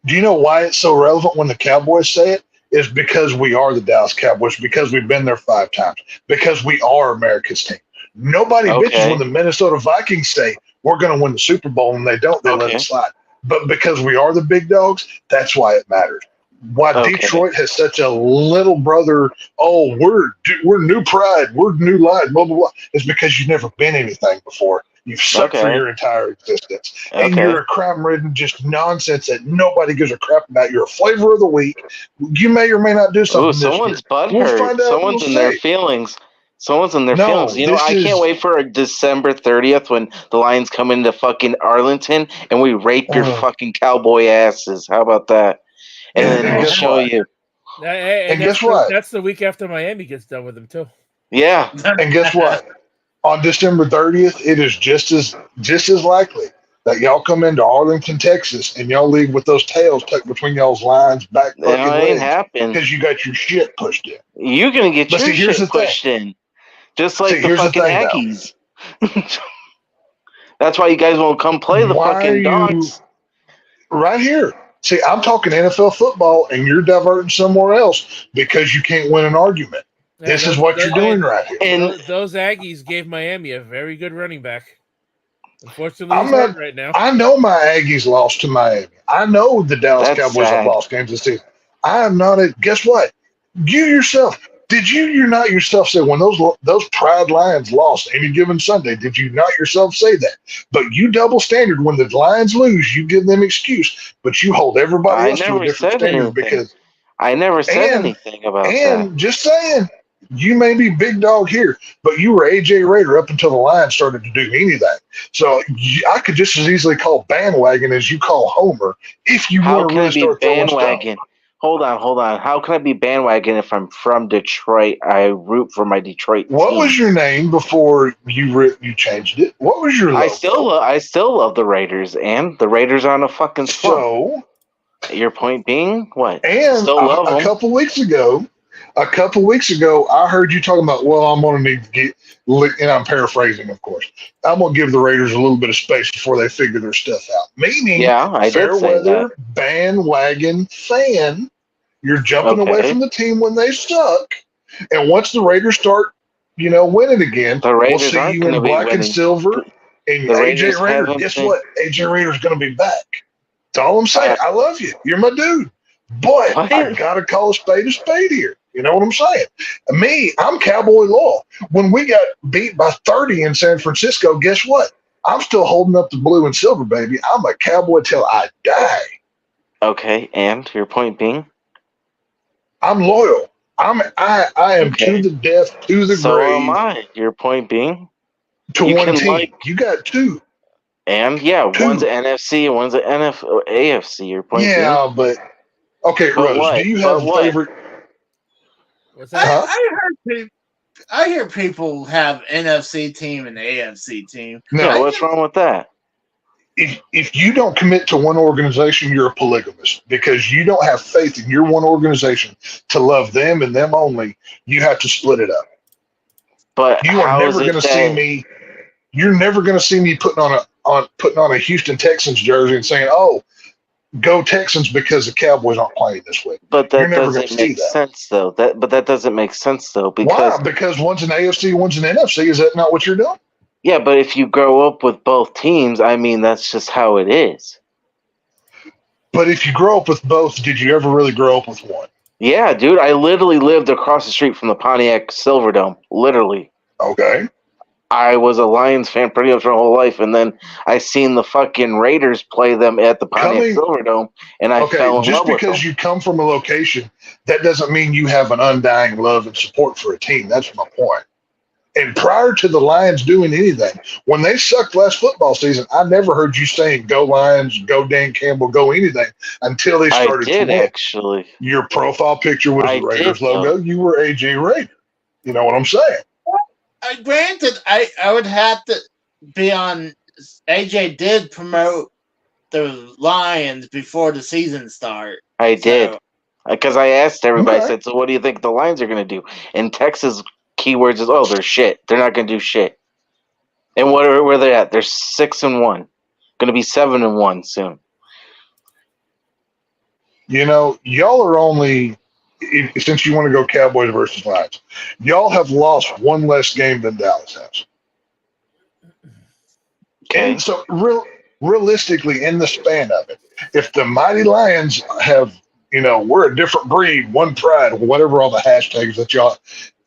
Do you know why it's so relevant when the Cowboys say it? It's because we are the Dallas Cowboys, because we've been there 5 times, because we are America's team. Nobody bitches when the Minnesota Vikings say, we're going to win the Super Bowl, and they don't. They let it slide. But because we are the big dogs, that's why it matters. Why Detroit has such a little brother, we're new pride, we're new light, blah, blah, blah, is because you've never been anything before. You've sucked for your entire existence. And you're a crime-ridden, just nonsense that nobody gives a crap about. You're a flavor of the week. You may or may not do something this year. Someone's butthurt. Someone's in their feelings. Someone's in their feelings. I can't wait for December 30th when the Lions come into fucking Arlington and we rape your fucking cowboy asses. How about that? And then we'll show you. And guess what? That's the week after Miami gets done with them, too. Yeah. And guess what? On December 30th, it is just as likely that y'all come into Arlington, Texas, and y'all leave with those tails tucked between y'all's lines back fucking legs because you got your shit pushed in. You're going to get your shit pushed in. Just like the fucking Aggies. That's why you guys won't come play the fucking dogs. Right here. See, I'm talking NFL football, and you're diverting somewhere else because you can't win an argument. This is what you're doing right here. And those Aggies gave Miami a very good running back. Unfortunately, I'm he's not. hurt right now. I know my Aggies lost to Miami. I know the Dallas That's Cowboys have sad. lost games this season. I am not a. Guess what? You yourself. Did you not yourself say when those Pride Lions lost any given Sunday? Did you not yourself say that? But you double standard when the Lions lose, you give them excuse, but you hold everybody I else to a never different said standard anything. because I never said and anything about that. and just saying, you may be big dog here, but you were AJ Raider up until the Lions started to do anything. So I could just as easily call bandwagon as you call Homer if you How want to can really I be start throwing stuff. bandwagon? Hold on. How can I be bandwagon if I'm from Detroit? I root for my Detroit What team. was your name before you changed it? What was your logo? I still love the Raiders, and the Raiders are on a fucking slump. So, Your point being, what? and Still love a them. couple weeks ago, I heard you talking about, well, I'm going to need to get, and I'm paraphrasing, of course. I'm going to give the Raiders a little bit of space before they figure their stuff out. Meaning, Yeah, I did say fair-weather that. bandwagon fan. You're jumping away Okay. from the team when they suck, and once the Raiders start, winning again, The we'll Raiders see aren't you going to in be black and winning. silver. And The AJ Raiders Raider, haven't guess been. what? AJ Raider's going to be back. That's all I'm saying. I love you. You're my dude. But What? I got to call a spade here. You know what I'm saying? Me, I'm Cowboy loyal. When we got beat by 30 in San Francisco, guess what? I'm still holding up the blue and silver, baby. I'm a Cowboy till I die. Okay, and your point being? I'm loyal. I am Okay. to the death, to the So am grave, I. Your point being? to You one can team. like, You got two. and yeah, one's Two. NFC and one's an AFC. Your point being? Yeah, but okay, But Rose, what? do you But have a what? favorite? What's I, that? Huh? I hear people have NFC team and AFC team. Yeah, No. what's wrong with that? If you don't commit to one organization, you're a polygamist because you don't have faith in your one organization to love them and them only. You have to split it up. But You are how never is going it to see that? me. You're never going to see me putting on a Houston Texans jersey and saying, "Oh, go Texans," because the Cowboys aren't playing this week. But You're that never going to doesn't see make that. sense, though. That doesn't make sense, though, Why? because Because one's an AFC, one's an NFC. Is that not what you're doing? yeah, but if you grow up with both teams, I mean, that's just how it is. But if you grow up with both, did you ever really grow up with one? Yeah, dude, I literally lived across the street from the Pontiac Silverdome. Literally. Okay. I was a Lions fan pretty much my whole life, and then I seen the fucking Raiders play them at the Pontiac Silverdome, and I fell in Just love with them. because you come from a location, that doesn't mean you have an undying love and support for a team. That's my point. And prior to the Lions doing anything, when they sucked last football season, I never heard you saying "Go Lions," "Go Dan Campbell," "Go anything" until they I started did, to win. actually. Your profile picture was I the Raiders did, logo. though. You were AJ Raider. You know what I'm saying? Granted, I would have to be on. AJ did promote the Lions before the season started. I did. Because I asked everybody, I Okay. said, so what do you think the Lions are going to do? And Texas keywords is, oh, they're shit. They're not going to do shit. And where they at? They're 6-1. Going to be 7-1 soon. You know, y'all are only, since you want to go Cowboys versus Lions, y'all have lost one less game than Dallas has. Okay. And so, realistically, in the span of it, if the mighty Lions have, we're a different breed, one pride, whatever all the hashtags that y'all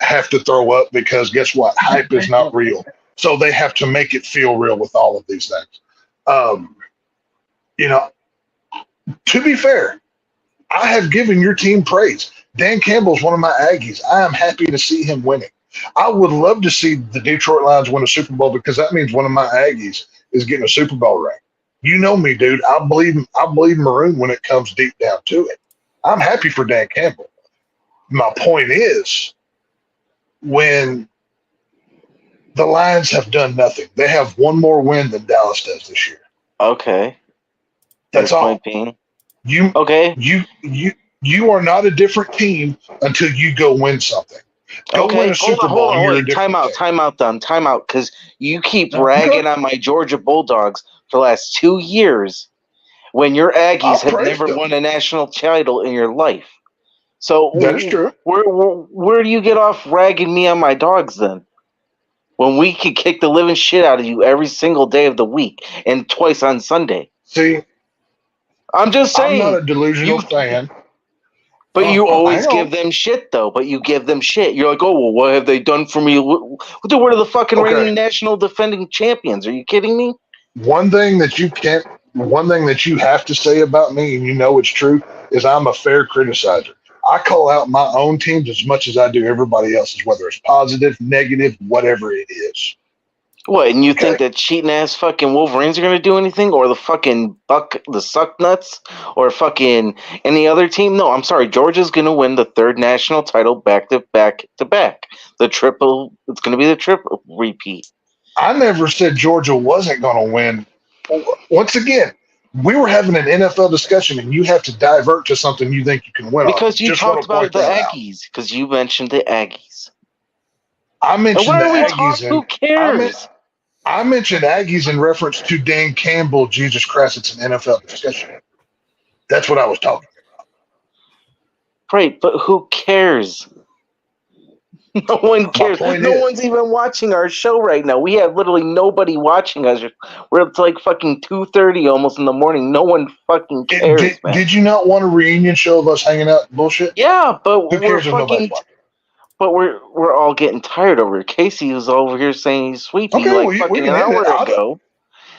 have to throw up, because guess what? Hype is not real. So they have to make it feel real with all of these things. To be fair, I have given your team praise. Dan Campbell's one of my Aggies. I am happy to see him winning. I would love to see the Detroit Lions win a Super Bowl because that means one of my Aggies is getting a Super Bowl ring. You know me, dude. I bleed maroon when it comes deep down to it. I'm happy for Dan Campbell. My point is, when the Lions have done nothing, they have one more win than Dallas does this year. Okay. That's all. You are not a different team until you go win something. Go win a Super Bowl and you're a different team. Time out, because you keep ragging on my Georgia Bulldogs for the last 2 years when your Aggies have never won a national title in your life. So that is true. Where do you get off ragging me on my dogs then? when we could kick the living shit out of you every single day of the week and twice on Sunday. See, I'm just saying. I'm not a delusional fan. But you always hang on. give them shit, though. But you give them shit. You're like, oh, well, what have they done for me? What are the fucking reigning national defending champions? Are you kidding me? One thing that you have to say about me, and you know it's true, is I'm a fair criticizer. I call out my own teams as much as I do everybody else's, whether it's positive, negative, whatever it is. What, and you think that cheating ass fucking Wolverines are gonna do anything, or the fucking the Suck Nuts, or fucking any other team? No, I'm sorry. Georgia's gonna win the third national title back to back to back. It's gonna be the triple repeat. I never said Georgia wasn't gonna win. Once again, we were having an NFL discussion, and you have to divert to something you think you can win because you talked about the Aggies. Because you mentioned the Aggies. I mentioned the Aggies. Who cares? I mentioned Aggies in reference to Dan Campbell. Jesus Christ, it's an NFL discussion. That's what I was talking about. Right, but who cares? No one cares. No one's even watching our show right now. We have literally nobody watching us. We're up to like fucking 2:30 almost in the morning. No one fucking cares, man. Did you not want a reunion show of us hanging out bullshit? Yeah, but who cares if nobody's watching? But we're all getting tired over it. Casey was over here saying he's sweeping fucking an hour ago.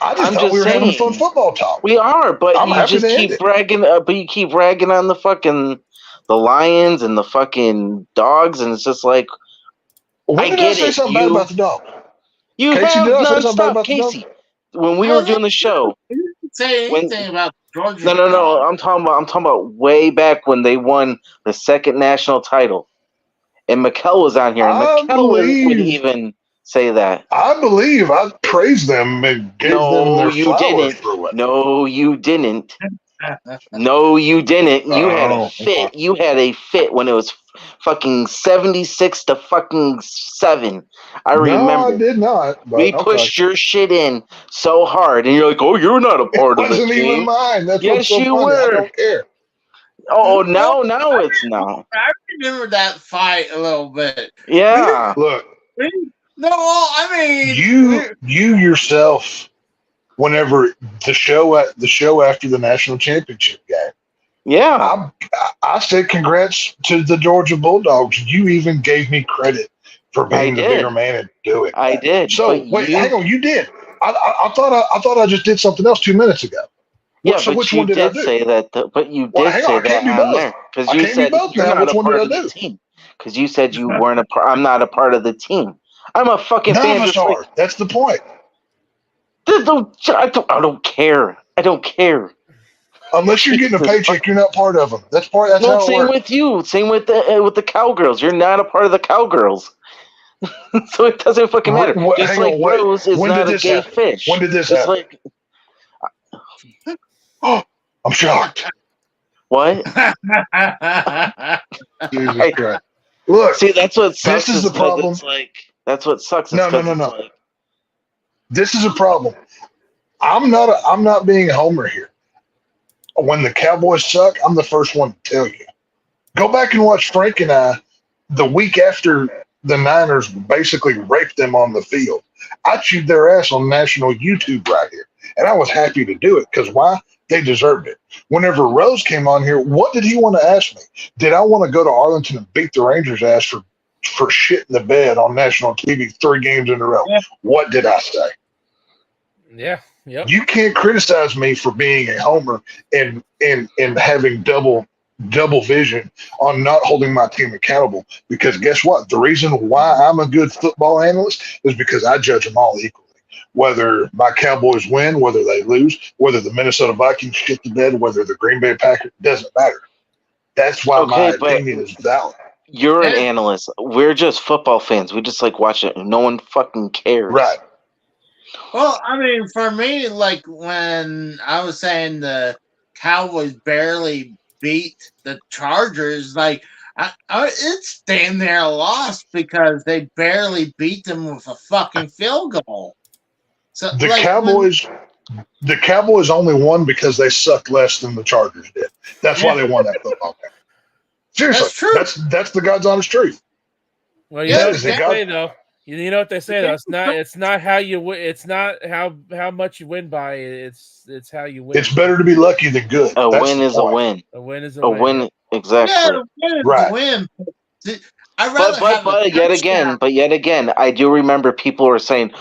I just thought we were having fun football talk. We are, but you just keep bragging. But you keep bragging on the fucking the Lions and the fucking Dogs, and it's just like, when did I say something bad about the Dogs? You Casey, have did I say something bad nonstop, about Casey. When we were doing the show, you didn't say anything about Georgia. No. I'm talking about way back when they won the second national title. And Mikkel was on here, and Mikkel would even say that. I believe I praised them and gave them their flowers for what. No, you didn't. No, you didn't. You had a fit. You had a fit when it was fucking 76 to fucking 7. I remember. No, I did not. We pushed your shit in so hard, and you're like, "Oh, you're not a part of the team." It wasn't even mine. That's yes, what's so you funny. were. I don't care. Oh, now it's now. I remember that fight a little bit. Yeah. Look. No, I mean you yourself. Whenever the show after the national championship game, yeah, I said congrats to the Georgia Bulldogs. You even gave me credit for being the bigger man and do it. I did. So wait, hang on, you did. I thought I just did something else 2 minutes ago. Yeah, so but which you one did I do? Say that. But you did say that on there because you said you're not a part of the team. Because you said you weren't a part. I'm not a part of the team. I'm a fucking fan. None of us are. That's the point. I don't care. I don't care. Unless you're getting a paycheck, you're not part of them. That's how it works. Same with you. Same with the Cowgirls. You're not a part of the Cowgirls. So it doesn't fucking matter. Just like Rose is not a gay fish. When did this happen? Oh, I'm shocked. What? Jesus Christ. Look, see, that's what sucks. This is the problem. That's what sucks. No. This is a problem. I'm not being a homer here. When the Cowboys suck, I'm the first one to tell you. Go back and watch Frank and I the week after the Niners basically raped them on the field. I chewed their ass on national YouTube right here. And I was happy to do it because why? They deserved it. Whenever Rose came on here, what did he want to ask me? Did I want to go to Arlington and beat the Rangers' ass for shit in the bed on national TV 3 games in a row? Yeah. What did I say? Yeah. Yep. You can't criticize me for being a homer and having double vision on not holding my team accountable, because guess what? The reason why I'm a good football analyst is because I judge them all equally. Whether my Cowboys win, whether they lose, whether the Minnesota Vikings shit the bed, whether the Green Bay Packers, doesn't matter. That's why my opinion is valid. You're an analyst. We're just football fans. We just like watch it. No one fucking cares. Right. Well, I mean, for me, like when I was saying the Cowboys barely beat the Chargers, like it's damn near a loss because they barely beat them with a fucking field goal. So the Cowboys only won because they sucked less than the Chargers did. That's why they won that football game. Seriously, that's the God's honest truth. Well, yeah, though. You know what they say though. It's not how you win. It's not how much you win by. It's how you win. It's better to be lucky than good. A That's win the is a point. win. A win is A win, exactly. Yeah, win is Right. a win. I'd rather have But yet again, I do remember people were saying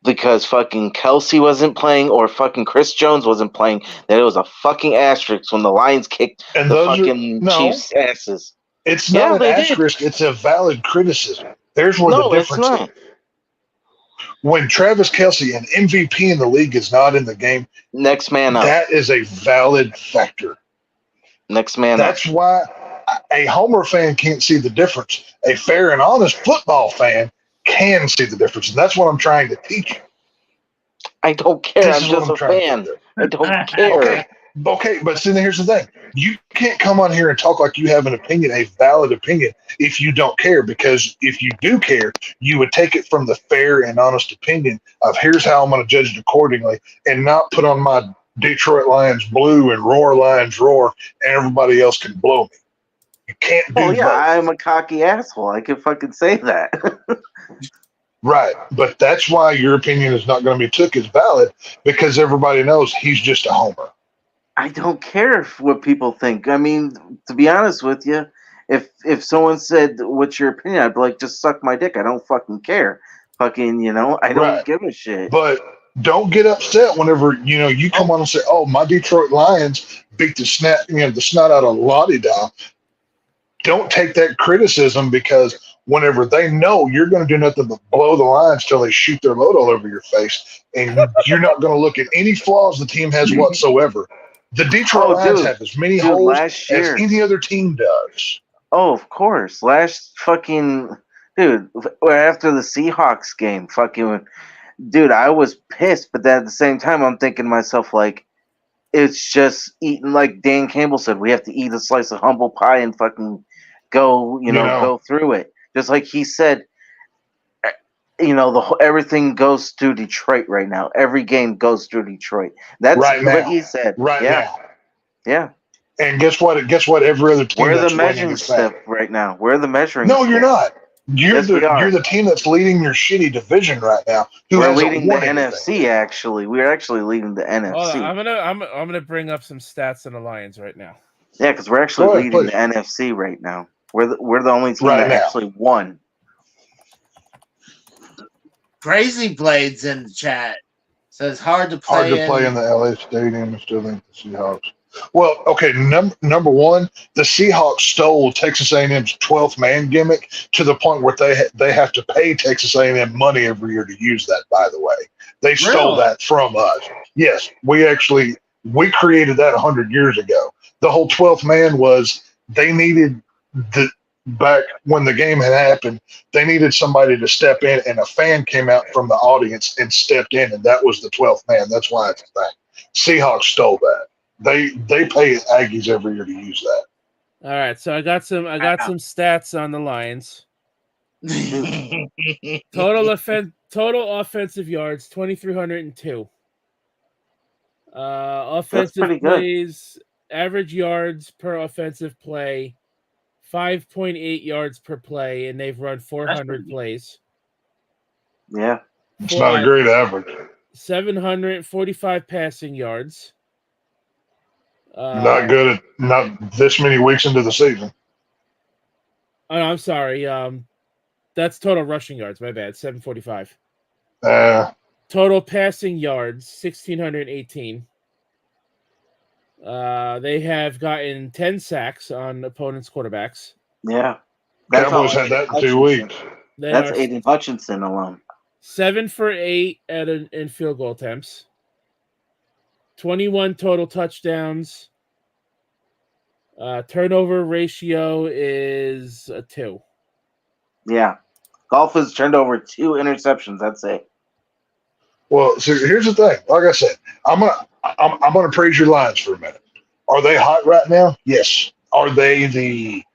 because fucking Kelsey wasn't playing or fucking Chris Jones wasn't playing that it was a fucking asterisk when the Lions kicked And the those fucking Chiefs' asses. It's not an they did. asterisk. It's a valid criticism. There's where the No, it's difference is. not. When Travis Kelsey, an MVP in the league, is not in the game, Next man up. that is a valid factor. Next man That's why a Homer fan can't see the difference. A fair and honest football fan can see the difference. And that's what I'm trying to teach you. I don't care. This I'm is what just I'm a trying to fan. do. I don't care. Okay, but see, here's the thing. You can't come on here and talk like you have an opinion, a valid opinion, if you don't care. Because if you do care, you would take it from the fair and honest opinion of here's how I'm going to judge it accordingly, and not put on my Detroit Lions blue and Roar Lions roar, and everybody else can blow me. You can't do Oh, yeah, both. I'm a cocky asshole. I can fucking say that. Right, but that's why your opinion is not going to be took as valid, because everybody knows he's just a homer. I don't care what people think. I mean, to be honest with you, if someone said, "What's your opinion?" I'd be like, "Just suck my dick." I don't fucking care. Fucking, I don't give a shit. But don't get upset whenever you come on and say, "Oh, my Detroit Lions beat the snot out of La-di-da." Don't take that criticism, because whenever they know you're going to do nothing but blow the Lions till they shoot their load all over your face, and you're not going to look at any flaws the team has whatsoever. The Detroit Lions have as many holes as any other team does. Oh, of course. Last fucking dude, after the Seahawks game, dude, I was pissed, but then at the same time, I'm thinking to myself, like, it's just eating, like Dan Campbell said, we have to eat a slice of humble pie and fucking go, go through it. Just like he said, everything goes through Detroit right now. Every game goes through Detroit. That's right what now. he said. Right now. Yeah. And guess what? Every other team. We're the measuring step right now. We're the measuring. No, step. You're not. You're Yes, the team that's leading your shitty division right now. We're leading the NFC. Actually, we're actually leading the NFC. I'm gonna bring up some stats on the Lions right now. Yeah, because we're actually leading the NFC right now. We're the only team that actually won. Crazy Blades in the chat says hard to play. Hard to play in the LA Stadium and still think the Seahawks. Well, okay, number one, the Seahawks stole Texas A&M's 12th man gimmick to the point where they have to pay Texas A&M money every year to use that, by the way. They stole that from us. Yes, we created that 100 years ago. The whole 12th man was they needed back when the game had happened, they needed somebody to step in, and a fan came out from the audience and stepped in, and that was the 12th man. That's why it's a thing. Seahawks stole that. They pay Aggies every year to use that. All right, so I got some stats on the Lions. Total offensive yards 2,302. Offensive plays, average yards per offensive play, 5.8 yards per play, and they've run 400 plays. Yeah, it's not a great average. 745 passing yards. Not good. Not this many weeks into the season. Oh, no, I'm sorry. That's total rushing yards. My bad. 745. Total passing yards 1,618. They have gotten 10 sacks on opponents' quarterbacks. Yeah, Cowboys had that in 2 weeks. That's Aiden Hutchinson alone. 7 for 8 in field goal attempts. 21 total touchdowns. Turnover ratio is a 2. Yeah. Golf has turned over 2 interceptions. That's it. Well, so here's the thing. Like I said, I'm gonna praise your Lions for a minute. Are they hot right now? Yes. Are they the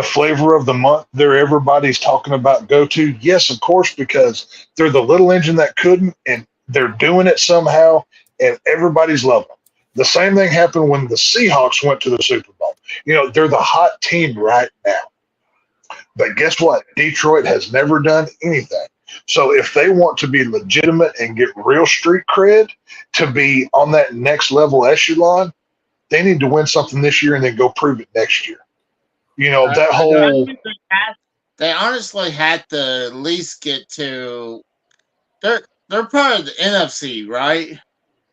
flavor of the month that everybody's talking about go to? Yes, of course, because they're the little engine that couldn't, and they're doing it somehow, and everybody's loving them. The same thing happened when the Seahawks went to the Super Bowl. They're the hot team right now. But guess what? Detroit has never done anything. So if they want to be legitimate and get real street cred to be on that next level echelon, they need to win something this year and then go prove it next year. You know, that whole. They honestly had to at least get to. They're part of the NFC, right?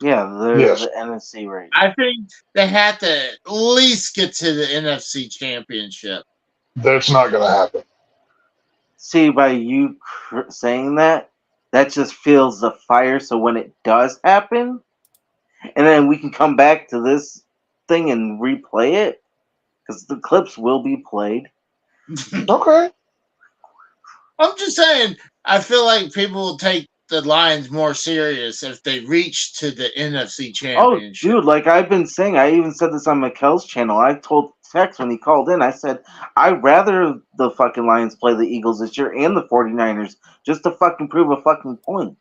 Yeah, they're Yes. the NFC right. I think they had to at least get to the NFC Championship. That's not going to happen. See, by you saying that, that just fuels the fire. So when it does happen, and then we can come back to this thing and replay it, because the clips will be played. Okay. I'm just saying, I feel like people will take the Lions more serious if they reach to the NFC Championship. Oh, dude, like I've been saying, I even said this on Mikkel's channel. I told Tex when he called in, I said, I'd rather the fucking Lions play the Eagles this year and the 49ers just to fucking prove a fucking point.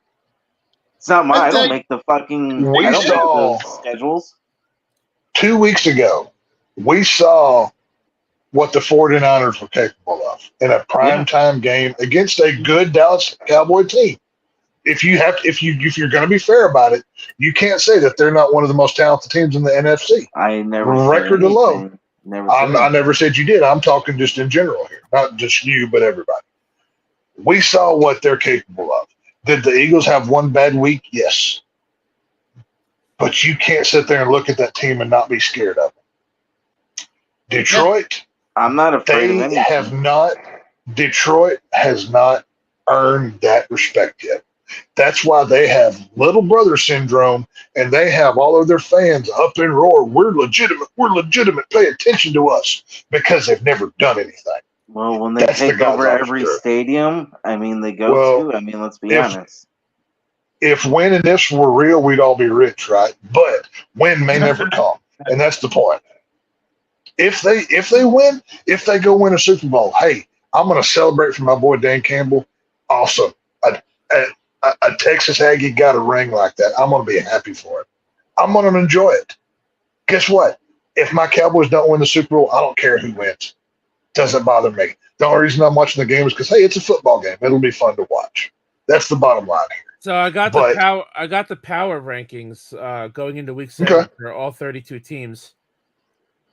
It's not mine. I don't make the fucking I don't make the schedules. 2 weeks ago, we saw what the 49ers were capable of in a primetime game against a good Dallas Cowboy team. If you're going to be fair about it, you can't say that they're not one of the most talented teams in the NFC. I never record said alone. I never said you did. I'm talking just in general here, not just you, but everybody. We saw what they're capable of. Did the Eagles have one bad week? Yes. But you can't sit there and look at that team and not be scared of them. Detroit, I'm not afraid of anything. Detroit has not earned that respect yet. That's why they have little brother syndrome, and they have all of their fans up and roar. We're legitimate. Pay attention to us, because they've never done anything. Well, when they take over every stadium, they go to. Let's be honest. If when and ifs were real, we'd all be rich, right? But when may never come, and that's the point. If they win, if they go win a Super Bowl, hey, I'm going to celebrate for my boy Dan Campbell. Awesome. A Texas Aggie got a ring like that. I'm going to be happy for it. I'm going to enjoy it. Guess what? If my Cowboys don't win the Super Bowl, I don't care who wins. Doesn't bother me. The only reason I'm watching the game is because, hey, it's a football game. It'll be fun to watch. That's the bottom line here. So I got the power rankings going into week 7 for all 32 teams.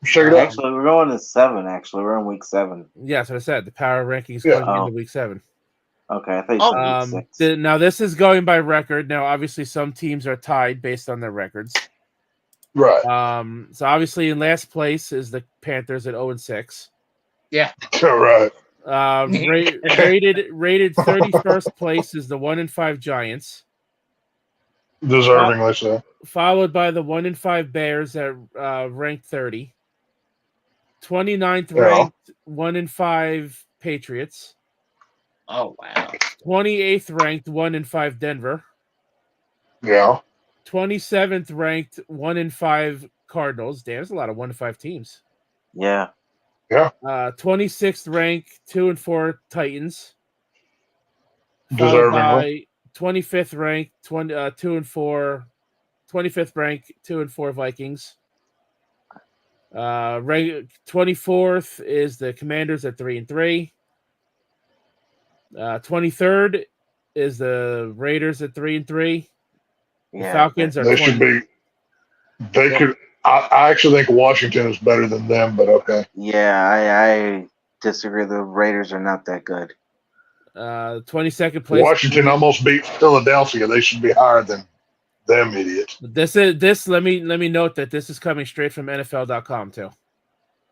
Actually, we're going to 7. Actually, we're in week 7. Yeah, that's what I said. The power rankings going into week 7. Okay, I think week 6. Now this is going by record. Now, obviously, some teams are tied based on their records. Right. So obviously, in last place is the Panthers at 0-6. Yeah. Right. Rated 31st place is the 1-5 Giants. Deservingly so. Followed by the 1-5 Bears at ranked 30. 29th ranked 1-5 Patriots. Oh wow. 28th ranked 1-5 Denver. Yeah. 27th ranked 1-5 Cardinals. Damn, there's a lot of 1-5 teams. Yeah. Yeah. 26th ranked 2-4 Titans. Deservingly. By 25th ranked 2-4. 25th ranked 2-4 Vikings. 24th is the Commanders at 3-3. 23rd is the Raiders at 3-3. Yeah, the Falcons are. They should be. They could. I actually think Washington is better than them, but okay. Yeah, I disagree. The Raiders are not that good. 22nd place. Washington almost beat Philadelphia. They should be higher than them idiots. Let me note that this is coming straight from NFL.com too.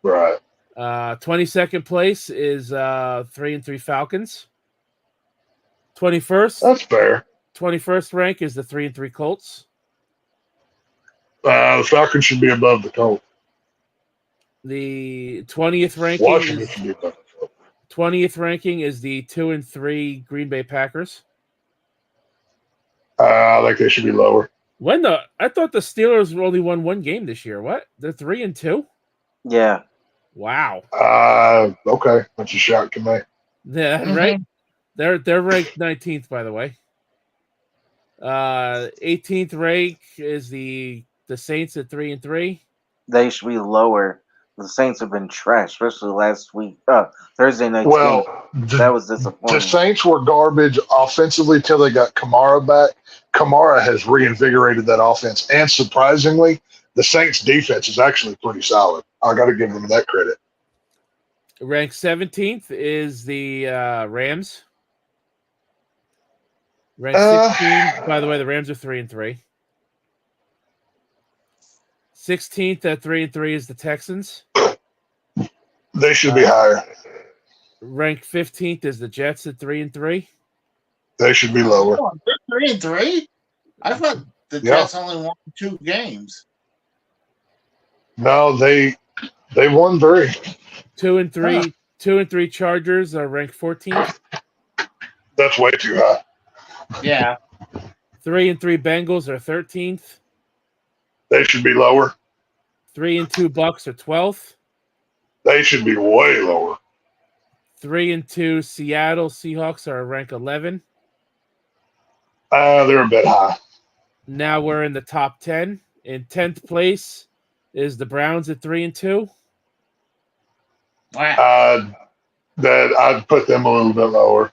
Right. 22nd place is 3-3 Falcons. 21st. That's fair. 21st rank is the 3-3 Colts. The Falcons should be above the Colts. The 20th ranking. Washington should be above the Colts. 20th ranking is the 2-3 Green Bay Packers. I think they should be lower. I thought the Steelers only won one game this year. What? They're 3-2? Yeah. Wow. Okay. That's a shock to me. Yeah, right. They're ranked 19th, by the way. 18th rank is the Saints at 3-3. They should be lower. The Saints have been trash, especially last week. Thursday night. Well, That was disappointing. The Saints were garbage offensively till they got Kamara back. Kamara has reinvigorated that offense, and surprisingly, the Saints' defense is actually pretty solid. I got to give them that credit. Ranked 17th is the Rams. Ranked 16. By the way, the Rams are 3-3. 16th at 3-3 is the Texans. They should be higher. Ranked 15th is the Jets at 3-3. They should be lower. Oh, they're 3-3. I thought the Jets only won 2 games. No, they won 3. 2-3. 2-3 Chargers are ranked 14th. That's way too high. Yeah. 3-3 Bengals are 13th. They should be lower. 3-2 Bucks are 12th. They should be way lower. 3-2 Seattle Seahawks are ranked 11. They're a bit high. Now we're in the top 10. In 10th place is the Browns at 3-2. Wow. That I'd put them a little bit lower.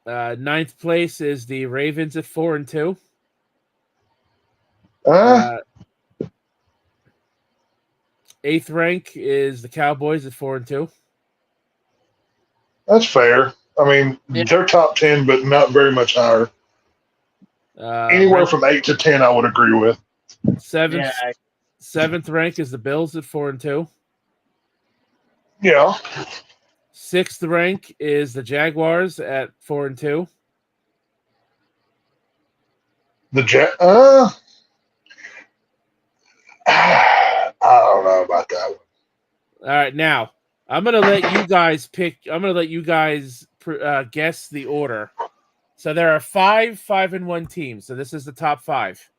9th place is the Ravens at 4-2. 8th rank is the Cowboys at 4-2. That's fair. I mean, they're top 10, but not very much higher. Anywhere from 8 to 10, I would agree with. 7th rank is the Bills at 4-2. Yeah. 6th rank is the Jaguars at 4-2. I don't know about that one. All right, now I'm gonna let you guys pick. I'm gonna let you guys guess the order. So there are 5 5-1 teams. So this is the top 5.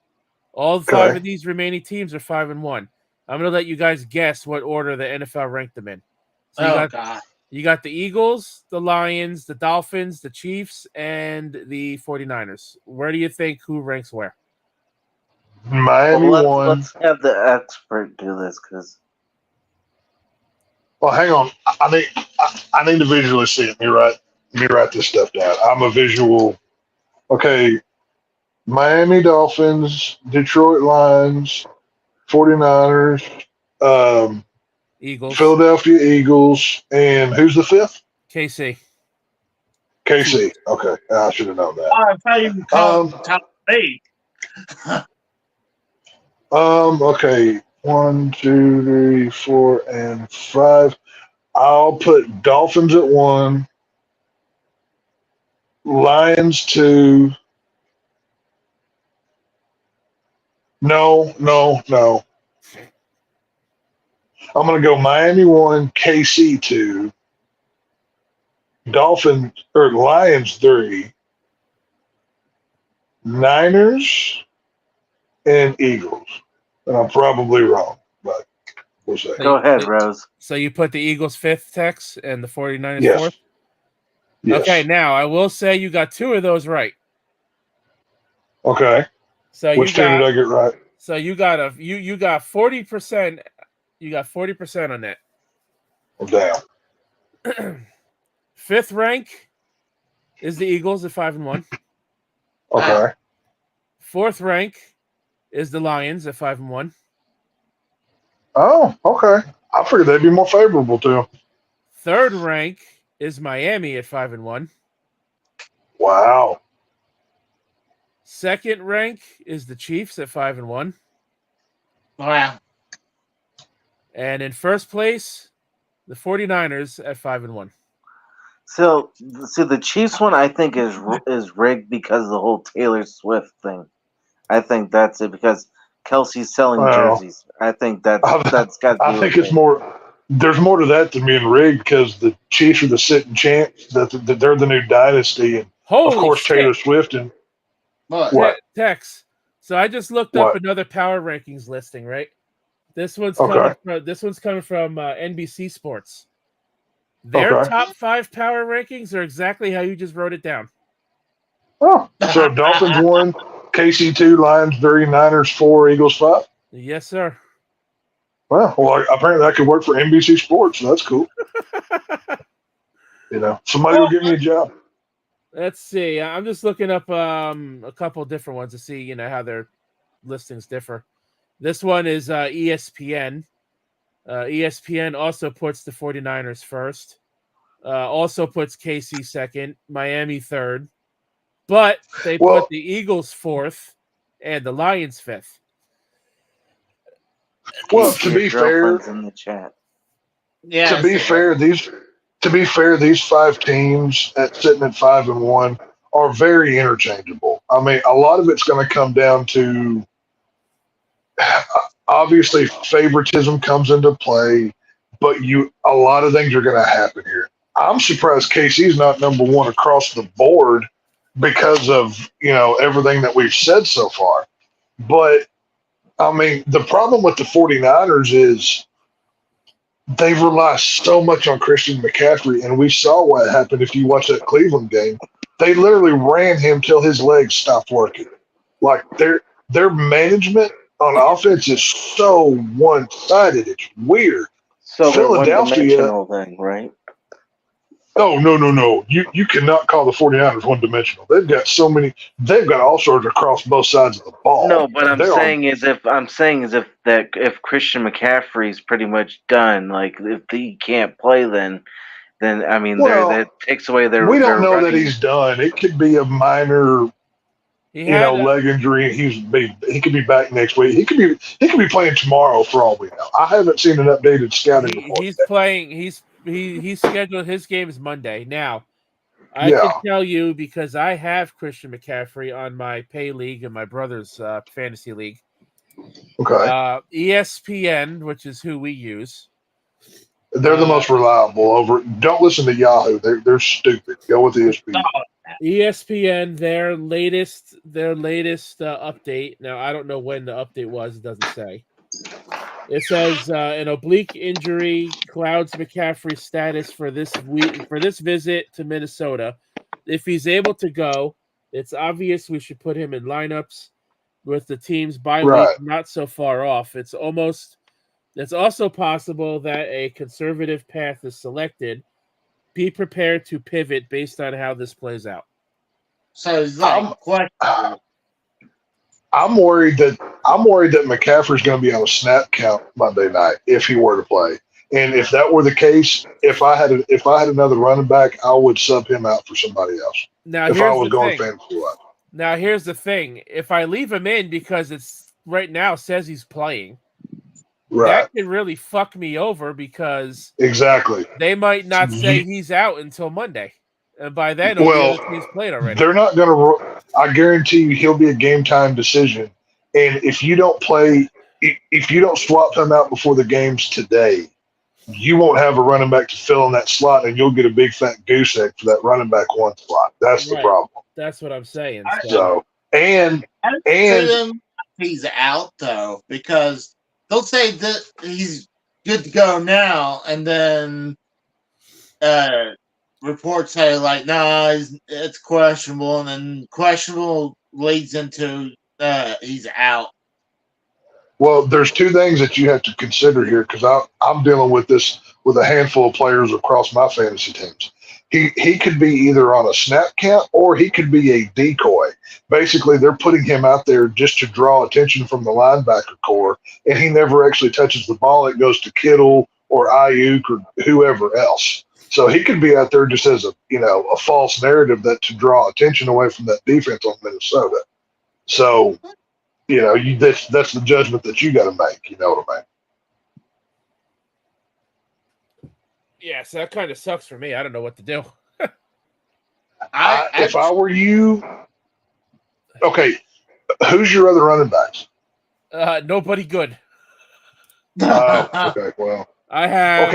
All 5 of these remaining teams are 5-1. I'm gonna let you guys guess what order the NFL ranked them in. So you got the Eagles, the Lions, the Dolphins, the Chiefs, and the 49ers. Where do you think who ranks where? Miami won. Let's have the expert do this, because. Well, hang on. I need to visually see it. Let me write this stuff down. I'm a visual. Okay. Miami Dolphins, Detroit Lions, 49ers, Eagles, Philadelphia Eagles, and who's the 5th? KC. KC. Okay. I should have known that. I thought you called top 8. Okay. 1, 2, 3, 4, and 5. I'll put Dolphins at 1, Lions 2. No. I'm going to go Miami 1, KC 2, Lions 3, Niners, and Eagles. And I'm probably wrong, but we'll see. Go ahead, Rose. So you put the Eagles 5th, Tex, and the 49ers 4th? Yes. Okay, now I will say you got 2 of those right. Okay. So which team did I get right? So you got you got 40%. You got 40% on that. Oh, damn. 5th rank is the Eagles at 5-1. Okay. 4th rank is the Lions at 5-1. Oh, okay. I figured they'd be more favorable to them. 3rd rank is Miami at 5-1. Wow. 2nd rank is the Chiefs at 5-1. Wow. And in 1st place, the 49ers at 5-1. So the Chiefs one I think is rigged because of the whole Taylor Swift thing. I think that's it, because Kelsey's selling jerseys. I think that's got. I think it's more. There's more to that than being rigged, because the Chiefs are the sitting champs. That they're the new dynasty, and of course shit. Taylor Swift and what? Tex. So I just looked up another power rankings listing. Right. This one's coming from NBC Sports. Their top 5 power rankings are exactly how you just wrote it down. Oh, so Dolphins 1, KC 2, Lions 3, Niners 4, Eagles 5. Yes, sir. Well, apparently that could work for NBC Sports. So that's cool. Somebody will give me a job. Let's see. I'm just looking up a couple different ones to see, how their listings differ. This one is ESPN. ESPN also puts the 49ers first. Also puts KC second, Miami third. But they put the Eagles fourth and the Lions fifth. Well, to be fair, in the chat. Yeah. To be fair, these 5 teams sitting at 5-1 are very interchangeable. I mean, a lot of it's going to come down to obviously favoritism comes into play, but a lot of things are going to happen here. I'm surprised KC's not number 1 across the board because of everything that we've said so far. But I mean, the problem with the 49ers is they rely so much on Christian McCaffrey, and we saw what happened if you watch that Cleveland game. They literally ran him till his legs stopped working. Like their management on offense is so one-sided. It's weird. So Philadelphia, one-dimensional thing, right? Oh, no. You cannot call the 49ers one-dimensional. They've got all sorts across both sides of the ball. No, but I'm saying is if Christian McCaffrey's pretty much done, like if he can't play, then I mean that takes away their. We don't know running. that he's done. It could be a minor, leg injury. He could be back next week. He could be playing tomorrow for all we know. I haven't seen an updated scouting report. He's playing. He's scheduled. His game is Monday. Now, I can tell you because I have Christian McCaffrey on my pay league and my brother's fantasy league. Okay. ESPN, which is who we use. They're the most reliable. Don't listen to Yahoo. They're stupid. Go with ESPN. ESPN, their latest update. Now I don't know when the update was. It doesn't say. It says an oblique injury clouds McCaffrey's status for this visit to Minnesota. If he's able to go, it's obvious we should put him in lineups with the team's bye week not so far off. It's also possible that a conservative path is selected. Be prepared to pivot based on how this plays out. So it's like I'm worried that McCaffrey's going to be on a snap count Monday night if he were to play. And if that were the case, if I had another running back, I would sub him out for somebody else. Now, if I was going fantasy-wise. Now, here's the thing: if I leave him in because it's right now says he's playing, that could really fuck me over because they might not say he's out until Monday. And by then, he's played already. They're not going to. I guarantee you, he'll be a game time decision. And if you don't swap him out before the games today, you won't have a running back to fill in that slot, and you'll get a big fat goose egg for that running back 1 slot. That's the problem. That's what I'm saying. So and he's out though because they'll say that he's good to go now, and then reports say like, nah, it's questionable, and then questionable leads into he's out. Well, there's 2 things that you have to consider here because I'm dealing with this with a handful of players across my fantasy teams. He could be either on a snap count or he could be a decoy. Basically, they're putting him out there just to draw attention from the linebacker core, and he never actually touches the ball. It goes to Kittle or Ayuk or whoever else. So he could be out there just as a false narrative to draw attention away from that defense on Minnesota. So, that's the judgment that you got to make. You know what I mean? Yeah, so that kind of sucks for me. I don't know what to do. If I were you, okay, who's your other running backs? Nobody good. Okay, well. I have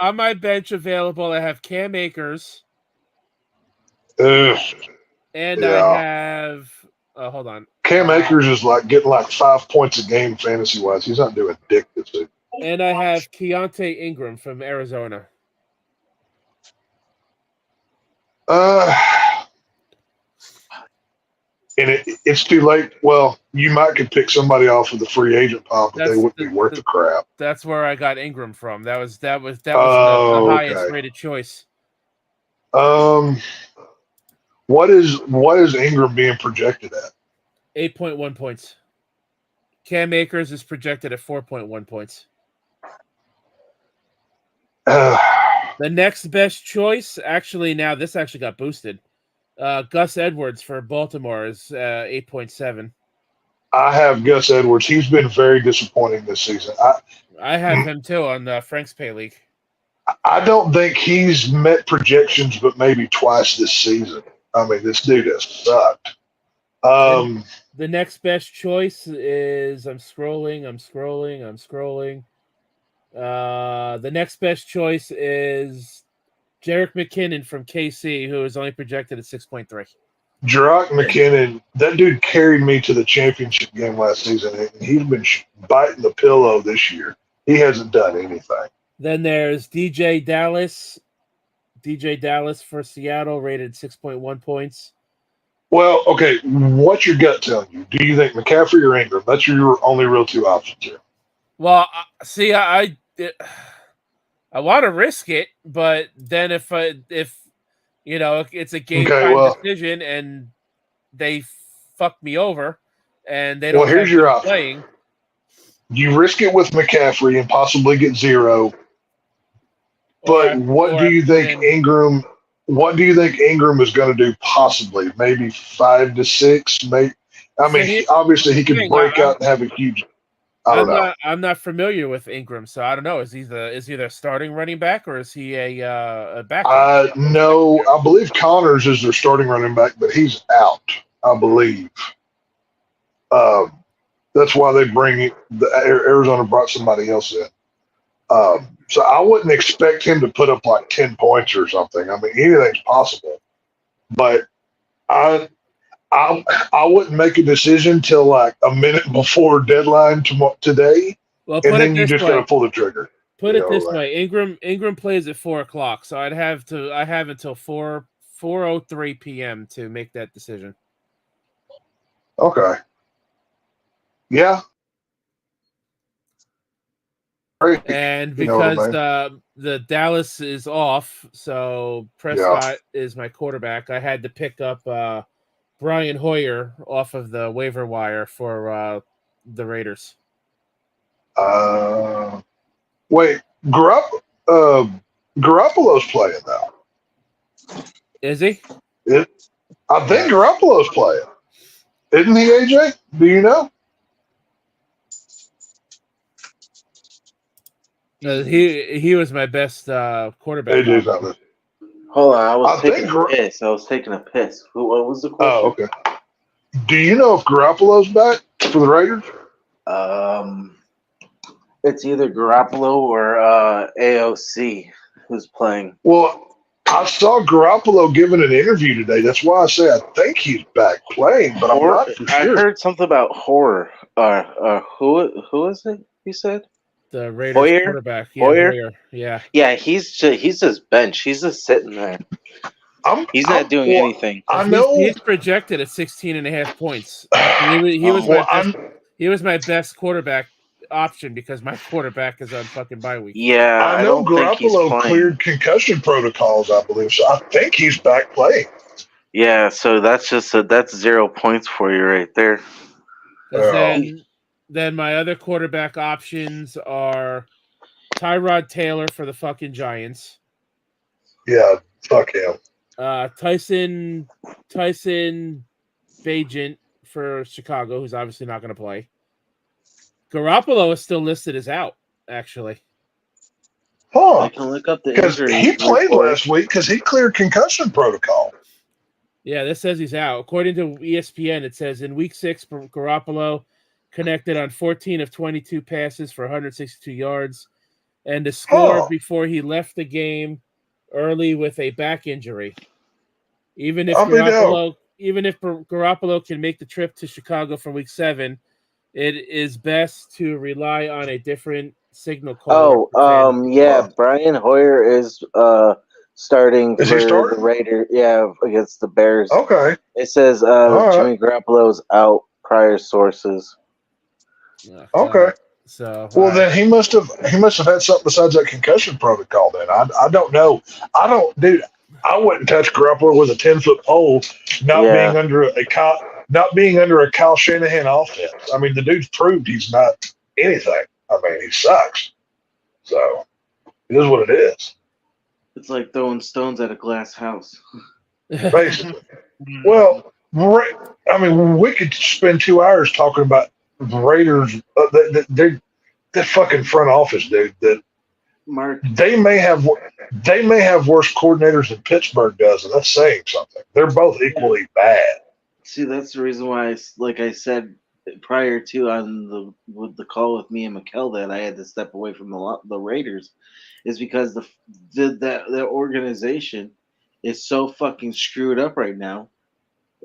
on my bench available. I have Cam Akers, and I have. Hold on. Cam Akers is getting 5 points a game fantasy wise. He's not doing dick this week. And I have Keontae Ingram from Arizona. And it's too late. Well, you might could pick somebody off of the free agent pile, but they wouldn't be worth the crap. That's where I got Ingram from. That was the highest rated choice. What is Ingram being projected at? 8.1 points. Cam Akers is projected at 4.1 points. The next best choice, actually, now this actually got boosted. Gus Edwards for Baltimore is 8.7. I have Gus Edwards. He's been very disappointing this season. I have him too on Frank's Pay League. I don't think he's met projections, but maybe twice this season. I mean, this dude has sucked. The next best choice is I'm scrolling. The next best choice is Jerick McKinnon from KC, who is only projected at 6.3. Jerick McKinnon, that dude carried me to the championship game last season, and he's been biting the pillow this year. He hasn't done anything. Then there's DJ Dallas. DJ Dallas for Seattle, rated 6.1 points. Well, okay, what's your gut telling you? Do you think McCaffrey or Ingram? That's your only real two options here. Well, see, I want to risk it, but then if you know it's a game time decision and they fuck me over and they don't. Well, here's your option. Playing. You risk it with McCaffrey and possibly get 0. But what do you think Ingram? What do you think Ingram is going to do? Possibly, maybe 5 to 6. Obviously he could break out and have a huge. I don't know. I'm not familiar with Ingram, so I don't know. Is he the starting running back or is he a backup? No, I believe Connors is their starting running back, but he's out. I believe. That's why they Arizona brought somebody else in. So I wouldn't expect him to put up like 10 points or something. I mean, anything's possible, but I wouldn't make a decision till like a minute before deadline today, and then you just got to pull the trigger. Put it this way: Ingram plays at 4:00, so I have until 4:03 p.m. to make that decision. Okay. Yeah. And because the Dallas is off, so Prescott is my quarterback, I had to pick up Brian Hoyer off of the waiver wire for the Raiders. Wait, Garoppolo's playing now. Is he? I think Garoppolo's playing. Isn't he, AJ? Do you know? He was my best quarterback. Hold on, I was taking a piss. What was the question? Oh, okay. Do you know if Garoppolo's back for the Raiders? It's either Garoppolo or AOC who's playing. Well, I saw Garoppolo giving an interview today. That's why I say I think he's back playing, but I'm not for sure. I heard something about Horror. Who is it? You said the Raiders quarterback. Yeah, Hoyer? Yeah, he's just bench. He's just sitting there. He's not doing anything. I know he's projected at 16.5 points. He was my best quarterback option because my quarterback is on fucking bye week. Yeah, I know Garoppolo cleared concussion protocols, I believe, so I think he's back playing. Yeah, so that's 0 points for you right there. Then my other quarterback options are Tyrod Taylor for the fucking Giants. Yeah, fuck him. Tyson Bagent for Chicago, who's obviously not going to play. Garoppolo is still listed as out, actually. Huh. I can look up the injury. Because he played last week because he cleared concussion protocol. Yeah, this says he's out. According to ESPN, it says in week 6, Garoppolo connected on 14 of 22 passes for 162 yards and to score before he left the game early with a back injury. Even if Garoppolo can make the trip to Chicago for week 7, it is best to rely on a different signal call. Brian Hoyer is starting for the Raiders. Yeah, against the Bears. Okay. It says Jimmy Garoppolo's out. Prior sources. Okay. Then he must have had something besides that concussion protocol. Then I don't know. I wouldn't touch Garoppolo with a 10-foot pole, not being under a Kyle Shanahan offense. I mean, the dude's proved he's not anything. I mean, he sucks. So it is what it is. It's like throwing stones at a glass house. Basically. Well, I mean, we could spend 2 hours talking about the Raiders. That fucking front office, dude. That Mark, they may have worse coordinators than Pittsburgh does, and that's saying something. They're both equally bad. See, that's the reason why, like I said prior to on the call with me and Mikkel, that I had to step away from the Raiders, is because the organization is so fucking screwed up right now.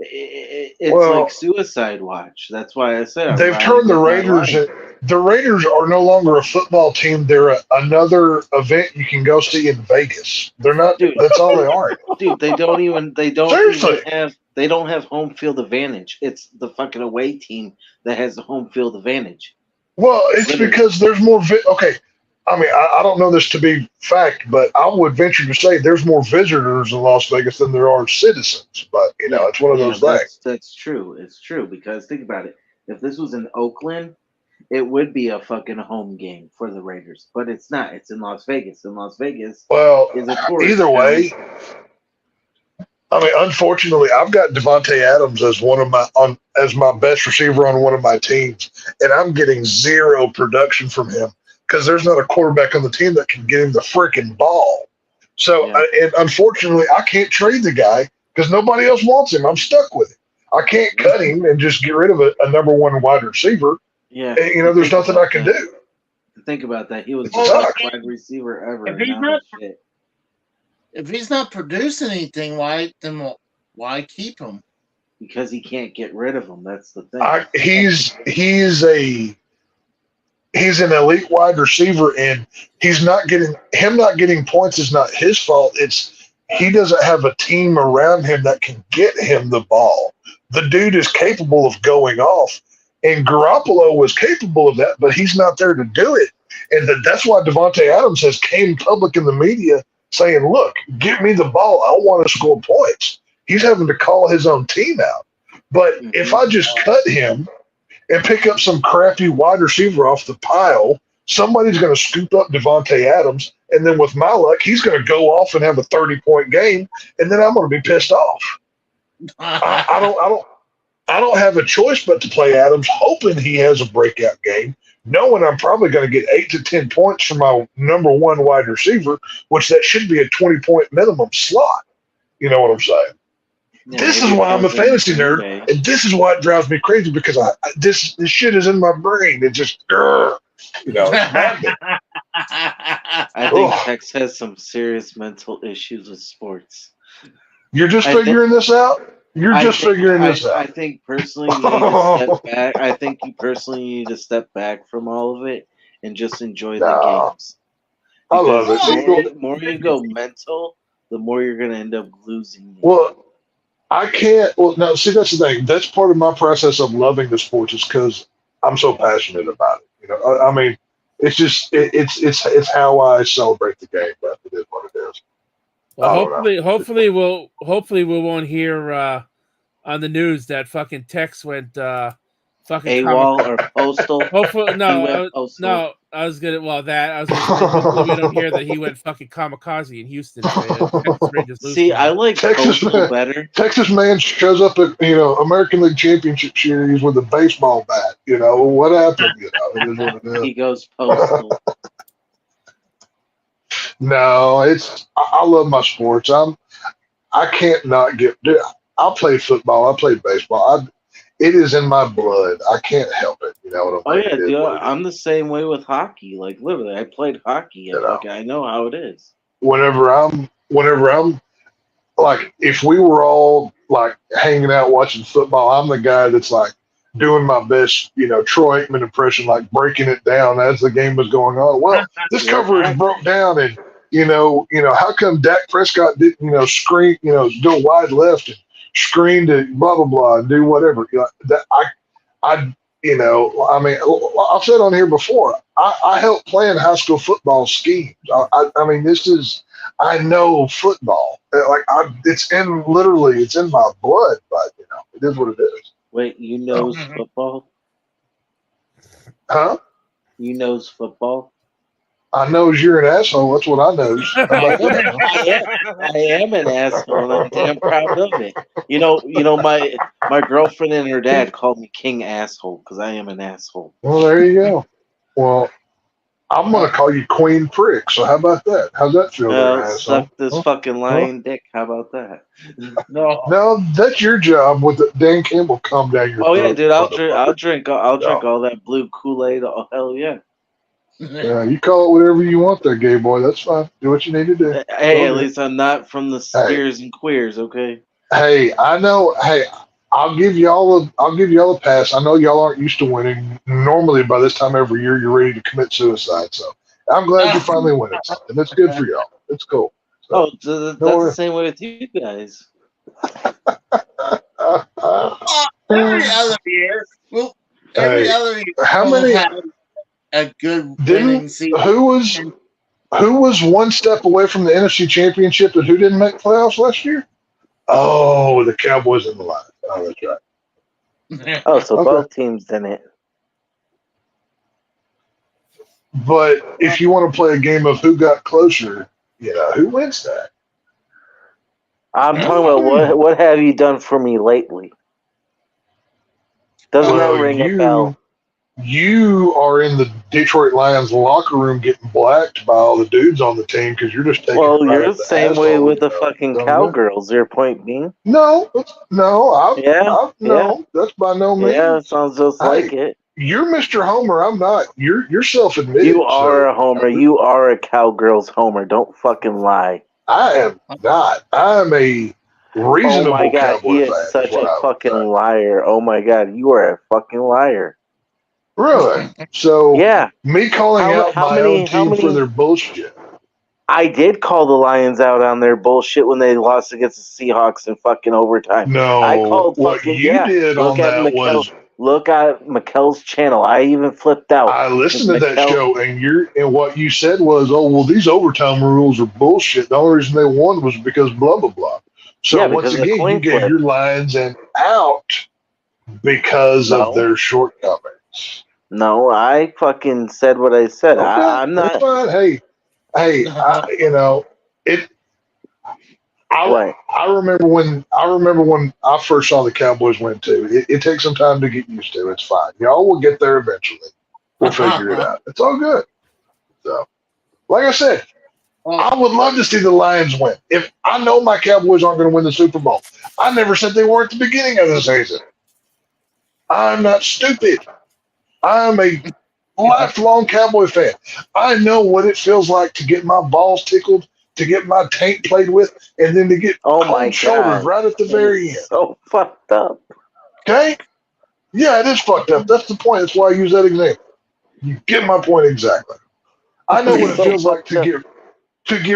It's like suicide watch. That's why I said they've turned the Raiders. The Raiders are no longer a football team. They're another event you can go see in Vegas. They're not. Dude, that's all they are. Dude, they don't even have home field advantage. It's the fucking away team that has the home field advantage. Well, it's because there's more. Okay, I mean, I don't know this to be fact, but I would venture to say there's more visitors in Las Vegas than there are citizens. But it's one of those things. That's true. It's true because think about it. If this was in Oakland, it would be a fucking home game for the Raiders, but it's not. It's in Las Vegas. And Las Vegas is a tourist either way. I mean, unfortunately, I've got Devontae Adams as as my best receiver on one of my teams, and I'm getting zero production from him because there's not a quarterback on the team that can get him the freaking ball. So, and unfortunately, I can't trade the guy because nobody else wants him. I'm stuck with him. I can't cut him and just get rid of a number one wide receiver. Yeah, there's nothing I can do. Think about that. He was the best wide receiver ever. If he's not producing anything, why keep him? Because he can't get rid of him. That's the thing. He's an elite wide receiver, and not getting points is not his fault. It's he doesn't have a team around him that can get him the ball. The dude is capable of going off, and Garoppolo was capable of that, but he's not there to do it. And that's why Devontae Adams has came public in the media saying, look, get me the ball. I want to score points. He's having to call his own team out. But if I just cut him and pick up some crappy wide receiver off the pile, somebody's going to scoop up Devontae Adams, and then with my luck, he's going to go off and have a 30-point game, and then I'm going to be pissed off. I don't have a choice but to play Adams, hoping he has a breakout game, knowing I'm probably going to get 8 to 10 points from my number one wide receiver, which that should be a 20-point minimum slot. You know what I'm saying? Yeah, this is why I'm a fantasy nerd, and this is why it drives me crazy because this shit is in my brain. It just, I think Tex has some serious mental issues with sports. You're just figuring this out? I think personally you need to step back. I think you personally need to step back from all of it and just enjoy the games. I love it. The more you go mental, the more you're going to end up losing. Well, I can't. Well, no. See, that's the thing. That's part of my process of loving the sports is because I'm so passionate about it. I mean, it's just it's how I celebrate the game. But it is what it is. Well, hopefully we won't hear on the news that fucking Tex went fucking AWOL or postal. Hopefully, no. I was gonna say, hopefully we don't hear that he went fucking kamikaze in Houston. See, I like Texas man better. Texas man shows up at American League Championship Series with a baseball bat. What happened? It is what it is. He goes postal. No, I love my sports. I can't not I play football. I play baseball. It is in my blood. I can't help it. You know what I'm saying? Oh yeah, dude. I'm the same way with hockey. Like literally, I played hockey. I know how it is. Whenever I'm like, if we were all like hanging out watching football, I'm the guy that's like doing my best, Troy Aikman impression, like breaking it down as the game was going on. Well, this coverage broke down, and how come Dak Prescott didn't, screen, go wide left and screen to blah blah blah and do whatever. That You know, I mean, I've said on here before, I helped plan high school football schemes. I mean, I know football. It's in my blood, but, you know, it is what it is. Wait, you knows football? Huh? You knows football? I knows you're an asshole. That's what I knows. I am an asshole, and I'm damn proud of it. You know, my girlfriend and her dad called me King Asshole because I am an asshole. Well, there you go. Well, I'm gonna call you Queen Prick. So how about that? How's that feel, there, asshole? Suck this fucking lion dick. How about that? No, that's your job. With the Dan Campbell come down your. Oh yeah, dude. I'll drink all that blue Kool-Aid. Oh hell yeah. Yeah, you call it whatever you want there, gay boy. That's fine. Do what you need to do. Hey, at least I'm not from the steers and queers, okay? Hey, I know. Hey, I'll give y'all a pass. I know y'all aren't used to winning. Normally, by this time every year, you're ready to commit suicide. So I'm glad you're finally winning something. That's good for y'all. It's cool. So, that's the same way with you guys. Every other year, how many? A good winning season. Who was one step away from the NFC Championship and who didn't make playoffs last year? Oh, the Cowboys and the Lions. Oh, that's right. Oh, so both teams didn't. But if you want to play a game of who got closer, you know, who wins that? I'm talking about what have you done for me lately? Doesn't that ring a bell? You are in the Detroit Lions locker room getting blacked by all the dudes on the team because you're just taking. Well, you're the same way with the fucking Cowgirls. Your point being? No, that's by no means. Yeah, it sounds just like it. You're Mr. Homer. I'm not. You're self-admitted. You are a homer. You are a Cowgirls homer. Don't fucking lie. I am not. I am a reasonable. Oh my god, Cowboy he fan, is such a fucking liar. Oh my god, you are a fucking liar. Really? So yeah, me calling out my own team for their bullshit. I did call the Lions out on their bullshit when they lost against the Seahawks in fucking overtime. No, I called what fucking you did on that was. Look at Mikkel's channel. I even flipped out. I listened to that show, and what you said was, "Oh, well, these overtime rules are bullshit. The only reason they won was because blah blah blah." So once again, you gave your Lions an out because of their shortcomings. No, I fucking said what I said. Okay, I'm not. That's fine. Hey, you know it. I remember when I first saw the Cowboys win too. It takes some time to get used to. It's fine. Y'all will get there eventually. We'll figure it out. It's all good. So, like I said, I would love to see the Lions win. If I know my Cowboys aren't going to win the Super Bowl, I never said they were at the beginning of the season. I'm not stupid. I'm a lifelong Cowboy fan. I know what it feels like to get my balls tickled, to get my taint played with, and then to get cold shoulders right at the very end. So fucked up. Okay? Yeah, it is fucked up. That's the point. That's why I use that example. You get my point exactly. I know what it feels like to get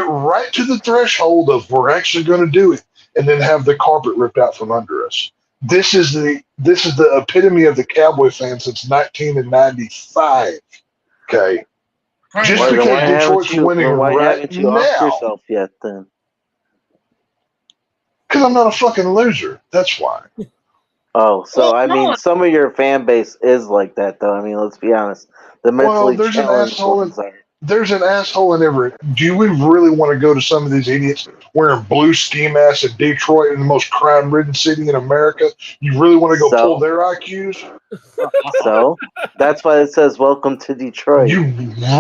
right to the threshold of we're actually going to do it, and then have the carpet ripped out from under us. This is the epitome of the Cowboy fan since 1995. Okay. Just because Detroit's winning right now. Why haven't you off yourself yet then? Because I'm not a fucking loser. That's why. Oh, so I mean, some of your fan base is like that, though. I mean, let's be honest. The mentally challenged ones are. There's an asshole in every. Do we really want to go to some of these idiots wearing blue ski masks in Detroit, in the most crime-ridden city in America? You really want to go pull their IQs? So that's why it says "Welcome to Detroit." You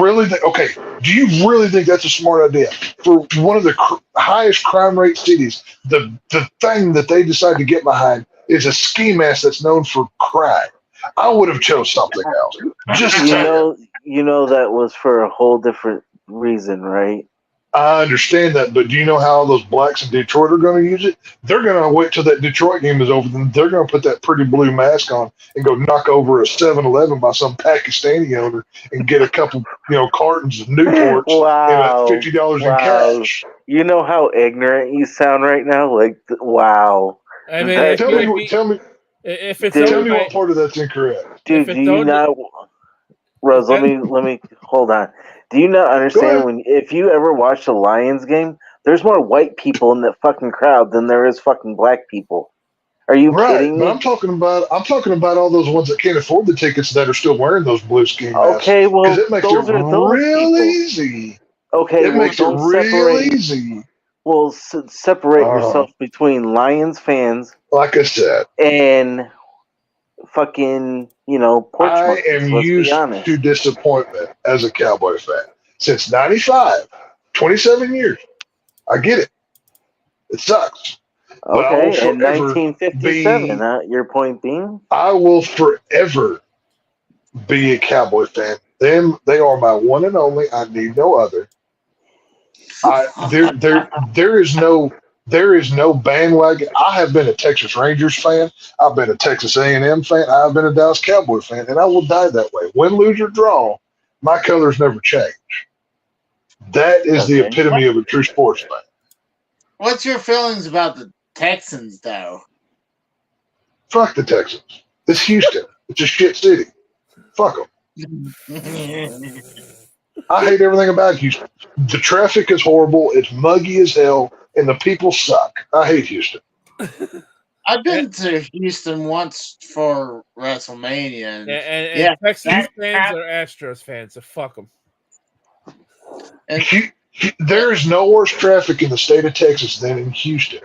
really think? Okay. Do you really think that's a smart idea for one of the highest crime rate cities? The thing that they decide to get behind is a ski mask that's known for crime. I would have chose something else. Just you know that was for a whole different reason, right? I understand that, but do you know how all those blacks in Detroit are going to use it? They're going to wait till that Detroit game is over, then they're going to put that pretty blue mask on and go knock over a 7-Eleven by some Pakistani owner and get a couple, cartons of Newports and $50 in cash. You know how ignorant you sound right now? Like, wow. I mean, tell me. If it's Tell me what part of that's incorrect. Dude, do you not, Rose? Let me hold on. Do you not understand if you ever watch a Lions game, there's more white people in that fucking crowd than there is fucking black people. Are you kidding me? But I'm talking about all those ones that can't afford the tickets that are still wearing those blue ski masks. Okay, well, because it makes those it are those real people. easy. Okay, it makes it real easy. Well, separate yourself between Lions fans, like I said, and fucking porch I monkeys, am let's used be honest. to disappointment as a Cowboy fan since '95, 27 years. I get it. It sucks. But I will Okay, in forever 1957, your point being? I will forever be a Cowboy fan. They are my one and only. I need no other. There is no bandwagon. I have been a Texas Rangers fan. I've been a Texas A&M fan. I've been a Dallas Cowboy fan, and I will die that way. Win, lose, or draw, my colors never change. That is the epitome of a true sports fan. What's your feelings about the Texans, though? Fuck the Texans. It's Houston. It's a shit city. Fuck them. I hate everything about Houston. The traffic is horrible. It's muggy as hell, and the people suck. I hate Houston. I've been to Houston once for WrestleMania. And Texans fans are Astros fans, so fuck them. There is no worse traffic in the state of Texas than in Houston.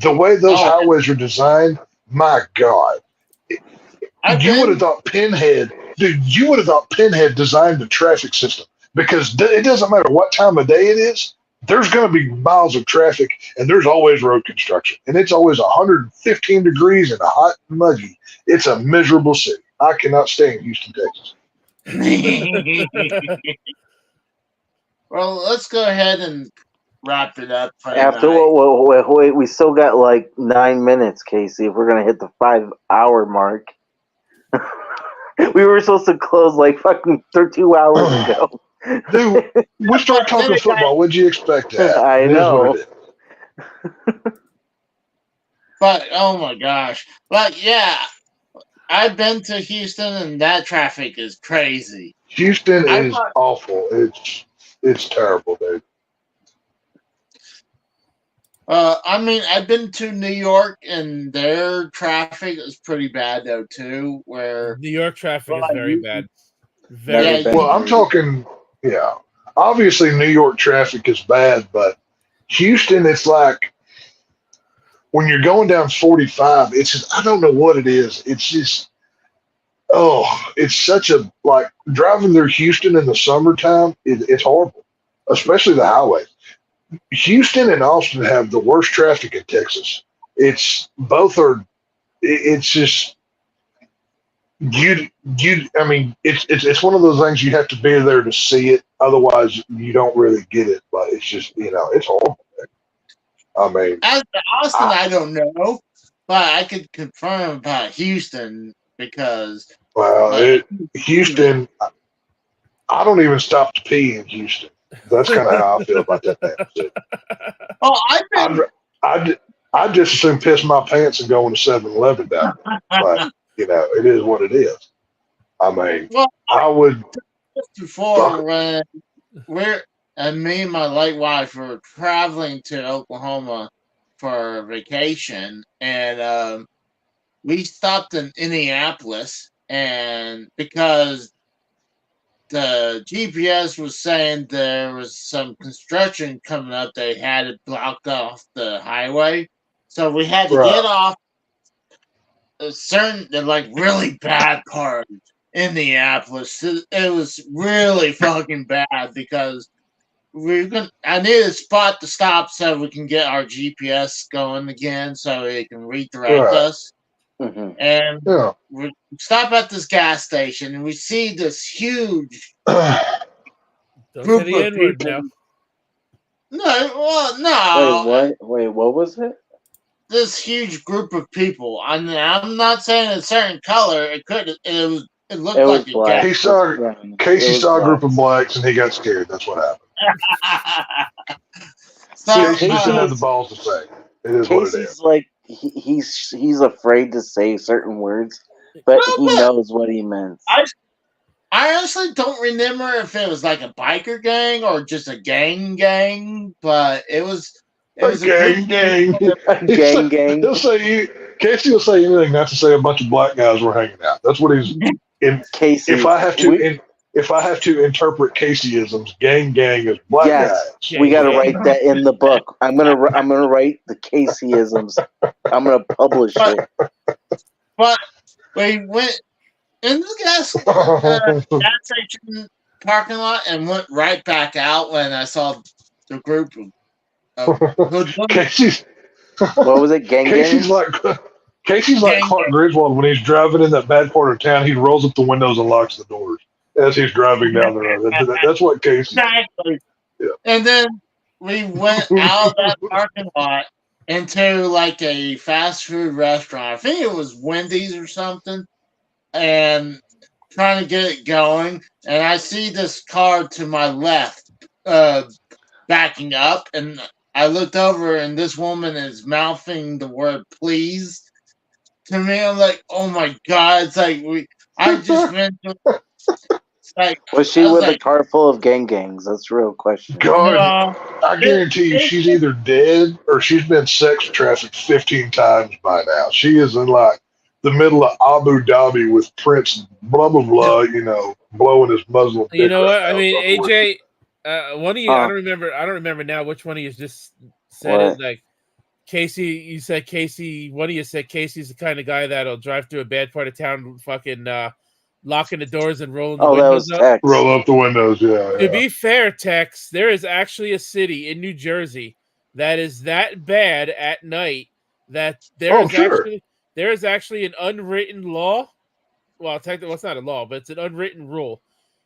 The way those highways are designed, my God. You would have thought Pinhead designed the traffic system, because it doesn't matter what time of day it is, there's going to be miles of traffic, and there's always road construction. And it's always 115 degrees and hot and muggy. It's a miserable city. I cannot stay in Houston, Texas. Well, let's go ahead and wrap it up. Wait, we still got like 9 minutes, Casey, if we're going to hit the 5-hour mark. We were supposed to close like fucking 2 hours ago. Dude, we start talking football. What'd you expect that? I know. But, oh my gosh. But yeah, I've been to Houston, and that traffic is crazy. Houston is awful. It's terrible, dude. I mean, I've been to New York, and their traffic is pretty bad, though, too. Where New York traffic is very bad. Very bad. Well, I'm talking, obviously New York traffic is bad, but Houston, it's like when you're going down 45, it's just, I don't know what it is. It's just, it's such a, like, driving through Houston in the summertime, it's horrible, especially the highways. Houston and Austin have the worst traffic in Texas. It's just, it's one of those things you have to be there to see it. Otherwise, you don't really get it. But it's just, it's horrible. I mean, as to Austin, I don't know, but I could confirm about Houston because. Well, Houston, I don't even stop to pee in Houston. That's kind of how I feel about that damn city. I'd just as soon piss my pants and go into 7-Eleven down there. But, it is what it is. I mean, I would. Before when me and my late wife were traveling to Oklahoma for vacation, and we stopped in Indianapolis, and because the GPS was saying there was some construction coming up, they had it blocked off the highway, so we had to get off a certain, really bad part in Indianapolis. It was really fucking bad because I need a spot to stop so we can get our GPS going again, so it can redirect us. Mm-hmm. And we stop at this gas station, and we see this huge group of people. Now. No. Wait, what was it? This huge group of people. I'm not saying a certain color. It looked like a black. Casey saw a group of blacks, and he got scared. That's what happened. Casey doesn't have the balls to say. It is what it is. he's afraid to say certain words, but he knows what he meant. I honestly don't remember if it was like a biker gang or just a gang, but it was a gang. Gang. He'll say Casey will say anything not to say a bunch of black guys were hanging out. That's what he's in. Casey, if I have to interpret Caseyisms, gang is black guys. We got to write that in the book. I'm gonna write the Caseyisms. I'm gonna publish it. But we went in the gas station parking lot and went right back out when I saw the group of Casey's. What was it? Casey's like Clark Griswold when he's driving in that bad part of town. He rolls up the windows and locks the doors as he's driving down the road. That's what Casey. Exactly. Yeah. And then we went out of that parking lot into like a fast food restaurant. I think it was Wendy's or something. And trying to get it going, and I see this car to my left backing up, and I looked over, and this woman is mouthing the word "please" to me. I'm like, "Oh my god!" It's like I just went to. Was she with a car full of gangs? That's the real question. God, I guarantee you, she's either dead or she's been sex trafficked 15 times by now. She is in like the middle of Abu Dhabi with Prince, blah blah blah. Blowing his Muslim. You know what? I mean, AJ, one of you. I don't remember now which one of you just said it. Like Casey, you said Casey. One of you said Casey's the kind of guy that'll drive through a bad part of town, fucking locking the doors and rolling the windows up. Roll up the windows. Yeah. To be fair, Tex, there is actually a city in New Jersey that is that bad at night that there is actually an unwritten law. Well, technically, it's not a law, but it's an unwritten rule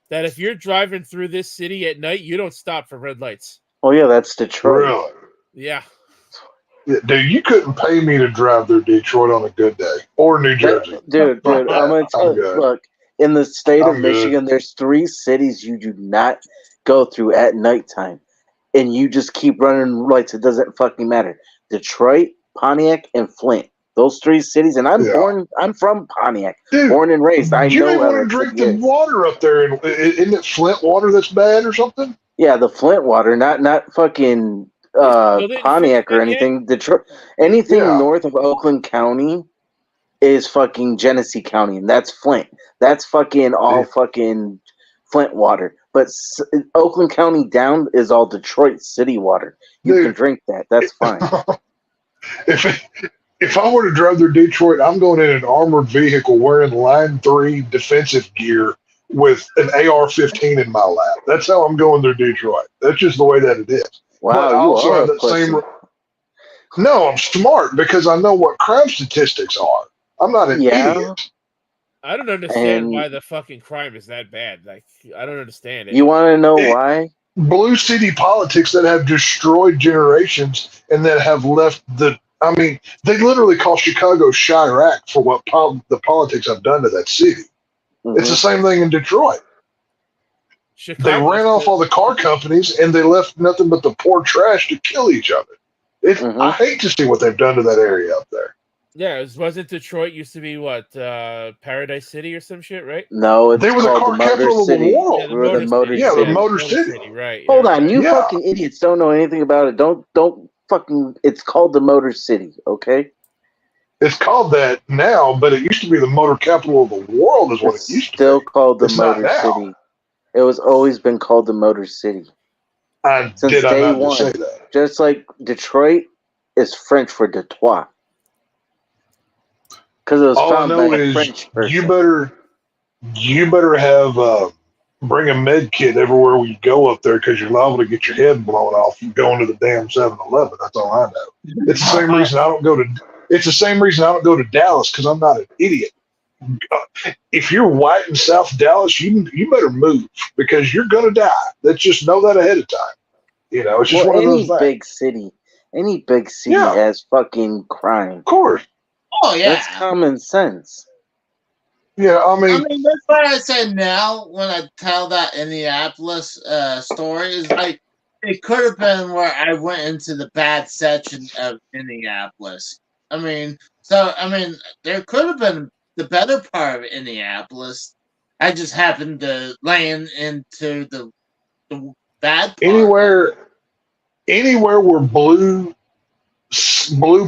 that if you're driving through this city at night, you don't stop for red lights. Oh, yeah, that's Detroit. Really? Yeah. Dude, you couldn't pay me to drive through Detroit on a good day. Or New Jersey. Dude, I'm going to tell you, look, in the state of Michigan, there's 3 cities you do not go through at nighttime. And you just keep running lights. It doesn't fucking matter. Detroit, Pontiac, and Flint. Those 3 cities, and I'm from Pontiac, dude, born and raised. You may want to drink the water up there. Isn't it Flint water that's bad or something? Yeah, the Flint water, not fucking Pontiac or anything. Detroit, anything north of Oakland County is fucking Genesee County, and that's Flint. That's fucking all fucking Flint water. But Oakland County down is all Detroit city water. You can drink that. That's fine. If I were to drive through Detroit, I'm going in an armored vehicle wearing Line 3 defensive gear with an AR-15 in my lap. That's how I'm going through Detroit. That's just the way that it is. Wow, you are a pussy. No, I'm smart because I know what crime statistics are. I'm not an idiot. I don't understand why the fucking crime is that bad. Like, I don't understand it. You want to know why? Blue city politics that have destroyed generations and that have left they literally call Chicago Chirac for what the politics have done to that city. Mm-hmm. It's the same thing in Detroit. They ran off all the car companies and they left nothing but the poor trash to kill each other. I hate to see what they've done to that area up there. Yeah, wasn't Detroit used to be what Paradise City or some shit, right? No, they were the car capital of the world. The Motor City. Right. Hold on, you fucking idiots don't know anything about it. Don't fucking. It's called the Motor City, okay? It's called that now, but it used to be the motor capital of the world. Is what it used to be. Still called the Motor City. It was always been called the Motor City. Since day one. Say that? Just like Detroit is French for Detroit. Because it was found by a French person. You better have bring a med kit everywhere we go up there because you're liable to get your head blown off from going to the damn 7-Eleven. That's all I know. It's the same reason I don't go to. It's the same reason I don't go to Dallas because I'm not an idiot. If you're white in South Dallas, you better move because you're gonna die. Let's just know that ahead of time. It's just one of those things. Any big city has fucking crime. Of course. Oh yeah, that's common sense. Yeah, I mean that's what I said. Now, when I tell that Indianapolis story, is like it could have been where I went into the bad section of Indianapolis. I mean, there could have been the better part of Indianapolis. I just happened to land into the bad part. Anywhere where blue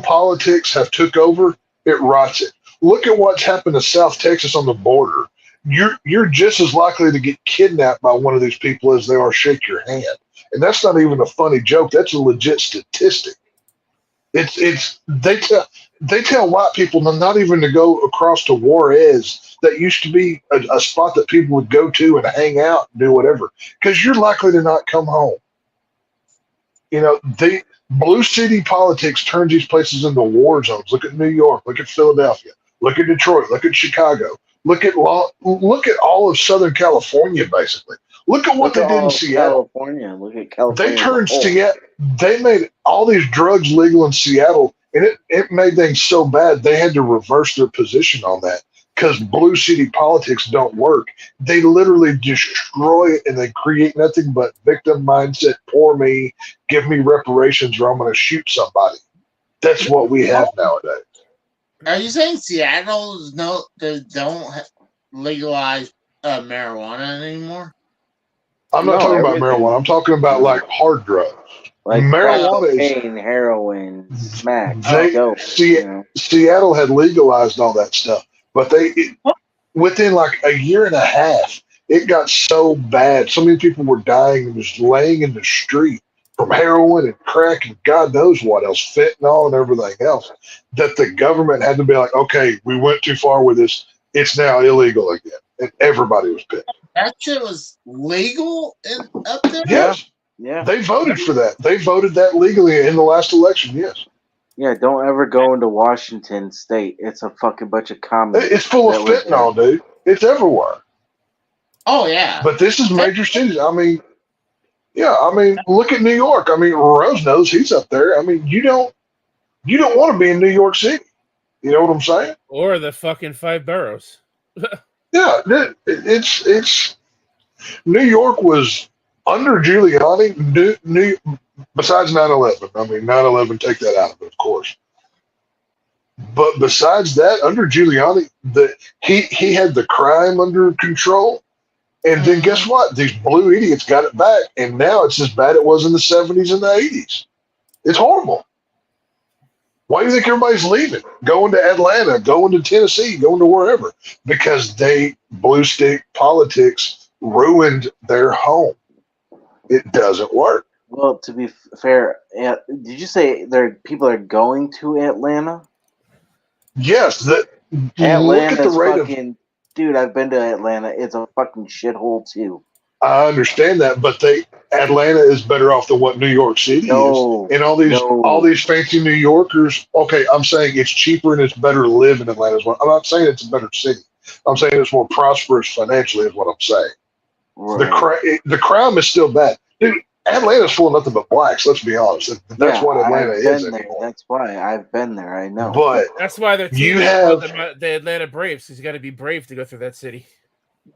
politics have took over, it rots it. Look at what's happened to South Texas on the border. You're just as likely to get kidnapped by one of these people as they are shake your hand. And that's not even a funny joke. That's a legit statistic. It's they tell white people not even to go across to Juarez. That used to be a spot that people would go to and hang out and do whatever, because you're likely to not come home. You know, blue city politics turns these places into war zones. Look at New York. Look at Philadelphia. Look at Detroit. Look at Chicago. Look at all of Southern California. Basically, look at what they did in Seattle. California. Look at California. They turned Seattle. They made all these drugs legal in Seattle, and it made things so bad they had to reverse their position on that because blue city politics don't work. They literally destroy it, and they create nothing but victim mindset. Poor me, give me reparations, or I'm going to shoot somebody. That's what we have nowadays. Are you saying Seattle's they don't legalize marijuana anymore? I'm not talking about marijuana. I'm talking about like hard drugs. Like marijuana cocaine, heroin, smack. Seattle had legalized all that stuff, but within like a year and a half, it got so bad. So many people were dying and just laying in the street from heroin and crack and God knows what else, fentanyl and everything else, that the government had to be like, okay, we went too far with this. It's now illegal again. And everybody was pissed. That shit was legal up there? Yes. Yeah. They voted for that. They voted that legally in the last election, yes. Yeah, don't ever go into Washington State. It's a fucking bunch of communists. It's full of fentanyl, dude. It's everywhere. Oh, yeah. But this is major cities. I mean, look at New York. I mean, Rose knows he's up there. I mean, you don't want to be in New York City. You know what I'm saying? Or the fucking 5 boroughs. Yeah, it's New York was under Giuliani. Besides 9/11, I mean 9/11, take that out of it, of course. But besides that, under Giuliani, he had the crime under control, and then guess what? These blue idiots got it back, and now it's as bad as it was in the 70s and the 80s. It's horrible. Why do you think everybody's leaving? Going to Atlanta, going to Tennessee, going to wherever? Because blue stick politics ruined their home. It doesn't work. Well, to be fair, did you say people are going to Atlanta? Yes. Atlanta's look at the rate fucking... Dude, I've been to Atlanta. It's a fucking shithole, too. I understand that, but Atlanta is better off than what New York City is. And all these fancy New Yorkers, okay, I'm saying it's cheaper and it's better to live in Atlanta as well. I'm not saying it's a better city. I'm saying it's more prosperous financially is what I'm saying. Right. The crime is still bad. Dude, Atlanta's full of nothing but blacks, let's be honest. That's what Atlanta is anymore. That's why I've been there, I know. But that's why they're the Atlanta Braves, because you got to be brave to go through that city.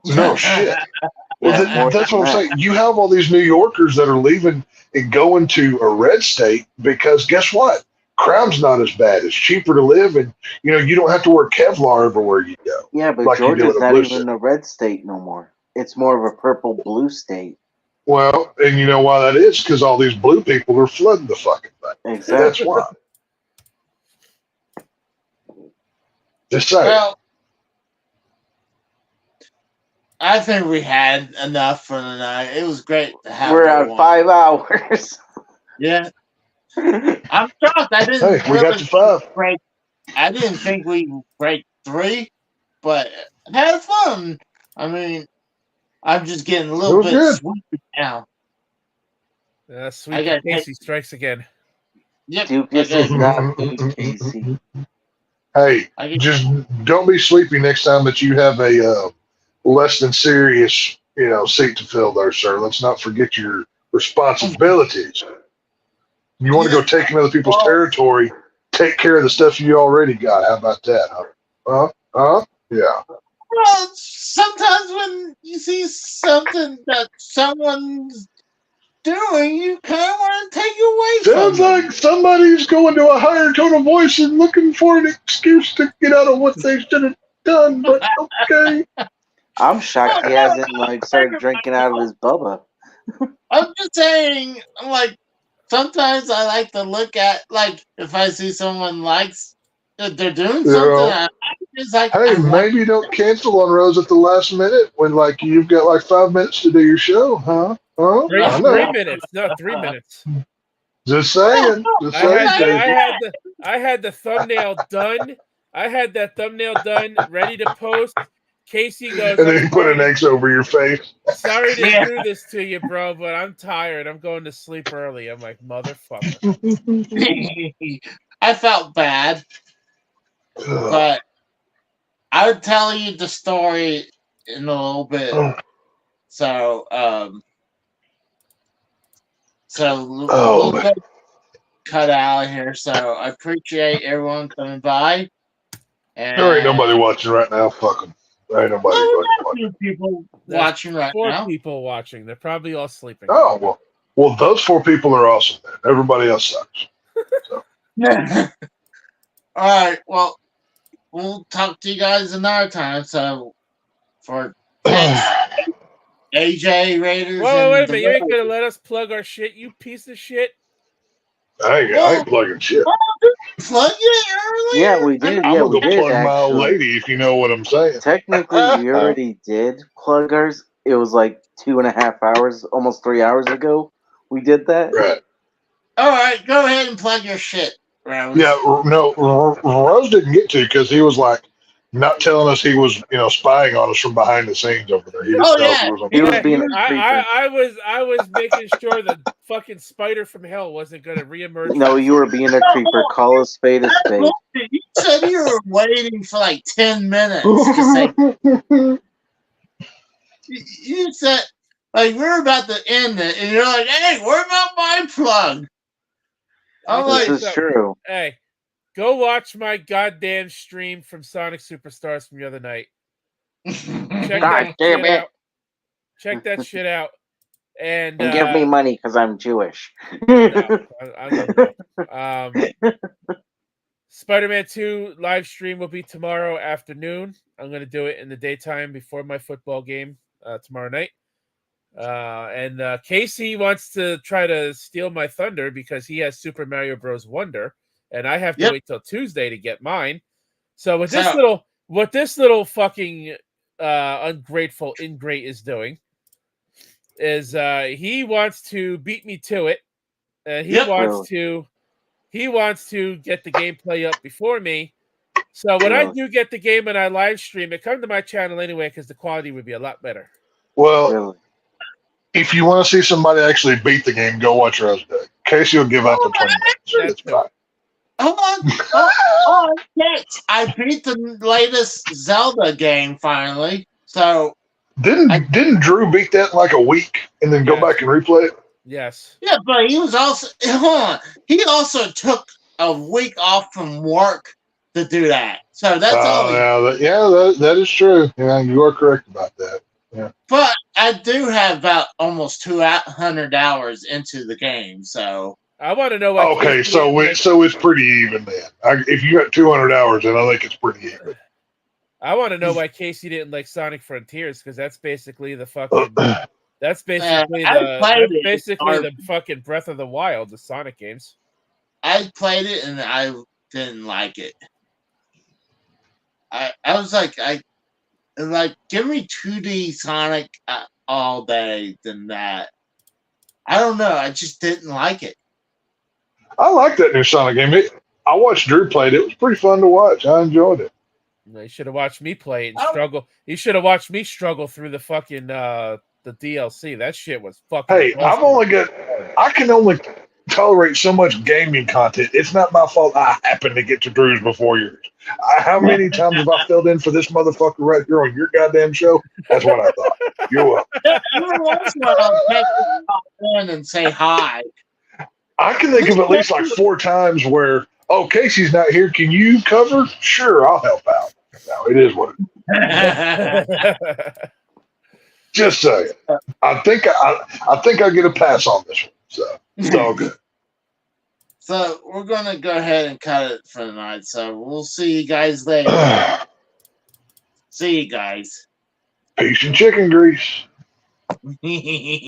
No shit. Well, that's what I'm saying. You have all these New Yorkers that are leaving and going to a red state because guess what? Crime's not as bad. It's cheaper to live, and you don't have to wear Kevlar everywhere you go. Yeah, but like Georgia's not even a red state no more. It's more of a purple-blue state. Well, and you know why that is? Because all these blue people are flooding the fucking thing. Exactly. That's why. Just saying. Well, I think we had enough for tonight. It was great to have. We're at 5 hours. Yeah. I'm shocked. I didn't. Hey, we got to 5. I didn't think we'd break 3, but had fun. I mean, I'm just getting a little bit sleepy now. Sweet Casey strikes again. Yep. Dukas is not good, Casey. Hey, just don't be sleepy next time that you have a less than serious, seat to fill there, sir. Let's not forget your responsibilities. You want to go take in other people's territory, take care of the stuff you already got. How about that? Yeah. Well, sometimes when you see something that someone's doing, you kind of want to take away Sounds from like somebody's going to a higher tone of voice and looking for an excuse to get out of what they should have done, but okay. I'm shocked he hasn't like started drinking out of his Bubba. I'm just saying, like, sometimes I like to look at, like, if I see someone likes, if they're doing something, it's like, hey, maybe don't cancel on Rose at the last minute when, like, you've got like 5 minutes to do your show, huh? Huh? 3 minutes. No, 3 minutes. Just saying. Just saying. I had the thumbnail done. I had that thumbnail done, ready to post. Casey goes, and then you put an X over your face. Sorry to do this to you, bro, but I'm tired. I'm going to sleep early. I'm like, motherfucker. I felt bad, but I'll tell you the story in a little bit. So, a little bit cut out here. So I appreciate everyone coming by. And there ain't nobody watching right now. Fuck them. There ain't nobody watching. People watching right now. 4 people watching. They're probably all sleeping. Oh well, those 4 people are awesome. Man. Everybody else sucks. So. All right. Well, we'll talk to you guys another time. So for AJ Raiders. Whoa, wait a minute! You ain't gonna let us plug our shit, you piece of shit. I ain't plugging shit. Plug it earlier? Yeah, we did. I'm Yeah, gonna we did. plug my old lady, if you know what I'm saying. Technically, we already did plug ours. It was like 2.5 hours, almost 3 hours ago. We did that. Right. All right, go ahead and plug your shit, Rose. Yeah, no, Rose didn't get to because he was like not telling us he was, spying on us from behind the scenes over there. He was being a creeper. I was making sure the fucking spider from hell wasn't gonna reemerge. No, you were being a creeper. Call a spade a spade. You said you were waiting for like 10 minutes to say. You said like we're about to end it, and you're like, "Hey, what about my plug?" This is true. Hey. Go watch my goddamn stream from Sonic Superstars from the other night. Check that shit out. And give me money because I'm Jewish. Spider-Man 2 live stream will be tomorrow afternoon. I'm going to do it in the daytime before my football game tomorrow night. And Casey wants to try to steal my thunder because he has Super Mario Bros. Wonder. And I have to wait till Tuesday to get mine. So what this little fucking ungrateful ingrate is doing is he wants to beat me to it, and he wants to get the gameplay up before me. So when I do get the game and I live stream it, come to my channel anyway because the quality would be a lot better. Well, if you want to see somebody actually beat the game, go watch Rose Day. Casey will give up in 20 minutes. It's fine. Hold on. I beat the latest Zelda game finally. So didn't Drew beat that in like a week and then go back and replay it? Yes. Yeah, but he was also he also took a week off from work to do that. So that's all. That is true. Yeah, you are correct about that. Yeah. But I do have about almost 200 hours into the game, so. I want to know why. Okay, so it's pretty even then. If you got 200 hours, then I think it's pretty even. I want to know why Casey didn't like Sonic Frontiers because that's basically the fucking. That's basically the fucking Breath of the Wild, the Sonic games. I played it and I didn't like it. I was like, give me 2D Sonic all day than that. I don't know. I just didn't like it. I like that new Sonic game. I watched Drew play it. It was pretty fun to watch. I enjoyed it. You should have watched me play it and struggle. You should have watched me struggle through the fucking the DLC. That shit was fucking. Hey, I can only tolerate so much gaming content. It's not my fault I happen to get to Drew's before yours. How many times have I filled in for this motherfucker right here on your goddamn show? That's what I thought. You're welcome. Every once in a while, I'll take in and say hi. I can think of at least like 4 times where, Casey's not here. Can you cover? Sure, I'll help out. No, it is what it is. Just saying. I think I get a pass on this one. So it's all good. So we're gonna go ahead and cut it for the night. So we'll see you guys later. See you guys. Peace and chicken grease.